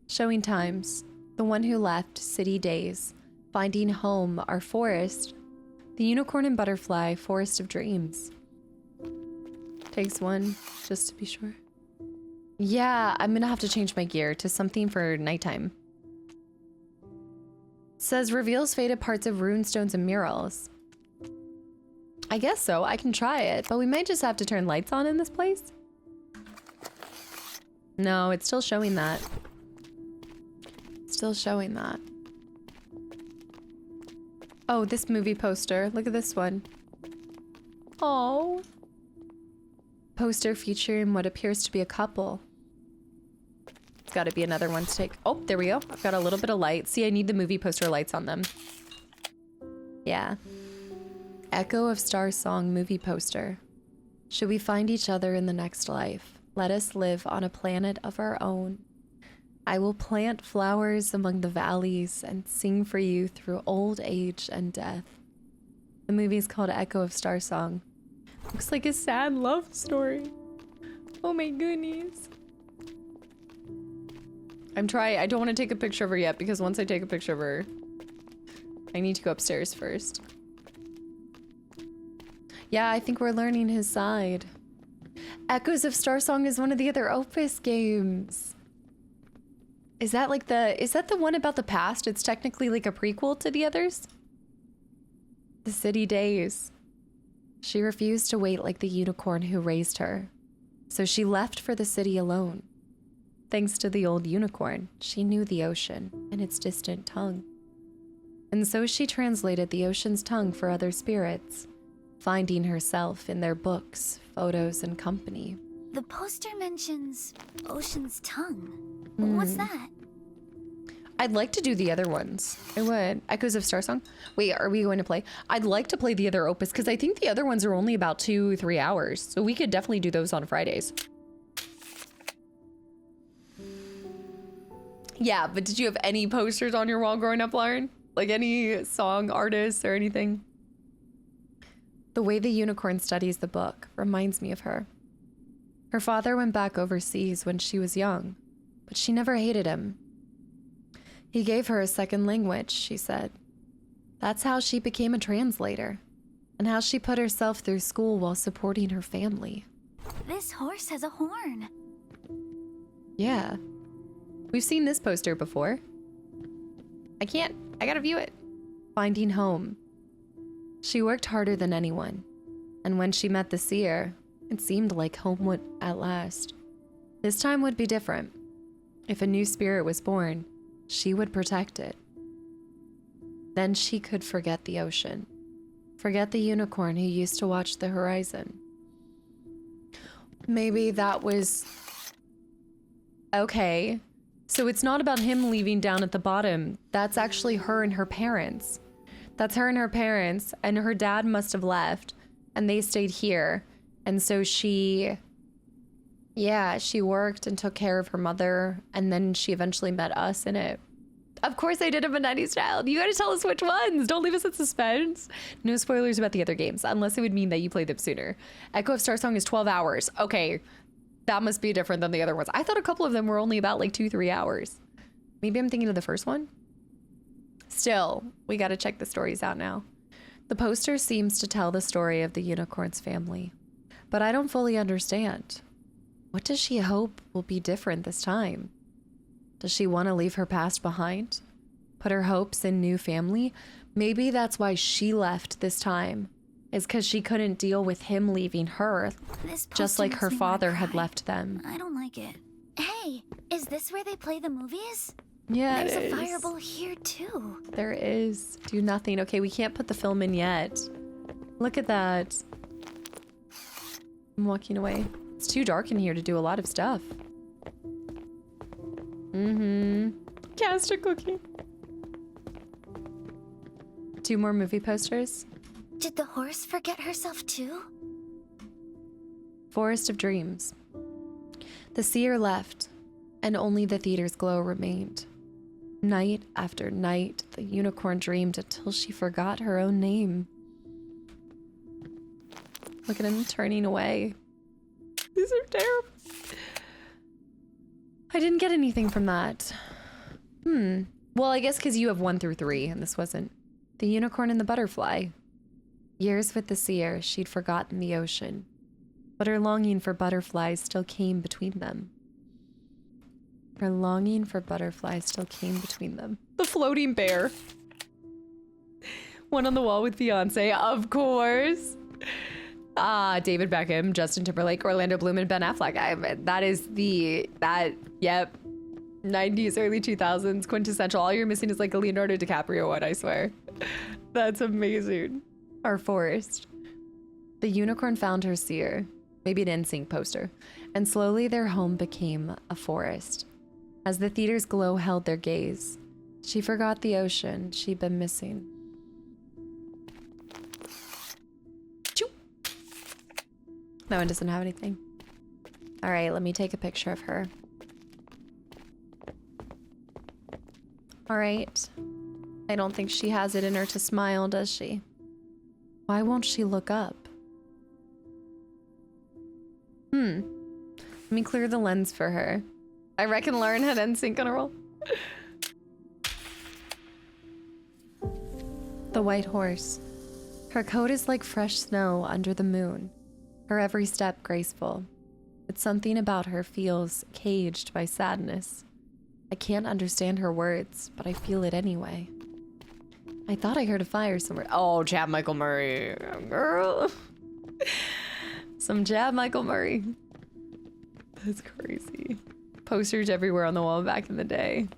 Showing times. The One Who Left, City Days. Finding Home, Our Forest. The Unicorn and Butterfly, Forest of Dreams. Takes 1, just to be sure. Yeah, I'm gonna have to change my gear to something for nighttime. Says reveals faded parts of runestones and murals. I guess so, I can try it, but we might just have to turn lights on in this place. No, it's still showing that. Still showing that. Oh, this movie poster. Look at this one. Oh. Poster featuring what appears to be a couple. It's got to be another one to take. Oh, there we go. I've got a little bit of light. See, I need the movie poster lights on them. Yeah. Echo of Star Song movie poster. Should we find each other in the next life? Let us live on a planet of our own. I will plant flowers among the valleys and sing for you through old age and death. The movie is called Echo of Star Song. Looks like a sad love story. Oh my goodness. I don't want to take a picture of her yet because once I take a picture of her, I need to go upstairs first. Yeah, I think we're learning his side. Echoes of Star Song is one of the other Opus games. Is that the one about the past? It's technically like a prequel to the others? The City Days. She refused to wait like the unicorn who raised her. So she left for the city alone. Thanks to the old unicorn, she knew the ocean and its distant tongue. And so she translated the ocean's tongue for other spirits, finding herself in their books, photos, and company. The poster mentions Ocean's Tongue. What's that? I'd like to do the other ones. I would. Echoes of Star Song. Wait, are we going to play? I'd like to play the other Opus because I think the other ones are only about 2-3 hours. So we could definitely do those on Fridays. Yeah, but did you have any posters on your wall growing up, Lauren? Like any song artists or anything? The way the unicorn studies the book reminds me of her. Her father went back overseas when she was young, but she never hated him. He gave her a second language, she said. That's how she became a translator, and how she put herself through school while supporting her family. This horse has a horn. Yeah. We've seen this poster before. I gotta view it. Finding home. She worked harder than anyone, and when she met the seer, it seemed like home would at last. This time would be different. If a new spirit was born, she would protect it. Then she could forget the ocean. Forget the unicorn who used to watch the horizon. Maybe that was... Okay. So it's not about him leaving down at the bottom. That's actually her and her parents. That's her and her parents, and her dad must have left, and they stayed here. And so she worked and took care of her mother, and then she eventually met us in it. Of course I did have a 90s child. You gotta tell us which ones. Don't leave us in suspense. No spoilers about the other games, unless it would mean that you played them sooner. Echo of Starsong is 12 hours. Okay, that must be different than the other ones. I thought a couple of them were only about like 2-3 hours. Maybe I'm thinking of the first one? Still, we gotta check the stories out now. The poster seems to tell the story of the unicorn's family, but I don't fully understand. What does she hope will be different this time? Does she want to leave her past behind? Put her hopes in new family? Maybe that's why she left this time, is because she couldn't deal with him leaving her, just like her father had left them. I don't like it. Hey, is this where they play the movies? Yeah, There's it is. a fireball here too. There is. Do nothing. Okay, we can't put the film in yet. Look at that. I'm walking away. It's too dark in here to do a lot of stuff. Cast a cookie. 2 more movie posters. Did the horse forget herself too? Forest of Dreams. The seer left, and only the theater's glow remained. Night after night, the unicorn dreamed until she forgot her own name. Look at him turning away. These are terrible. I didn't get anything from that. Well, I guess because you have 1 through 3, and this wasn't. The unicorn and the butterfly. Years with the seer, she'd forgotten the ocean, but her longing for butterflies still came between them. Her longing for butterflies still came between them. The floating bear. One on the wall with Beyonce, of course. David Beckham, Justin Timberlake, Orlando Bloom, and Ben Affleck. Yep. 90s, early 2000s, quintessential. All you're missing is like a Leonardo DiCaprio one, I swear. That's amazing. Our forest. The unicorn found her seer, maybe an NSYNC poster, and slowly their home became a forest. As the theater's glow held their gaze, she forgot the ocean she'd been missing. That one doesn't have anything. All right, let me take a picture of her. All right. I don't think she has it in her to smile, does she? Why won't she look up? Let me clear the lens for her. I reckon Lauren had NSYNC on a roll. The white horse. Her coat is like fresh snow under the moon. Her every step graceful. But something about her feels caged by sadness. I can't understand her words, but I feel it anyway. I thought I heard a fire somewhere. Oh, Chad Michael Murray. Girl. Some Chad Michael Murray. That's crazy. Posters everywhere on the wall back in the day.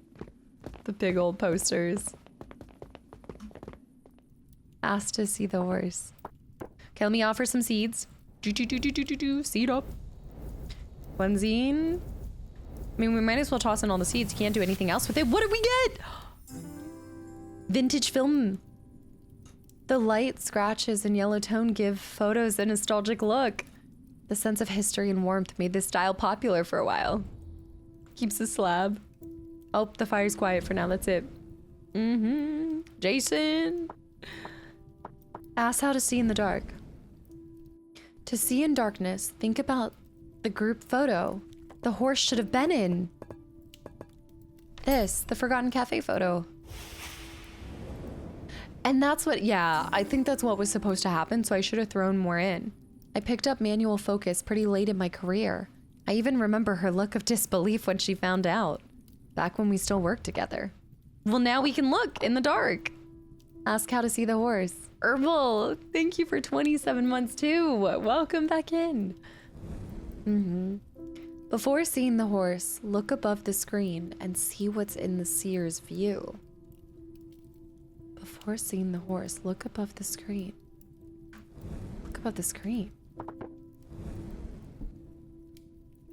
The big old posters. Asked to see the horse. Okay, let me offer some seeds. Seed up. One zine. I mean, we might as well toss in all the seeds. You can't do anything else with it. What did we get? Vintage film. The light, scratches, and yellow tone give photos a nostalgic look. The sense of history and warmth made this style popular for a while. Keeps the slab. Oh, the fire's quiet for now. That's it. Jason. Ask how to see in the dark. To see in darkness, think about the group photo the horse should have been in. This, the Forgotten Cafe photo. And that's what, yeah, I think that's what was supposed to happen, so I should have thrown more in. I picked up manual focus pretty late in my career. I even remember her look of disbelief when she found out. Back when we still worked together. Well, now we can look in the dark. Ask how to see the horse. Herbal, thank you for 27 months too. Welcome back in. Before seeing the horse, look above the screen and see what's in the seer's view. Before seeing the horse, look above the screen. Look above the screen.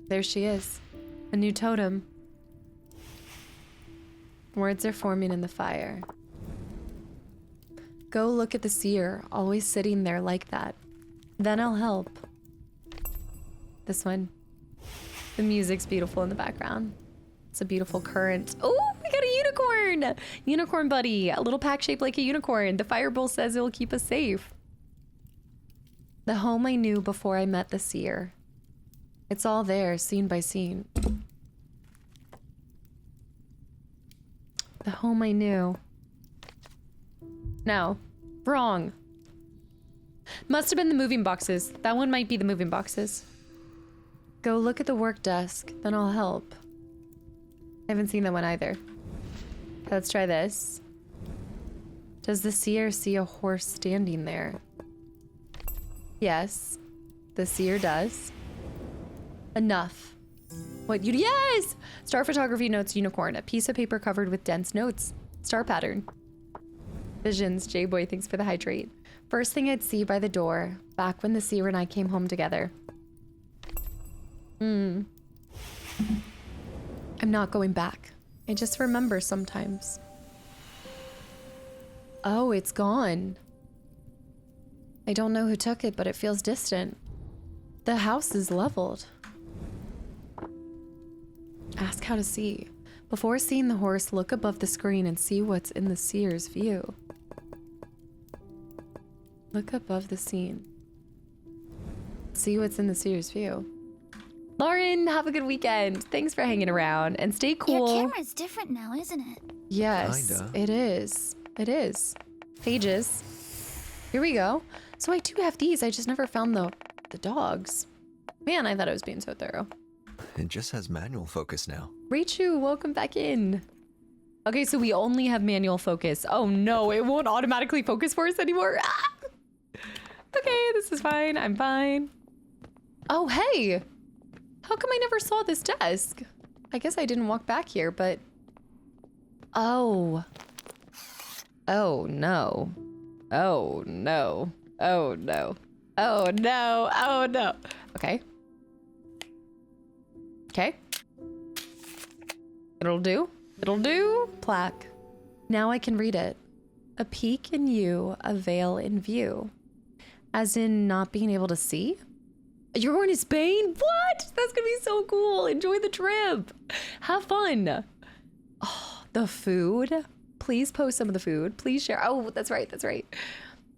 There she is. A new totem. Words are forming in the fire. Go look at the seer, always sitting there like that. Then I'll help. This one. The music's beautiful in the background. It's a beautiful current. Oh, we got a unicorn! Unicorn buddy, a little pack shaped like a unicorn. The fireball says it will keep us safe. The home I knew before I met the seer. It's all there, scene by scene. The home I knew. No, wrong. Must have been the moving boxes. That one might be the moving boxes. Go look at the work desk, then I'll help. I haven't seen that one either. Let's try this. Does the seer see a horse standing there? Yes, the seer does. Enough. What you, yes! Star photography notes unicorn, a piece of paper covered with dense notes. Star pattern. Visions, J-Boy, thanks for the hydrate. First thing I'd see by the door, back when the seer and I came home together. I'm not going back. I just remember sometimes. Oh, it's gone. I don't know who took it, but it feels distant. The house is leveled. Ask how to see. Before seeing the horse, look above the screen and see what's in the seer's view. Look above the scene. See what's in the seer's view. Lauren, have a good weekend. Thanks for hanging around and stay cool. Your camera's different now, isn't it? Yes, Kinda. it is. It is. Pages. Here we go. So I do have these. I just never found the dogs. Man, I thought I was being so thorough. It just has manual focus now. Raichu, welcome back in. Okay, so we only have manual focus. Oh no, it won't automatically focus for us anymore. Ah! Okay, this is fine. I'm fine. Oh, hey. How come I never saw this desk? I guess I didn't walk back here, but... Oh. Oh, no. Oh, no. Oh, no. Oh, no. Oh, no. Okay. Okay. It'll do. It'll do. Plaque. Now I can read it. A peak in you, a veil in view. As in not being able to see? You're going to Spain? What? That's gonna be so cool. Enjoy the trip. Have fun. Oh, the food. Please post some of the food. Please share. Oh, that's right. That's right.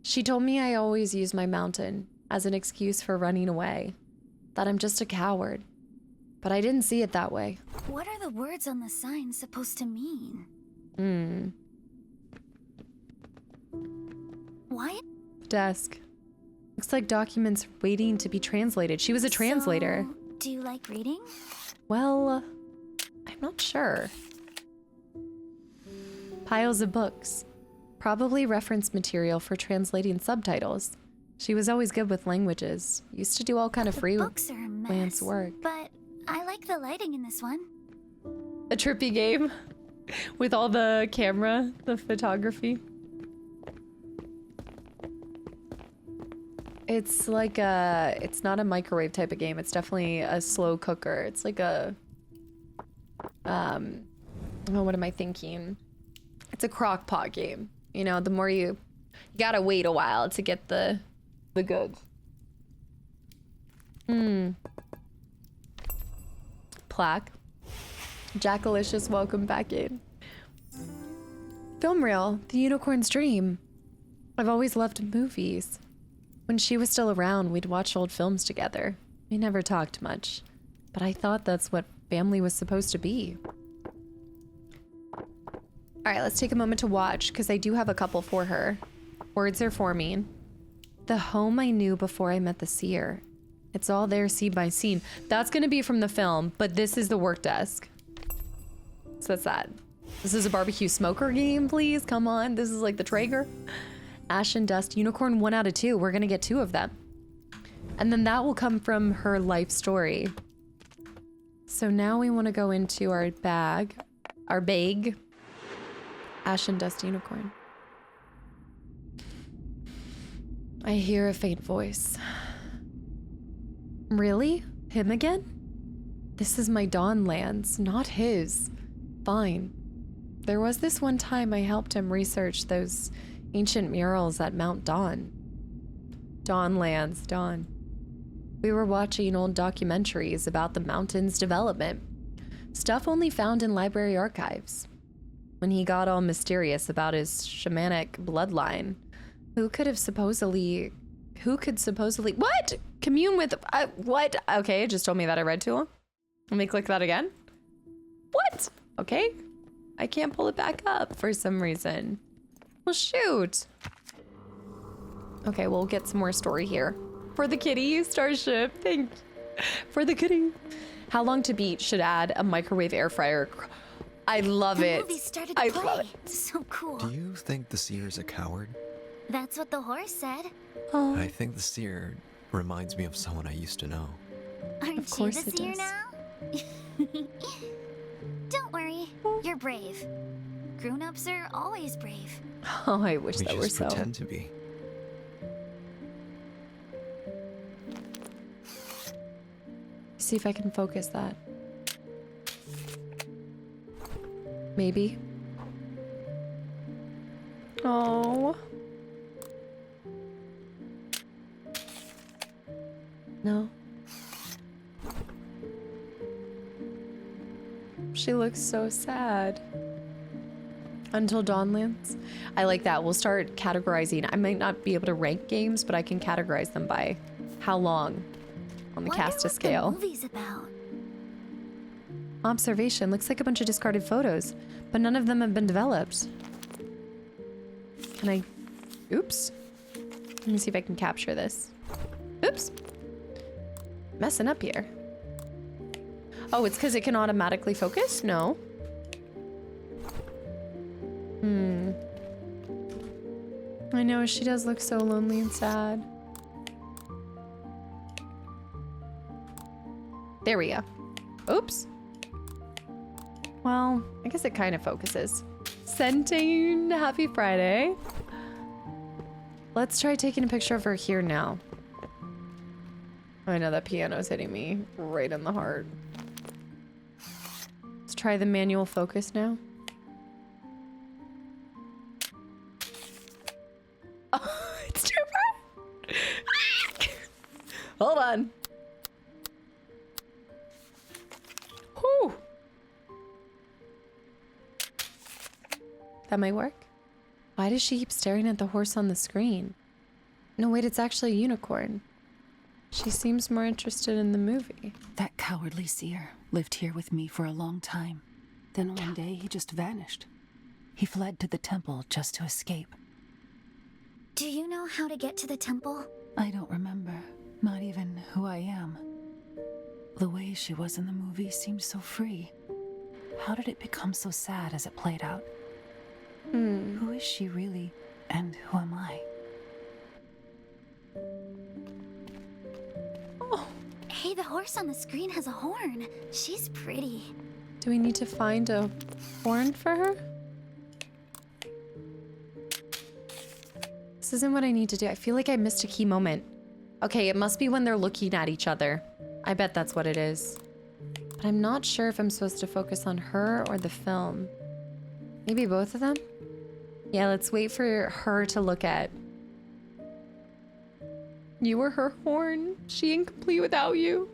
She told me I always use my mountain as an excuse for running away. That I'm just a coward. But I didn't see it that way. What are the words on the sign supposed to mean? Why? Desk. Looks like documents waiting to be translated. She was a translator. So, do you like reading? Well, I'm not sure. Piles of books. Probably reference material for translating subtitles. She was always good with languages. Used to do all kind of Books are a freelance mess, work. but I like the lighting in this one. A trippy game with all the camera, the photography. It's like it's not a microwave type of game. It's definitely a slow cooker. It's like a, oh, what am I thinking? It's a crock pot game. You know, the more you gotta wait a while to get the goods. Plaque. Jackalicious, welcome back in. Film reel, The Unicorn's Dream. I've always loved movies. When she was still around, we'd watch old films together. We never talked much, but I thought that's what family was supposed to be. All right, let's take a moment to watch, because I do have a couple for her. Words are forming. The home I knew before I met the seer. It's all there scene by scene. That's going to be from the film, but this is the work desk. So that's that. This is a barbecue smoker game, please. Come on. This is like the Traeger. Ash and Dust. Unicorn 1 out of 2. We're going to get 2 of them. And then that will come from her life story. So now we want to go into our bag. Our bag. Ash and Dust Unicorn. I hear a faint voice. Really? Him again? This is my Dawn lands, not his. Fine. There was this one time I helped him research those ancient murals at Mount Dawn. Dawn lands, Dawn. We were watching old documentaries about the mountain's development. Stuff only found in library archives. When he got all mysterious about his shamanic bloodline, who could supposedly, what? Commune with, what? Okay, it just told me that I read to him. Let me click that again. What? Okay. I can't pull it back up for some reason. Well, shoot. Okay, we'll get some more story here. For the kitty, Starship, thank you. For the kitty. How long to beat should add a microwave air fryer. I love it. The movie started to play. So cool. Do you think the seer's a coward? That's what the horse said. Oh. I think the seer reminds me of someone I used to know. Aren't Of course you the it seer does. now? Don't worry, you're brave. Grown-ups are always brave. Oh, I wish We that were just so. pretend to be. See if I can focus that. Maybe. Oh. No. She looks so sad. Until Dawn lands. I like that. We'll start categorizing. I might not be able to rank games, but I can categorize them by how long on the Casta scale. What the movie's about? Observation. Looks like a bunch of discarded photos, but none of them have been developed. Can I... Oops. Let me see if I can capture this. Oops. Messing up here. Oh, it's because it can automatically focus? No. I know, she does look so lonely and sad. There we go. Oops. Well, I guess it kind of focuses. Centane, happy Friday. Let's try taking a picture of her here now. I know that piano's hitting me right in the heart. Let's try the manual focus now. Oh, it's too bright. Hold on. Whew. That might work. Why does she keep staring at the horse on the screen? No, wait, it's actually a unicorn. She seems more interested in the movie. That cowardly seer lived here with me for a long time. Then one day he just vanished. He fled to the temple just to escape. Do you know how to get to the temple? I don't remember, not even who I am. The way she was in the movie seemed so free. How did it become so sad as it played out? Who is she really, and who am I? Oh. Hey, the horse on the screen has a horn. She's pretty. Do we need to find a horn for her? This isn't what I need to do. I feel like I missed a key moment. Okay, it must be when they're looking at each other. I bet that's what it is. But I'm not sure if I'm supposed to focus on her or the film. Maybe both of them? Yeah, let's wait for her to look at. You were her horn. She incomplete without you.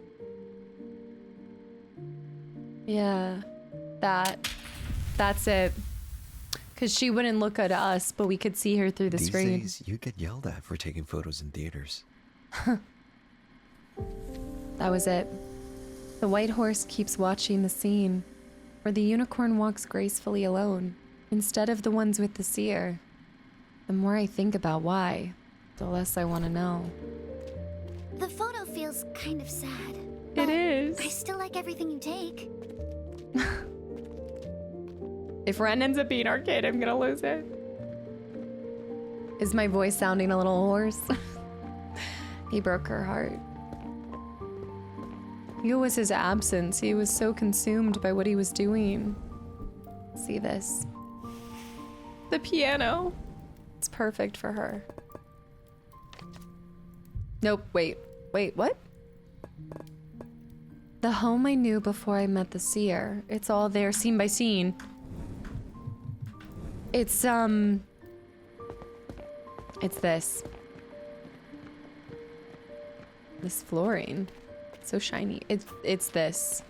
Yeah. That's it. Because she wouldn't look at us, but we could see her through the screen. These days, you get yelled at for taking photos in theaters. That was it. The white horse keeps watching the scene where the unicorn walks gracefully alone, instead of the ones with the seer. The more I think about why, the less I want to know. The photo feels kind of sad. It is. I still like everything you take. If Ren ends up being our kid, I'm gonna lose it. Is my voice sounding a little hoarse? He broke her heart. It was his absence. He was so consumed by what he was doing. See this? The piano. It's perfect for her. Nope, wait, what? The home I knew before I met the seer. It's all there, scene by scene. It's this. This flooring. So shiny. It's this.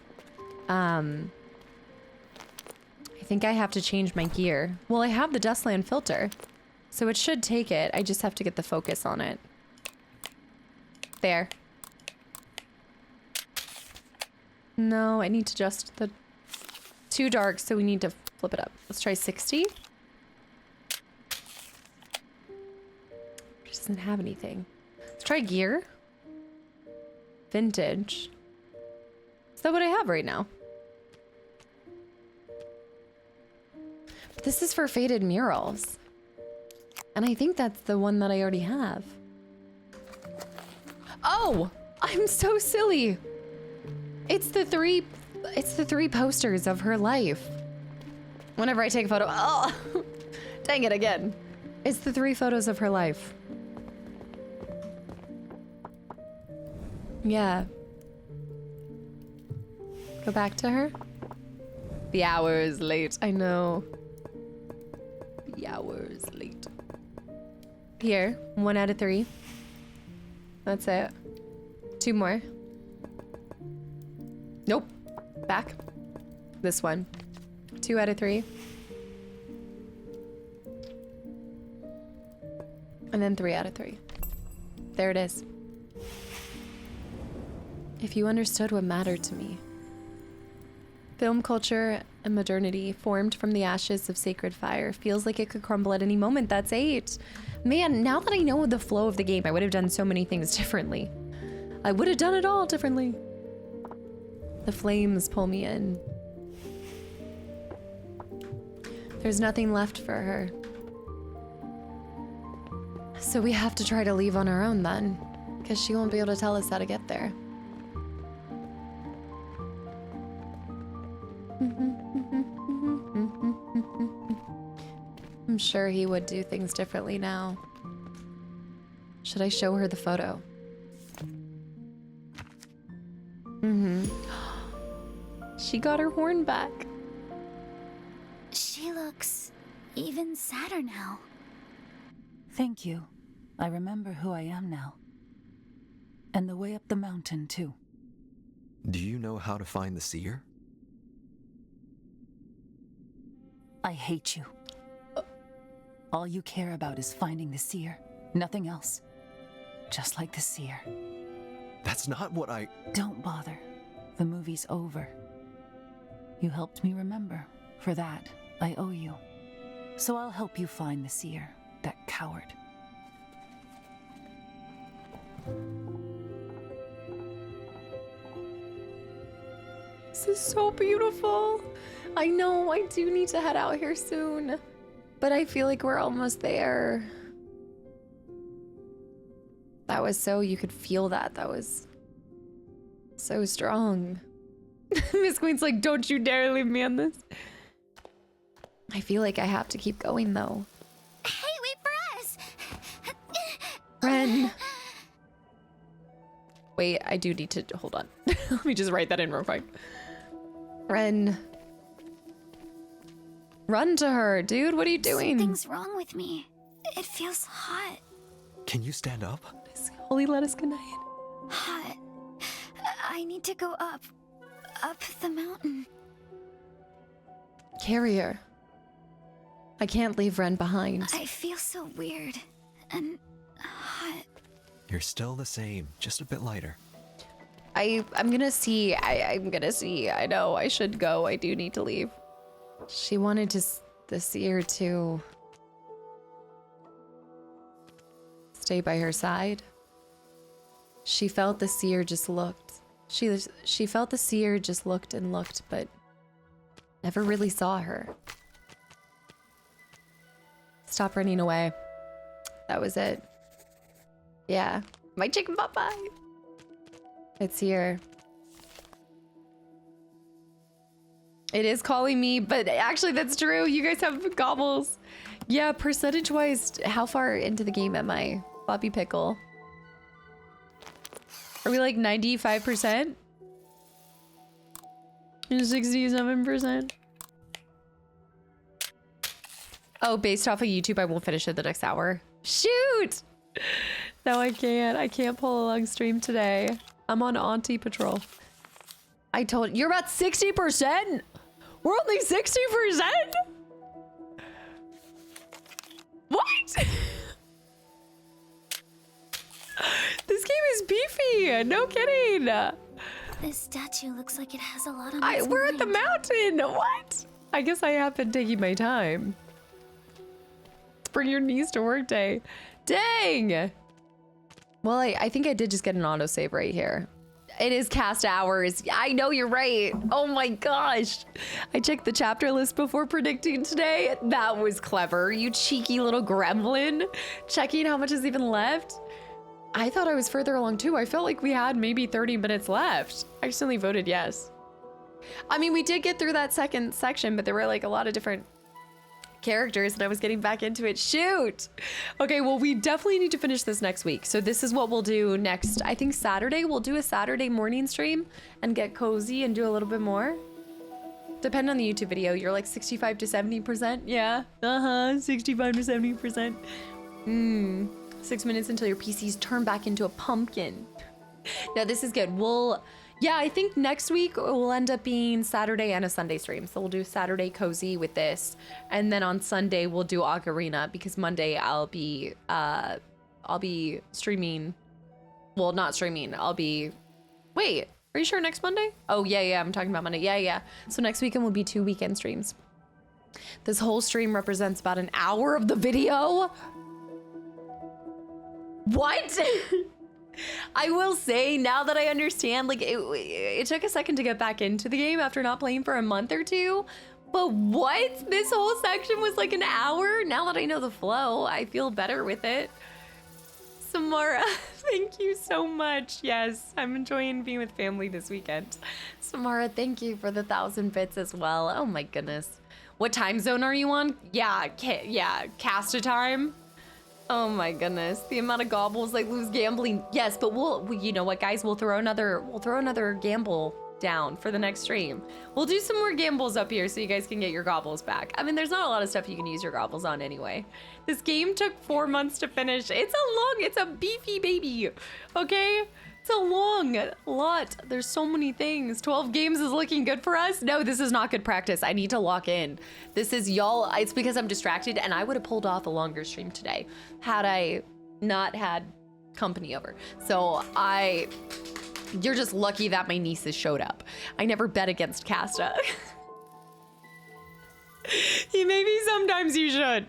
I think I have to change my gear. Well, I have the Dustland filter, so it should take it. I just have to get the focus on it. There. No, I need to adjust the... Too dark, so we need to flip it up. Let's try 60. It doesn't have anything. Let's try gear. Vintage. Is that what I have right now? But this is for faded murals. And I think that's the one that I already have. Oh! I'm so silly! It's the three posters of her life. Whenever I take a photo, oh! Dang it again. It's the 3 photos of her life. Yeah. Go back to her. The hour is late. I know. The hour is late. Here, 1 out of 3. That's it. 2 more. Nope. Back. This one. 2 out of 3. And then 3 out of 3. There it is. If you understood what mattered to me. Film culture and modernity formed from the ashes of sacred fire. Feels like it could crumble at any moment. That's 8. Man, now that I know the flow of the game, I would have done so many things differently. I would have done it all differently. The flames pull me in. There's nothing left for her. So we have to try to leave on our own then, because she won't be able to tell us how to get there. I'm sure he would do things differently now. Should I show her the photo? She got her horn back. She looks even sadder now. Thank you. I remember who I am now. And the way up the mountain, too. Do you know how to find the seer? I hate you. All you care about is finding the seer. Nothing else. Just like the seer. That's not what I... Don't bother. The movie's over. You helped me remember. For that, I owe you. So I'll help you find the seer, that coward. This is so beautiful. I know I do need to head out here soon, but I feel like we're almost there. That was so, you could feel that. That was so strong. Miss Queen's like, don't you dare leave me on this. I feel like I have to keep going though. Hey, wait for us! Ren. Wait, I do need to, hold on. Let me just write that in real quick. Ren. Run to her, dude. What are you doing? Something's wrong with me. It feels hot. Can you stand up? Holy lettuce, good night. Hot. I need to go up the mountain. Carrier. I can't leave Ren behind. I feel so weird and hot. You're still the same, just a bit lighter. I'm gonna see. I'm gonna see. I know I should go. I do need to leave. She wanted to see her to stay by her side. She felt the seer just looked. She felt the seer just looked and looked, but never really saw her. Stop running away. That was it. Yeah. My chicken Popeye. It's here. It is calling me, but actually that's true. You guys have gobbles. Yeah, percentage-wise, how far into the game am I? Bobby Pickle. Are we like 95%? 67%? Oh, based off of YouTube, I won't finish it the next hour. Shoot! No, I can't. I can't pull a long stream today. I'm on Auntie Patrol. I told you're about 60%? We're only 60%? What? This game is beefy. No kidding. This statue looks like it has a lot on We're at the mountain. What? I guess I have been taking my time. Bring your knees to work day. Dang. Well, I think I did just get an autosave right here. It is cast hours. I know, you're right. Oh my gosh. I checked the chapter list before predicting today. That was clever. You cheeky little gremlin. Checking how much is even left. I thought I was further along too. I felt like we had maybe 30 minutes left. I instantly voted yes. I mean, we did get through that second section, but there were like a lot of different characters and I was getting back into it. Shoot. Okay, well, we definitely need to finish this next week. So this is what we'll do next. I think Saturday, we'll do a Saturday morning stream and get cozy and do a little bit more. Depending on the YouTube video, you're like 65 to 70%. Yeah. 65 to 70%. 6 minutes until your PC's turn back into a pumpkin. No, this is good. Yeah, I think next week will end up being Saturday and a Sunday stream. So we'll do Saturday cozy with this. And then on Sunday, we'll do Ocarina because Monday I'll be streaming. Well, not streaming. Wait, are you sure next Monday? Oh, yeah, I'm talking about Monday. Yeah. So next weekend will be 2 weekend streams. This whole stream represents about an hour of the video. What? I will say, now that I understand, like, it took a second to get back into the game after not playing for a month or two. But what? This whole section was like an hour? Now that I know the flow, I feel better with it. Samara, thank you so much. Yes, I'm enjoying being with family this weekend. Samara, thank you for the 1,000 bits as well. Oh my goodness. What time zone are you on? Yeah, Casta time. Oh my goodness, the amount of gobbles I lose gambling. Yes, but we'll you know what, guys? We'll throw another gamble down for the next stream. We'll do some more gambles up here so you guys can get your gobbles back. I mean, there's not a lot of stuff you can use your gobbles on anyway. This game took 4 months to finish. It's a beefy baby, okay? It's a long lot. There's so many things. 12 games is looking good for us. No, this is not good practice. I need to lock in. This is y'all. It's because I'm distracted and I would have pulled off a longer stream today had I not had company over. So you're just lucky that my nieces showed up. I never bet against Casta. Maybe sometimes you should.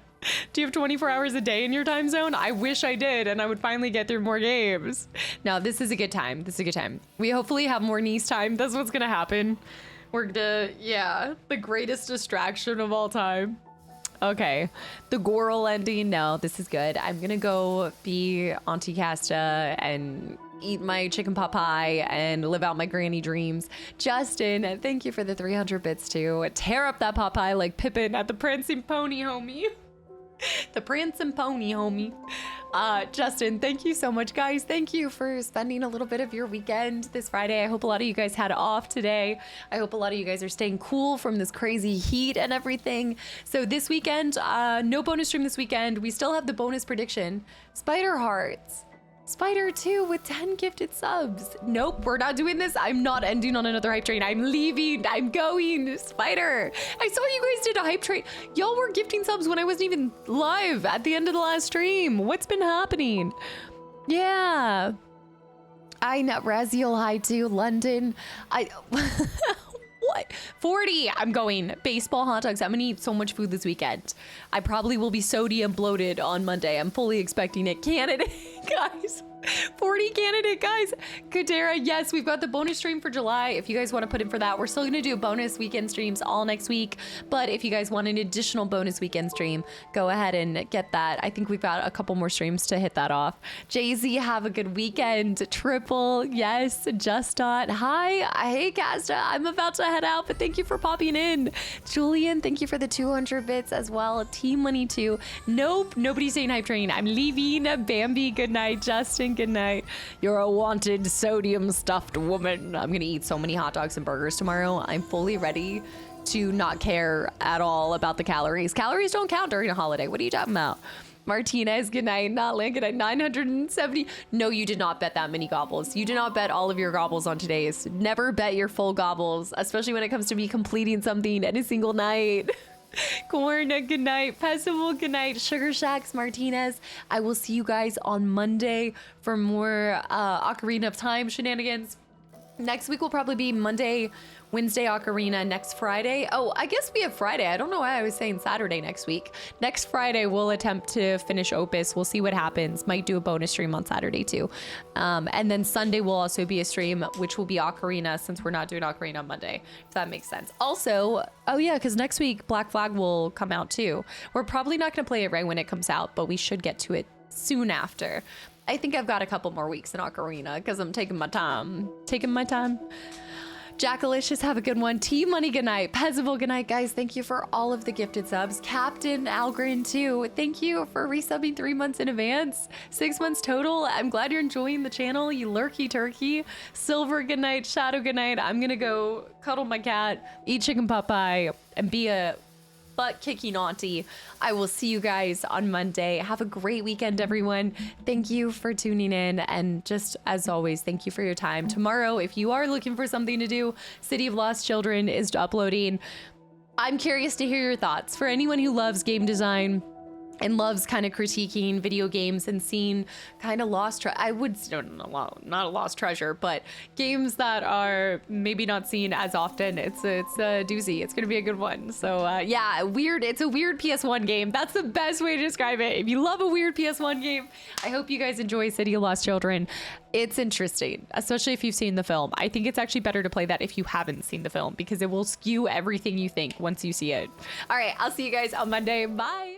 Do you have 24 hours a day in your time zone? I wish I did, and I would finally get through more games. Now, this is a good time. We hopefully have more niece time. That's what's gonna happen. The greatest distraction of all time. Okay, the Goral ending. No, this is good. I'm gonna go be Auntie Casta and eat my chicken pot pie and live out my granny dreams. Justin, thank you for the 300 bits too. Tear up that pot pie like Pippin at the Prancing Pony, homie. The Prancing Pony, homie. Justin, thank you so much, guys. Thank you for spending a little bit of your weekend this Friday. I hope a lot of you guys had off today. I hope a lot of you guys are staying cool from this crazy heat and everything. So this weekend, no bonus stream this weekend. We still have the bonus prediction. Spider Hearts. Spider 2 with 10 gifted subs. Nope, we're not doing this. I'm not ending on another hype train. I'm leaving. I'm going. Spider. I saw you guys did a hype train. Y'all were gifting subs when I wasn't even live at the end of the last stream. What's been happening? Yeah. I know. Raziel, hi too. London. What? 40. I'm going. Baseball, hot dogs. I'm gonna eat so much food this weekend. I probably will be sodium bloated on Monday. I'm fully expecting it. Candidate, guys. 40 candidate, guys. Kadera, yes, we've got the bonus stream for July. If you guys want to put in for that, we're still gonna do bonus weekend streams all next week. But if you guys want an additional bonus weekend stream, go ahead and get that. I think we've got a couple more streams to hit that off. Jay-Z, have a good weekend. Triple, yes. Just Dot, hi. Hey, Casta, I'm about to head out, but thank you for popping in. Julian, thank you for the 200 bits as well. Team Money 2. Nope, nobody's saying hype train. I'm leaving. Bambi, good night. Justin, good night. You're a wanted sodium stuffed woman. I'm gonna eat so many hot dogs and burgers tomorrow. I'm fully ready to not care at all about the calories. Calories don't count during a holiday. What are you talking about? Martinez, good night. Not Link, good night. 970. No, you did not bet that many gobbles. You did not bet all of your gobbles on today's. Never bet your full gobbles, especially when it comes to me completing something in a single night. Corn, good night. Festival, good night. Sugar Shacks, Martinez. I will see you guys on Monday for more Ocarina of Time shenanigans. Next week will probably be Monday, Wednesday Ocarina. Next Friday. Oh, I guess we have Friday. I don't know why I was saying Saturday next week. Next Friday, we'll attempt to finish Opus. We'll see what happens. Might do a bonus stream on Saturday too. And then Sunday will also be a stream, which will be Ocarina, since we're not doing Ocarina on Monday, if that makes sense. Also, oh yeah, because next week Black Flag will come out too. We're probably not going to play it right when it comes out, but we should get to it soon after. I think I've got a couple more weeks in Ocarina because I'm taking my time. Jackalicious, have a good one. Team Money, good night. Pezival, good night, guys. Thank you for all of the gifted subs. Captain Algren, too. Thank you for resubbing 3 months in advance. 6 months total. I'm glad you're enjoying the channel, you lurky turkey. Silver, good night. Shadow, good night. I'm gonna go cuddle my cat, eat chicken pot pie, and be a butt-kicking auntie. I will see you guys on Monday. Have a great weekend, everyone. Thank you for tuning in, and just as always, thank you for your time. Tomorrow, if you are looking for something to do, City of Lost Children is uploading. I'm curious to hear your thoughts. For anyone who loves game design and loves kind of critiquing video games and seeing kind of lost I would not a lost treasure, but games that are maybe not seen as often. It's a doozy. It's gonna be a good one. So yeah, it's a weird PS1 game. That's the best way to describe it. If you love a weird PS1 game, I hope you guys enjoy City of Lost Children. It's interesting, especially if you've seen the film. I think it's actually better to play that if you haven't seen the film, because it will skew everything you think once you see it. All right, I'll see you guys on Monday. Bye.